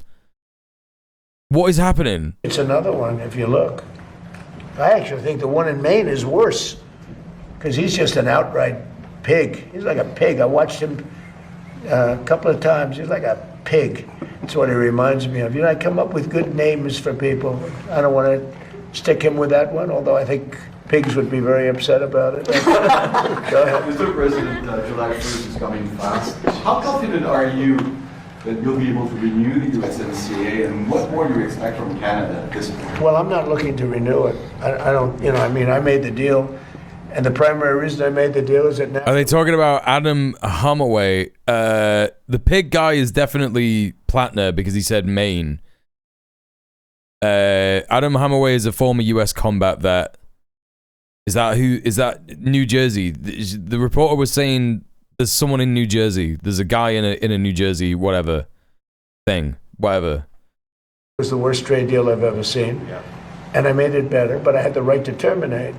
What is happening? It's another one, if you look. I actually think the one in Maine is worse, because he's just an outright pig. He's like a pig. I watched him a couple of times. He's like a pig. That's what he reminds me of. I come up with good names for people. I don't want to stick him with that one, although I think pigs would be very upset about it. Go ahead. Mr. President, July 1st is coming fast. How confident are you that you'll be able to renew the USMCA, and what more do you expect from Canada at this point? Well, I'm not looking to renew it. I don't, I made the deal, and the primary reason I made the deal is that now... Are they talking about Adam Homily? The pig guy is definitely Plattner because he said Maine. Adam Homily is a former US combat vet. Is that New Jersey? The reporter was saying there's someone in New Jersey. There's a guy in a New Jersey whatever. It was the worst trade deal I've ever seen. Yeah. And I made it better, but I had the right to terminate.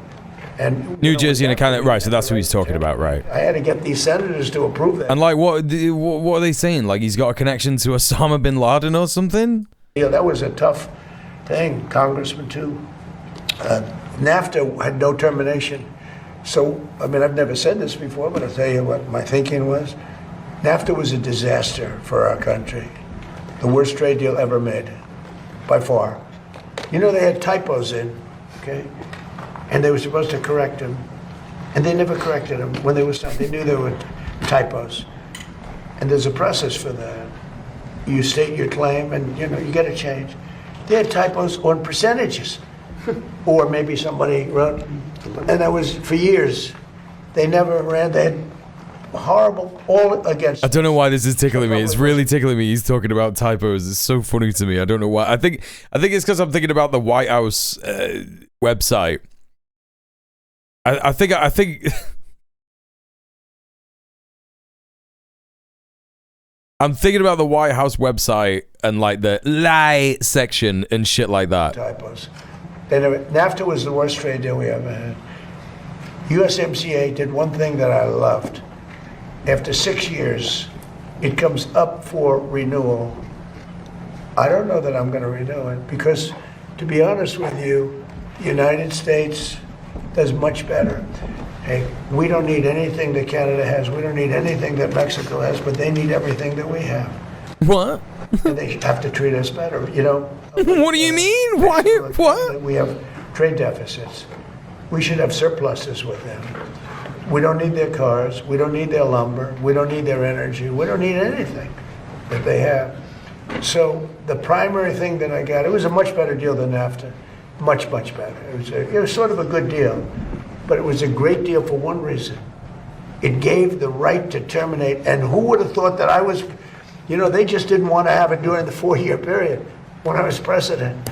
And New Jersey and a candidate, right? So that's what he's talking about, right? I had to get these senators to approve that. And like, what are they saying? Like, he's got a connection to Osama bin Laden or something? Yeah, that was a tough thing, Congressman, too. NAFTA had no termination. So, I mean, I've never said this before, but I'll tell you what my thinking was. NAFTA was a disaster for our country. The worst trade deal ever made, by far. They had typos in, okay? And they were supposed to correct them. And they never corrected them when they were done. They knew there were typos. And there's a process for that. You state your claim and, you get a change. They had typos on percentages. Or maybe somebody wrote, and that was for years. They never ran. They had horrible, all against. I don't know why this is tickling me. It's really tickling me. He's talking about typos. It's so funny to me. I don't know why. I think it's because I'm thinking about the White House website. I think. I'm thinking about the White House website and like the lie section and shit like that. Typos. NAFTA was the worst trade deal we ever had. USMCA did one thing that I loved. After 6 years, it comes up for renewal. I don't know that I'm going to renew it because, to be honest with you, the United States does much better. Hey, we don't need anything that Canada has. We don't need anything that Mexico has, but they need everything that we have. What? And they have to treat us better, you know? What do you mean? Why? What? We have trade deficits. We should have surpluses with them. We don't need their cars. We don't need their lumber. We don't need their energy. We don't need anything that they have. So the primary thing that I got, it was a much better deal than NAFTA. Much, much better. It was sort of a good deal, but it was a great deal for one reason. It gave the right to terminate, and who would have thought that I was, you know, they just didn't want to have it during the 4-year period when I was president.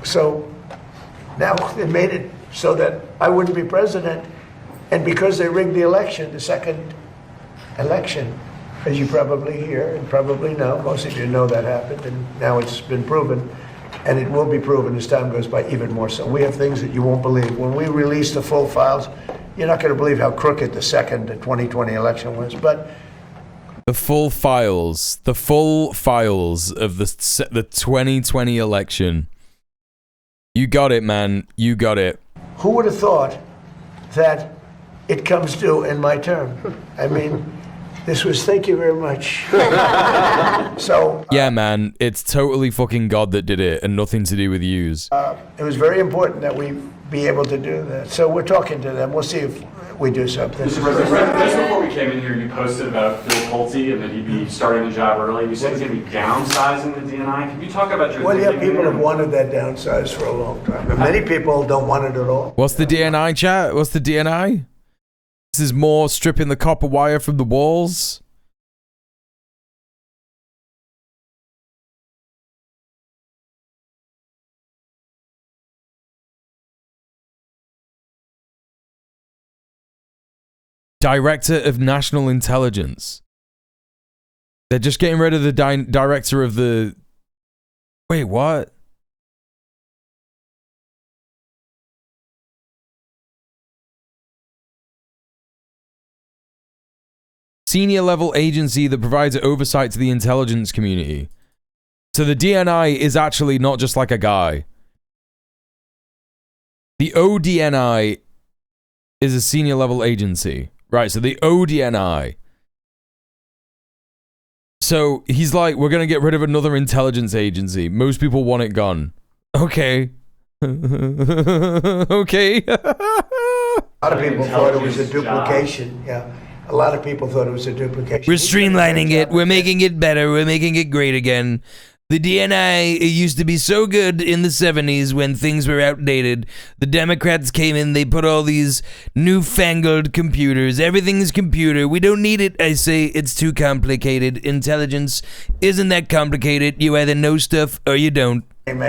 So now they made it so that I wouldn't be president, and because they rigged the election, the second election, as you probably hear and probably know, most of you know that happened, and now it's been proven, and it will be proven as time goes by even more so. We have things that you won't believe. When we release the full files, you're not going to believe how crooked the 2020 election was, but the full files of the 2020 election. You got it, man. You got it. Who would have thought that it comes due in my term? I mean, this was, thank you very much. So yeah, man, it's totally fucking God that did it and nothing to do with yous. it was very important that we be able to do that. So we're talking to them. We'll see if we do something. Mr. President, just before we came in here, you posted about Bill Pulte and that he'd be starting the job early. You said he's going to be downsizing the DNI. Can you talk about your Well, yeah, thinking people there? have wanted that downsized for a long time. And many people don't want it at all. What's the DNI, chat? What's the DNI? This is more stripping the copper wire from the walls. Director of National Intelligence. They're just getting rid of the director of the... Wait, what? Senior level agency that provides oversight to the intelligence community. So the DNI is actually not just like a guy. The ODNI is a senior level agency. Right, so the ODNI. So he's like, we're going to get rid of another intelligence agency. Most people want it gone. Okay. Okay. A lot of people thought it was a duplication. Yeah. A lot of people thought it was a duplication. We're streamlining it. We're making it better. We're making it great again. The DNI, it used to be so good in the 70s when things were outdated. The Democrats came in, they put all these newfangled computers. Everything's computer. We don't need it. I say it's too complicated. Intelligence isn't that complicated. You either know stuff or you don't. And,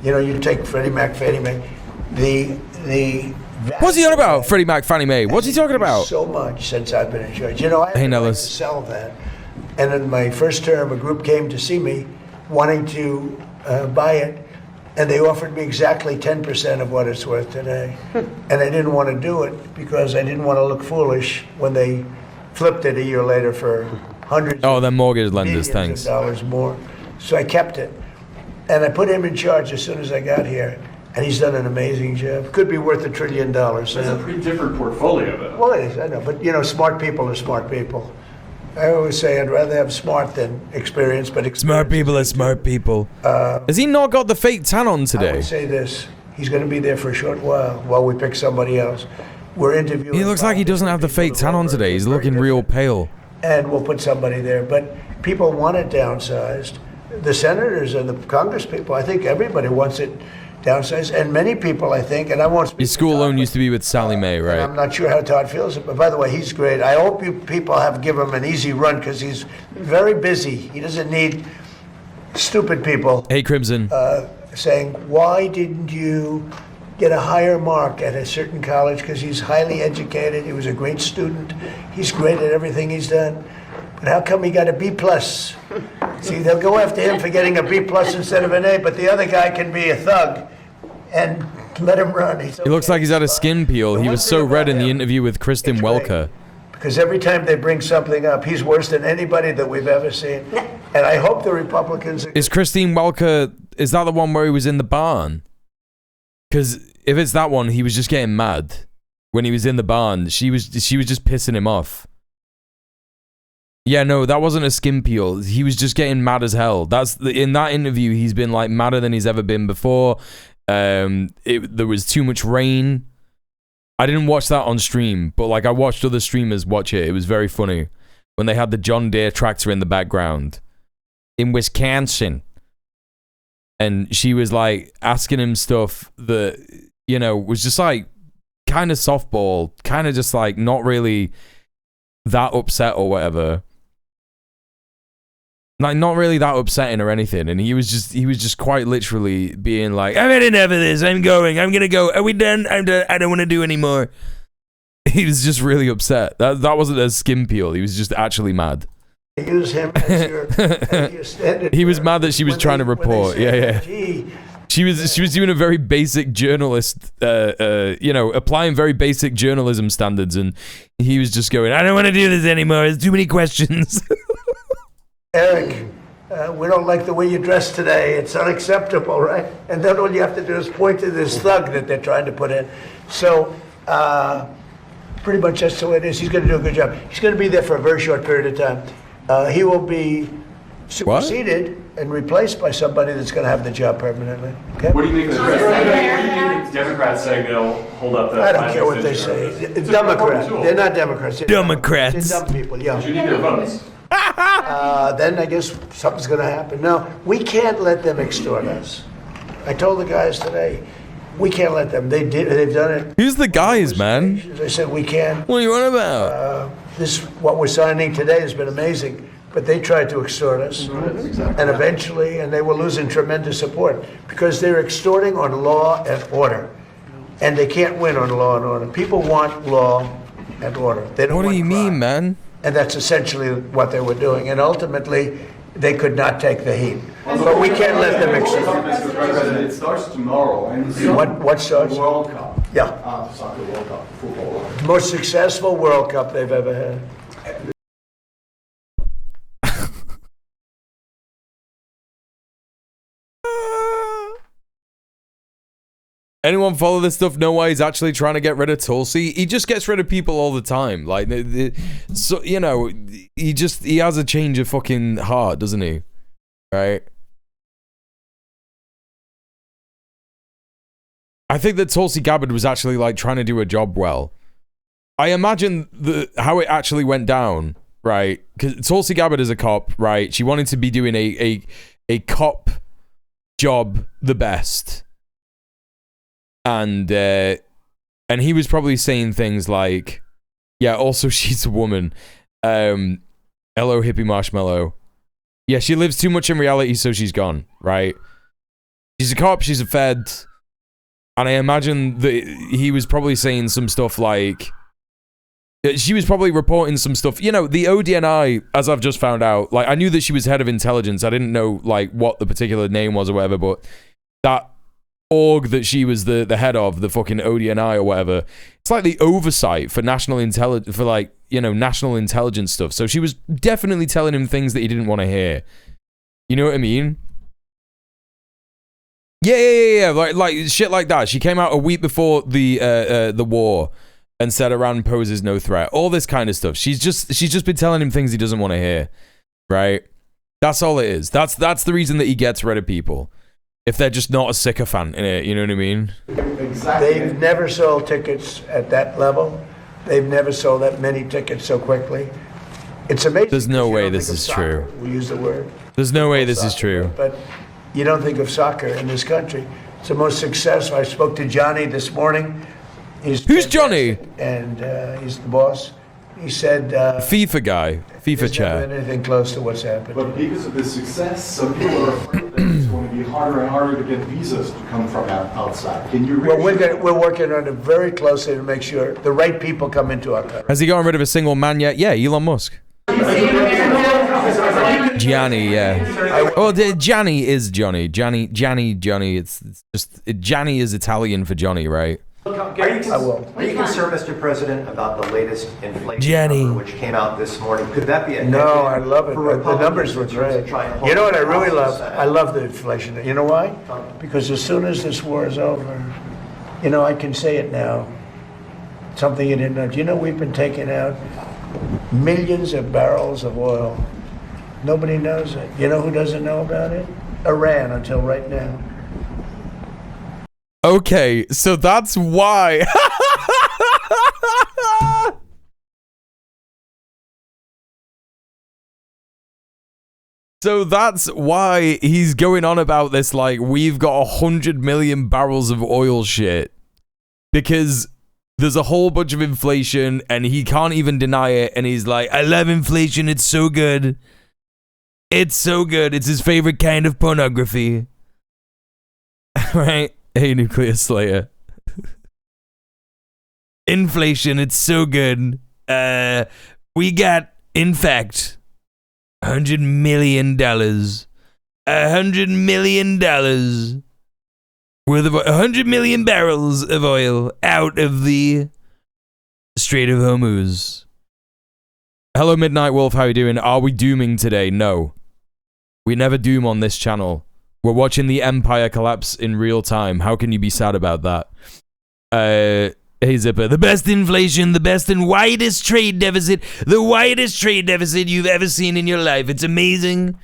you know, you take Freddie Mac, Fannie Mae. The What's he on about, Freddie Mac, Fannie Mae? What's he talking about? So much since I've been in charge. You know, I had to sell that. And in my first term, a group came to see me wanting to buy it, and they offered me exactly 10% of what it's worth today. And I didn't want to do it because I didn't want to look foolish when they flipped it a year later for hundreds they're mortgage lenders, of thanks. dollars more. So I kept it. And I put him in charge as soon as I got here. And he's done an amazing job. Could be worth $1 trillion. That's a pretty different portfolio, though. Well, it is, I know. But, you know, smart people are smart people. I always say I'd rather have smart than experience, but smart people are smart people. Has he not got the fake tan on today? I would say this. He's going to be there for a short while we pick somebody else. We're interviewing. He looks like he doesn't have the fake tan on today. He's looking real pale. And we'll put somebody there. But people want it downsized. The senators and the Congress people, I think everybody wants it downsized. And many people, I think, and I won't speak. His school loan used to be with Sally Mae, right? I'm not sure how Todd feels, but by the way, he's great. I hope you people have given him an easy run because he's very busy. He doesn't need stupid people. Hey, Crimson. Saying, why didn't you get a higher mark at a certain college? Because he's highly educated. He was a great student. He's great at everything he's done. But how come he got a B+? See, they'll go after him for getting a B+ instead of an A, but the other guy can be a thug and let him run. He looks like he's had a skin peel. He was so red in the interview with Kristen Welker. Because every time they bring something up, he's worse than anybody that we've ever seen. And I hope the Republicans... Is Christine Welker, is that the one where he was in the barn? Because if it's that one, he was just getting mad when he was in the barn. She was just pissing him off. Yeah, no, that wasn't a skin peel. He was just getting mad as hell. In that interview, he's been like madder than he's ever been before. There was too much rain. I didn't watch that on stream, but like I watched other streamers watch it. It was very funny when they had the John Deere tractor in the background in Wisconsin, and she was like asking him stuff that, you know, was just like kind of softball, kind of just like not really that upset or whatever. Like, not really that upsetting or anything, and he was just quite literally being like, "I've had enough of this. I'm gonna go. Are we done? I'm done. I don't want to do anymore." He was just really upset. That wasn't a skin peel. He was just actually mad. Use him as your standard. He was mad that she was trying to report. Yeah. She was doing a very basic journalist, you know, applying very basic journalism standards, and he was just going, "I don't want to do this anymore. There's too many questions." Eric, we don't like the way you dress today. It's unacceptable, right? And then all you have to do is point to this thug that they're trying to put in. So, pretty much that's the way it is. He's going to do a good job. He's going to be there for a very short period of time. He will be superseded and replaced by somebody that's going to have the job permanently. Okay? What do you think of the Democrats saying they'll hold up the... I don't care what they say. Democrats. They're not Democrats. Democrats. They're dumb people, yeah. You need their votes. Then I guess something's going to happen. No, we can't let them extort us. I told the guys today, we can't let them. They've done it. Who's the guys, man? They said we can't. What are you on about? What we're signing today has been amazing, but they tried to extort us, and eventually, and they were losing tremendous support because they're extorting on law and order, and they can't win on law and order. People want law and order. They don't what do you mean, man? And that's essentially what they were doing. And ultimately, they could not take the heat. But we can't let them extort. It starts tomorrow. What starts? The World Cup. Yeah. Soccer World Cup, football World Cup. Most successful World Cup they've ever had. Anyone follow this stuff know why he's actually trying to get rid of Tulsi? He just gets rid of people all the time. Like, so, you know, he has a change of fucking heart, doesn't he? Right? I think that Tulsi Gabbard was actually like trying to do a job well. I imagine how it actually went down, right? Because Tulsi Gabbard is a cop, right? She wanted to be doing a cop job the best. And he was probably saying things like, yeah, also she's a woman. Hello, hippie marshmallow. Yeah, she lives too much in reality, so she's gone, right? She's a cop, she's a fed. And I imagine that he was probably saying some stuff like, she was probably reporting some stuff. You know, the ODNI, as I've just found out, like, I knew that she was head of intelligence. I didn't know, like, what the particular name was or whatever, but that org that she was the head of, the fucking ODNI or whatever, it's like the oversight for national intelligence, for like, you know, national intelligence stuff. So she was definitely telling him things that he didn't want to hear. You know what I mean? Yeah. Like shit like that. She came out a week before the war and said Iran poses no threat. All this kind of stuff. She's just been telling him things he doesn't want to hear. Right? That's all it is. That's the reason that he gets rid of people. If they're just not a sycophant in it, you know what I mean? Exactly. They've never sold tickets at that level. They've never sold that many tickets so quickly. It's amazing. There's no way this is true. We use the word. There's no way this is true. But you don't think of soccer in this country. It's the most successful. I spoke to Johnny this morning. Who's Johnny? And he's the boss. He said... FIFA guy. FIFA chair. Never been anything close to what's happened. But because of the success, some people are afraid that it's going to be harder and harder to get visas to come from outside. Can you Well, we're working on it very closely to make sure the right people come into our country. Has he gotten rid of a single man yet? Yeah, Elon Musk. Gianni, yeah. Oh, Gianni is Johnny. Johnny. It's just... Gianni is Italian for Johnny, right? Are you concerned, Mr. President, about the latest inflation number which came out this morning? Could that be a No, I love it. The numbers were great. You know what I really love? I love the inflation. You know why? Because as soon as this war is over, You know, I can say it now. Something you didn't know. Do you know we've been taking out millions of barrels of oil? Nobody knows it. You know who doesn't know about it? Iran, until right now. Okay, so that's why. So that's why he's going on about this, like, we've got 100 million barrels of oil shit. Because there's a whole bunch of inflation, and he can't even deny it, and he's like, I love inflation, it's so good. It's so good, it's his favorite kind of pornography. Right? Hey, Nuclear Slayer. Inflation, it's so good. We got, in fact, $100 million. $100 million worth of 100 million barrels of oil out of the Strait of Hormuz. Hello, Midnight Wolf. How you doing? Are we dooming today? No. We never doom on this channel. We're watching the empire collapse in real time. How can you be sad about that? Hey Zipper, the best inflation, the best and widest trade deficit, the widest trade deficit you've ever seen in your life. It's amazing.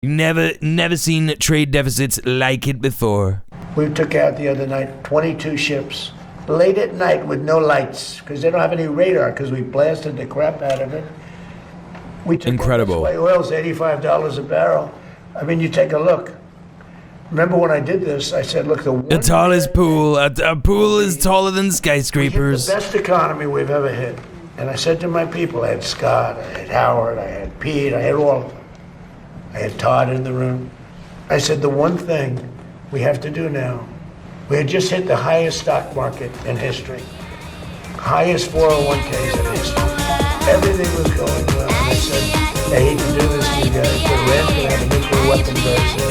You've never seen trade deficits like it before. We took out the other night 22 ships, late at night with no lights, because they don't have any radar, because we blasted the crap out of it. We took Incredible. Oil's $85 a barrel. I mean, you take a look. Remember when I did this, I said, look, the tallest pool, a pool is taller than skyscrapers. The best economy we've ever hit. And I said to my people, I had Scott, I had Howard, I had Pete, I had all of them. I had Todd in the room. I said, the one thing we have to do now, we had just hit the highest stock market in history, highest 401ks in history. Everything was going well. And I said, I hate to do this to you guys, but Iran's going to have a nuclear weapon very soon.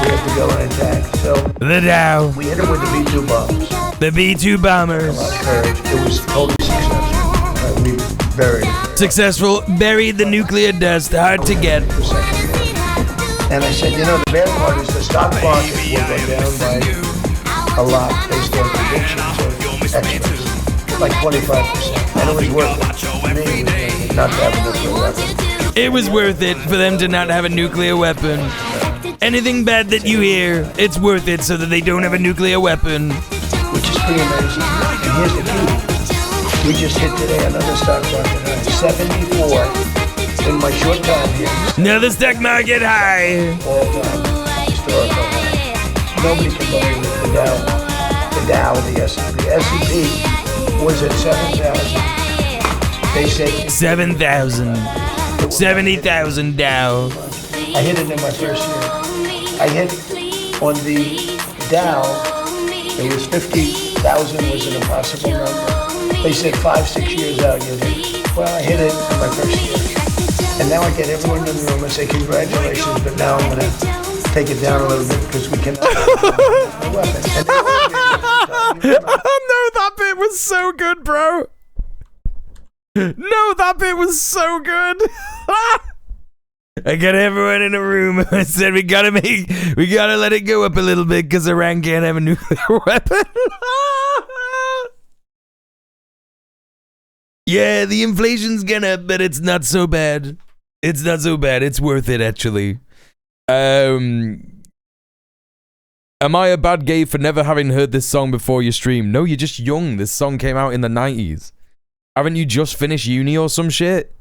We have to go and attack. So the Dow. We hit it with the B-2 bombs. The B-2 bombers. A lot of courage. It was totally successful. We buried it. Successful. Buried the nuclear dust. Hard to get. And I said, you know, the bad part is the stock market will go down by a lot based on predictions of experts, like 25%. And it was worth it for me not to have a nuclear weapon. It was worth it for them to not have a nuclear weapon. Anything bad that you hear, it's worth it so that they don't have a nuclear weapon. Which is pretty amazing. And here's the key. We just hit today another stock market high. 74 in my short time here. Another stock market high. All time. Historical high. Nobody can believe it. The Dow, the S&P. S&P was at 7,000. They say 7,000. 70,000 Dow. I hit it in my first year. I hit on the Dow, it was 50,000 was an impossible number. They said 5-6 years out you'll hit. Well, I hit it in my first year. And now I get everyone in the room and say congratulations, but now I'm going to take it down a little bit because we cannot have a weapon. No, that bit was so good, bro. No, that bit was so good. I got everyone in a room. I said we gotta let it go up a little bit because Iran can't have a nuclear weapon. Yeah, the inflation's gonna up, but it's not so bad. It's not so bad. It's worth it actually. Am I a bad gay for never having heard this song before your stream? No, you're just young. This song came out in the 90s. Haven't you just finished uni or some shit?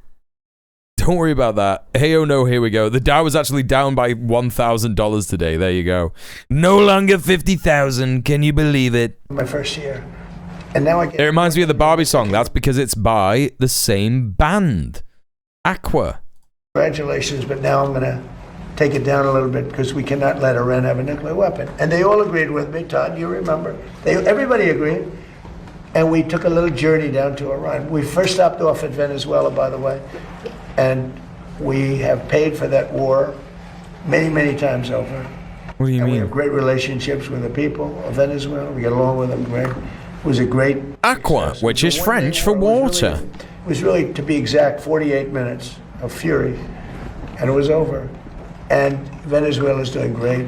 Don't worry about that. Hey, oh no, here we go. The Dow was actually down by $1,000 today. There you go. No longer 50,000. Can you believe it? My first year. And now I get... It reminds me of the Barbie song. That's because it's by the same band. Aqua. Congratulations, but now I'm going to take it down a little bit because we cannot let Iran have a nuclear weapon. And they all agreed with me, Todd, you remember. Everybody agreed. And we took a little journey down to Iran. We first stopped off at Venezuela, by the way. And we have paid for that war many, many times over. What do you mean? We have great relationships with the people of Venezuela. We get along with them great. It was a great... Aqua, which is French for water. It was really, to be exact, 48 minutes of fury. And it was over. And Venezuela is doing great.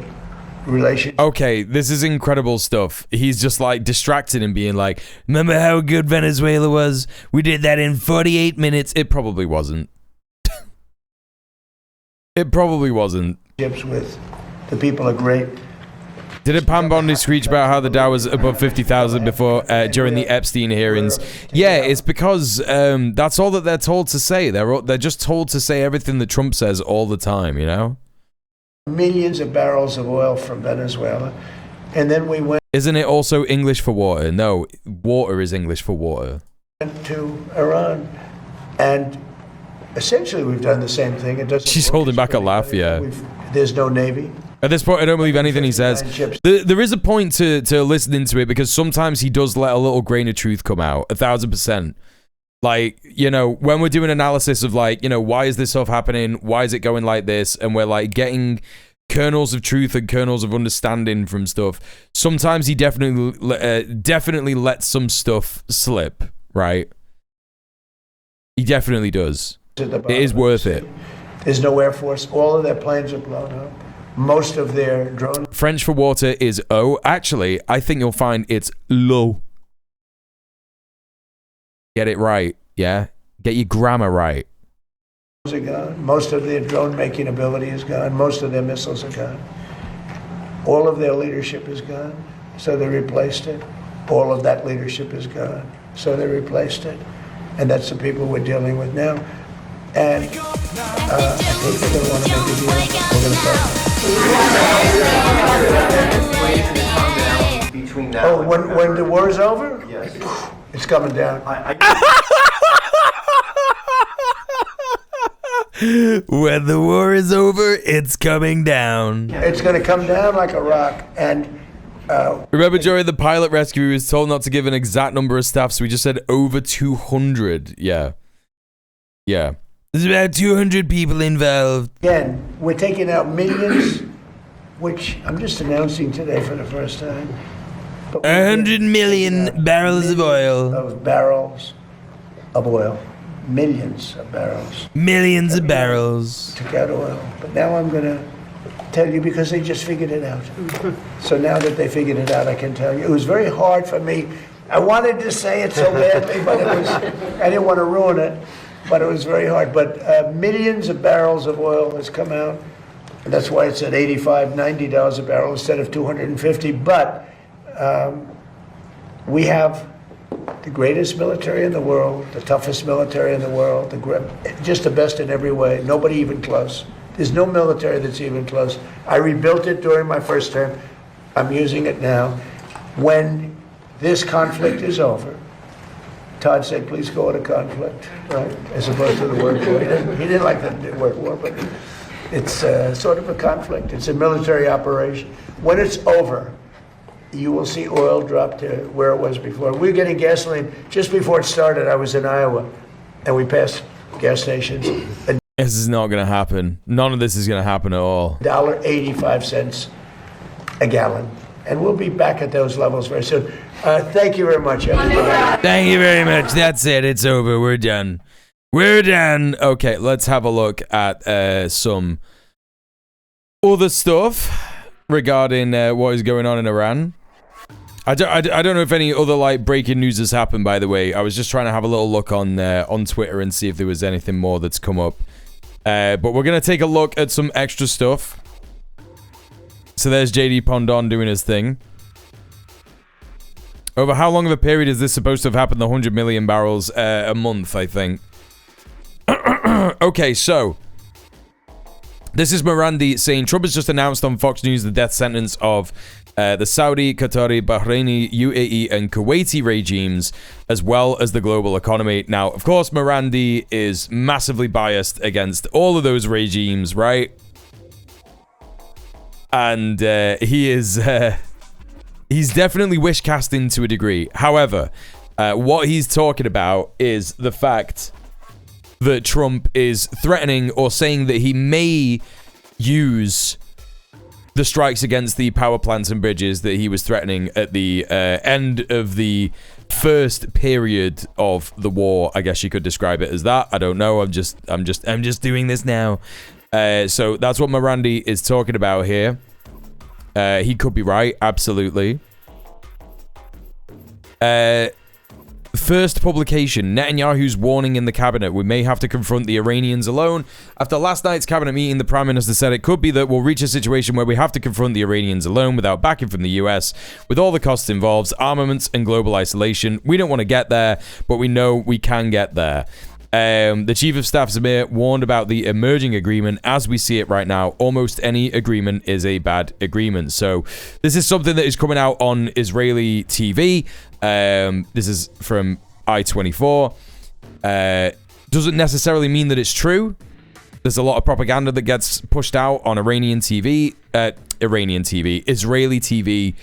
relationship. Okay, this is incredible stuff. He's just like distracted and being like, remember how good Venezuela was? We did that in 48 minutes. It probably wasn't. It probably wasn't. With the people are great. Didn't Pam Bondi screech about how the Dow was above 50,000 before during the Epstein hearings? Yeah, it's because that's all that they're told to say. They're just told to say everything that Trump says all the time, you know? Millions of barrels of oil from Venezuela. And then we went Isn't it also English for water? No, water is English for water. to Iran. And essentially we've done the same thing. It doesn't She's holding back a laugh, yeah. There's no Navy. At this point, I don't believe anything he says. There is a point to listening to it, because sometimes he does let a little grain of truth come out, 1,000%. Like, you know, when we're doing analysis of like, you know, why is this stuff happening? Why is it going like this? And we're like getting kernels of truth and kernels of understanding from stuff. Sometimes he definitely lets some stuff slip, right? He definitely does. It is worth it. There's no Air Force. All of their planes are blown up. Most of their drones. French for water is O. Actually, I think you'll find it's low. Get it right, yeah? Get your grammar right. Are gone. Most of their drone making ability is gone. Most of their missiles are gone. All of their leadership is gone, so they replaced it. All of that leadership is gone, so they replaced it. And that's the people we're dealing with now. And I think they're going to want to make a deal. We're going to talk. Between now Oh, when the war is over? Yes. It's coming down. When the war is over, it's coming down. It's going to come down like a rock. And remember, during the pilot rescue, he was told not to give an exact number of staff, so we just said over 200. Yeah. Yeah. There's about 200 people involved. Again, we're taking out millions, which I'm just announcing today for the first time. 100 million barrels of oil. Of barrels of oil. Millions of barrels. Millions of barrels. Took out oil. But now I'm going to tell you because they just figured it out. So now that they figured it out, I can tell you. It was very hard for me. I wanted to say it so badly, but I didn't want to ruin it. But it was very hard. But millions of barrels of oil has come out. And that's why it's at $85, $90 a barrel instead of $250. But we have the greatest military in the world, the toughest military in the world, just the best in every way. Nobody even close. There's no military that's even close. I rebuilt it during my first term. I'm using it now. When this conflict is over, Todd said, please go into conflict, right? As opposed to the word war. He didn't like the word war, but it's sort of a conflict. It's a military operation. When it's over, you will see oil drop to where it was before. We were getting gasoline. Just before it started, I was in Iowa, and we passed gas stations. This is not going to happen. None of this is going to happen at all. $1.85 a gallon. And we'll be back at those levels very soon. Thank you very much, everybody. Thank you very much. That's it. It's over. We're done. We're done. Okay, let's have a look at some other stuff regarding what is going on in Iran. I don't know if any other like breaking news has happened, by the way. I was just trying to have a little look on Twitter and see if there was anything more that's come up. But we're going to take a look at some extra stuff. So there's JD Pondon doing his thing. Over how long of a period is this supposed to have happened? The 100 million barrels a month, I think. Okay, so this is Morandi saying Trump has just announced on Fox News the death sentence of the Saudi, Qatari, Bahraini, UAE, and Kuwaiti regimes, as well as the global economy. Now, of course, Morandi is massively biased against all of those regimes, right? And he is he's definitely wish casting to a degree. However, what he's talking about is the fact that Trump is threatening or saying that he may use the strikes against the power plants and bridges that he was threatening at the end of the first period of the war. I guess you could describe it as that. I don't know. I'm just doing this now. So that's what Morandi is talking about here. He could be right, absolutely. First publication, Netanyahu's warning in the cabinet. We may have to confront the Iranians alone. After last night's cabinet meeting, the Prime Minister said it could be that we'll reach a situation where we have to confront the Iranians alone without backing from the US, with all the costs involved, armaments and global isolation. We don't want to get there, but we know we can get there. The Chief of Staff Zamir warned about the emerging agreement. As we see it right now, almost any agreement is a bad agreement. So this is something that is coming out on Israeli TV. This is from I-24. Doesn't necessarily mean that it's true. There's a lot of propaganda that gets pushed out on Israeli TV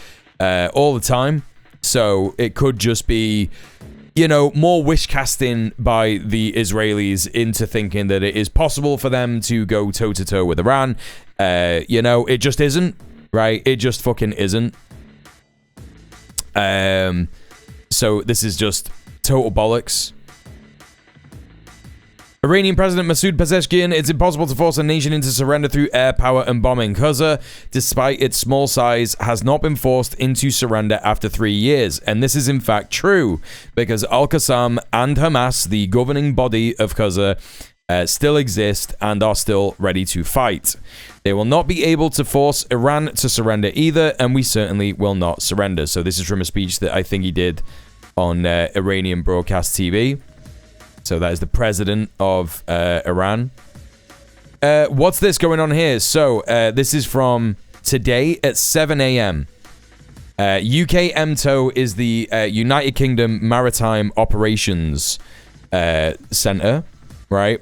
all the time. So it could just be, you know, more wish casting by the Israelis into thinking that it is possible for them to go toe to toe with Iran. You know, it just isn't, right? It just fucking isn't. So this is just total bollocks. Iranian President Masoud Pezeshkian, it's impossible to force a nation into surrender through air power and bombing. Qatar, despite its small size, has not been forced into surrender after 3 years. And this is in fact true, because Al-Qassam and Hamas, the governing body of Qatar, still exist and are still ready to fight. They will not be able to force Iran to surrender either, and we certainly will not surrender. So this is from a speech that I think he did on Iranian broadcast TV. So that is the president of Iran. What's this going on here? So this is from today at 7 a.m. UK MTO is the United Kingdom Maritime Operations Center, right?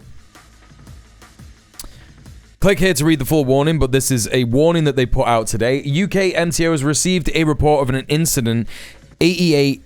Click here to read the full warning, but this is a warning that they put out today. UK MTO has received a report of an incident 88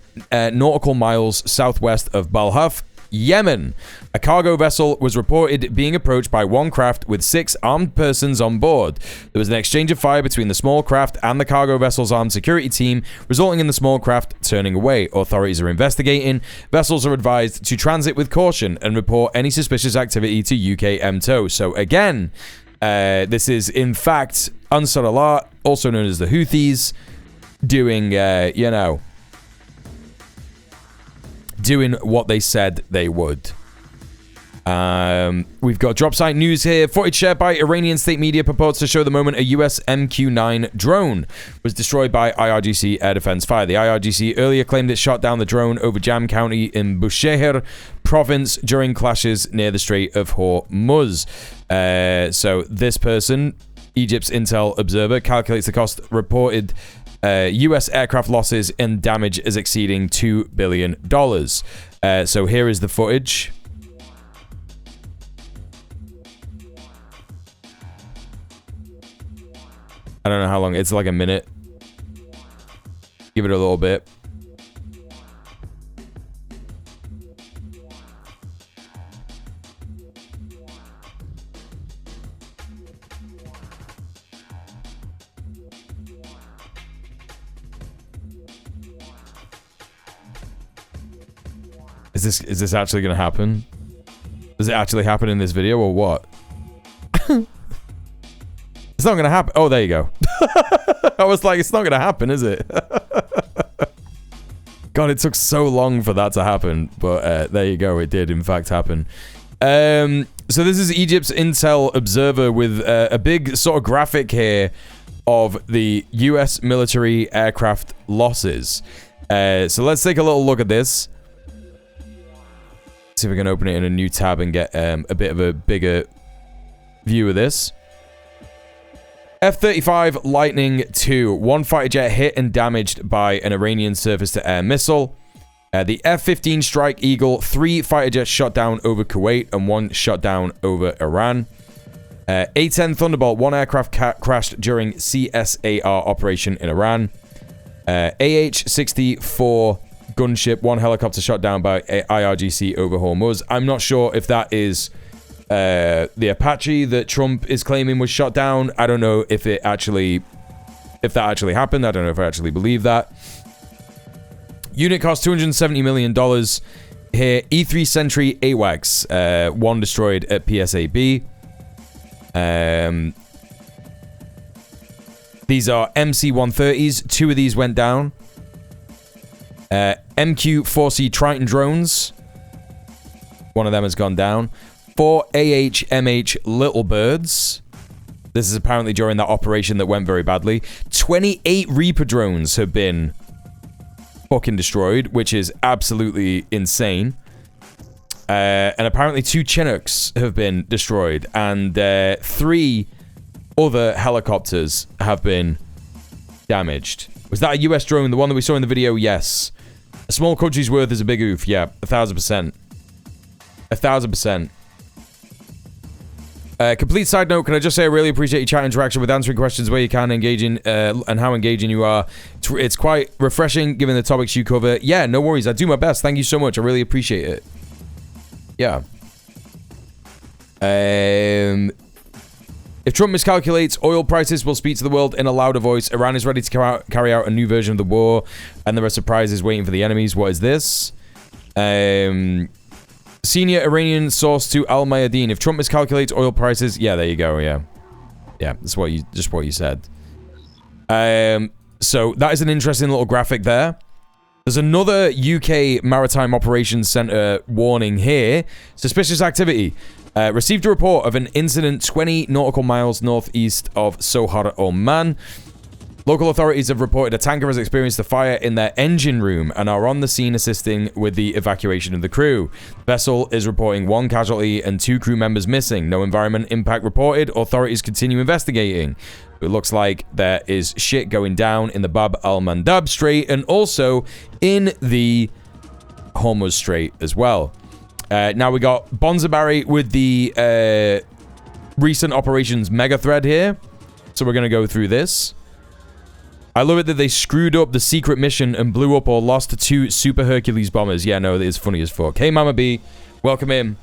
nautical miles southwest of Balhaf, Yemen. A cargo vessel was reported being approached by one craft with 6 armed persons on board. There was an exchange of fire between the small craft and the cargo vessel's armed security team, resulting in the small craft turning away. Authorities are investigating. Vessels are advised to transit with caution and report any suspicious activity to UK MTO. So again, this is in fact Ansar Allah, also known as the Houthis, doing, you know, doing what they said they would. We've got drop site news here. Footage shared by Iranian state media purports to show the moment a US MQ-9 drone was destroyed by IRGC air defense fire. The IRGC earlier claimed it shot down the drone over Jam County in Bushehr province during clashes near the Strait of Hormuz. So this person, Egypt's Intel Observer, calculates the cost reported U.S. aircraft losses and damage is exceeding $2 billion. So here is the footage. I don't know how long. It's like a minute. Give it a little bit. Is this actually gonna happen? Does it actually happen in this video or what? It's not gonna happen. Oh, there you go. I was like, it's not gonna happen, is it? God, it took so long for that to happen, but there you go. It did, in fact, happen. So this is Egypt's Intel Observer with a big sort of graphic here of the U.S. military aircraft losses. So let's take a little look at this. See if we can open it in a new tab and get a bit of a bigger view of this. F-35 Lightning II. One fighter jet hit and damaged by an Iranian surface-to-air missile. The F-15 Strike Eagle. 3 fighter jets shot down over Kuwait and 1 shot down over Iran. A-10 Thunderbolt. 1 aircraft crashed during CSAR operation in Iran. AH-64 gunship. 1 helicopter shot down by IRGC over Hormuz. I'm not sure if that is the Apache that Trump is claiming was shot down. I don't know if that actually happened. I don't know if I actually believe that. Unit cost $270 million here. E3 Sentry AWACS. 1 destroyed at PSAB. These are MC-130s. 2 of these went down. MQ-4C Triton drones. 1 of them has gone down. 4 AH-MH Little Birds. This is apparently during that operation that went very badly. 28 Reaper drones have been fucking destroyed, which is absolutely insane. And apparently 2 Chinooks have been destroyed. And 3 other helicopters have been damaged. Was that a US drone? The one that we saw in the video? Yes. A small country's worth is a big oof. Yeah, 1,000%. 1,000%. Complete side note, can I just say I really appreciate your chat interaction with answering questions where you can, engaging, and how engaging you are. It's quite refreshing given the topics you cover. Yeah, no worries. I do my best. Thank you so much. I really appreciate it. Yeah. If Trump miscalculates oil prices, will speak to the world in a louder voice. Iran is ready to carry out a new version of the war, and there are surprises waiting for the enemies. What is this? Senior Iranian source to Al Mayadeen. If Trump miscalculates oil prices, yeah, there you go. Yeah, that's what you said. So that is an interesting little graphic there. There's another UK Maritime Operations Centre warning here. Suspicious activity. Received a report of an incident 20 nautical miles northeast of Sohar, Oman. Local authorities have reported a tanker has experienced a fire in their engine room and are on the scene assisting with the evacuation of the crew. The vessel is reporting 1 casualty and 2 crew members missing. No environment impact reported. Authorities continue investigating. It looks like there is shit going down in the Bab al-Mandab Strait and also in the Hormuz Strait as well. Now we got Bonzabarry with the recent operations mega thread here. So we're going to go through this. I love it that they screwed up the secret mission and blew up or lost 2 Super Hercules bombers. Yeah, no, it is funny as fuck. Hey, Mama B. Welcome in.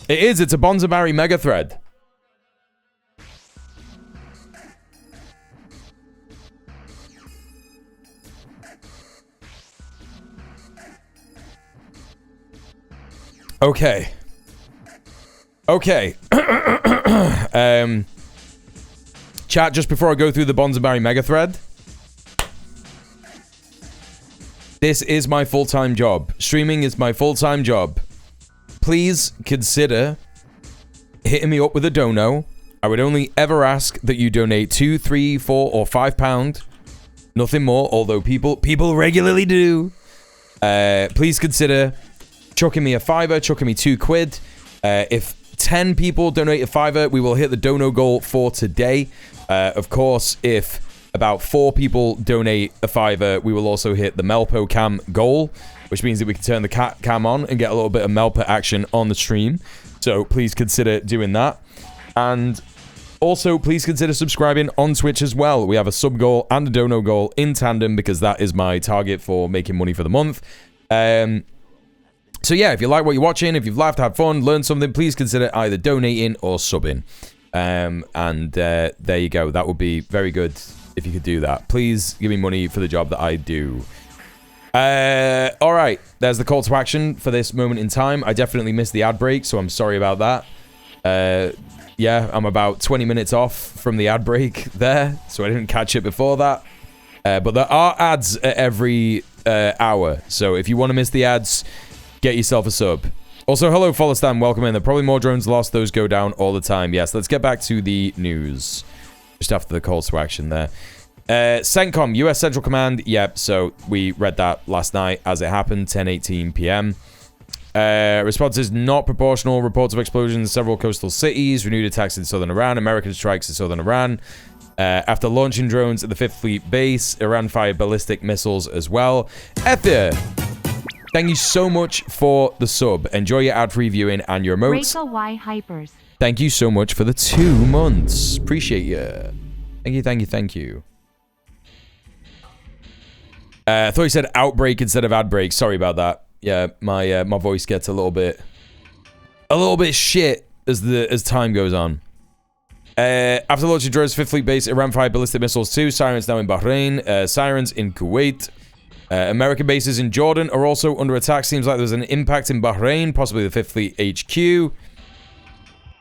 It is. It's a Bonzabarry mega thread. Okay. Okay. Chat, just before I go through the Bonzabarry mega thread. This is my full-time job. Streaming is my full-time job. Please consider hitting me up with a dono. I would only ever ask that you donate 2, 3, 4, or 5 pound. Nothing more, although people regularly do. Please consider chucking me a $5, chucking me £2. If 10 people donate a $5, we will hit the dono goal for today. Of course, if about 4 people donate a $5, we will also hit the Melpo cam goal, which means that we can turn the cam on and get a little bit of Melpo action on the stream. So please consider doing that. And also, please consider subscribing on Twitch as well. We have a sub goal and a dono goal in tandem because that is my target for making money for the month. So yeah, if you like what you're watching, if you've laughed, had fun, learned something, please consider either donating or subbing. There you go. That would be very good if you could do that. Please give me money for the job that I do. All right. There's the call to action for this moment in time. I definitely missed the ad break, so I'm sorry about that. Yeah, I'm about 20 minutes off from the ad break there, so I didn't catch it before that. But there are ads at every hour, so if you want to miss the ads, get yourself a sub. Also, hello, Follistan. Welcome in. There are probably more drones lost. Those go down all the time. Yes, let's get back to the news. Just after the call to action there. CENTCOM, US Central Command. Yep, so we read that last night as it happened, 10:18 p.m. Response is not proportional. Reports of explosions in several coastal cities. Renewed attacks in southern Iran. American strikes in southern Iran. After launching drones at the 5th Fleet base, Iran fired ballistic missiles as well. Ether, thank you so much for the sub. Enjoy your ad-free viewing and your emotes. Rachel Y. Hypers. Thank you so much for the 2 months. Appreciate you. Thank you, thank you, thank you. I thought you said outbreak instead of ad break. Sorry about that. Yeah, my voice gets a little bit shit as time goes on. After launching drones 5th Fleet base, Iran fired ballistic missiles too. Sirens now in Bahrain. Sirens in Kuwait. American bases in Jordan are also under attack. Seems like there's an impact in Bahrain, possibly the 5th Fleet HQ.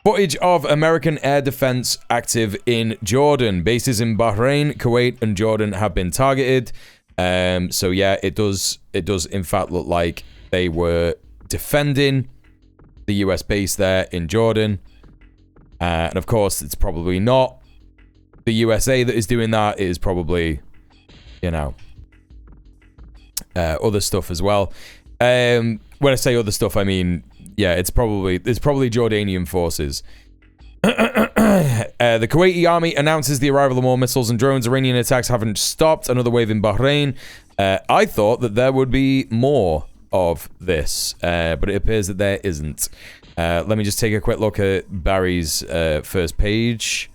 Footage of American air defense active in Jordan. Bases in Bahrain, Kuwait, and Jordan have been targeted. So yeah, it does in fact look like they were defending the US base there in Jordan. And of course, it's probably not the USA that is doing that. It is probably, you know, other stuff as well. When I say other stuff, I mean, yeah, it's probably Jordanian forces. The Kuwaiti army announces the arrival of more missiles and drones. Iranian attacks haven't stopped. Another wave in Bahrain. I thought that there would be more of this, but it appears that there isn't. Let me just take a quick look at Barry's first page.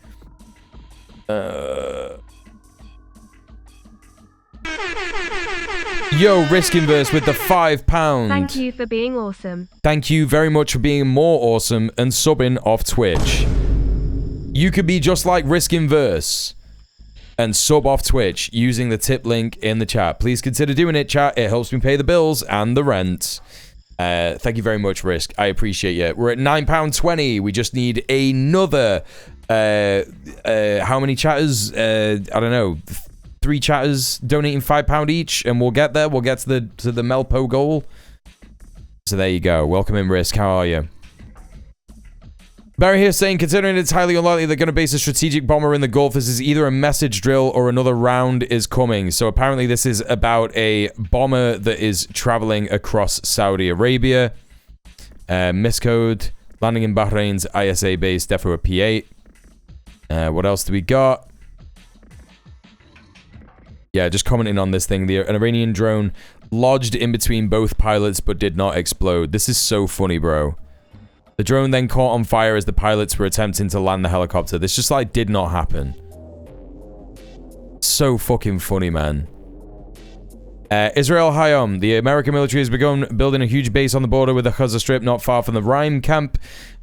Yo, Risk Inverse with the £5. Thank you for being awesome. Thank you very much for being more awesome and subbing off Twitch. You could be just like Risk Inverse and sub off Twitch using the tip link in the chat. Please consider doing it, chat. It helps me pay the bills and the rent. Thank you very much, Risk. I appreciate you. We're at £9.20. We just need another... how many chatters? I don't know. 3 chatters donating £5 each, and we'll get there. We'll get to the Melpo goal. So there you go. Welcome in, Risk. How are you? Barry here saying, considering it's highly unlikely they're going to base a strategic bomber in the Gulf, this is either a message drill or another round is coming. So apparently this is about a bomber that is traveling across Saudi Arabia. Miscode. Landing in Bahrain's ISA base, defo a P8. What else do we got? Yeah, just commenting on this thing. An Iranian drone lodged in between both pilots but did not explode. This is so funny, bro. The drone then caught on fire as the pilots were attempting to land the helicopter. This just, like, did not happen. So fucking funny, man. Israel Hayom. The American military has begun building a huge base on the border with the Gaza Strip not far from the Rime camp.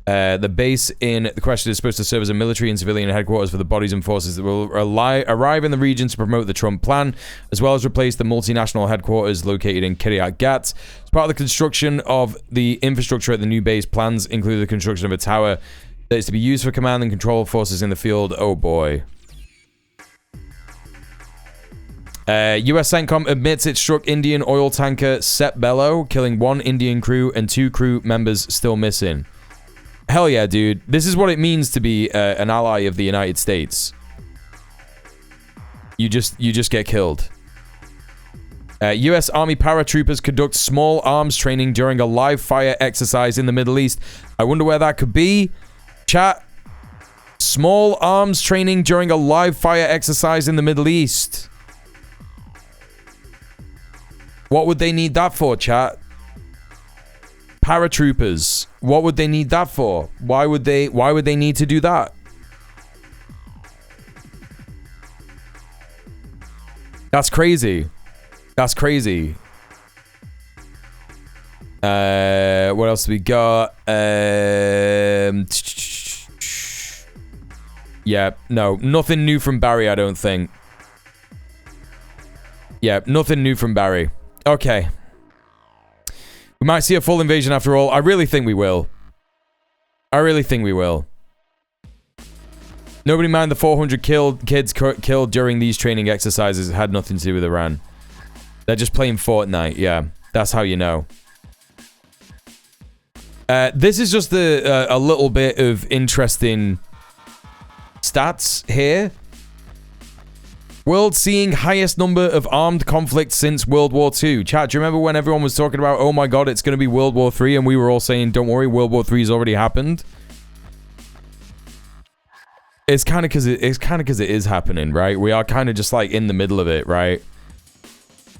The base in the question is supposed to serve as a military and civilian headquarters for the bodies and forces that will arrive in the region to promote the Trump plan, as well as replace the multinational headquarters located in Kiryat Gat. As part of the construction of the infrastructure at the new base, plans include the construction of a tower that is to be used for command and control forces in the field. Oh boy. US CENTCOM admits it struck Indian oil tanker Set Bellow, killing 1 Indian crew and 2 crew members still missing. Hell yeah, dude. This is what it means to be an ally of the United States. You just get killed. US Army paratroopers conduct small arms training during a live fire exercise in the Middle East. I wonder where that could be. Chat. Small arms training during a live fire exercise in the Middle East. What would they need that for, chat? Paratroopers. What would they need that for? Why would they need to do that? That's crazy. That's crazy. What else do we got? Yeah, no. Nothing new from Barry, I don't think. Yeah, nothing new from Barry. Okay. We might see a full invasion after all. I really think we will. I really think we will. Nobody mind the 400 kids killed during these training exercises. It had nothing to do with Iran. They're just playing Fortnite. Yeah, that's how you know. This is just a little bit of interesting stats here. World seeing highest number of armed conflicts since World War II. Chat, do you remember when everyone was talking about, oh my god, it's going to be World War III, and we were all saying, don't worry, World War III has already happened? It's kind of because it is happening, right? We are kind of just like in the middle of it, right?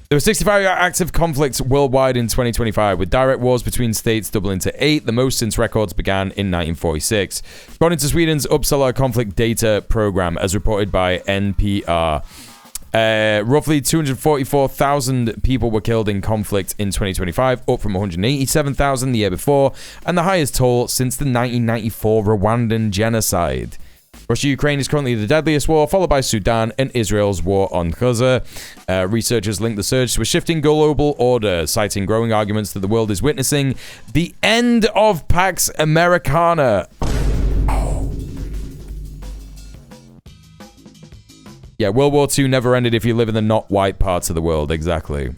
There were 65 active conflicts worldwide in 2025, with direct wars between states doubling to 8, the most since records began in 1946. According to Sweden's Uppsala Conflict Data Program, as reported by NPR. Roughly 244,000 people were killed in conflict in 2025, up from 187,000 the year before, and the highest toll since the 1994 Rwandan genocide. Russia-Ukraine is currently the deadliest war, followed by Sudan and Israel's war on Gaza. Researchers link the surge to a shifting global order, citing growing arguments that the world is witnessing the end of Pax Americana. Yeah, World War II never ended if you live in the not white parts of the world. Exactly.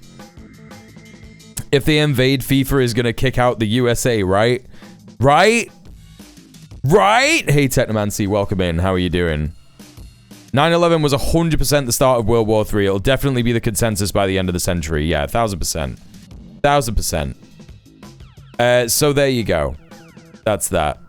If they invade, FIFA is going to kick out the USA, right? Right? Right? Hey, Technomancy, welcome in. How are you doing? 9/11 was 100% the start of World War III. It'll definitely be the consensus by the end of the century. Yeah, 1,000%. 1,000%. So there you go. That's that.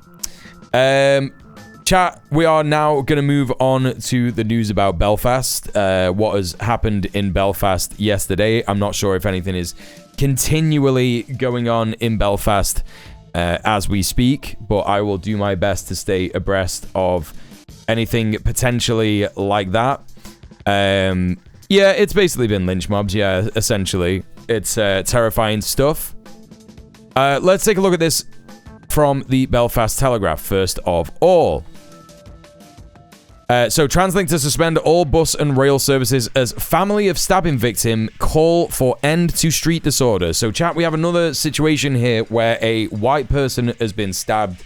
Chat, we are now going to move on to the news about Belfast. What has happened in Belfast yesterday. I'm not sure if anything is continually going on in Belfast as we speak, but I will do my best to stay abreast of anything potentially like that. Yeah, it's basically been lynch mobs, yeah, essentially. It's terrifying stuff. Let's take a look at this from the Belfast Telegraph, first of all. So, TransLink to suspend all bus and rail services as family of stabbing victim call for end to street disorder. So, chat, we have another situation here where a white person has been stabbed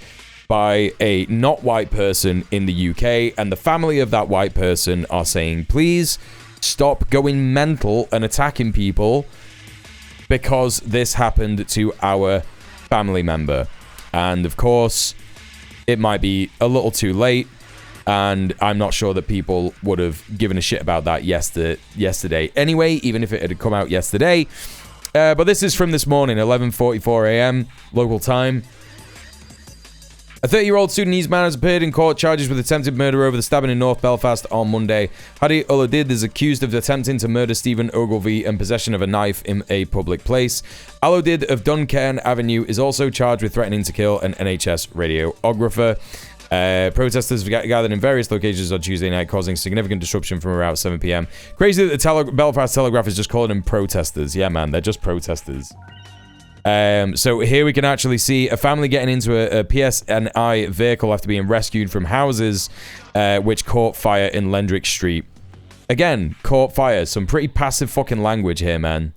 by a not white person in the UK, and the family of that white person are saying, please stop going mental and attacking people because this happened to our family member. And of course, it might be a little too late, and I'm not sure that people would have given a shit about that yesterday anyway, even if it had come out yesterday. But this is from this morning, 11:44 a.m. local time. A 30-year-old Sudanese man has appeared in court charges with attempted murder over the stabbing in North Belfast on Monday. Hadi Oladid is accused of attempting to murder Stephen Ogilvie and possession of a knife in a public place. Alodid of Duncairn Avenue is also charged with threatening to kill an NHS radiographer. Protesters gathered in various locations on Tuesday night, causing significant disruption from around 7 p.m. Crazy that the Belfast Telegraph is just calling them protesters. Yeah, man, they're just protesters. So here we can actually see a family getting into a PSNI vehicle after being rescued from houses which caught fire in Lendrick Street. Again, caught fire. Some pretty passive fucking language here, man.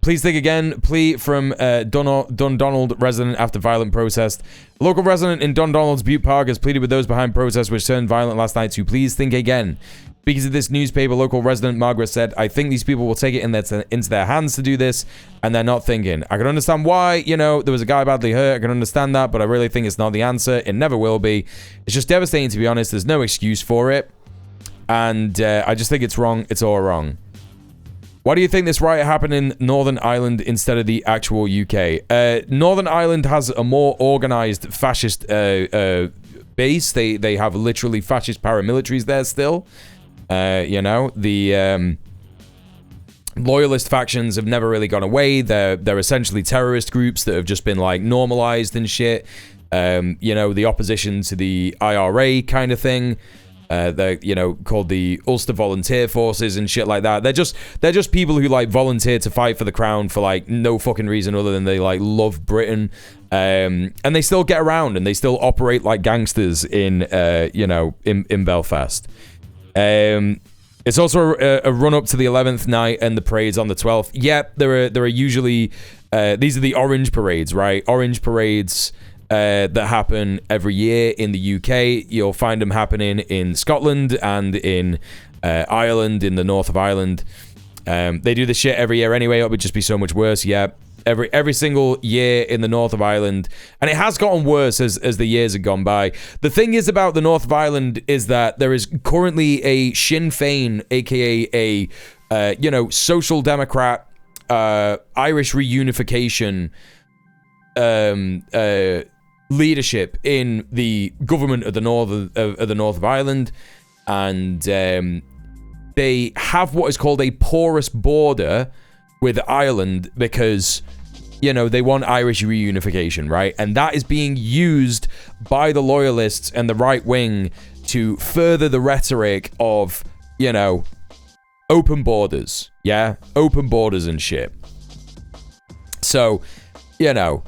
Please think again. Plea from Dundonald resident after violent protest. A local resident in Dundonald's Butte Park has pleaded with those behind protests which turned violent last night to please think again. Speaking to this newspaper, local resident Margaret said, I think these people will take it into their hands to do this, and they're not thinking. I can understand why, you know, there was a guy badly hurt. I can understand that, but I really think it's not the answer. It never will be. It's just devastating, to be honest. There's no excuse for it. And I just think it's wrong. It's all wrong. Why do you think this riot happened in Northern Ireland instead of the actual UK? Northern Ireland has a more organized fascist base. They have literally fascist paramilitaries there still. You know, the loyalist factions have never really gone away. They're essentially terrorist groups that have just been like normalized and shit. You know, the opposition to the IRA kind of thing. They're, you know, called the Ulster Volunteer Forces and shit like that. They're just people who like volunteer to fight for the crown for like no fucking reason other than they like love Britain. And they still get around and they still operate like gangsters in you know, in Belfast. It's also a run up to the 11th night and the parades on the 12th. Yep, there are usually these are the orange parades, right? Orange parades that happen every year in the UK. You'll find them happening in Scotland and in Ireland, in the north of Ireland. They do this shit every year anyway. It would just be so much worse. Yeah, every single year in the north of Ireland, and it has gotten worse as the years have gone by. The thing is about the north of Ireland is that there is currently a Sinn Féin, aka a you know, social democrat Irish reunification leadership in the government of the north of Ireland, and they have what is called a porous border with Ireland because, you know, they want Irish reunification, right? And that is being used by the loyalists and the right wing to further the rhetoric of, you know, open borders, yeah, open borders and shit. So, you know,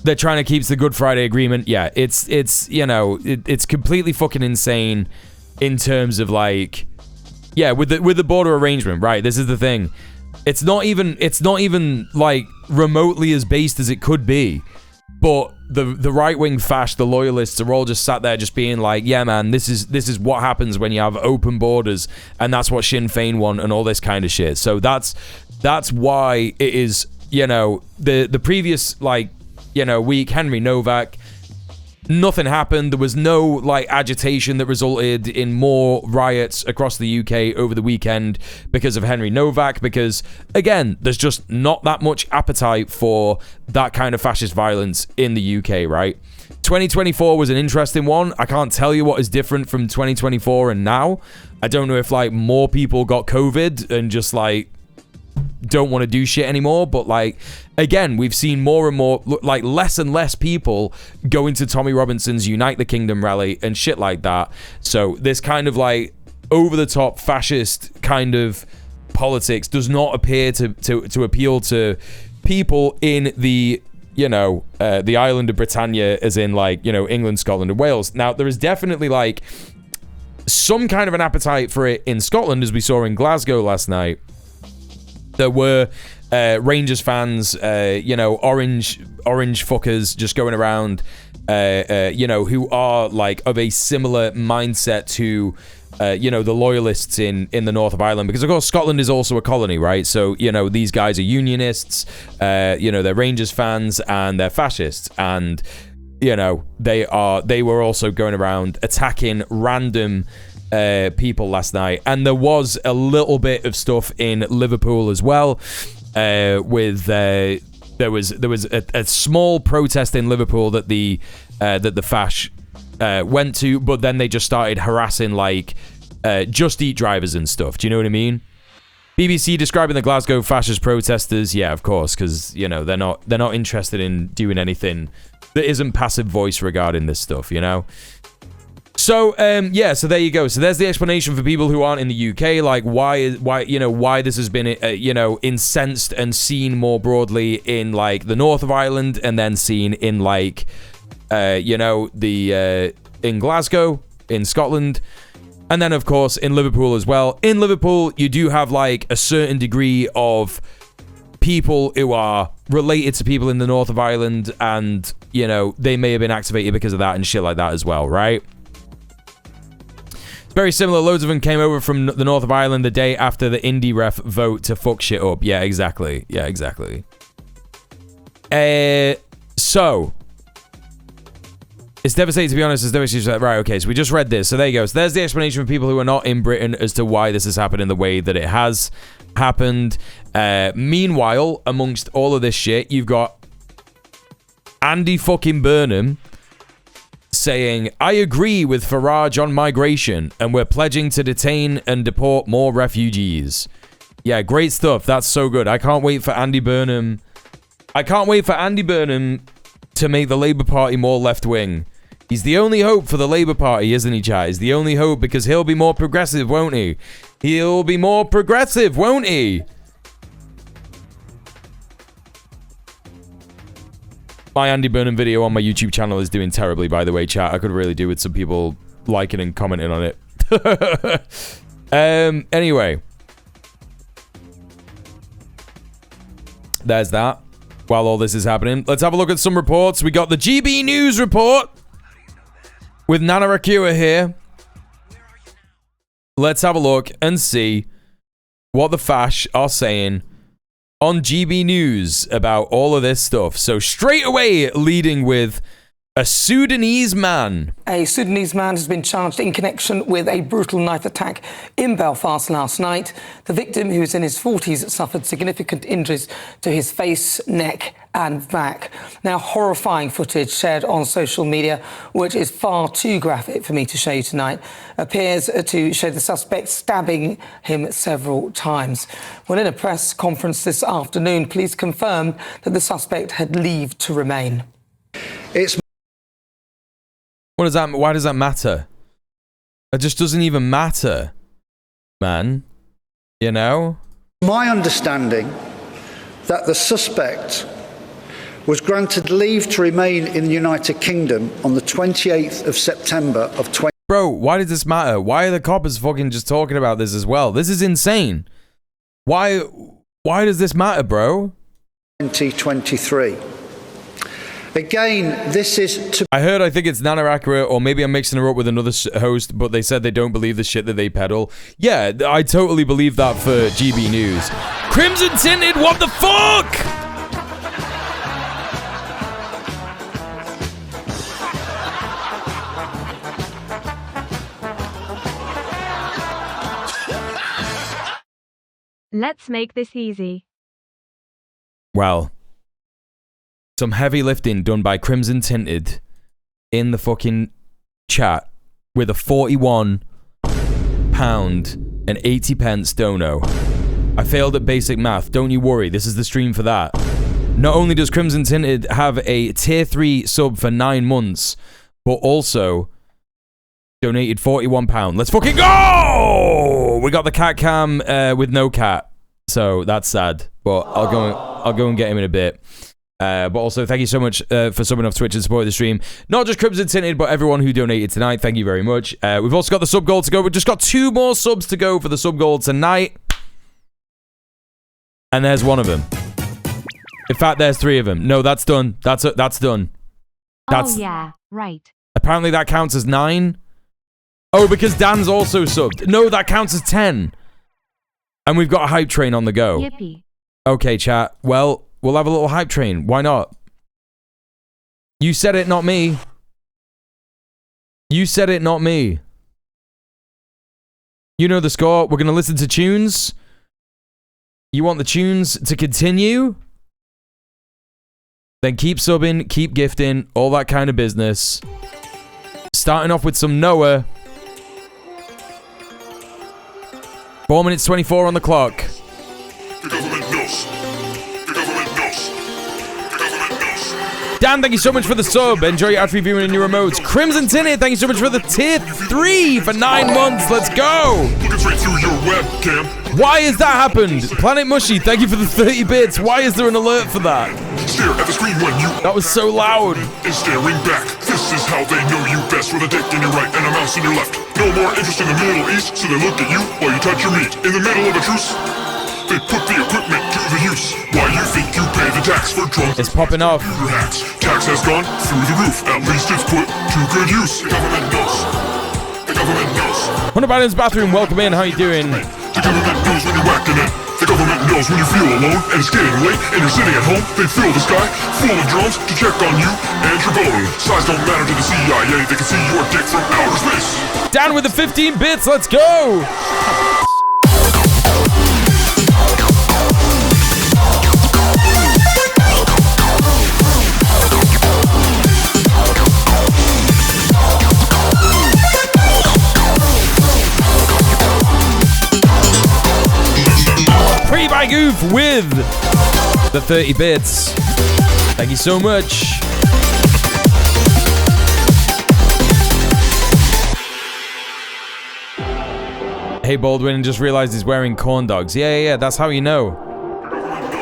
they're trying to keep the Good Friday Agreement. Yeah, it's you know, it's completely fucking insane in terms of like, yeah, with the border arrangement, right? This is the thing. It's not even like remotely as based as it could be, but the right-wing fash, the loyalists are all just sat there just being like, yeah, man, this is what happens when you have open borders, and that's what Sinn Féin want and all this kind of shit. So that's why it is, the previous, week, Henry Novak, nothing happened. There was no agitation that resulted in more riots across the UK over the weekend because of Henry Novak, because again, there's just not that much appetite for that kind of fascist violence in the UK, right? 2024 was an interesting one. I can't tell you what is different from 2024 and now. I don't know if more people got COVID and just don't want to do shit anymore, but again, we've seen more and more less and less people going to Tommy Robinson's Unite the Kingdom rally and shit like that. So this kind of over the top fascist kind of politics does not appear to appeal to people in the the island of Britannia, as in England, Scotland and Wales. Now there is definitely some kind of an appetite for it in Scotland, as we saw in Glasgow last night. There were Rangers fans, orange fuckers just going around, who are of a similar mindset to, the loyalists in the north of Ireland, because of course Scotland is also a colony, right? So, these guys are unionists, they're Rangers fans and they're fascists, and, they were also going around attacking random people last night. And there was a little bit of stuff in Liverpool as well, with there was a small protest in Liverpool that the fash went to, but then they just started harassing Just Eat drivers and stuff. Do you know what I mean? BBC describing the Glasgow fascist protesters, yeah, of course, because they're not interested in doing anything that isn't passive voice regarding this stuff, So, so there you go. So there's the explanation for people who aren't in the UK, why this has been, incensed and seen more broadly in, the north of Ireland, and then seen in, in Glasgow, in Scotland, and then, of course, in Liverpool as well. In Liverpool, you do have, a certain degree of people who are related to people in the north of Ireland, and, they may have been activated because of that and shit like that as well, right? Very similar. Loads of them came over from the north of Ireland the day after the indie ref vote to fuck shit up. Yeah, exactly. So it's devastating, to be honest. It's devastating. Right, okay, so we just read this. So there you go. So there's the explanation for people who are not in Britain as to why this has happened in the way that it has happened. Meanwhile, amongst all of this shit, you've got Andy fucking Burnham saying, I agree with Farage on migration, and we're pledging to detain and deport more refugees. Yeah, great stuff. That's so good. I can't wait for Andy Burnham. To make the Labour Party more left-wing. He's the only hope for the Labour Party, isn't he, chat? He's the only hope, because he'll be more progressive, won't he? My Andy Burnham video on my YouTube channel is doing terribly, by the way, chat. I could really do with some people liking and commenting on it. Anyway. There's that. While all this is happening, let's have a look at some reports. We got the GB News report with Nana Rakua here. Let's have a look and see what the fash are saying on GB News about all of this stuff. So straight away, leading with a Sudanese man. A Sudanese man has been charged in connection with a brutal knife attack in Belfast last night. The victim, who is in his 40s, suffered significant injuries to his face, neck and back. Now, horrifying footage shared on social media, which is far too graphic for me to show you tonight, appears to show the suspect stabbing him several times. Well, in a press conference this afternoon, police confirmed that the suspect had leave to remain. Why does that matter? It just doesn't even matter, man. My understanding that the suspect was granted leave to remain in the United Kingdom on the 28th of September of 20... Bro, why does this matter? Why are the coppers fucking just talking about this as well? This is insane. Why does this matter, bro? 2023. Again, this is to... I think it's Nana accurate, or maybe I'm mixing her up with another host, but they said they don't believe the shit that they peddle. Yeah, I totally believe that for GB News. Crimson Tinted, what the fuck? Let's make this easy. Well, some heavy lifting done by Crimson Tinted in the fucking chat with a £41.80 dono. I failed at basic math. Don't you worry, this is the stream for that. Not only does Crimson Tinted have a tier 3 sub for 9 months, but also donated £41. Let's fucking go! We got the cat cam with no cat, so that's sad. But I'll go and get him in a bit. But also, thank you so much for subbing off Twitch and supporting the stream. Not just Crimson Tinted, but everyone who donated tonight. Thank you very much. We've also got the sub goal to go. We've just got 2 more subs to go for the sub goal tonight. And there's one of them. In fact, there's 3 of them. No, that's done. That's done. Oh yeah, right. Apparently that counts as 9. Oh, because Dan's also subbed. No, that counts as 10. And we've got a hype train on the go. Yippee. Okay, chat. Well, we'll have a little hype train. Why not? You said it, not me. You said it, not me. You know the score. We're going to listen to tunes. You want the tunes to continue? Then keep subbing, keep gifting, all that kind of business. Starting off with some Noah. 4 minutes 24 on the clock. The government knows. The government knows. The government knows. Dan, thank you so much for the sub. Enjoy your ad-free viewing in your remotes. Crimson Tinted, thank you so much for the tier 3 for 9 months. Let's go. Looking straight through your webcam. Why has that happened? Planet Mushy, thank you for the 30 bits. Why is there an alert for that? Stare at the screen when you... That was so loud. And staring back. This is how they know you best, with a dick in your right and a mouse in your left. No more interest in the Middle East, so they look at you while you touch your meat. In the middle of a truce, they put the equipment to the use. Why you think you pay the tax for drunk? It's popping off. Hacks. Tax has gone through the roof. At least it's put to good use. The government knows. The government knows. Hunter Biden's bathroom, welcome in. How you doing? The government knows when you're whacking it. The government knows when you feel alone and it's getting late and you're sitting at home. They fill the sky full of drones to check on you and your bone. Size don't matter to the CIA. They can see your dick from outer space. Dan with the 15 bits. Let's go. Pre-by Goof with the 30 bits. Thank you so much. Hey Baldwin, just realized he's wearing corn dogs. Yeah, that's how you know.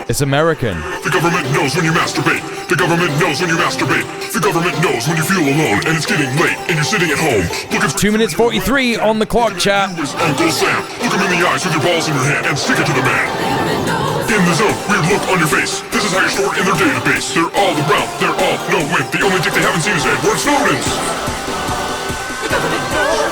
It's American. The government knows when you masturbate. The government knows when you masturbate. The government knows when you feel alone and it's getting late and you're sitting at home. 2 minutes 43 on the clock, chat. Uncle Sam, look him in the eyes with your balls in your hand and stick it to the man. In the zone, weird look on your face. This is how you're stored in their database. They're all around, they're all no win. The only dick they haven't seen is Edward Snowden's. The government knows.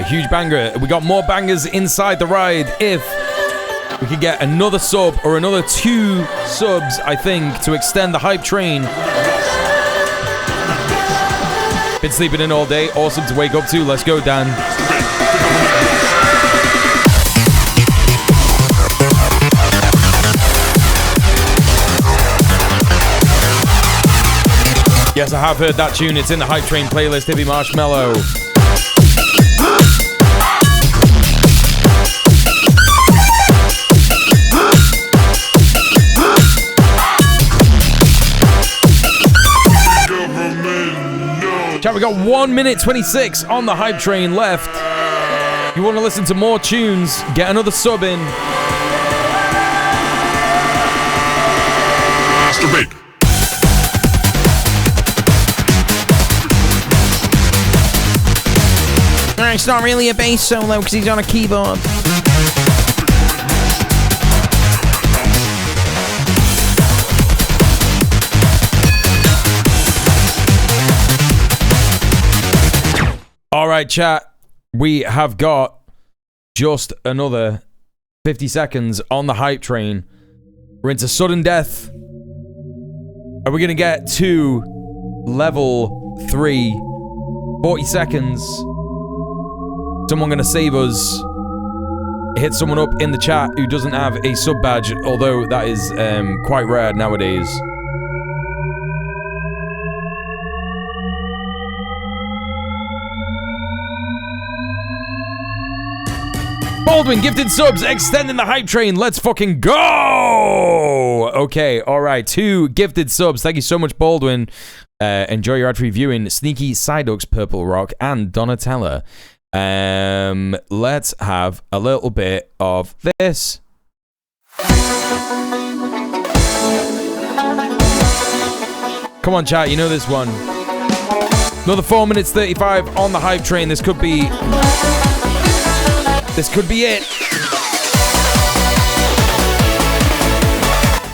Huge banger. We got more bangers inside the ride. If we could get another sub or another 2 subs, I think, to extend the hype train. Been sleeping in all day. Awesome to wake up to. Let's go, Dan. Yes, I have heard that tune. It's in the hype train playlist. Hippie Marshmallow. Chat, we got 1 minute 26 on the hype train left. If you want to listen to more tunes, get another sub in. masturbate. It's not really a bass solo because he's on a keyboard. All right, chat. We have got just another 50 seconds on the hype train. We're into sudden death. Are we going to get to level 3? 40 seconds. Someone going to save us. Hit someone up in the chat who doesn't have a sub badge, although that is quite rare nowadays. Baldwin, gifted subs, extending the hype train. Let's fucking go! Okay, all right. 2 gifted subs. Thank you so much, Baldwin. Enjoy your ad-free viewing. Sneaky Psyducks, Purple Rock, and Donatella. Let's have a little bit of this. Come on, chat. You know this one. Another 4 minutes 35 on the hype train. This could be... This could be it.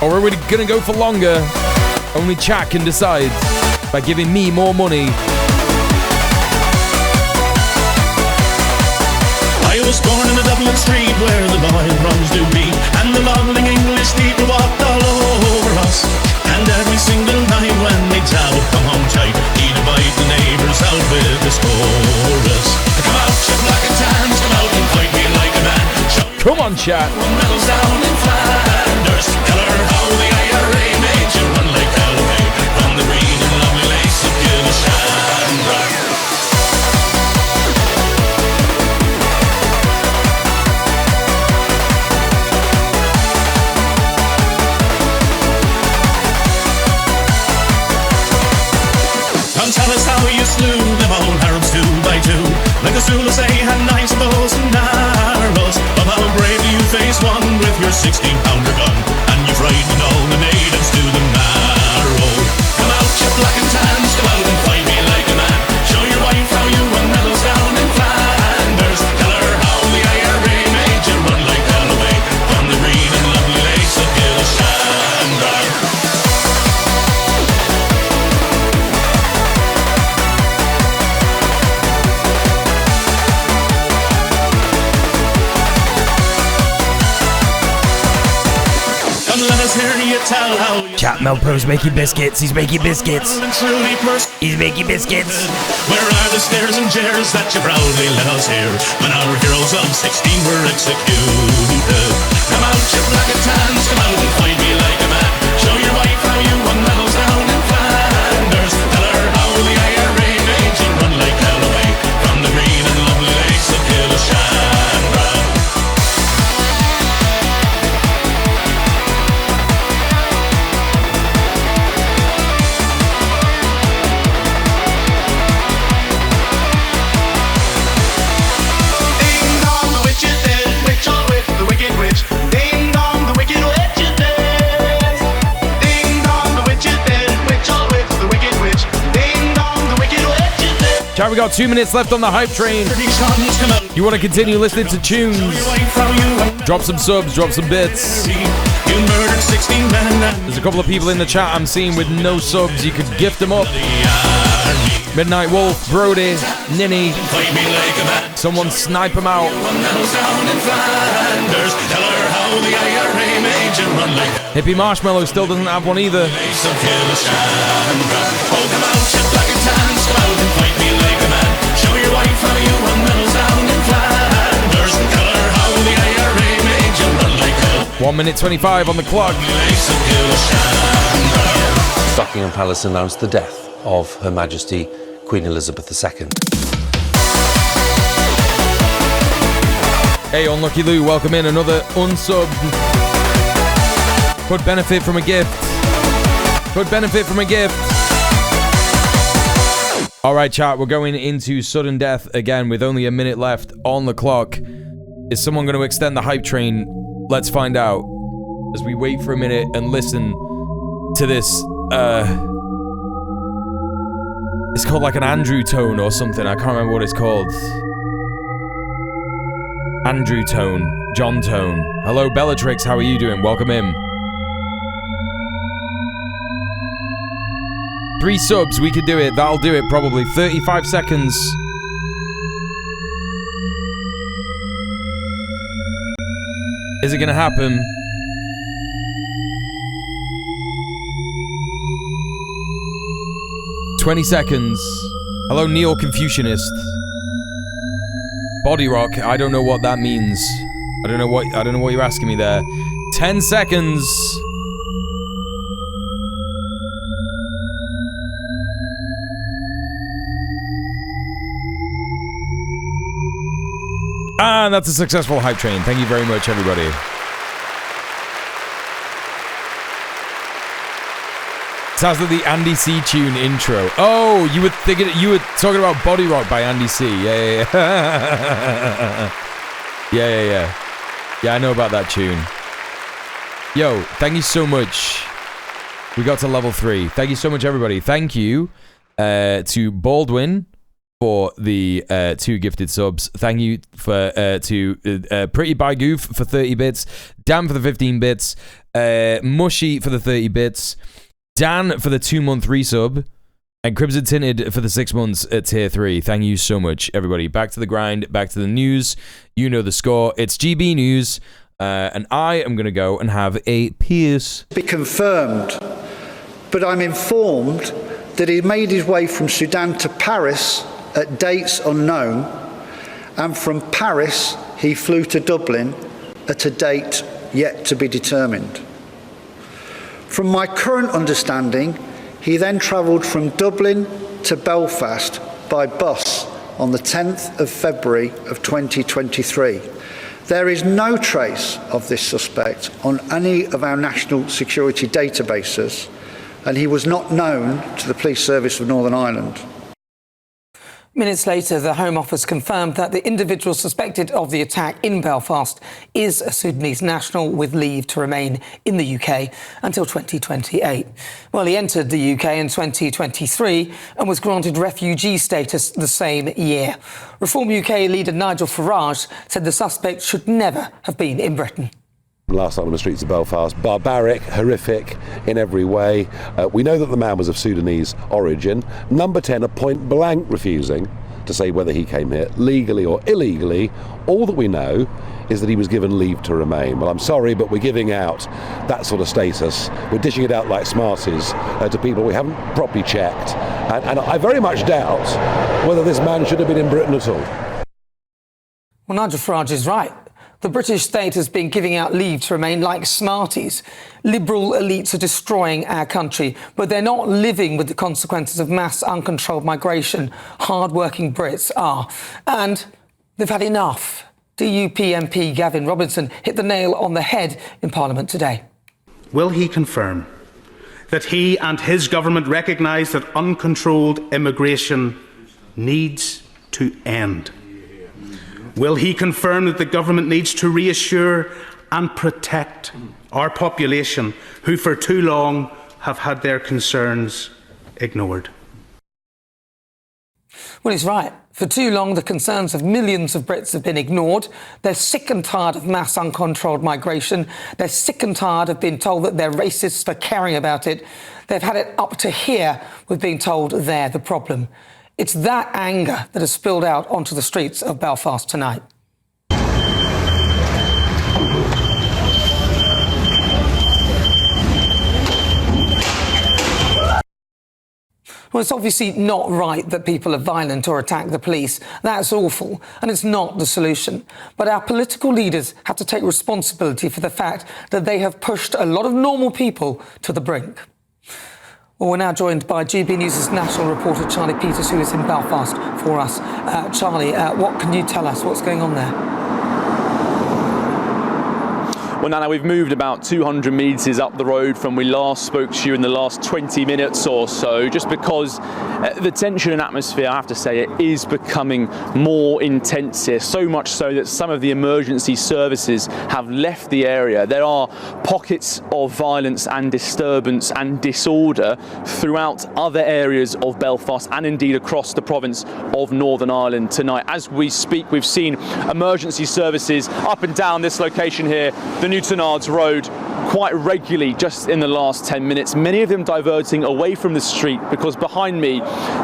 Or are we gonna go for longer? Only chat can decide by giving me more money. I was born in a Dublin street where the boy runs do beat, and the lovely English people walked all over us. And every single night when the dad would come home tight, he'd invite the neighbours out with his chorus. Come out, you black and tans, come out and fight me like a man. Come on, chat. Medals down in Flanders. Tell her how the IRA made you run like hell away from the green and lovely lace of Gillishandra. Tell us how you slew them old Arabs 2 by 2. Like the Zulus they had 9 bows and arrows. Of how bravely you faced one with your 16-pounder gun, and you frightened all the natives to the marrow. Come out, you black and tans, come out and fight me like a man. Show your wife how you won medals down in Flanders. Tell her how the IRA made you run like hell away from the green and lovely lace of Gillishandra. Chat Melpro's making biscuits. He's making biscuits. He's making biscuits. Where are the stares and jeers that you proudly let us hear when our heroes of 16 were executed? Come out, you black and tans, come out and fight me like a man. Show your wife how you won medals down in Flanders. Tell her how the IRA made you run like hell away from the green and lovely lakes of Gillishandra. Chat, we got 2 minutes left on the hype train. You want to continue listening to tunes? Drop some subs, drop some bits. There's a couple of people in the chat I'm seeing with no subs. You could gift them up. Midnight Wolf, Brody, Ninny. Someone snipe them out. Hippie Marshmallow still doesn't have one either. Show your wife how you won medals down in Flanders. Tell her how the IRA made you run like hell. 1 minute 25 on the clock. Buckingham Palace announced the death of Her Majesty Queen Elizabeth II. Hey, Unlucky Lou, welcome in. Another unsubbed. Could benefit from a gift. Could benefit from a gift. All right, chat, we're going into sudden death again with only a minute left on the clock. Is someone going to extend the hype train? Let's find out as we wait for a minute and listen to this, it's called like an Andrew tone or something. I can't remember what it's called. Andrew tone, John tone. Hello, Bellatrix, how are you doing? Welcome in. 3 subs, we could do it. That'll do it probably. 35 seconds. Is it gonna happen? "20 seconds. Hello, Neo Confucianist. Body rock. I don't know what that means. I don't know what you're asking me there. 10 seconds. And that's a successful hype train. Thank you very much, everybody. Sounds like the Andy C tune intro. Oh, you were talking about Body Rock by Andy C. Yeah. Yeah, I know about that tune. Yo, thank you so much. We got to level 3. Thank you so much, everybody. Thank you to Baldwin for the 2 gifted subs. Thank you to Pretty by Goof for 30 bits. Dan for the 15 bits. Mushy for the 30 bits. Dan for the 2-month resub, and Crimson Tinted for the 6 months at tier 3. Thank you so much, everybody. Back to the grind, back to the news. You know the score. It's GB News, and I am going to go and have a piss. Be confirmed, but I'm informed that he made his way from Sudan to Paris at dates unknown, and from Paris he flew to Dublin at a date yet to be determined. From my current understanding, he then travelled from Dublin to Belfast by bus on the 10th of February of 2023. There is no trace of this suspect on any of our national security databases, and he was not known to the Police Service of Northern Ireland. Minutes later, the Home Office confirmed that the individual suspected of the attack in Belfast is a Sudanese national with leave to remain in the UK until 2028. Well, he entered the UK in 2023 and was granted refugee status the same year. Reform UK leader Nigel Farage said the suspect should never have been in Britain. Last night on the streets of Belfast, barbaric, horrific in every way. We know that the man was of Sudanese origin. Number 10 are point blank refusing to say whether he came here legally or illegally. All that we know is that he was given leave to remain. Well, I'm sorry, but we're giving out that sort of status. We're dishing it out like Smarties to people we haven't properly checked. And I very much doubt whether this man should have been in Britain at all. Well, Nigel Farage is right. The British state has been giving out leave to remain like Smarties. Liberal elites are destroying our country, but they're not living with the consequences of mass uncontrolled migration. Hard-working Brits are. And they've had enough. DUP MP Gavin Robinson hit the nail on the head in Parliament today. Will he confirm that he and his government recognise that uncontrolled immigration needs to end? Will he confirm that the government needs to reassure and protect our population who for too long have had their concerns ignored? Well, he's right. For too long, the concerns of millions of Brits have been ignored. They're sick and tired of mass uncontrolled migration. They're sick and tired of being told that they're racists for caring about it. They've had it up to here with being told they're the problem. It's that anger that has spilled out onto the streets of Belfast tonight. Well, it's obviously not right that people are violent or attack the police. That's awful, and it's not the solution. But our political leaders have to take responsibility for the fact that they have pushed a lot of normal people to the brink. Well, we're now joined by GB News' national reporter Charlie Peters, who is in Belfast for us. Charlie, what can you tell us? What's going on there? Well, Nana, we've moved about 200 metres up the road from we last spoke to you in the last 20 minutes or so, just because the tension and atmosphere, I have to say, it is becoming more intense here, so much so that some of the emergency services have left the area. There are pockets of violence and disturbance and disorder throughout other areas of Belfast and indeed across the province of Northern Ireland tonight. As we speak, we've seen emergency services up and down this location here, the Newtonards Road, quite regularly just in the last 10 minutes, many of them diverting away from the street because behind me,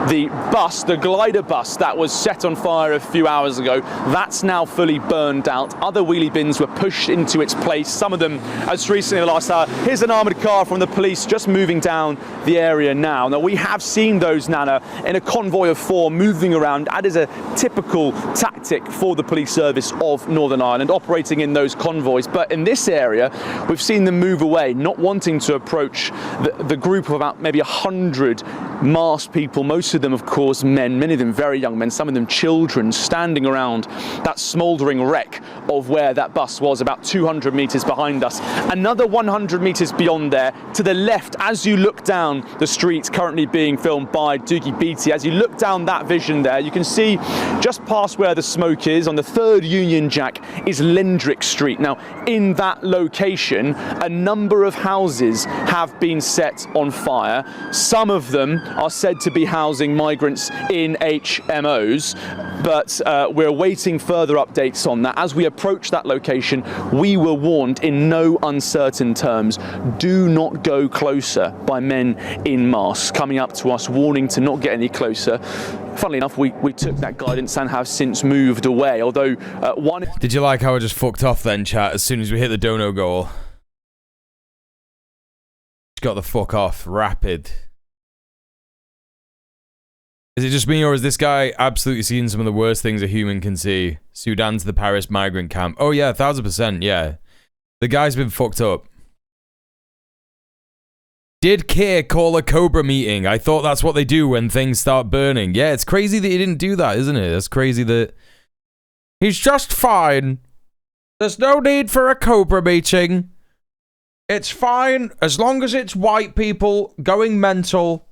the bus, the glider bus that was set on fire a few hours ago, that's now fully burned out. Other wheelie bins were pushed into its place, some of them as recently in the last hour. Here's an armoured car from the police just moving down the area now. Now, we have seen those, Nana, in a convoy of 4 moving around. That is a typical tactic for the police service of Northern Ireland, operating in those convoys. But in this area, we've seen them move away, not wanting to approach the group of about maybe 100 masked people, most of them, of course, men, many of them very young men, some of them children, standing around that smouldering wreck of where that bus was, about 200 metres behind us. Another 100 metres beyond there, to the left, as you look down the street, currently being filmed by Doogie Beattie, as you look down that vision there, you can see just past where the smoke is, on the 3rd Union Jack, is Lendrick Street. Now, in that location, a number of houses have been set on fire. Some of them are said to be housing migrants in HMOs, but we're awaiting further updates on that. As we approach that location, we were warned in no uncertain terms, do not go closer, by men in masks, coming up to us, warning to not get any closer. Funnily enough, we took that guidance and have since moved away, although one... Did you like how I just fucked off then, chat, as soon as we hit the dono goal? Got the fuck off, rapid. Is it just me, or is this guy absolutely seeing some of the worst things a human can see? Sudan to the Paris migrant camp. Oh yeah, 1000%, yeah. The guy's been fucked up. Did Keir call a Cobra meeting? I thought that's what they do when things start burning. Yeah, it's crazy that he didn't do that, isn't it? It's crazy that... He's just fine. There's no need for a Cobra meeting. It's fine as long as it's white people going mental,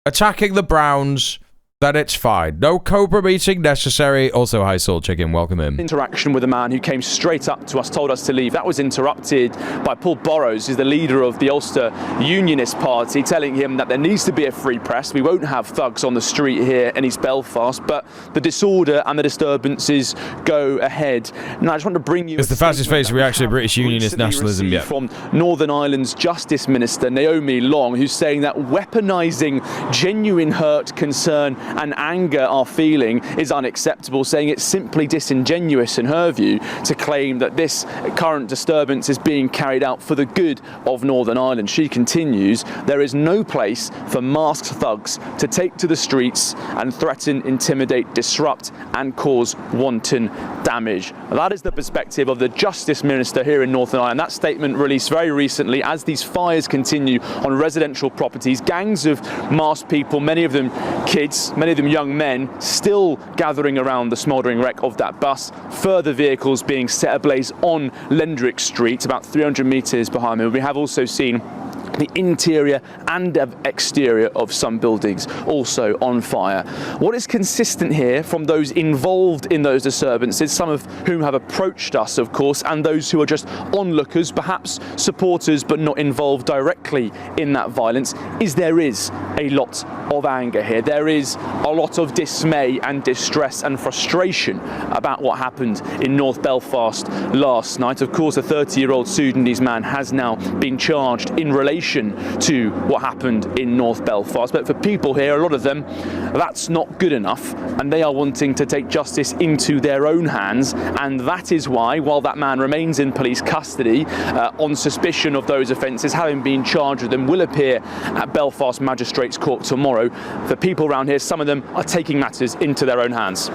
attacking the Browns, then it's fine. No Cobra meeting necessary. Also, hi, Salt Chicken. Welcome in. Interaction with a man who came straight up to us, told us to leave. That was interrupted by Paul Burrows, who's the leader of the Ulster Unionist Party, telling him that there needs to be a free press. We won't have thugs on the street here in East Belfast, but the disorder and the disturbances go ahead. Now, I just want to bring you... It's the fastest faced reaction of British Unionist nationalism yet. From Northern Ireland's Justice Minister, Naomi Long, who's saying that weaponising genuine hurt, concern and anger are feeling is unacceptable, saying it's simply disingenuous, in her view, to claim that this current disturbance is being carried out for the good of Northern Ireland. She continues, there is no place for masked thugs to take to the streets and threaten, intimidate, disrupt and cause wanton damage. That is the perspective of the Justice Minister here in Northern Ireland. That statement released very recently as these fires continue on residential properties. Gangs of masked people, many of them kids, many of them young men, still gathering around the smouldering wreck of that bus. Further vehicles being set ablaze on Lendrick Street, about 300 metres behind me. We have also seen the interior and exterior of some buildings also on fire. What is consistent here from those involved in those disturbances, some of whom have approached us, of course, and those who are just onlookers, perhaps supporters, but not involved directly in that violence, is there is a lot of anger here. There is a lot of dismay and distress and frustration about what happened in North Belfast last night. Of course, a 30-year-old Sudanese man has now been charged in relation to what happened in North Belfast. But for people here, a lot of them, that's not good enough, and they are wanting to take justice into their own hands. And that is why, while that man remains in police custody on suspicion of those offences, having been charged with them, will appear at Belfast Magistrates Court tomorrow. The people around here, some of them are taking matters into their own hands.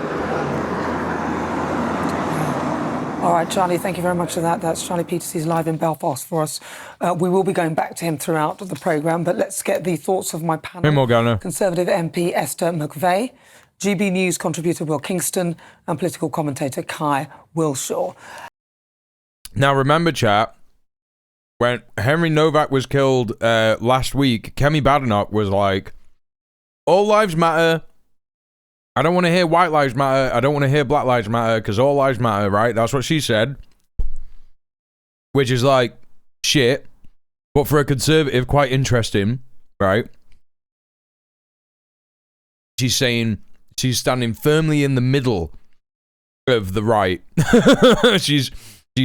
All right, Charlie, thank you very much for that. That's Charlie Peters. He's live in Belfast for us. We will be going back to him throughout the programme, but let's get the thoughts of my panel. Hey, Morgana. Conservative MP Esther McVeigh, GB News contributor Will Kingston, and political commentator Kai Wilshaw. Now, remember, chat, when Henry Novak was killed last week, Kemi Badenoch was like, all lives matter. I don't want to hear white lives matter. I don't want to hear black lives matter because all lives matter, right? That's what she said. Which is like, shit. But for a conservative, quite interesting, right? She's saying she's standing firmly in the middle of the right. she's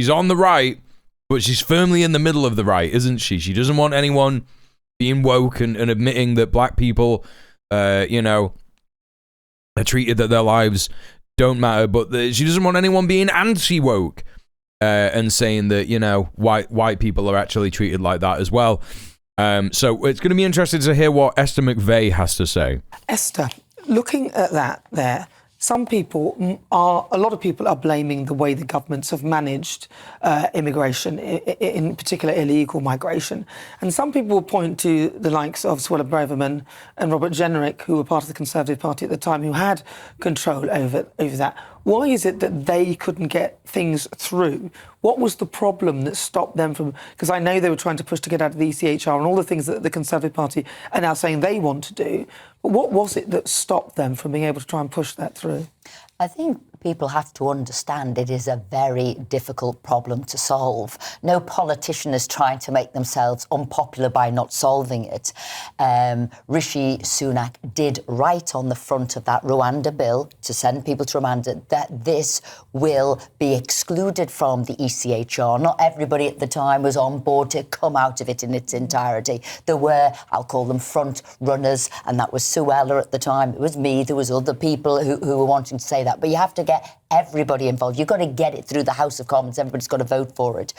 on the right, but she's firmly in the middle of the right, isn't she? She doesn't want anyone being woke and admitting that black people, you know, are treated that their lives don't matter, but she doesn't want anyone being anti-woke and saying that, you know, white people are actually treated like that as well. So it's going to be interesting to hear what Esther McVeigh has to say. Esther, looking at that there, a lot of people are blaming the way the governments have managed immigration, in particular illegal migration. And some people will point to the likes of Suella Braverman and Robert Jenrick, who were part of the Conservative Party at the time, who had control over that. Why is it that they couldn't get things through? What was the problem that stopped them from... Because I know they were trying to push to get out of the ECHR and all the things that the Conservative Party are now saying they want to do. But what was it that stopped them from being able to try and push that through? I think people have to understand it is a very difficult problem to solve. No politician is trying to make themselves unpopular by not solving it. Rishi Sunak did write on the front of that Rwanda bill to send people to Rwanda that this will be excluded from the ECHR. Not everybody at the time was on board to come out of it in its entirety. There were, I'll call them front runners, and that was Suella at the time. It was me. There was other people who were wanting to say that. But you have to get everybody involved. You've got to get it through the House of Commons. Everybody's got to vote for it.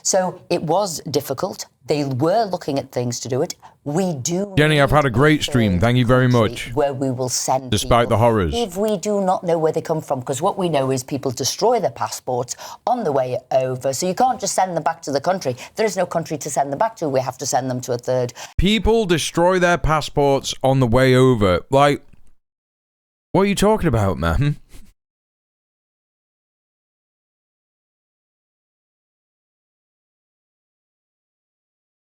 So it was difficult. They were looking at things to do it. We do. Jenny, I've had a great stream. Thank you very much. Where we will send despite people, the horrors. if we do not know where they come from, because what we know is people destroy their passports on the way over. So you can't just send them back to the country. There is no country to send them back to. We have to send them to a third. People destroy their passports on the way over. Like, what are you talking about, man?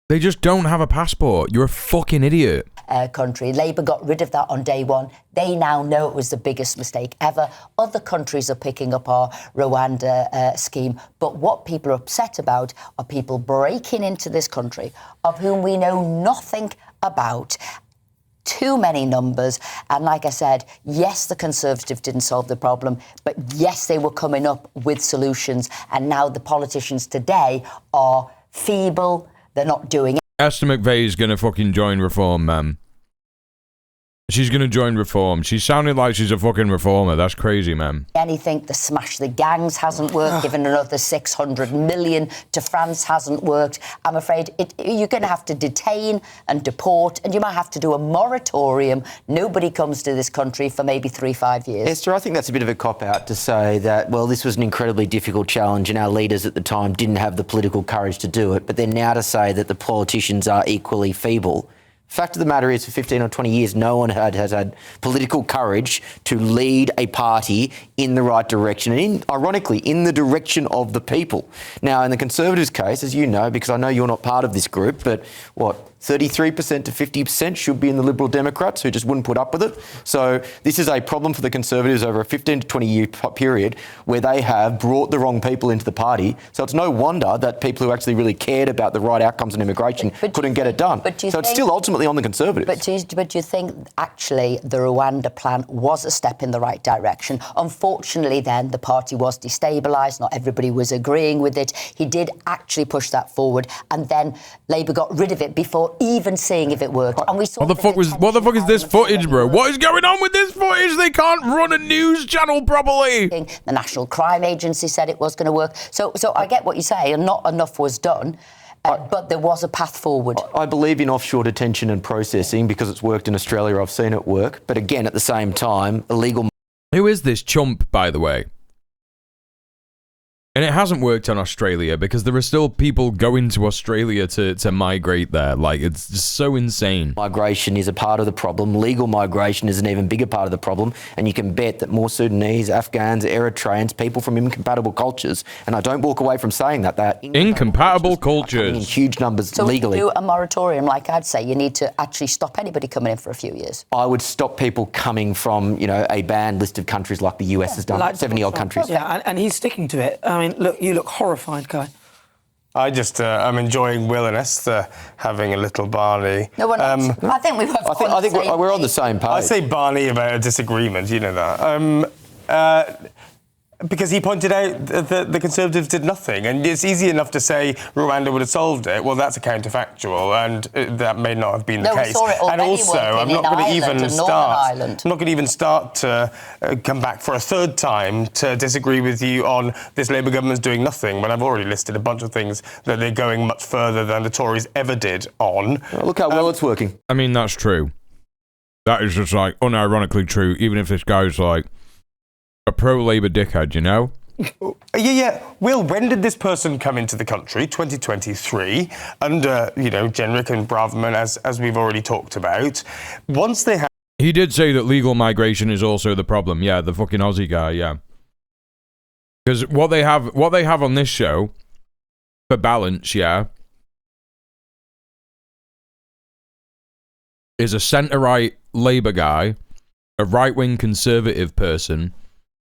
They just don't have a passport. You're a fucking idiot. Country. Labour got rid of that on day one. They now know it was the biggest mistake ever. Other countries are picking up our Rwanda scheme. But what people are upset about are people breaking into this country of whom we know nothing about. Too many numbers. And like I said, yes, the Conservatives didn't solve the problem, but yes, they were coming up with solutions. And now the politicians today are feeble. They're not doing it. Esther McVeigh's gonna fucking join Reform, man. She's gonna join Reform. She sounded like she's a fucking reformer. That's crazy, man. Anything, the smash the gangs hasn't worked. Giving another 600 million to France hasn't worked. I'm afraid you're going to have to detain and deport, and you might have to do a moratorium. Nobody comes to this country for maybe 3-5 years. Esther, I think that's a bit of a cop-out to say that, well, this was an incredibly difficult challenge and our leaders at the time didn't have the political courage to do it, but then now to say that the politicians are equally feeble. Fact of the matter is, for 15 or 20 years, no one has had political courage to lead a party in the right direction and, ironically, in the direction of the people. Now, in the Conservatives' case, as you know, because I know you're not part of this group, but 33% to 50% should be in the Liberal Democrats, who just wouldn't put up with it. So this is a problem for the Conservatives over a 15 to 20 year period where they have brought the wrong people into the party. So it's no wonder that people who actually really cared about the right outcomes in immigration couldn't get it done. So it's still ultimately on the Conservatives. But do you think actually the Rwanda plan was a step in the right direction? Unfortunately, then the party was destabilised. Not everybody was agreeing with it. He did actually push that forward, and then Labour got rid of it before even seeing if it worked. And we saw what the fuck is this footage, bro? What is going on with this footage? They can't run a news channel properly. The National Crime Agency said it was going to work. So I get what you say, and not enough was done. But there was a path forward. I believe in offshore detention and processing because it's worked in Australia. I've seen it work. But again, at the same time, illegal... Who is this chump, by the way? And it hasn't worked on Australia because there are still people going to Australia to migrate there. Like, it's just so insane. Migration is a part of the problem. Legal migration is an even bigger part of the problem. And you can bet that more Sudanese, Afghans, Eritreans, people from incompatible cultures, and I don't walk away from saying that, they're incompatible cultures. In huge numbers so legally. So do a moratorium, like I'd say, you need to actually stop anybody coming in for a few years. I would stop people coming from, a banned list of countries like the US has done, 70-odd countries. Yeah, and he's sticking to it. I mean, look, you look horrified, Guy. I just, I'm enjoying Will and Esther having a little Barney. No, we're not. I think we were I think we're on the same page. I say Barney about a disagreement, you know that. Because he pointed out that the Conservatives did nothing, and it's easy enough to say Rwanda would have solved it. Well, that's a counterfactual, and that may not have been the case. We saw it already. And also, I'm not going to even start to come back for a third time to disagree with you on this Labour government's doing nothing, when I've already listed a bunch of things that they're going much further than the Tories ever did on. Look how well it's working. I mean, that's true. That is just like unironically true, even if this guy's like a pro-Labour dickhead, you know? Yeah. Will, when did this person come into the country? 2023, under, Jenrick and Braverman, as we've already talked about. Once they have... He did say that legal migration is also the problem. Yeah, the fucking Aussie guy, yeah. Because what they have on this show, for balance, yeah, is a centre-right Labour guy, a right-wing conservative person,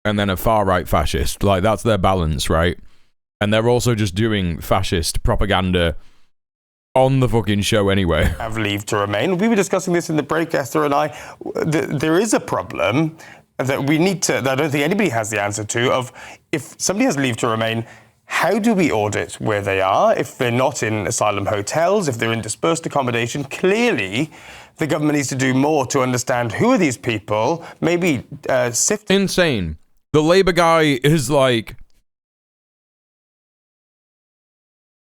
and then a far-right fascist. Like, that's their balance, right? And they're also just doing fascist propaganda on the fucking show anyway. Have leave to remain. We were discussing this in the break, Esther and I. There is a problem that we need to, that I don't think anybody has the answer to, of if somebody has leave to remain, how do we audit where they are? If they're not in asylum hotels, if they're in dispersed accommodation, clearly the government needs to do more to understand who are these people, maybe sift... Insane. The Labour guy is like...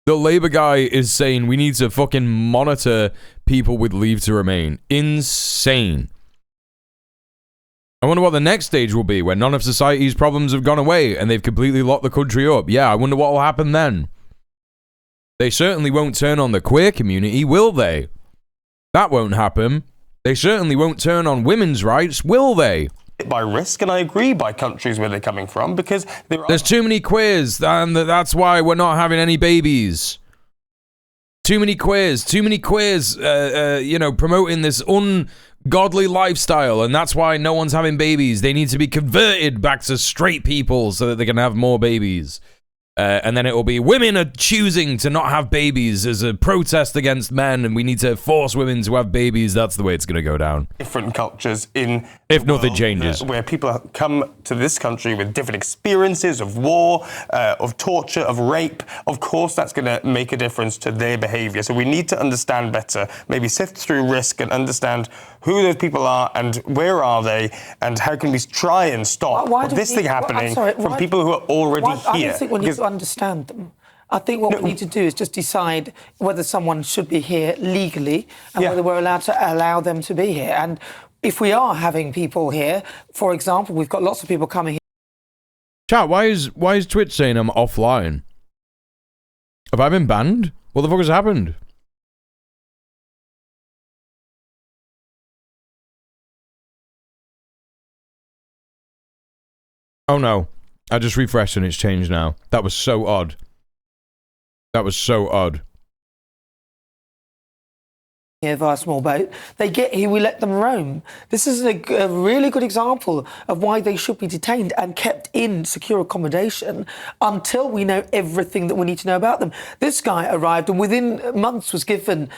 The Labour guy is saying we need to fucking monitor people with leave to remain. Insane. I wonder what the next stage will be when none of society's problems have gone away and they've completely locked the country up. Yeah, I wonder what will happen then. They certainly won't turn on the queer community, will they? That won't happen. They certainly won't turn on women's rights, will they? By risk, and I agree, by countries where they're coming from, because there's too many queers, and that's why we're not having any babies. Too many queers, promoting this ungodly lifestyle, and that's why no one's having babies. They need to be converted back to straight people so that they can have more babies. And then it will be women are choosing to not have babies as a protest against men, and we need to force women to have babies. That's the way it's going to go down. Different cultures in if nothing changes, where people come to this country with different experiences of war, of torture, of rape. Of course, that's going to make a difference to their behaviour. So we need to understand better, maybe sift through risk and understand who those people are and where are they, and how can we try and stop this thing happening from people who are already here. I don't think we need to understand them. I think what we need to do is just decide whether someone should be here legally and whether we're allowed to allow them to be here. And if we are having people here, for example, we've got lots of people coming here. Chat, why is Twitch saying I'm offline? Have I been banned? What the fuck has happened? Oh no, I just refreshed and it's changed now. That was so odd. That was so odd. Here via small boat, they get here, we let them roam. This is a really good example of why they should be detained and kept in secure accommodation until we know everything that we need to know about them. This guy arrived and within months was given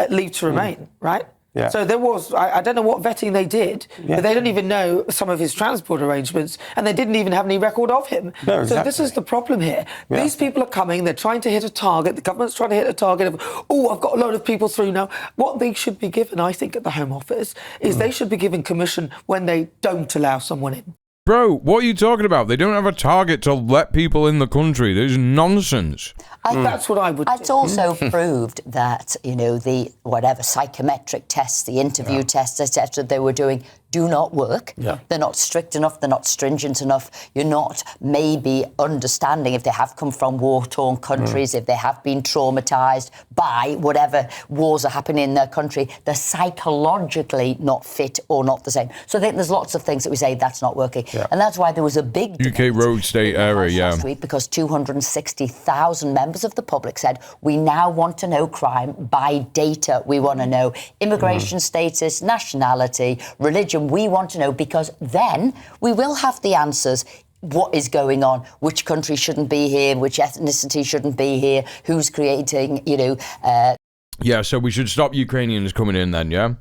leave to remain, right? Yeah. So there was, I don't know what vetting they did, but they don't even know some of his transport arrangements, and they didn't even have any record of him. No, exactly. So this is the problem here. Yeah. These people are coming, they're trying to hit a target, the government's trying to hit a target of, I've got a load of people through now. What they should be given, I think, at the Home Office, is they should be given commission when they don't allow someone in. Bro, what are you talking about? They don't have a target to let people in the country. There's nonsense. That's what I would do. It's also proved that, the psychometric tests, the interview tests, etc., they were doing do not work. Yeah. They're not strict enough. They're not stringent enough. You're not maybe understanding if they have come from war-torn countries, if they have been traumatised by whatever wars are happening in their country. They're psychologically not fit or not the same. So I think there's lots of things that we say that's not working. Yeah. And that's why there was a big UK rogue state error, yeah. last week, because 260,000 members of the public said, we now want to know crime by data. We want to know immigration status, nationality, religion. We want to know, because then we will have the answers. What is going on? Which country shouldn't be here? Which ethnicity shouldn't be here? Who's creating, Yeah, so we should stop Ukrainians coming in then, yeah?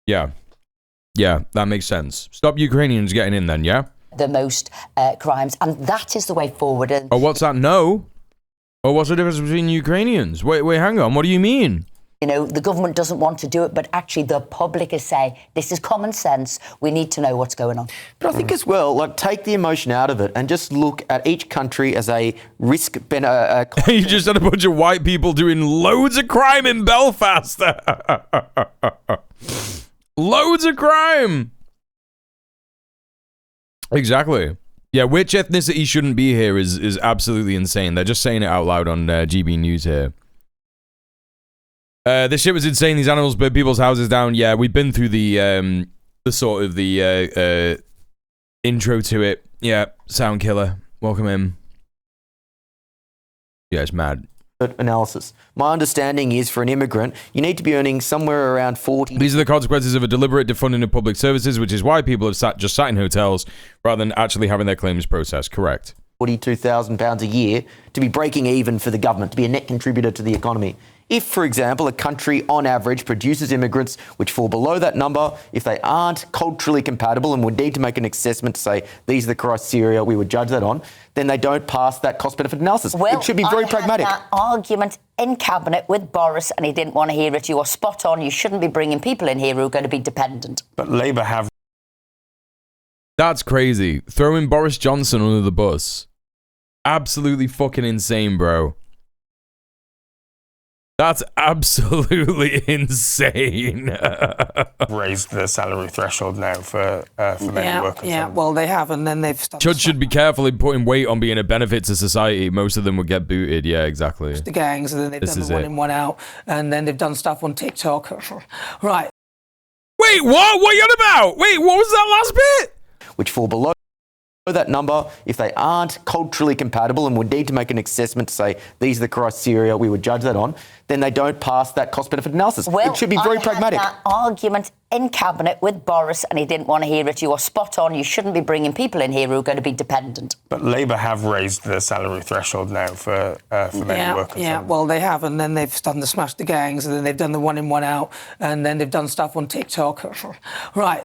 Yeah. Yeah, that makes sense. Stop Ukrainians getting in then, yeah? the most crimes. And that is the way forward. And Oh, what's that? No. Oh, what's the difference between Ukrainians? Wait, hang on. What do you mean? you know, the government doesn't want to do it, but actually the public is saying, this is common sense, we need to know what's going on. But I think as well, like, take the emotion out of it and just look at each country as a risk... You just had a bunch of white people doing loads of crime in Belfast. Loads of crime. Exactly. Yeah, which ethnicity shouldn't be here is absolutely insane. They're just saying it out loud on GB News here. This shit was insane. These animals burn people's houses down. Yeah, we've been through the sort of the intro to it. Yeah, Sound Killer. Welcome in. Yeah, it's mad. Analysis. My understanding is for an immigrant, you need to be earning somewhere around 40. These are the consequences of a deliberate defunding of public services, which is why people have just sat in hotels rather than actually having their claims processed. Correct. £42,000 a year to be breaking even for the government, to be a net contributor to the economy. If, for example, a country on average produces immigrants which fall below that number, if they aren't culturally compatible and would need to make an assessment to say these are the criteria we would judge that on, then they don't pass that cost-benefit analysis. Well, it should be very pragmatic. I had that argument in Cabinet with Boris and he didn't want to hear it. You are spot on. You shouldn't be bringing people in here who are going to be dependent. But Labour have... That's crazy. Throwing Boris Johnson under the bus. Absolutely fucking insane, bro. That's absolutely insane. Raised the salary threshold now for many workers. Yeah, well, they have, and then they've... Judge should be careful in putting weight on being a benefit to society. Most of them would get booted. Yeah, exactly. The gangs, and then they've done the one in, one out, and then they've done stuff on TikTok. Right. Wait, what? What are you on about? Wait, what was that last bit? Which fall below that number, if they aren't culturally compatible and would need to make an assessment to say these are the criteria we would judge that on, then they don't pass that cost-benefit analysis. Well, it should be very pragmatic. I had that argument in Cabinet with Boris and he didn't want to hear it. You are spot on. You shouldn't be bringing people in here who are going to be dependent. But Labour have raised the salary threshold now for many workers. Yeah, well, they have, and then they've done the smash the gangs, and then they've done the one in, one out, and then they've done stuff on TikTok. Right.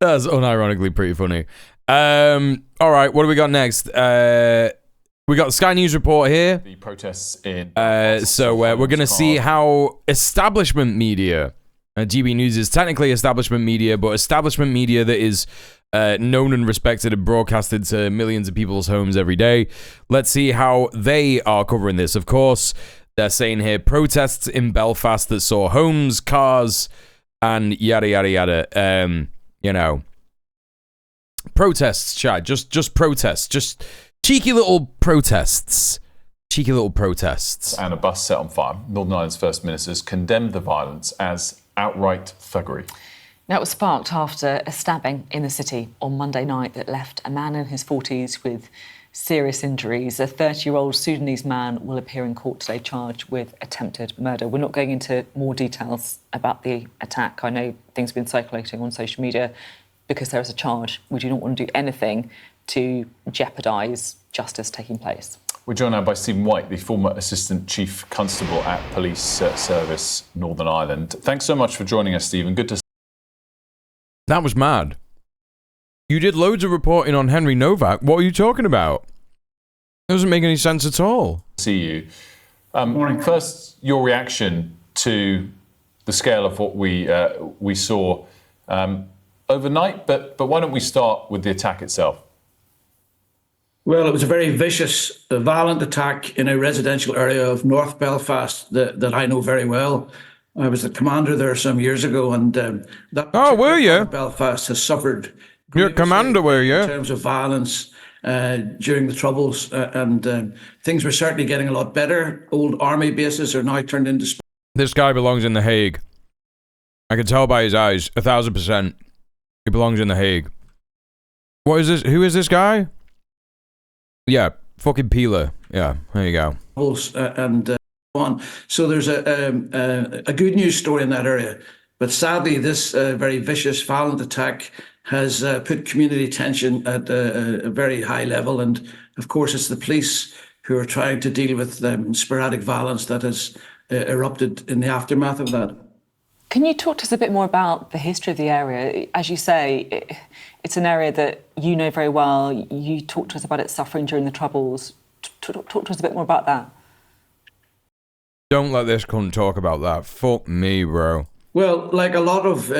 That's unironically pretty funny. All right, what do we got next? We got the Sky News report here. The protests in... so we're going to see how establishment media, GB News is technically establishment media, but establishment media that is known and respected and broadcasted to millions of people's homes every day. Let's see how they are covering this. Of course, they're saying here protests in Belfast that saw homes, cars, and yada, yada, yada. You know, protests, Chad. Just protests. Just cheeky little protests. Cheeky little protests. And a bus set on fire. Northern Ireland's First Ministers condemned the violence as outright thuggery. Now, it was sparked after a stabbing in the city on Monday night that left a man in his 40s with serious injuries. A 30-year-old Sudanese man will appear in court today charged with attempted murder. We're not going into more details about the attack. I know things have been circulating on social media because there is a charge. We do not want to do anything to jeopardise justice taking place. We're joined now by Stephen White, the former Assistant Chief Constable at Police Service Northern Ireland. Thanks so much for joining us, Stephen. Good to see you. That was mad. You did loads of reporting on Henry Novak. What are you talking about? It doesn't make any sense at all. See you. First, your reaction to the scale of what we saw overnight, but why don't we start with the attack itself? Well, it was a very vicious, violent attack in a residential area of North Belfast that I know very well. I was the commander there some years ago, and that Oh, were you? part of Belfast has suffered. You're a commander, were you? In terms of violence during the Troubles, and things were certainly getting a lot better. Old army bases are now turned into. This guy belongs in The Hague. I can tell by his eyes, 1,000%. He belongs in The Hague. What is this? Who is this guy? Yeah, fucking Peeler. Yeah, there you go. And on. So there's a good news story in that area. But sadly, this very vicious, violent attack has put community tension at a very high level. And of course, it's the police who are trying to deal with sporadic violence that has erupted in the aftermath of that. Can you talk to us a bit more about the history of the area? As you say, it's an area that you know very well. You talked to us about its suffering during the Troubles. Talk to us a bit more about that. Don't let this cunt talk about that. Fuck me, bro. Well, like a lot of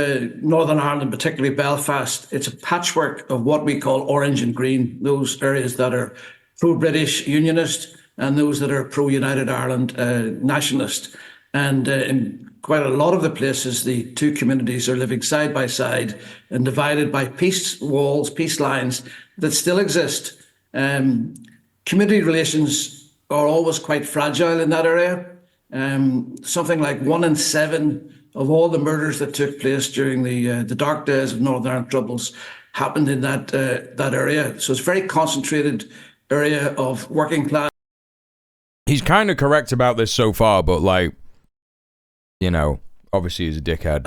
Northern Ireland, particularly Belfast, it's a patchwork of what we call orange and green, those areas that are pro-British unionist and those that are pro-United Ireland nationalist. And in quite a lot of the places, the two communities are living side by side and divided by peace walls, peace lines that still exist. Community relations are always quite fragile in that area. Something like 1 in 7 of all the murders that took place during the dark days of Northern Ireland Troubles happened in that area. So it's a very concentrated area of working class. He's kind of correct about this so far, but like, you know, obviously he's a dickhead.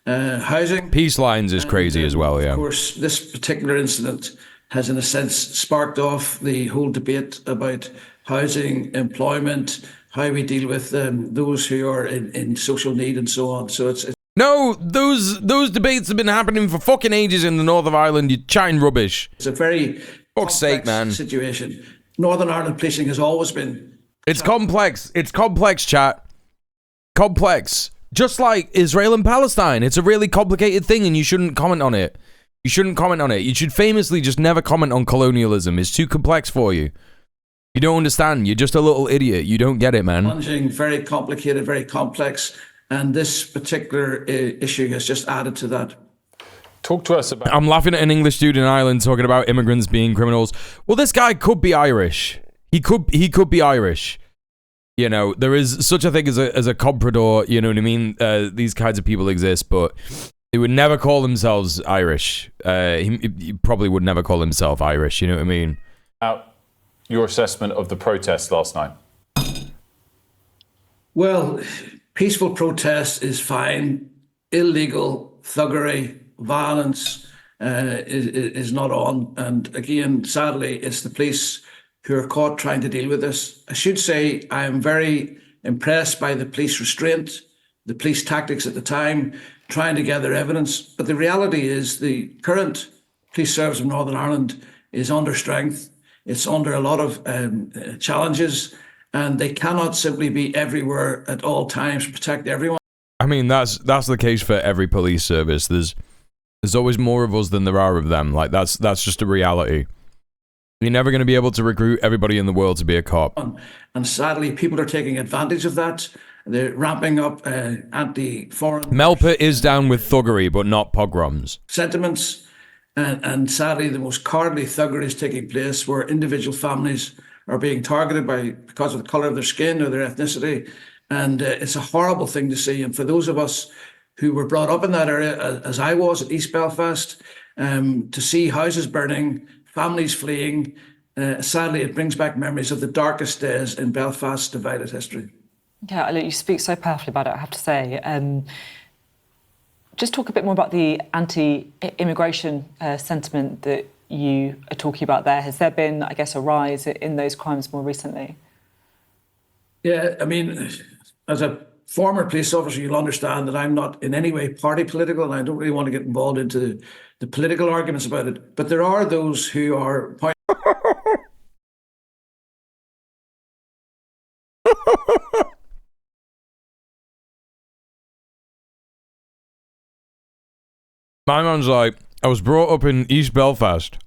Housing. Peace lines is crazy as well, yeah. Of course, this particular incident has, in a sense, sparked off the whole debate about housing, employment, how we deal with those who are in social need and so on. So it's no, those debates have been happening for fucking ages in the north of Ireland. You're chatting rubbish. It's a very fuck's sake, man. Situation. Northern Ireland policing has always been. It's complex. It's complex, chat. Complex. Just like Israel and Palestine. It's a really complicated thing, and you shouldn't comment on it. You shouldn't comment on it. You should famously just never comment on colonialism. It's too complex for you. You don't understand. You're just a little idiot. You don't get it, man. Challenging, very complicated, very complex, and this particular issue has just added to that. Talk to us about. I'm laughing at an English dude in Ireland talking about immigrants being criminals. Well, this guy could be Irish. He could be Irish. You know, there is such a thing as a comprador. You know what I mean? These kinds of people exist, but they would never call themselves Irish. He probably would never call himself Irish. You know what I mean? Your assessment of the protest last night? Well, peaceful protest is fine. Illegal thuggery, violence is not on. And again, sadly, it's the police who are caught trying to deal with this. I should say I am very impressed by the police restraint, the police tactics at the time, trying to gather evidence. But the reality is the current police service of Northern Ireland is under strength. It's under a lot of challenges, and they cannot simply be everywhere at all times to protect everyone. I mean, that's the case for every police service. There's always more of us than there are of them. Like that's just a reality. You're never going to be able to recruit everybody in the world to be a cop. And sadly, people are taking advantage of that. They're ramping up anti-foreign. Melpa is down with thuggery, but not pogroms. Sentiments. And sadly, the most cowardly thuggery is taking place where individual families are being targeted because of the colour of their skin or their ethnicity. And it's a horrible thing to see. And for those of us who were brought up in that area, as I was at East Belfast, to see houses burning, families fleeing, sadly, it brings back memories of the darkest days in Belfast's divided history. Yeah, you speak so powerfully about it, I have to say. Just talk a bit more about the anti-immigration sentiment that you are talking about there. Has there been, I guess, a rise in those crimes more recently? Yeah, I mean, as a former police officer, you'll understand that I'm not in any way party political, and I don't really want to get involved into the political arguments about it. But there are those who are... My man's like, I was brought up in East Belfast,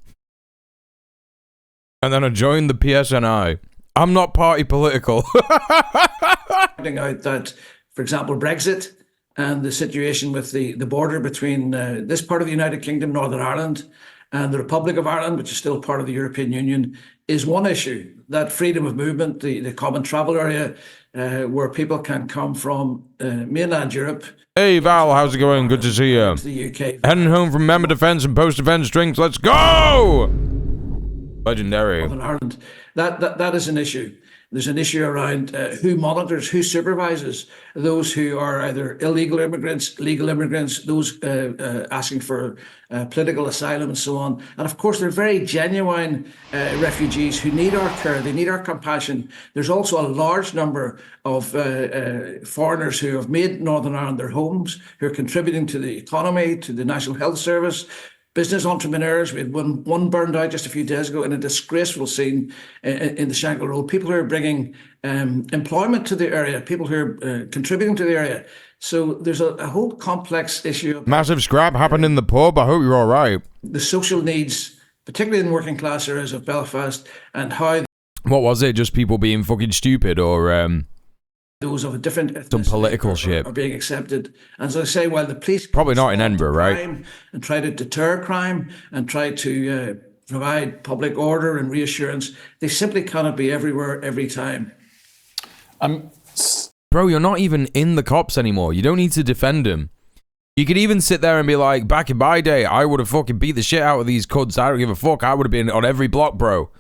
and then I joined the PSNI. I'm not party political. Pointing out that for example, Brexit and the situation with the border between this part of the United Kingdom, Northern Ireland, and the Republic of Ireland, which is still part of the European Union, is one issue. That freedom of movement, the common travel area, where people can come from mainland Europe. Hey Val, how's it going? Good to see you. The UK. Heading home from member defence and post-defence drinks. Let's go! Legendary. Northern Ireland. That is an issue. There's an issue around who monitors, who supervises those who are either illegal immigrants, legal immigrants, those asking for political asylum and so on. And of course, they're very genuine refugees who need our care, they need our compassion. There's also a large number of foreigners who have made Northern Ireland their homes, who are contributing to the economy, to the National Health Service. Business entrepreneurs, we had one burned out just a few days ago in a disgraceful scene in the Shankill Road. People who are bringing employment to the area, people who are contributing to the area. So there's a whole complex issue. Massive scrap happened in the pub. I hope you're all right. The social needs, particularly in working class areas of Belfast, and how... What was it? Just people being fucking stupid or... those of a different some political shit are being accepted. And as I say, while the police probably not in Edinburgh, right? And try to deter crime and try to provide public order and reassurance, they simply cannot be everywhere every time. Bro, you're not even in the cops anymore. You don't need to defend them. You could even sit there and be like, back in my day, I would have fucking beat the shit out of these cunts. I don't give a fuck. I would have been on every block, bro.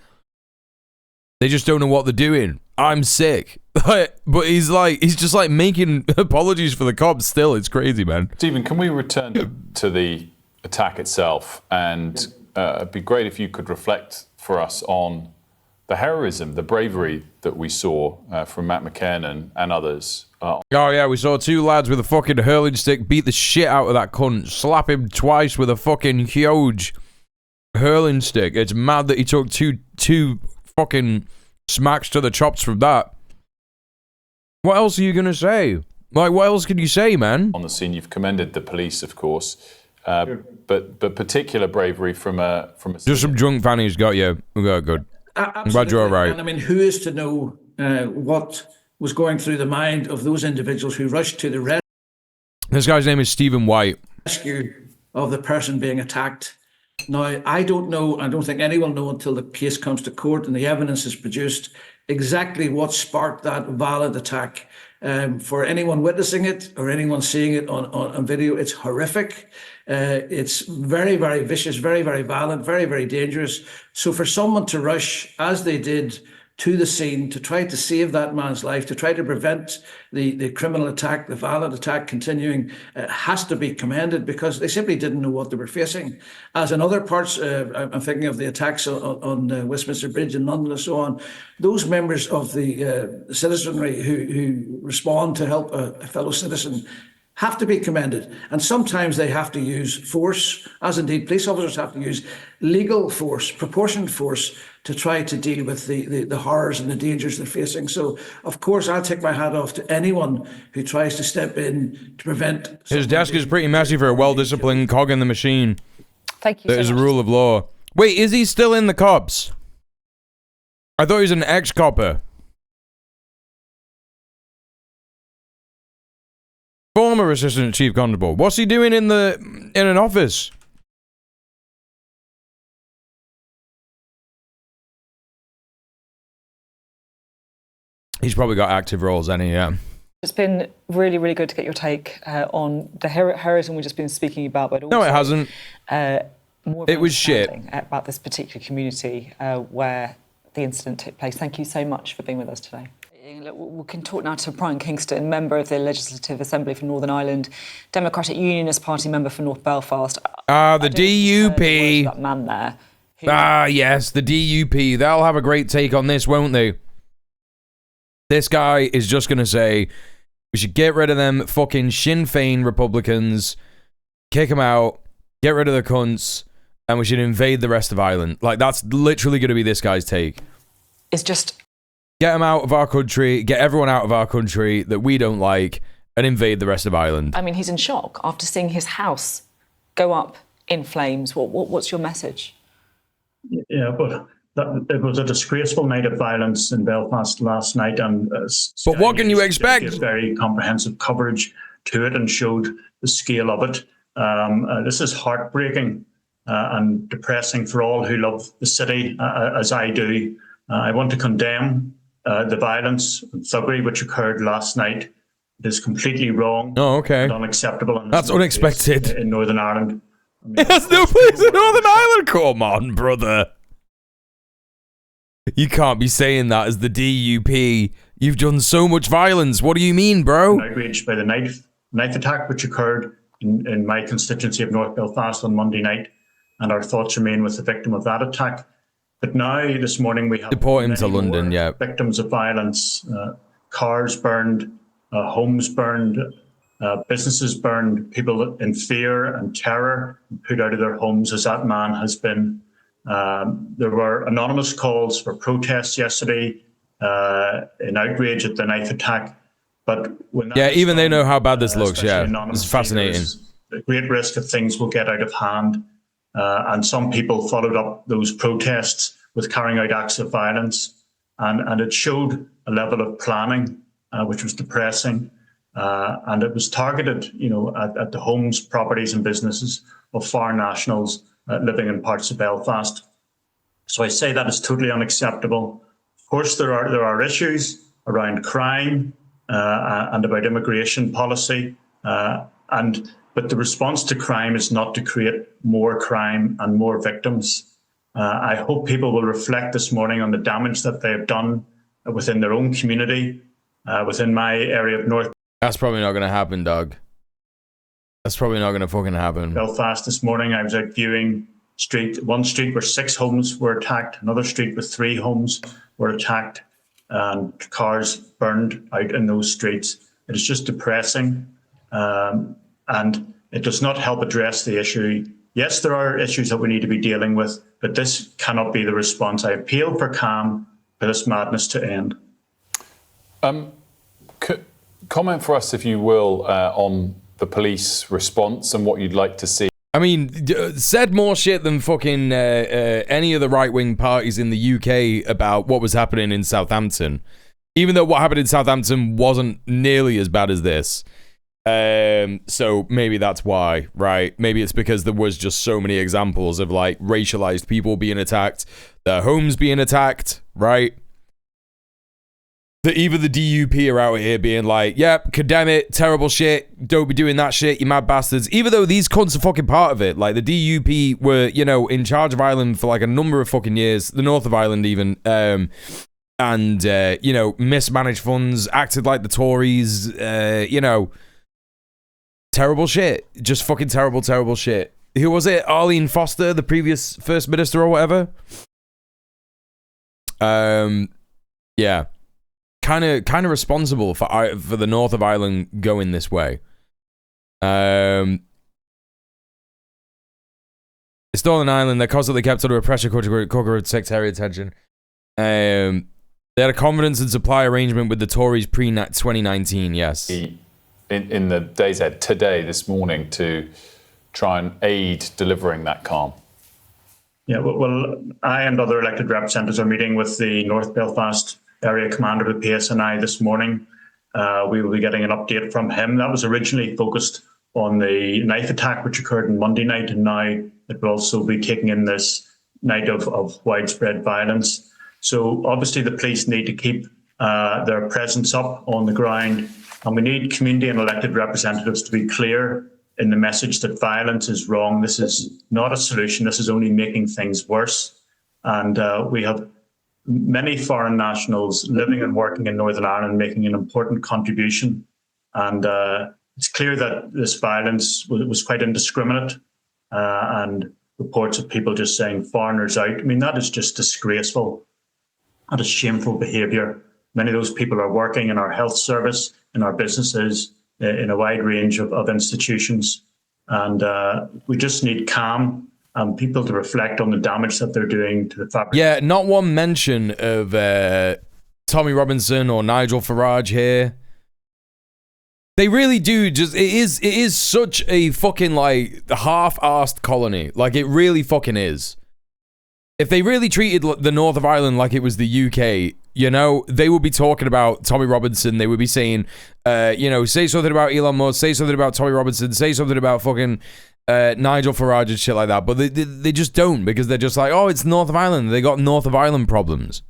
They just don't know what they're doing. I'm sick. But he's just like making apologies for the cops still. It's crazy, man. Stephen, can we return to the attack itself? And it'd be great if you could reflect for us on the heroism, the bravery that we saw from Matt McKernan and others. Oh yeah, we saw two lads with a fucking hurling stick beat the shit out of that cunt, slap him twice with a fucking huge hurling stick. It's mad that he took two fucking smacks to the chops from that. What else are you gonna say? Like, what else can you say, man? On the scene, you've commended the police, of course, but particular bravery from a. Just some drunk fannies got you. We got good. I'm glad you're all right. And I mean, who is to know what was going through the mind of those individuals who rushed to the This guy's name is Stephen White. Rescue of the person being attacked. Now, I don't know, I don't think anyone will know until the case comes to court and the evidence is produced exactly what sparked that violent attack. For anyone witnessing it or anyone seeing it on video, it's horrific. It's very, very vicious, very, very violent, very, very dangerous. So for someone to rush, as they did, to the scene to try to save that man's life, to try to prevent the criminal attack, the violent attack continuing, has to be commended because they simply didn't know what they were facing. As in other parts, I'm thinking of the attacks on Westminster Bridge in London and so on, those members of the citizenry who respond to help a fellow citizen have to be commended. And sometimes they have to use force, as indeed police officers have to use legal force, proportionate force, to try to deal with the horrors and the dangers they're facing. So, of course, I'll take my hat off to anyone who tries to step in to prevent... His desk is pretty messy for a well-disciplined cog in the machine. Thank you That is a rule of law. Wait, is he still in the cops? I thought he was an ex-copper. Former assistant chief constable. What's he doing in an office? He's probably got active roles, yeah. It's been really, really good to get your take on the heroism we've just been speaking about, but also... No, it hasn't. More it was shit. About this particular community where the incident took place. Thank you so much for being with us today. We can talk now to Brian Kingston, member of the Legislative Assembly for Northern Ireland, Democratic Unionist Party member for North Belfast. The DUP. That man there. Yes, the DUP. They'll have a great take on this, won't they? This guy is just going to say, we should get rid of them fucking Sinn Féin Republicans, kick them out, get rid of the cunts, and we should invade the rest of Ireland. Like, that's literally going to be this guy's take. It's just... Get them out of our country, get everyone out of our country that we don't like, and invade the rest of Ireland. I mean, he's in shock after seeing his house go up in flames. What's your message? Yeah, but that it was a disgraceful night of violence in Belfast last night, and but what can you expect? Gave very comprehensive coverage to it and showed the scale of it. This is heartbreaking and depressing for all who love the city as I do. I want to condemn the violence and thuggery which occurred last night. It is completely wrong. Oh, okay. And unacceptable. And that's unexpected in Northern Ireland. It has no place in Northern Ireland. Come on, brother. You can't be saying that as the DUP. You've done so much violence. What do you mean, bro? Outraged by the knife attack which occurred in my constituency of North Belfast on Monday night, and our thoughts remain with the victim of that attack. But now, this morning, we have deport him to London. Yeah, victims of violence, cars burned, homes burned, businesses burned, people in fear and terror put out of their homes as that man has been. There were anonymous calls for protests yesterday in outrage at the knife attack. But when even they know how bad this looks. Yeah, it's fascinating. A great risk that things will get out of hand. And some people followed up those protests with carrying out acts of violence. And it showed a level of planning, which was depressing. And it was targeted, at the homes, properties and businesses of foreign nationals living in parts of Belfast. So I say that is totally unacceptable. Of course, there are issues around crime and about immigration policy. But the response to crime is not to create more crime and more victims. I hope people will reflect this morning on the damage that they have done within their own community, within my area of North. That's probably not going to happen, Doug. That's probably not going to fucking happen. Belfast this morning, I was out viewing one street where 6 homes were attacked, another street where 3 homes were attacked, and cars burned out in those streets. It is just depressing, and it does not help address the issue. Yes, there are issues that we need to be dealing with, but this cannot be the response. I appeal for calm, for this madness to end. Comment for us, if you will, on the police response and what you'd like to see. I mean, said more shit than fucking any of the right-wing parties in the UK about what was happening in Southampton. Even though what happened in Southampton wasn't nearly as bad as this. So maybe that's why, right? Maybe it's because there was just so many examples of like racialized people being attacked, their homes being attacked, right? That even the DUP are out here being like, yep, condemn it, terrible shit, don't be doing that shit, you mad bastards. Even though these cunts are fucking part of it. Like, the DUP were, in charge of Ireland for like a number of fucking years, the north of Ireland even, and, mismanaged funds, acted like the Tories, terrible shit. Just fucking terrible, terrible shit. Who was it? Arlene Foster, the previous First Minister or whatever? Yeah. Kind of responsible for the north of Ireland going this way. It's Northern Ireland. They're constantly kept under pressure, corporate sectarian tension. They had a confidence and supply arrangement with the Tories pre-2019. Yes. In the days ahead, today, this morning, to try and aid delivering that calm. Yeah. Well, I and other elected representatives are meeting with the North Belfast area commander of the PSNI this morning. We will be getting an update from him. That was originally focused on the knife attack which occurred on Monday night, and now it will also be taking in this night of widespread violence. So obviously the police need to keep their presence up on the ground, and we need community and elected representatives to be clear in the message that violence is wrong. This is not a solution. This is only making things worse. And we have many foreign nationals living and working in Northern Ireland making an important contribution. And it's clear that this violence was quite indiscriminate, and reports of people just saying foreigners out. I mean, that is just disgraceful. That is shameful behaviour. Many of those people are working in our health service, in our businesses, in a wide range of institutions. And we just need calm and people to reflect on the damage that they're doing to the fabric. Yeah, not one mention of Tommy Robinson or Nigel Farage here. They really do just, it is such a fucking like half-arsed colony. Like, it really fucking is. If they really treated the North of Ireland like it was the UK, you know, they would be talking about Tommy Robinson. They would be saying, you know, say something about Elon Musk, say something about Tommy Robinson, say something about fucking Nigel Farage and shit like that. But they just don't, because they're just like, oh, it's North of Ireland. They got North of Ireland problems.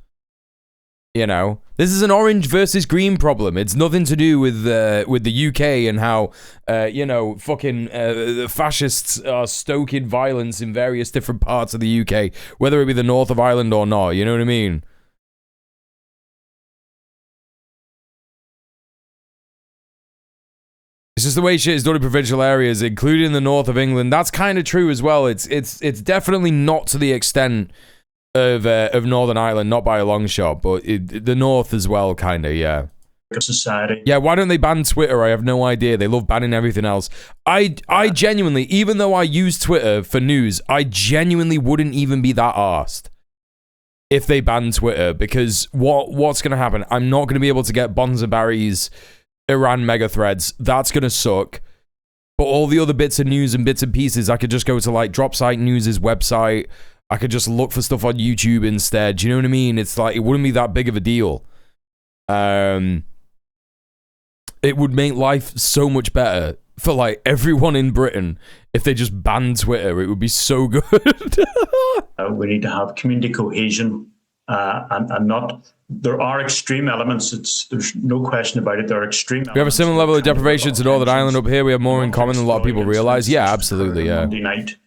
You know, this is an orange versus green problem. It's nothing to do with the UK and how, you know, fucking fascists are stoking violence in various different parts of the UK, whether it be the North of Ireland or not. You know what I mean? It's just the way shit is done in provincial areas, including the north of England. That's kind of true as well. It's definitely not to the extent of Northern Ireland, not by a long shot, but the north as well, kind of, yeah. Society. Yeah, why don't they ban Twitter? I have no idea. They love banning everything else. I genuinely, even though I use Twitter for news, I genuinely wouldn't even be that arsed if they banned Twitter, because what's going to happen? I'm not going to be able to get Bonza Barry's Iran mega threads. That's going to suck. But all the other bits of news and bits and pieces, I could just go to like Dropsite News' website. I could just look for stuff on YouTube instead. Do you know what I mean? It's like, it wouldn't be that big of a deal. It would make life so much better for like everyone in Britain if they just banned Twitter. It would be so good. We need to have community cohesion and not. There are extreme elements. There's no question about it. There are extreme. We have a similar level of deprivation to Northern Ireland up here. We have more in common than a lot of people realize. Yeah, absolutely. Yeah. Monday night.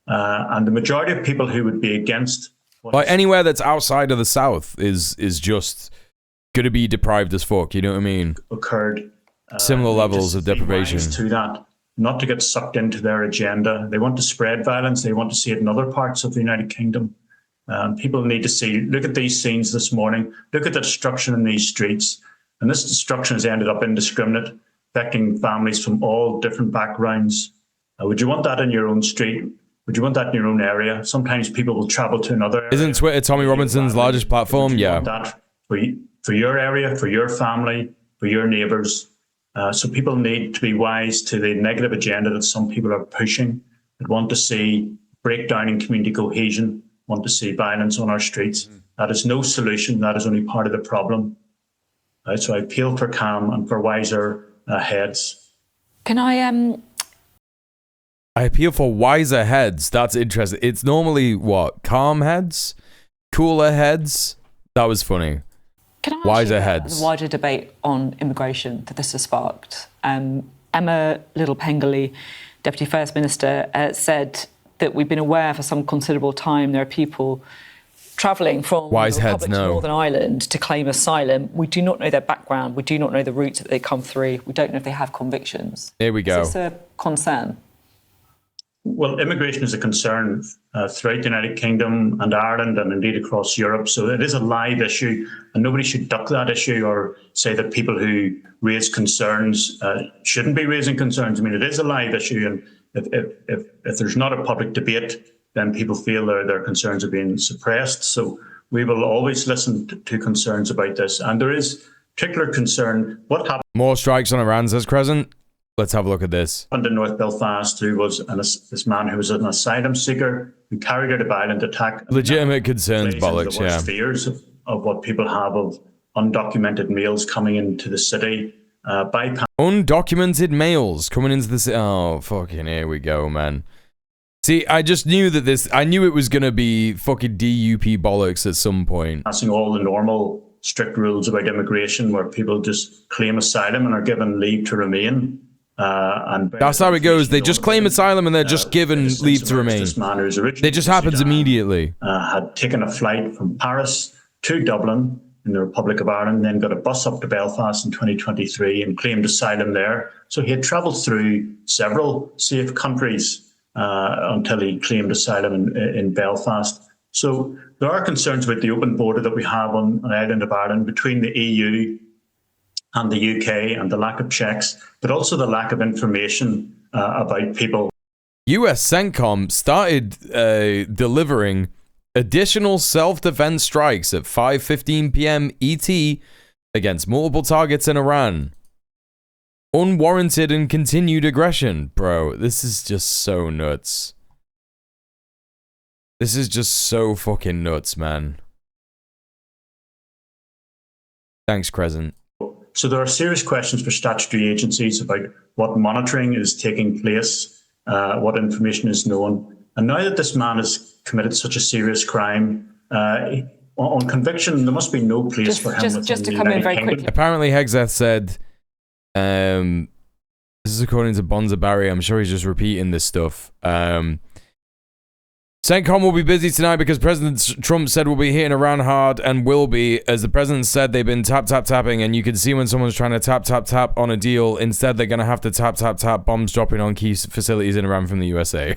And the majority of people who would be against, like anywhere that's outside of the South is just going to be deprived as fuck. You know what I mean? Occurred. Similar levels of deprivation. To that, not to get sucked into their agenda. They want to spread violence. They want to see it in other parts of the United Kingdom. People need to see. Look at these scenes this morning. Look at the destruction in these streets. And this destruction has ended up indiscriminate, affecting families from all different backgrounds. Would you want that in your own street? Would you want that in your own area? Sometimes people will travel to another area. Isn't Twitter Tommy Robinson's largest platform? Yeah. That for your area, for your family, for your neighbours. So people need to be wise to the negative agenda that some people are pushing, that want to see breakdown in community cohesion, want to see violence on our streets. That is no solution. That is only part of the problem. So I appeal for calm and for wiser heads. Can I appeal for wiser heads. That's interesting. It's normally what? Calm heads? Cooler heads? That was funny. Can I wiser ask you heads. The wider debate on immigration that this has sparked? Emma Little-Pengelly, Deputy First Minister, said that we've been aware for some considerable time there are people travelling from the Republic to Northern Ireland to claim asylum. We do not know their background. We do not know the routes that they come through. We don't know if they have convictions. Here we go. Is this a concern? Well, immigration is a concern throughout the United Kingdom and Ireland and indeed across Europe. So it is a live issue and nobody should duck that issue or say that people who raise concerns shouldn't be raising concerns. I mean, it is a live issue, and if there's not a public debate, then people feel their concerns are being suppressed. So we will always listen to concerns about this. And there is particular concern. What happened? More strikes on Iran, says Crescent. Let's have a look at this. In North Belfast, who was this man who was an asylum seeker who carried out a violent attack. Legitimate concerns, bollocks, the worst fears of what people have of undocumented males coming into the city. Undocumented males coming into the city. Oh, fucking here we go, man. See, I just knew that I knew it was going to be fucking DUP bollocks at some point. Passing all the normal strict rules about immigration where people just claim asylum and are given leave to remain. And that's how it goes. They just claim asylum and they're just given leave to remain. It just happens immediately. Had taken a flight from Paris to Dublin in the Republic of Ireland, then got a bus up to Belfast in 2023 and claimed asylum there. So he had travelled through several safe countries until he claimed asylum in Belfast. So there are concerns about the open border that we have on the island of Ireland between the EU and the UK, and the lack of checks, but also the lack of information about people. US CENTCOM started delivering additional self-defense strikes at 5:15 p.m. ET against multiple targets in Iran. Unwarranted and continued aggression. Bro, this is just so nuts. This is just so fucking nuts, man. Thanks, Crescent. So there are serious questions for statutory agencies about what monitoring is taking place, what information is known. And now that this man has committed such a serious crime, on conviction, there must be no place for him within just to the come in United very Kingdom. quickly. Apparently, Hexeth said, this is according to Bonza Barry. I'm sure he's just repeating this stuff. CENTCOM will be busy tonight because President Trump said we'll be hitting Iran hard and will be. As the president said, they've been tapping, and you can see when someone's trying to tap on a deal. Instead, they're going to have to tap, bombs dropping on key facilities in Iran from the USA.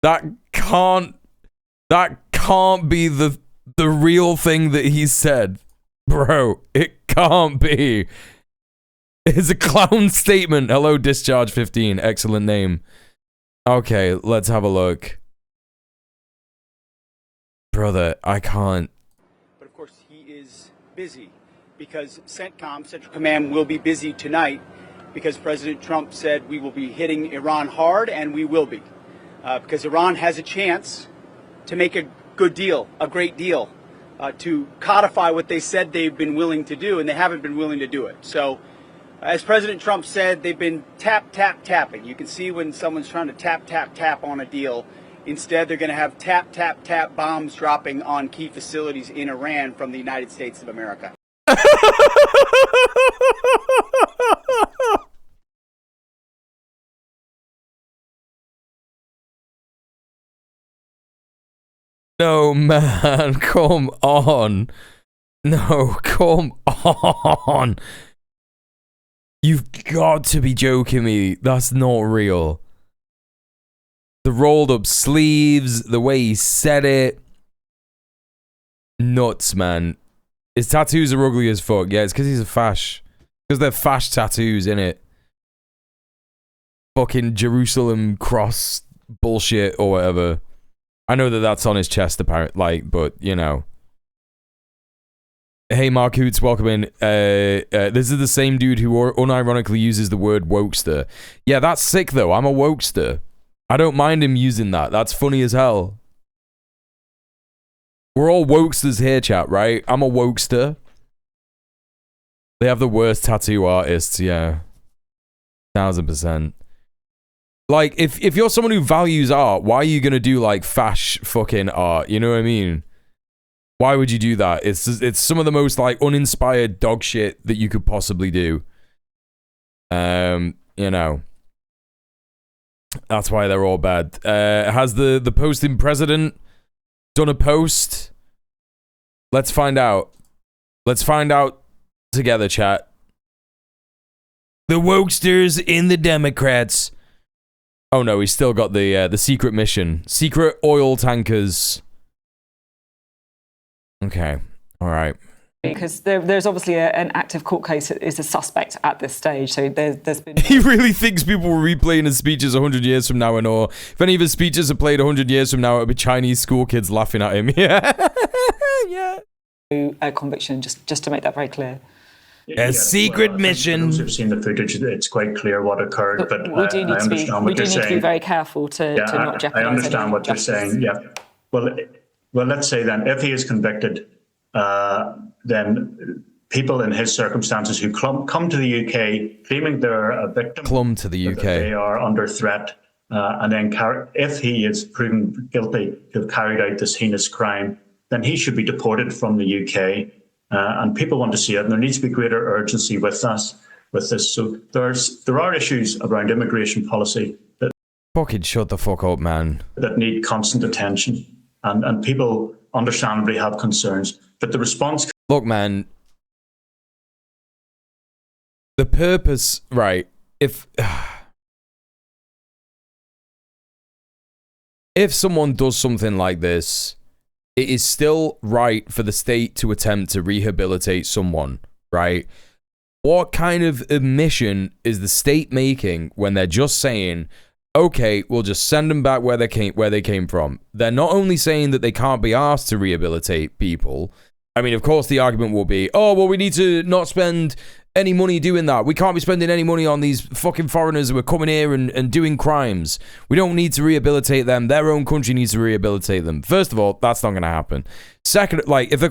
That can't be the real thing that he said. Bro, it can't be. It's a clown statement. Hello, Discharge 15. Excellent name. Okay, let's have a look. Brother, I can't. But of course, he is busy because CENTCOM, Central Command, will be busy tonight because President Trump said we will be hitting Iran hard, and we will be. Because Iran has a chance to make a good deal, a great deal, to codify what they said they've been willing to do, and they haven't been willing to do it. So, as President Trump said, they've been tapping. You can see when someone's trying to tap on a deal. Instead, they're going to have tap bombs dropping on key facilities in Iran from the United States of America. No, man, come on. No, come on. You've got to be joking me. That's not real. The rolled up sleeves, the way he said it. Nuts, man. His tattoos are ugly as fuck. Yeah, it's because he's a fash. Because they're fash tattoos, innit? Fucking Jerusalem cross bullshit or whatever. I know that that's on his chest, apparently, like, but, you know. Hey, Mark Hoots, welcome in. This is the same dude who unironically uses the word wokester. Yeah, that's sick, though. I'm a wokester. I don't mind him using that. That's funny as hell. We're all wokesters here, chat, right? I'm a wokester. They have the worst tattoo artists, yeah. 1000%. Like, if you're someone who values art, why are you gonna do, like, fash fucking art? You know what I mean? Why would you do that? It's some of the most, like, uninspired dog shit that you could possibly do. You know. That's why they're all bad. Has the posting president done a post? Let's find out. Let's find out together, chat. The wokesters in the Democrats. Oh no, he's still got the secret mission. Secret oil tankers. Okay, all right. Because there's obviously an active court case that is a suspect at this stage. So there's been... He really thinks people will replaying his speeches 100 years from now, and or if any of his speeches are played 100 years from now, it'll be Chinese school kids laughing at him. Yeah. Yeah. A conviction, just to make that very clear. A secret mission. For those who've seen the footage, it's quite clear what occurred. But we do need to be very careful to not jeopardise. I understand what you're saying. Yeah. Well, let's say then, if he is convicted, then people in his circumstances who come to the UK claiming they're a victim, to the UK, they are under threat, and then if he is proven guilty to have carried out this heinous crime, then he should be deported from the UK. And people want to see it, and there needs to be greater urgency with this. So there are issues around immigration policy that fucking shut the fuck up, man. That need constant attention, and people understandably have concerns. But the response. Look, man. The purpose, right? If someone does something like this, it is still right for the state to attempt to rehabilitate someone, right? What kind of admission is the state making when they're just saying, okay, we'll just send them back where they came from? They're not only saying that they can't be asked to rehabilitate people. I mean, of course, the argument will be, oh, well, we need to not spend any money doing that. We can't be spending any money on these fucking foreigners who are coming here and doing crimes. We don't need to rehabilitate them. Their own country needs to rehabilitate them. First of all, that's not going to happen. Second, like, if they're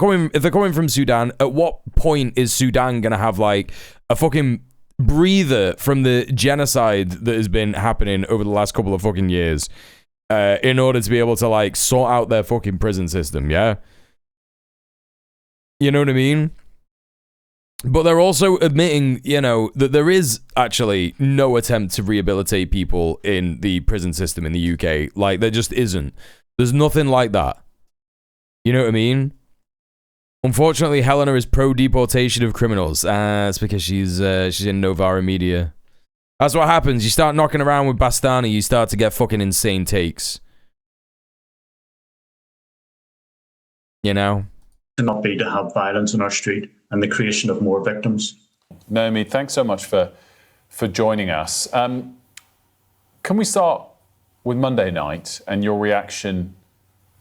coming from Sudan, at what point is Sudan going to have, like, a fucking breather from the genocide that has been happening over the last couple of fucking years in order to be able to, like, sort out their fucking prison system, yeah? You know what I mean? But they're also admitting, you know, that there is actually no attempt to rehabilitate people in the prison system in the UK. Like, there just isn't. There's nothing like that. You know what I mean? Unfortunately, Helena is pro-deportation of criminals. It's because she's in Novara Media. That's what happens. You start knocking around with Bastani, you start to get fucking insane takes. You know? To not be to have violence in our street and the creation of more victims. Naomi, thanks so much for joining us. Can we start with Monday night and your reaction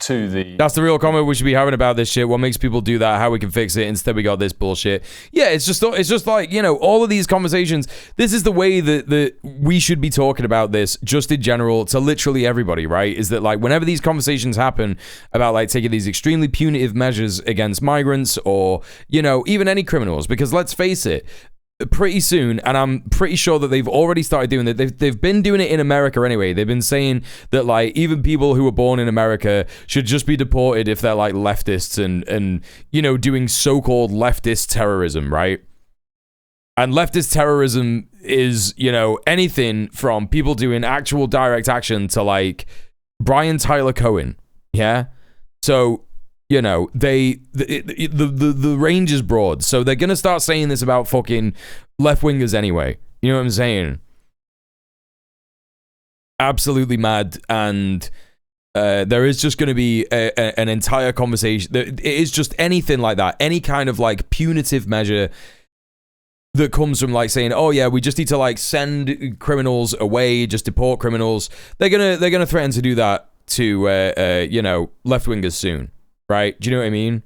to the... That's the real comment we should be having about this shit. What makes people do that? How we can fix it? Instead, we got this bullshit. Yeah, it's just like, you know, all of these conversations. This is the way that we should be talking about this, just in general, to literally everybody, right? Is that, like, whenever these conversations happen about, like, taking these extremely punitive measures against migrants or, you know, even any criminals, because let's face it, pretty soon, and I'm pretty sure that they've already started doing it. They've been doing it in America anyway. They've been saying that, like, even people who were born in America should just be deported if they're, like, leftists and you know, doing so-called leftist terrorism, right? And leftist terrorism is, you know, anything from people doing actual direct action to, like, Brian Tyler Cohen, yeah? So, you know, the range is broad, so they're gonna start saying this about fucking left-wingers anyway. You know what I'm saying? Absolutely mad, and there is just gonna be an entire conversation. It is just anything like that, any kind of, like, punitive measure that comes from, like, saying, oh yeah, we just need to, like, send criminals away, just deport criminals. They're gonna threaten to do that to you know, left-wingers soon. Right? Do you know what I mean?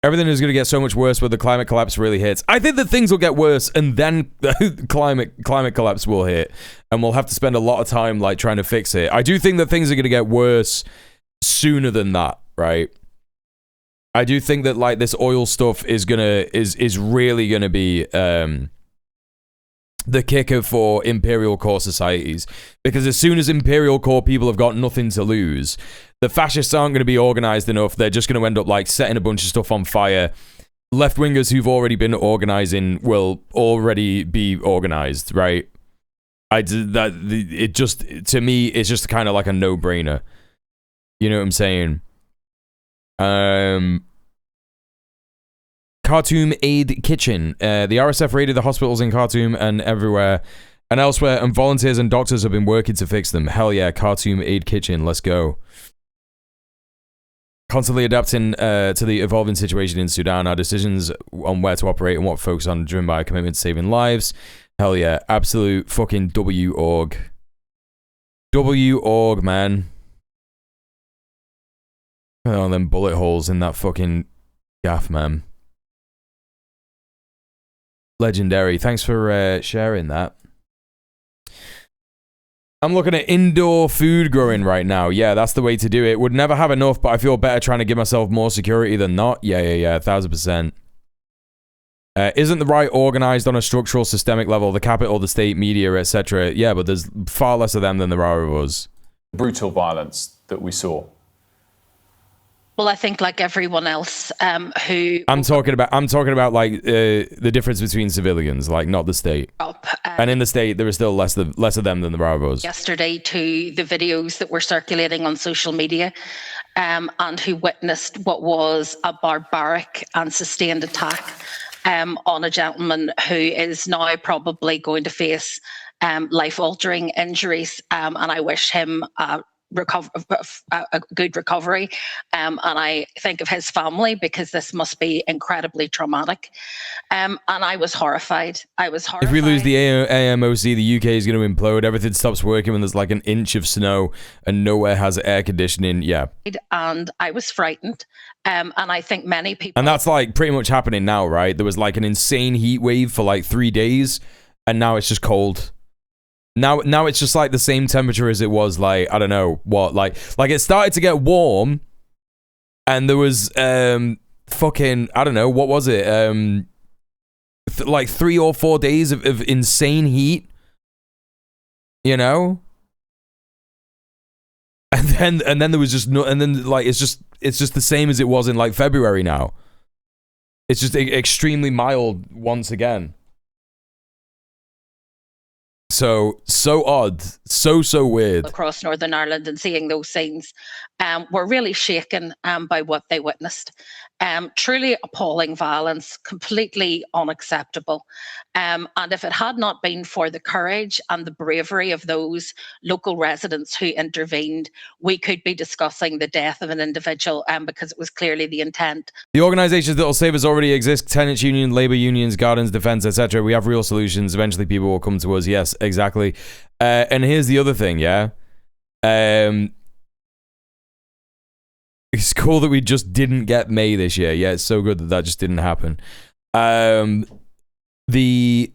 Everything is going to get so much worse when the climate collapse really hits. I think that things will get worse and then the climate collapse will hit. And we'll have to spend a lot of time, like, trying to fix it. I do think that things are going to get worse sooner than that, right? I do think that, like, this oil stuff is really going to be the kicker for imperial core societies. Because as soon as imperial core people have got nothing to lose, the fascists aren't going to be organized enough. They're just going to end up, like, setting a bunch of stuff on fire. Left-wingers who've already been organizing will already be organized, right? To me, it's just kind of like a no-brainer. You know what I'm saying? Khartoum Aid Kitchen. The RSF raided the hospitals in Khartoum and everywhere and elsewhere, and volunteers and doctors have been working to fix them. Hell yeah, Khartoum Aid Kitchen, let's go. Constantly adapting to the evolving situation in Sudan. Our decisions on where to operate and what focus on driven by a commitment to saving lives. Hell yeah, absolute fucking W-org. W-org, man. Oh, them bullet holes in that fucking gaff, man. Legendary. Thanks for sharing that. I'm looking at indoor food growing right now. Yeah, that's the way to do it. Would never have enough, but I feel better trying to give myself more security than not. Yeah, 1000%. Isn't the right organized on a structural, systemic level? The capital, the state, media, etc. Yeah, but there's far less of them than there are of us. Brutal violence that we saw. Well, I think, like everyone else who... I'm talking about like the difference between civilians, like not the state. And in the state, there is still less of them than there are of us. Yesterday to the videos that were circulating on social media and who witnessed what was a barbaric and sustained attack on a gentleman who is now probably going to face life-altering injuries. And I wish him a good recovery. And I think of his family, because this must be incredibly traumatic. And I was horrified. If we lose the AMOC, the UK is going to implode. Everything stops working when there's like an inch of snow and nowhere has air conditioning. Yeah. And I was frightened. And I think many people... And that's like pretty much happening now, right? There was like an insane heat wave for like 3 days, and now it's just cold. Now it's just like the same temperature as it was, like, I don't know what, like it started to get warm, and there was fucking, I don't know, what was it? Like 3 or 4 days of insane heat, you know? And then there was just no, and then like it's just the same as it was in like February now. It's just extremely mild once again. So odd, so weird. Across Northern Ireland, and seeing those scenes were really shaken by what they witnessed. Truly appalling violence, completely unacceptable. And if it had not been for the courage and the bravery of those local residents who intervened, we could be discussing the death of an individual, because it was clearly the intent. The organizations that will save us already exist: tenants union, labor unions, gardens, defense, etc. We have real solutions. Eventually people will come to us. Yes, exactly. And here's the other thing, yeah? It's cool that we just didn't get May this year. Yeah, it's so good that just didn't happen. The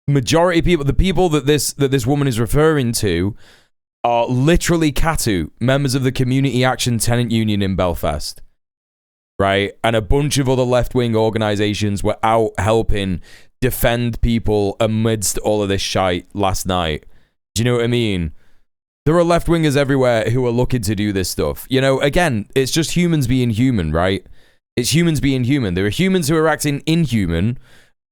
majority of people, the people that this woman is referring to, are literally CATU, members of the Community Action Tenant Union in Belfast. Right? And a bunch of other left-wing organizations were out helping defend people amidst all of this shite last night. Do you know what I mean? There are left-wingers everywhere who are looking to do this stuff. You know, again, it's just humans being human, right? It's humans being human. There are humans who are acting inhuman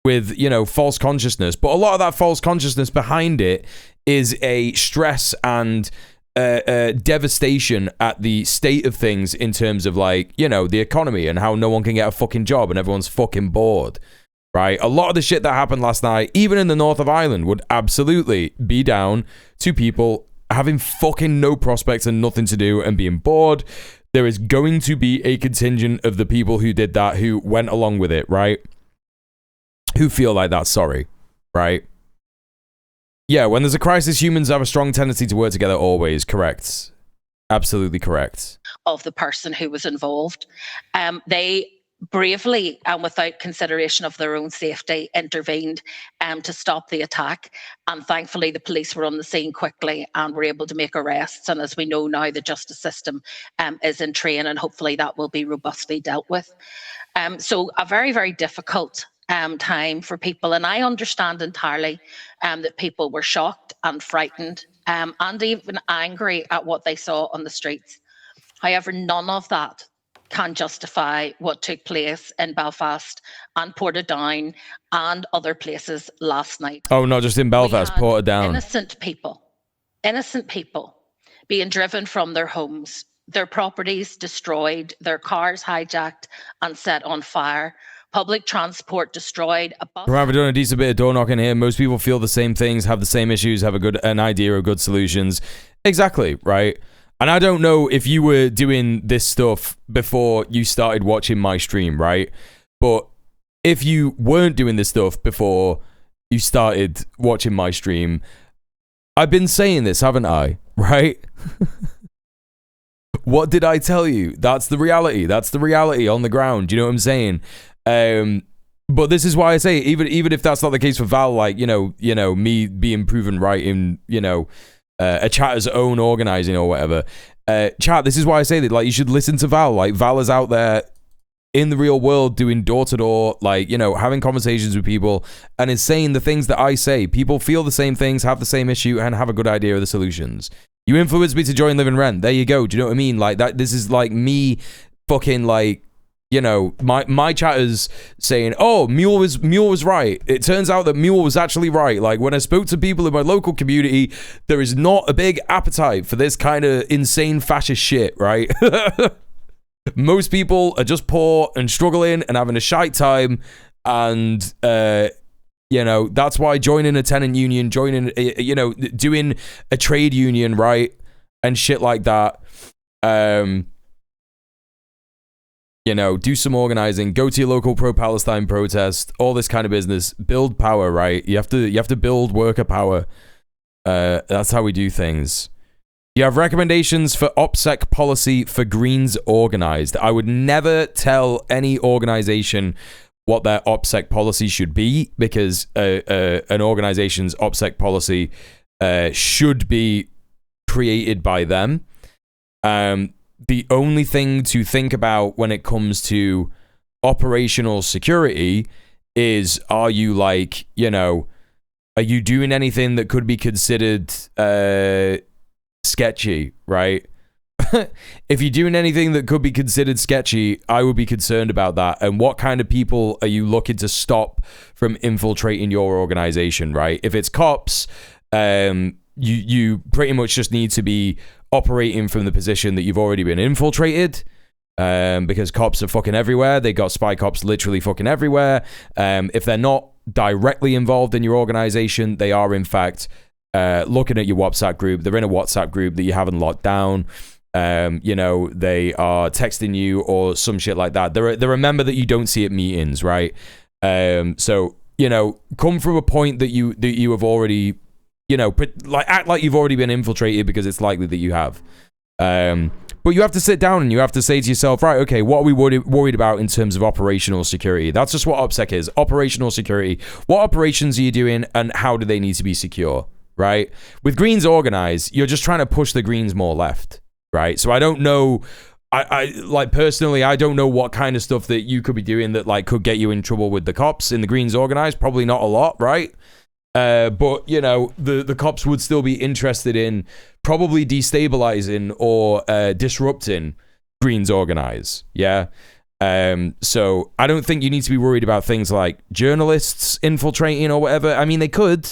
with, you know, false consciousness. But a lot of that false consciousness behind it is a stress and devastation at the state of things in terms of, like, you know, the economy and how no one can get a fucking job and everyone's fucking bored. Right? A lot of the shit that happened last night, even in the north of Ireland, would absolutely be down to people having fucking no prospects and nothing to do and being bored. There is going to be a contingent of the people who did that, who went along with it, right? Who feel like that's sorry, right? Yeah, when there's a crisis, humans have a strong tendency to work together always. Correct. Absolutely correct. Of the person who was involved. They bravely and without consideration of their own safety intervened to stop the attack, and thankfully the police were on the scene quickly and were able to make arrests. And as we know now, the justice system is in train, and hopefully that will be robustly dealt with. So a very, very difficult time for people, and I understand entirely that people were shocked and frightened and even angry at what they saw on the streets. However, none of that can justify what took place in Belfast and Portadown and other places last night. Oh, not just in Belfast, Portadown. Innocent people being driven from their homes, their properties destroyed, their cars hijacked and set on fire, public transport destroyed. Right, we're doing a decent bit of door knocking here. Most people feel the same things, have the same issues, have an idea of good solutions. Exactly, right? And I don't know if you were doing this stuff before you started watching my stream, right? But if you weren't doing this stuff before you started watching my stream, I've been saying this, haven't I? Right? What did I tell you? That's the reality. That's the reality on the ground. You know what I'm saying? But this is why I say, even if that's not the case for Val, like, you know, me being proven right in, you know, a chatter's own organizing or whatever. Chat, this is why I say that, like, you should listen to Val. Like, Val is out there in the real world doing door-to-door, like, you know, having conversations with people and is saying the things that I say. People feel the same things, have the same issue, and have a good idea of the solutions. You influenced me to join Live and Rent. There you go. Do you know what I mean? Like, that. This is like me fucking, like, you know, my chatters saying, oh, Mule was right. It turns out that Mule was actually right. Like, when I spoke to people in my local community, there is not a big appetite for this kind of insane fascist shit, right? Most people are just poor and struggling and having a shite time. And, you know, that's why joining a tenant union, you know, doing a trade union, right? and shit like that. You know, do some organizing, go to your local pro-Palestine protest, all this kind of business. Build power, right? You have to build worker power. That's how we do things. You have recommendations for OPSEC policy for Greens organized. I would never tell any organization what their OPSEC policy should be, because an organization's OPSEC policy should be created by them. The only thing to think about when it comes to operational security is, are you like, you know, are you doing anything that could be considered sketchy, right? If you're doing anything that could be considered sketchy, I would be concerned about that. And what kind of people are you looking to stop from infiltrating your organization, right? If it's cops, you pretty much just need to be operating from the position that you've already been infiltrated, because cops are fucking everywhere. They got spy cops literally fucking everywhere. If they're not directly involved in your organization, they are in fact looking at your WhatsApp group. They're in a WhatsApp group that you haven't locked down. You know, they are texting you or some shit like that. They're a member that you don't see at meetings, right? So, you know, come from a point that you have already, you know, like act like you've already been infiltrated, because it's likely that you have. But you have to sit down and you have to say to yourself, right, okay, what are we worried about in terms of operational security? That's just what OPSEC is, operational security. What operations are you doing and how do they need to be secure, right? With Greens organized, you're just trying to push the Greens more left, right? So I don't know, I like personally, I don't know what kind of stuff that you could be doing that like could get you in trouble with the cops in the Greens organized. Probably not a lot, right? But you know, the cops would still be interested in probably destabilizing or disrupting Greens organize. Yeah. So I don't think you need to be worried about things like journalists infiltrating or whatever. I mean, they could,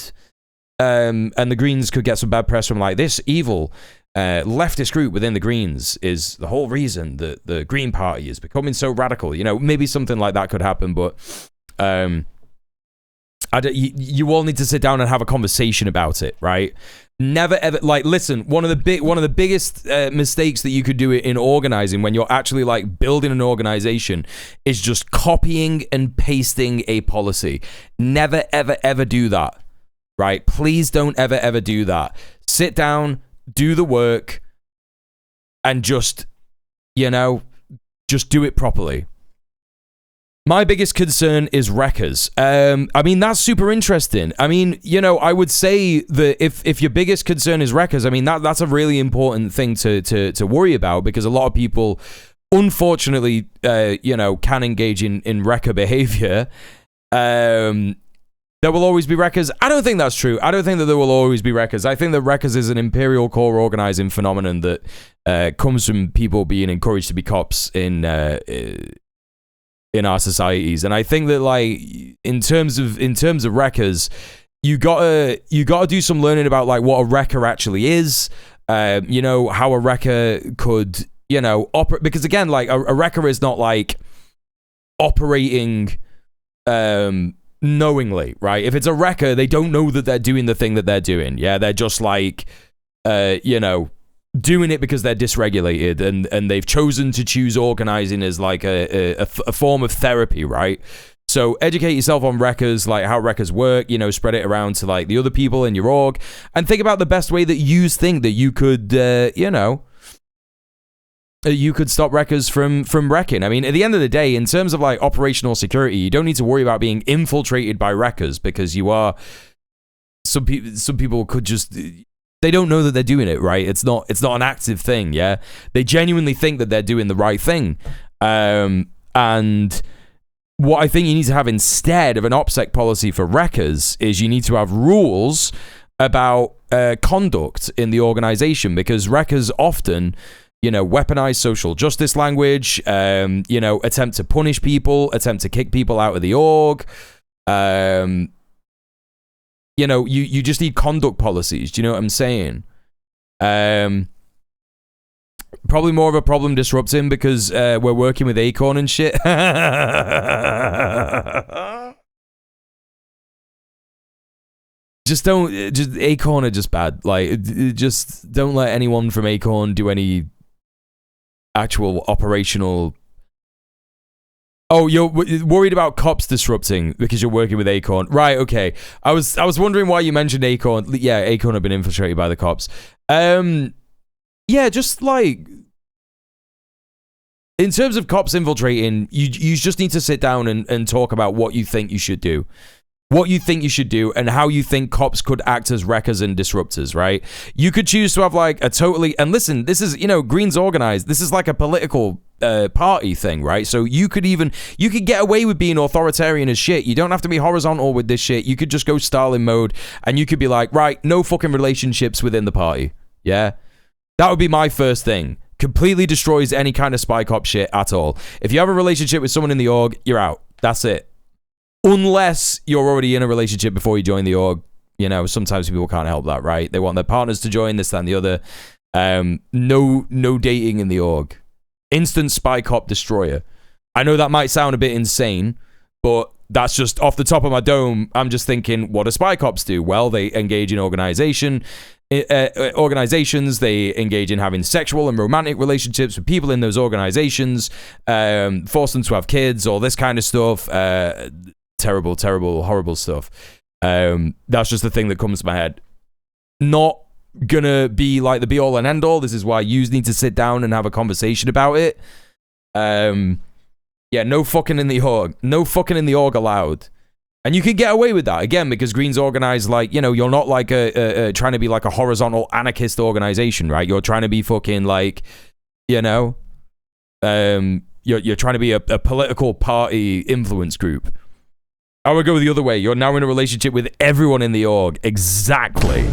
and the Greens could get some bad press from like this evil leftist group within the Greens is the whole reason that the Green Party is becoming so radical. You know, maybe something like that could happen, but you all need to sit down and have a conversation about it, right? Never ever, like, listen, one of the biggest mistakes that you could do in organizing when you're actually like building an organization is just copying and pasting a policy. Never ever ever do that, right? Please don't ever ever do that. Sit down, do the work, and just, you know, just do it properly. My biggest concern is wreckers. I mean, that's super interesting. I mean, you know, I would say that if your biggest concern is wreckers, I mean, that's a really important thing to worry about, because a lot of people, unfortunately, you know, can engage in wrecker behavior. There will always be wreckers. I don't think that's true. I don't think that there will always be wreckers. I think that wreckers is an imperial core organizing phenomenon that comes from people being encouraged to be cops in our societies. And I think that, like, in terms of wreckers, you gotta do some learning about like what a wrecker actually is. You know, how a wrecker could, you know, operate, because again, like a wrecker is not like operating knowingly, right? If it's a wrecker, they don't know that they're doing the thing that they're doing. Yeah, they're just like you know, doing it because they're dysregulated, and they've chosen to choose organizing as like a form of therapy, right? So educate yourself on wreckers, like how wreckers work, you know, spread it around to like the other people in your org, and think about the best way that you think that you could, you know, you could stop wreckers from wrecking. I mean, at the end of the day, in terms of like operational security, you don't need to worry about being infiltrated by wreckers, because you are, some people could just, they don't know that they're doing it, right? It's not an active thing, yeah? They genuinely think that they're doing the right thing. And what I think you need to have instead of an OPSEC policy for wreckers is you need to have rules about conduct in the organization, because wreckers often, you know, weaponize social justice language, you know, attempt to punish people, attempt to kick people out of the org. You know, you just need conduct policies. Do you know what I'm saying? Probably more of a problem disrupting, because we're working with Acorn and shit. just Acorn are just bad. Like, just don't let anyone from Acorn do any actual operational. Oh, you're worried about cops disrupting because you're working with Acorn, right? Okay, I was wondering why you mentioned Acorn. Yeah, Acorn have been infiltrated by the cops. Yeah, just like in terms of cops infiltrating, you just need to sit down and talk about what you think you should do. What you think you should do and how you think cops could act as wreckers and disruptors, right? You could choose to have like a totally, and listen, this is, Green's organized. This is like a political party thing, right? So you could get away with being authoritarian as shit. You don't have to be horizontal with this shit. You could just go Stalin mode and you could be like, right, no fucking relationships within the party. Yeah? That would be my first thing. Completely destroys any kind of spy cop shit at all. If you have a relationship with someone in the org, you're out. That's it. Unless you're already in a relationship before you join the org. Sometimes people can't help that, right? They want their partners to join, this, that, and the other. No dating in the org. Instant spy cop destroyer. I know that might sound a bit insane, but that's just off the top of my dome. I'm just thinking, what do spy cops do? Well, they engage in organizations. They engage in having sexual and romantic relationships with people in those organizations, force them to have kids, all this kind of stuff. Terrible, horrible stuff. That's just the thing that comes to my head. Not gonna be like the be all and end all. This is why you need to sit down and have a conversation about it. Yeah, no fucking in the org. No fucking in the org allowed. And you can get away with that, again, because Green's organized, like, you're not like trying to be like a horizontal anarchist organization, right? You're trying to be fucking like, you're trying to be a political party influence group. I would go the other way. You're now in a relationship with everyone in the org. Exactly.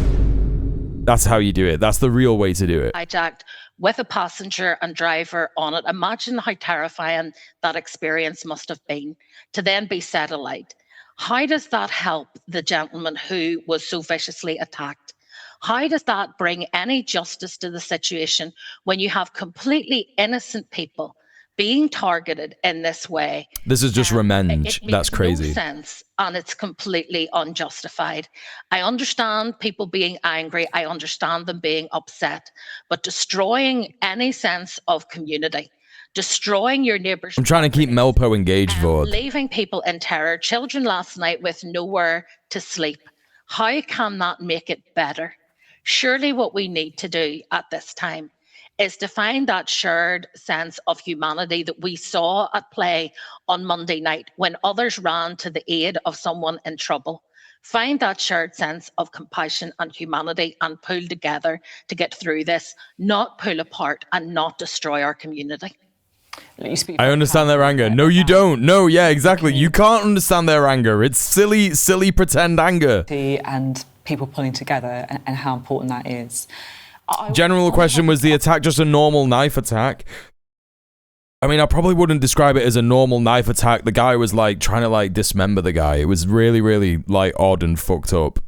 That's how you do it. That's the real way to do it. Hijacked with a passenger and driver on it. Imagine how terrifying that experience must have been to then be set alight. How does that help the gentleman who was so viciously attacked? How does that bring any justice to the situation when you have completely innocent people being targeted in this way? This is just revenge. It makes That's crazy. no sense, and it's completely unjustified. I understand people being angry. I understand them being upset, but destroying any sense of community, destroying your neighbours. I'm trying to keep Melpo engaged, Vord. Leaving people in terror, children last night with nowhere to sleep. How can that make it better? Surely what we need to do at this time is to find that shared sense of humanity that we saw at play on Monday night when others ran to the aid of someone in trouble. Find that shared sense of compassion and humanity and pull together to get through this, not pull apart and not destroy our community. I understand their anger. No, you don't. No, yeah, exactly. You can't understand their anger. It's silly pretend anger. And people pulling together and how important that is. General question, was the attack just a normal knife attack? I mean, I probably wouldn't describe it as a normal knife attack. The guy was like trying to like dismember the guy. It was really like odd and fucked up.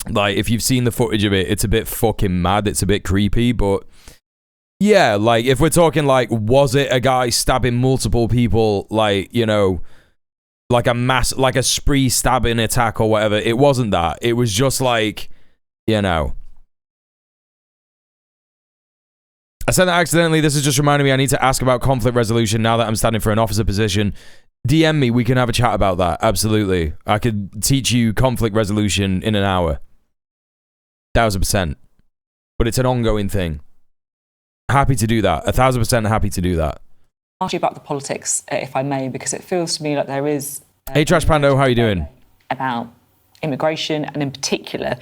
Like, if you've seen the footage of it, it's a bit fucking mad. It's a bit creepy, but yeah, like if we're talking like, was it a guy stabbing multiple people, like, like a spree stabbing attack or whatever? It wasn't that. It was just like, I said that accidentally. This is just reminding me I need to ask about conflict resolution now that I'm standing for an officer position. DM me. We can have a chat about that. Absolutely. I could teach you conflict resolution in an hour. 1000%. But it's an ongoing thing. Happy to do that. 1000% happy to do that. Ask you about the politics, if I may, because it feels to me like there is... Hey, Trash Pando, how you doing? About immigration and in particular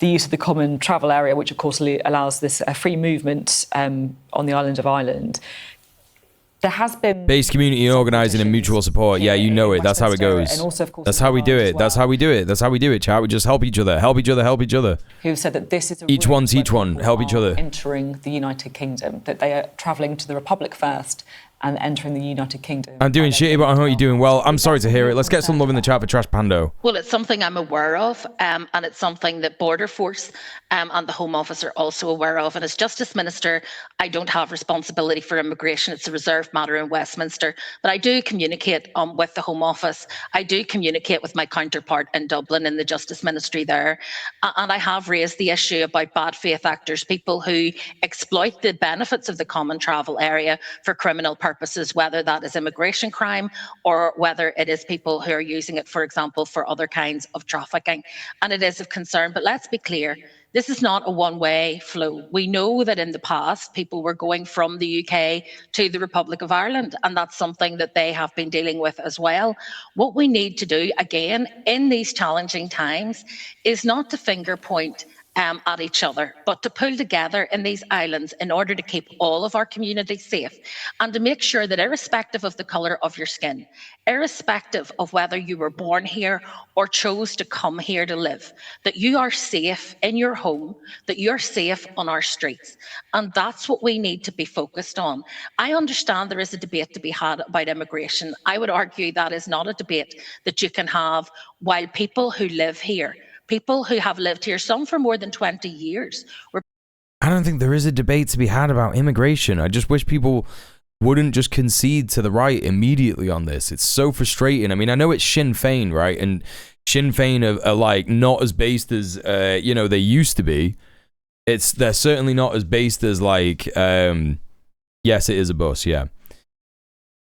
the use of the common travel area, which of course allows this free movement on the island of Ireland. There has been based community organising and mutual support. Yeah, you know it. That's how it goes. And also, of course, that's how we do it. That's how we do it. That's how we do it, chat. We just help each other. Help each other. Help each other. Who said that this is each one teach one. Help each other. Entering the United Kingdom, that they are travelling to the Republic first and entering the United Kingdom. I'm doing shitty, but I hope you're doing well. I'm sorry to hear it. Let's get some love in the chat for Trash Pando. Well, it's something I'm aware of, and it's something that Border Force and the Home Office are also aware of. And as Justice Minister, I don't have responsibility for immigration. It's a reserved matter in Westminster. But I do communicate with the Home Office. I do communicate with my counterpart in Dublin in the Justice Ministry there. And I have raised the issue about bad faith actors, people who exploit the benefits of the common travel area for criminal purposes, whether that is immigration crime or whether it is people who are using it, for example, for other kinds of trafficking. And it is of concern. But let's be clear. This is not a one-way flow. We know that in the past, people were going from the UK to the Republic of Ireland, and that's something that they have been dealing with as well. What we need to do, again, in these challenging times, is not to finger point at each other, but to pull together in these islands in order to keep all of our communities safe and to make sure that irrespective of the colour of your skin, irrespective of whether you were born here or chose to come here to live, that you are safe in your home, that you're safe on our streets. And that's what we need to be focused on. I understand there is a debate to be had about immigration. I would argue that is not a debate that you can have while people who live here, people who have lived here, some for more than 20 years. I don't think there is a debate to be had about immigration. I just wish people wouldn't just concede to the right immediately on this. It's so frustrating. I mean, I know it's Sinn Féin, right? And Sinn Féin are like not as based as, you know, they used to be. They're certainly not as based as like, yes, it is a bus, yeah.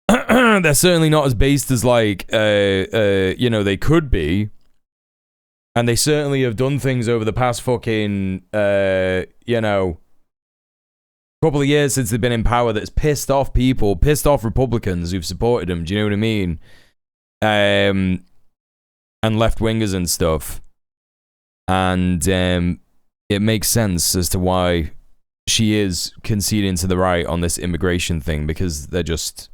They're certainly not as based as like, you know, they could be. And they certainly have done things over the past fucking, you know, couple of years since they've been in power that's pissed off people, pissed off Republicans who've supported them. Do you know what I mean? And left-wingers and stuff. And it makes sense as to why she is conceding to the right on this immigration thing, because they're just,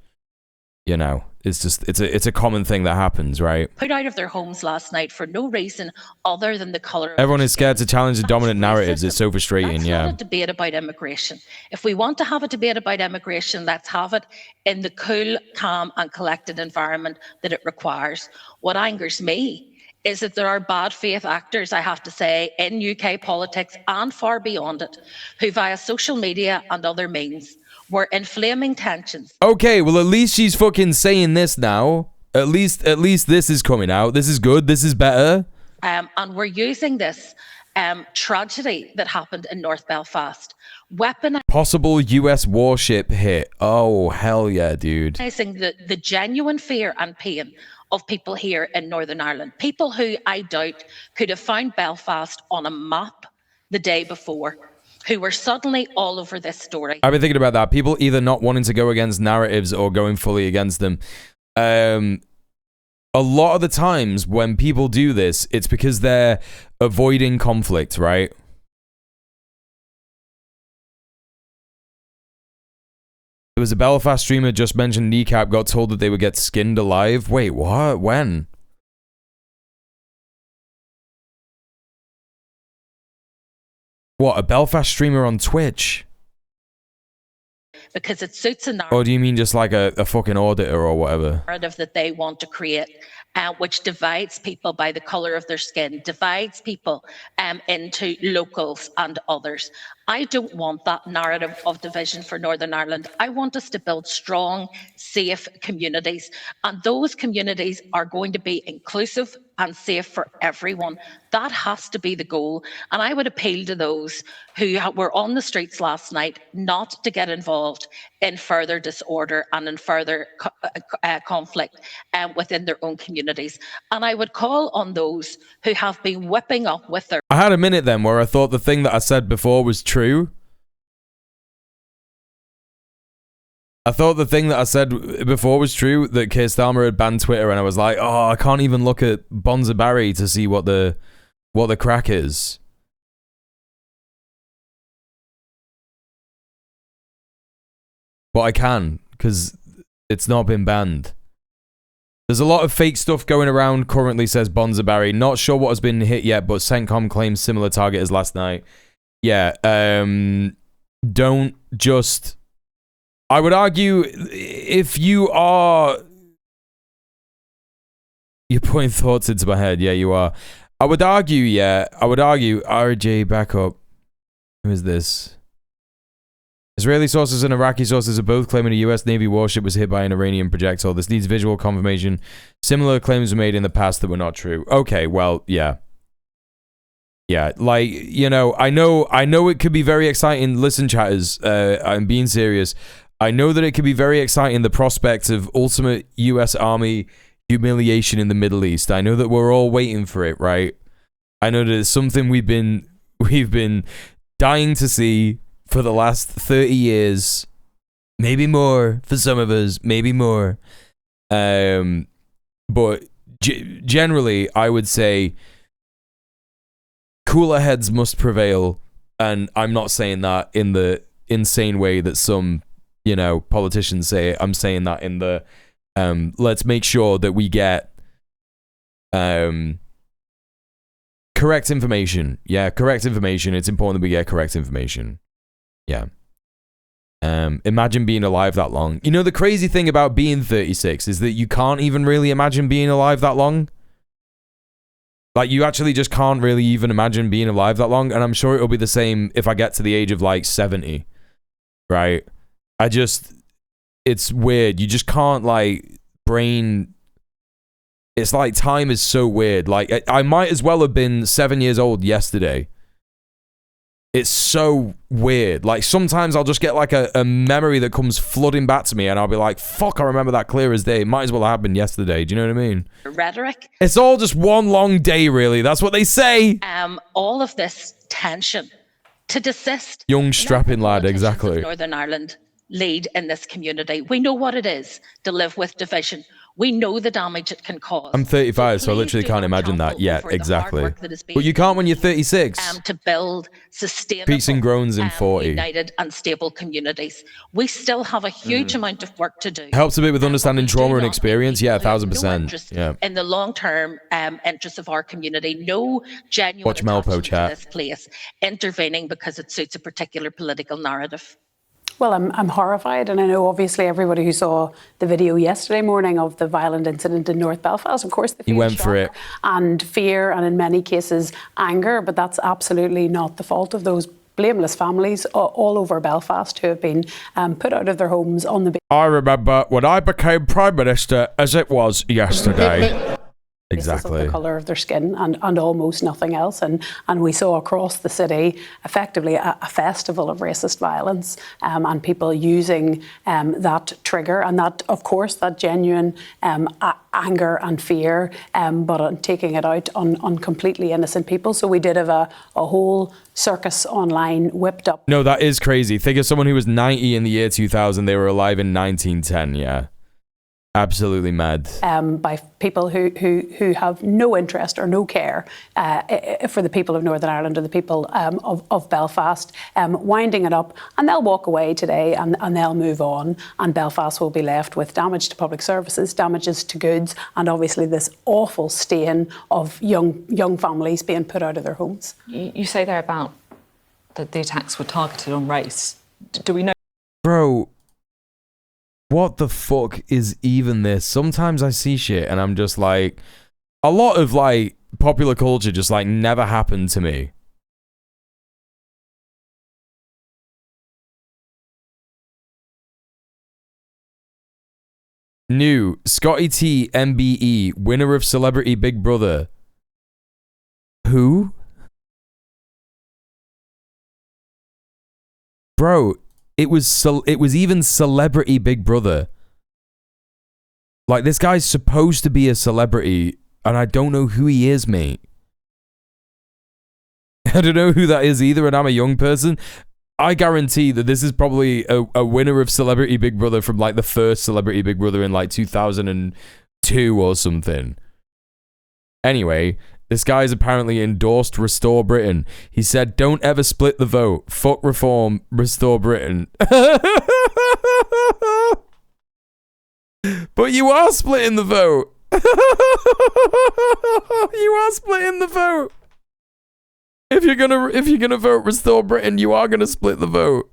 you know, it's a common thing that happens, right? Put out of their homes last night for no reason other than the colour of Everyone is scared to challenge the dominant narratives. It's so frustrating, That's yeah. not a debate about immigration. If we want to have a debate about immigration, let's have it in the cool, calm and collected environment that it requires. What angers me is that there are bad faith actors, I have to say, in UK politics and far beyond it, who via social media and other means were inflaming tensions. Okay, well, at least she's fucking saying this now. At least this is coming out. This is good. This is better. And we're using this tragedy that happened in North Belfast, Possible US warship hit. Oh, hell yeah, dude. weaponising the genuine fear and pain of people here in Northern Ireland. People who I doubt could have found Belfast on a map the day before, who were suddenly all over this story. I've been thinking about that. People either not wanting to go against narratives or going fully against them. A lot of the times when people do this, it's because they're avoiding conflict, right? There was a Belfast streamer just mentioned Kneecap got told that they would get skinned alive. Wait, what? When? What, a Belfast streamer on Twitch? Because it suits a Or do you mean just like a fucking auditor or whatever? narrative that they want to create, which divides people by the colour of their skin, divides people into locals and others. I don't want that narrative of division for Northern Ireland. I want us to build strong, safe communities, and those communities are going to be inclusive and safe for everyone. That has to be the goal. And I would appeal to those who were on the streets last night not to get involved in further disorder and in further conflict within their own communities. And I would call on those who have been whipping up with their... I had a minute then where I thought the thing that I said before was true. I thought the thing that I said before was true, that Keir Starmer had banned Twitter, and I was like, oh, I can't even look at Bonza Barry to see what the crack is. But I can, because it's not been banned. There's a lot of fake stuff going around currently, says Bonza Barry. Not sure what has been hit yet, but CENTCOM claims similar target as last night. Yeah, don't just I would argue if you are... You're putting thoughts into my head. Yeah, you are. I would argue, RJ, back up. Who is this? Israeli sources and Iraqi sources are both claiming a US Navy warship was hit by an Iranian projectile. This needs visual confirmation. Similar claims were made in the past that were not true. Okay, well, yeah. Yeah, like, you know, I know it could be very exciting. Listen, chatters, I'm being serious. I know that it could be very exciting, the prospect of ultimate US Army humiliation in the Middle East. I know that we're all waiting for it, right? I know that it's something we've been dying to see for the last 30 years. Maybe more for some of us, maybe more. But generally, I would say cooler heads must prevail, and I'm not saying that in the insane way that some, you know, politicians say it. I'm saying that in the let's make sure that we get correct information. Yeah, correct information. It's important that we get correct information. Yeah. Imagine being alive that long. You know, the crazy thing about being 36 is that you can't even really imagine being alive that long. Like, you actually just can't really even imagine being alive that long. And I'm sure it'll be the same if I get to the age of like 70. Right? It's weird. You just can't, like, brain. It's like time is so weird. Like, I might as well have been 7 years old yesterday. It's so weird. Like, sometimes I'll just get like a memory that comes flooding back to me, and I'll be like, fuck, I remember that clear as day. It might as well have happened yesterday. Do you know what I mean? Rhetoric. It's all just one long day, really. That's what they say. All of this tension to desist. Young strapping lad, exactly. Northern Ireland lead in this community. We know what it is to live with division. We know the damage it can cause. I'm 35, so I literally can't imagine that yet. Exactly. But you can't when you're 36. To build sustainable, peaks and groans in 40. united and stable communities. We still have a huge amount of work to do. Helps a bit with understanding trauma and experience. Yeah, 1000%. Yeah. In the long-term interests of our community, no genuine Watch Malpo attachment to chat. this place intervening because it suits a particular political narrative. Well, I'm horrified, and I know obviously everybody who saw the video yesterday morning of the violent incident in North Belfast, of course, he went for it, and fear, and in many cases anger, but that's absolutely not the fault of those blameless families all over Belfast who have been put out of their homes on the basis. I remember when I became Prime Minister as it was yesterday. Exactly. Of the colour of their skin and almost nothing else. And we saw across the city effectively a festival of racist violence and people using that trigger and that, of course, that genuine anger and fear, but taking it out on completely innocent people. So we did have a whole circus online whipped up. No, that is crazy. Think of someone who was 90 in the year 2000. They were alive in 1910, yeah. Absolutely mad. By people who have no interest or no care for the people of Northern Ireland or the people of Belfast, winding it up, and they'll walk away today and they'll move on, and Belfast will be left with damage to public services, damages to goods, and obviously this awful stain of young families being put out of their homes. You say there about that the attacks were targeted on race. Do we know? Bro. What the fuck is even this? Sometimes I see shit and I'm just like, a lot of like popular culture just like never happened to me. New Scotty T MBE, winner of Celebrity Big Brother. Who? Bro, it was even Celebrity Big Brother. Like, this guy's supposed to be a celebrity, and I don't know who he is, mate. I don't know who that is either, and I'm a young person. I guarantee that this is probably a winner of Celebrity Big Brother from, like, the first Celebrity Big Brother in, like, 2002 or something. Anyway, this guy's apparently endorsed Restore Britain. He said, don't ever split the vote. Fuck reform, restore Britain. But you are splitting the vote. You are splitting the vote. If you're gonna vote Restore Britain, you are gonna split the vote.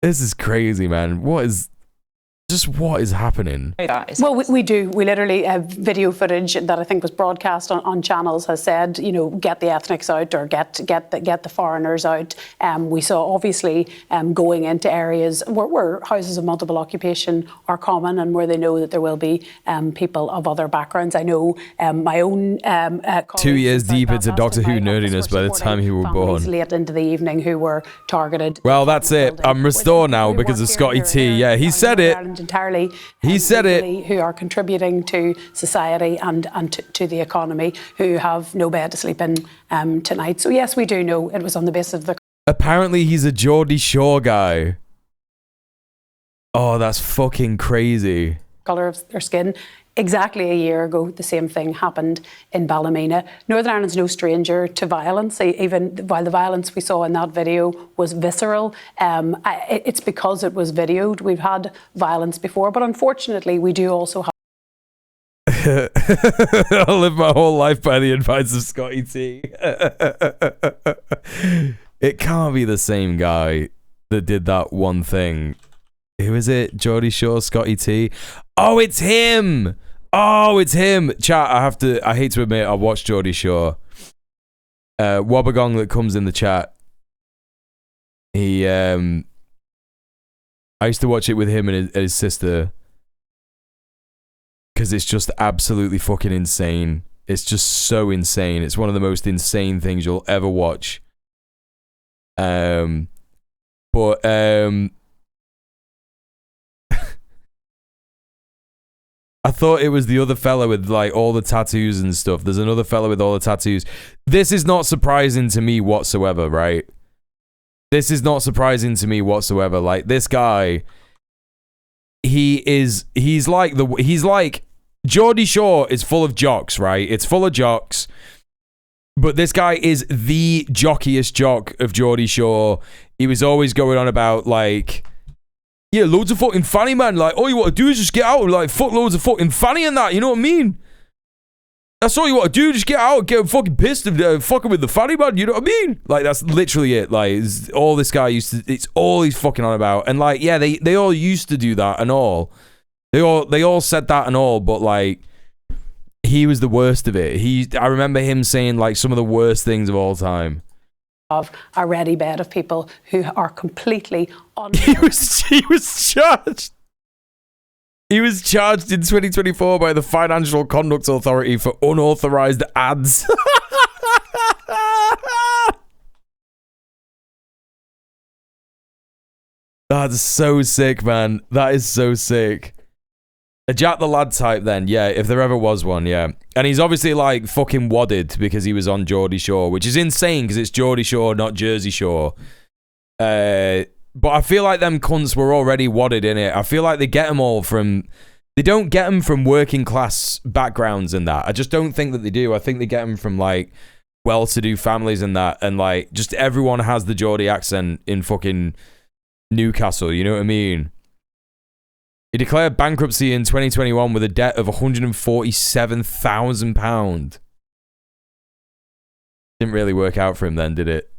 This is crazy, man. What is happening? Well, we do. We literally have video footage that I think was broadcast on channels has said, get the ethnics out or get the foreigners out. We saw obviously going into areas where houses of multiple occupation are common and where they know that there will be people of other backgrounds. I know my own 2 years deep into Doctor Who nerdiness by the time you were born. Late into the evening who were targeted. Well, that's it. I'm restored now because of Scotty T. Yeah, he said it. Entirely, he said it. Who are contributing to society and to the economy, who have no bed to sleep in tonight. So yes, we do know it was on the basis of the. Apparently, he's a Geordie Shore guy. Oh, that's fucking crazy. Colour of their skin. Exactly a year ago, the same thing happened in Ballymena. Northern Ireland's no stranger to violence, even while the violence we saw in that video was visceral. It's because it was videoed. We've had violence before, but unfortunately, we do also have. I'll live my whole life by the advice of Scotty T. It can't be the same guy that did that one thing. Who is it? Geordie Shore, Scotty T. Oh, it's him. Oh, it's him. Chat, I hate to admit, I watched Geordie Shore. Wobbegong that comes in the chat. He, I used to watch it with him and his sister. Because it's just absolutely fucking insane. It's just so insane. It's one of the most insane things you'll ever watch. I thought it was the other fella with like all the tattoos and stuff. There's another fella with all the tattoos. This is not surprising to me whatsoever, right? This is not surprising to me whatsoever. Like this guy, he's like Geordie Shore is full of jocks, right? It's full of jocks. But this guy is the jockiest jock of Geordie Shore. He was always going on about like, yeah, loads of fucking fanny, man. Like, all you want to do is just get out and, like, fuck loads of fucking fanny and that. You know what I mean? That's all you want to do. Just get out, get fucking pissed and fucking with the fanny, man. You know what I mean? Like, that's literally it. Like, it's all this guy used to... It's all he's fucking on about. And, like, yeah, they all used to do that and all. They all said that and all, but, like, he was the worst of it. I remember him saying, like, some of the worst things of all time. Of a ready bed of people who are completely He was charged. He was charged in 2024 by the Financial Conduct Authority for unauthorized ads. That's so sick, man. That is so sick. A Jack the Lad type then, yeah, if there ever was one, yeah. And he's obviously like fucking wadded because he was on Geordie Shore, which is insane because it's Geordie Shore, not Jersey Shore. But I feel like them cunts were already wadded in it. I feel like they get them all from... They don't get them from working class backgrounds and that. I just don't think that they do. I think they get them from like well-to-do families and that. And like just everyone has the Geordie accent in fucking Newcastle, you know what I mean? He declared bankruptcy in 2021 with a debt of £147,000. Didn't really work out for him then, did it?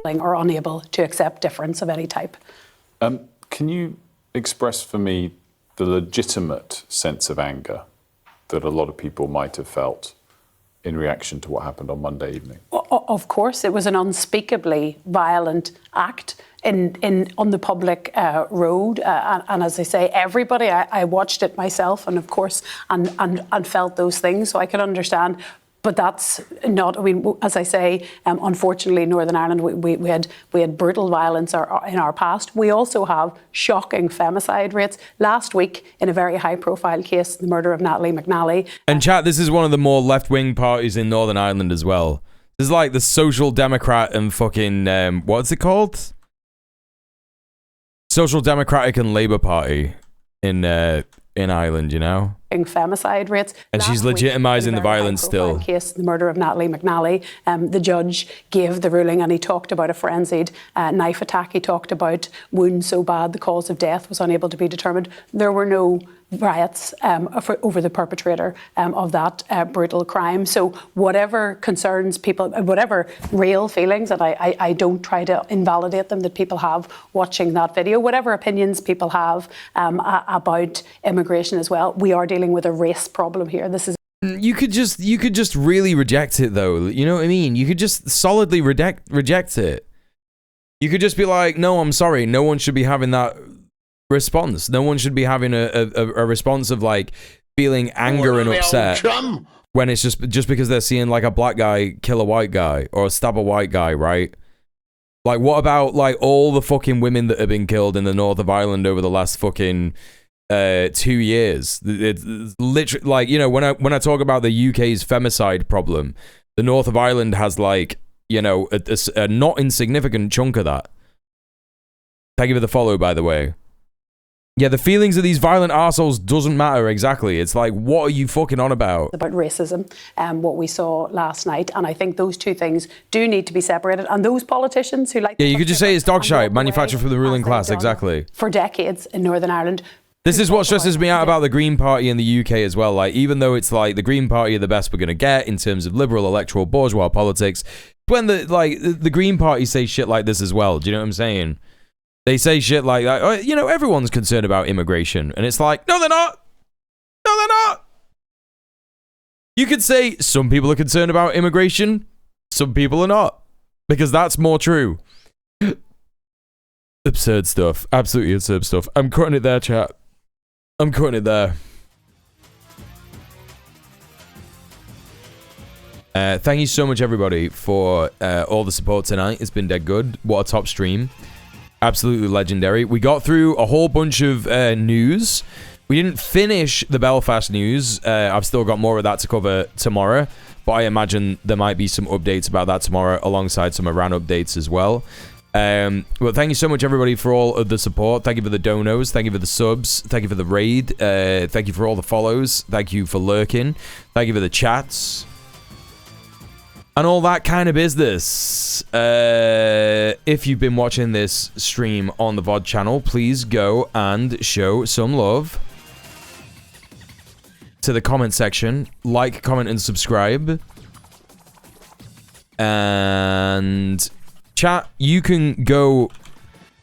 or unable to accept difference of any type. Can you express for me the legitimate sense of anger that a lot of people might have felt in reaction to what happened on Monday evening? Of course, it was an unspeakably violent act on the public road, and as I say, everybody. I watched it myself, and of course, and felt those things. So I can understand. But that's not. I mean, as I say, unfortunately, Northern Ireland, we had brutal violence in our past. We also have shocking femicide rates. Last week, in a very high-profile case, the murder of Natalie McNally. And chat, this is one of the more left-wing parties in Northern Ireland as well. This is like the Social Democrat and fucking what's it called? Social Democratic and Labour Party in Ireland, you know. Femicide rates. And she's legitimising the violence still. Case, the murder of Natalie McNally. The judge gave the ruling and he talked about a frenzied knife attack. He talked about wounds so bad the cause of death was unable to be determined. There were no riots over the perpetrator of that brutal crime. So whatever concerns people, whatever real feelings, and I don't try to invalidate them, that people have watching that video, whatever opinions people have about immigration as well, we are dealing with a race problem here. This is. You could just really reject it though. You know what I mean? You could just solidly reject it. You could just be like, no, I'm sorry. No one should be having that response. No one should be having a response of like feeling anger and upset when it's just because they're seeing like a black guy kill a white guy or stab a white guy, right? Like, what about like all the fucking women that have been killed in the north of Ireland over the last fucking 2 years? It's literally like, you know, when I talk about the UK's femicide problem, the north of Ireland has like, you know, a not insignificant chunk of that. Thank you for the follow, by the way. Yeah, the feelings of these violent arseholes doesn't matter exactly. It's like, what are you fucking on about? About racism, what we saw last night. And I think those two things do need to be separated. And those politicians who like... Yeah, you could just say it's dog shite, manufactured for the ruling class, exactly. For decades in Northern Ireland. This is what stresses me out about the Green Party in the UK as well. Like, even though it's like the Green Party are the best we're going to get in terms of liberal electoral bourgeois politics, when the Green Party say shit like this as well, do you know what I'm saying? They say shit like, you know, everyone's concerned about immigration. And it's like, no, they're not. No, they're not. You could say some people are concerned about immigration. Some people are not. Because that's more true. Absurd stuff. Absolutely absurd stuff. I'm cutting it there, chat. I'm cutting it there. Thank you so much, everybody, for all the support tonight. It's been dead good. What a top stream. Absolutely legendary. We got through a whole bunch of news. We didn't finish the Belfast news. I've still got more of that to cover tomorrow, but I imagine there might be some updates about that tomorrow alongside some Iran updates as well. Well, thank you so much, everybody, for all of the support. Thank you for the donos. Thank you for the subs. Thank you for the raid. Thank you for all the follows. Thank you for lurking. Thank you for the chats. And all that kind of business. If you've been watching this stream on the VOD channel, please go and show some love to the comment section. Like, comment, and subscribe. And chat, you can go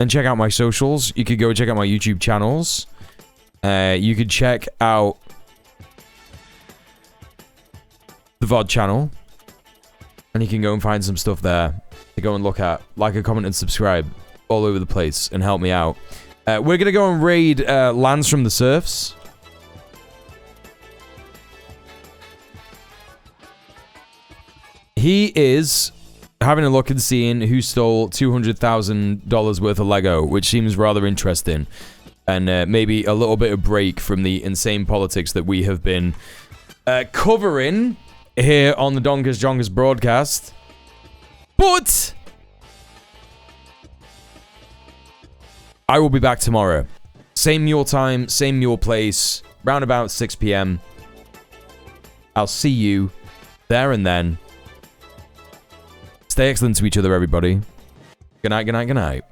and check out my socials. You could go check out my YouTube channels. You could check out the VOD channel. And you can go and find some stuff there to go and look at. Like, a comment, and subscribe all over the place and help me out. We're going to go and raid Lance from the Surfs. He is having a look and seeing who stole $200,000 worth of Lego, which seems rather interesting. And maybe a little bit of break from the insane politics that we have been covering here on the Donkers Jongas broadcast. But I will be back tomorrow. Same mule time, same mule place, round about 6 p.m. I'll see you there and then. Stay excellent to each other, everybody. Good night, good night, good night.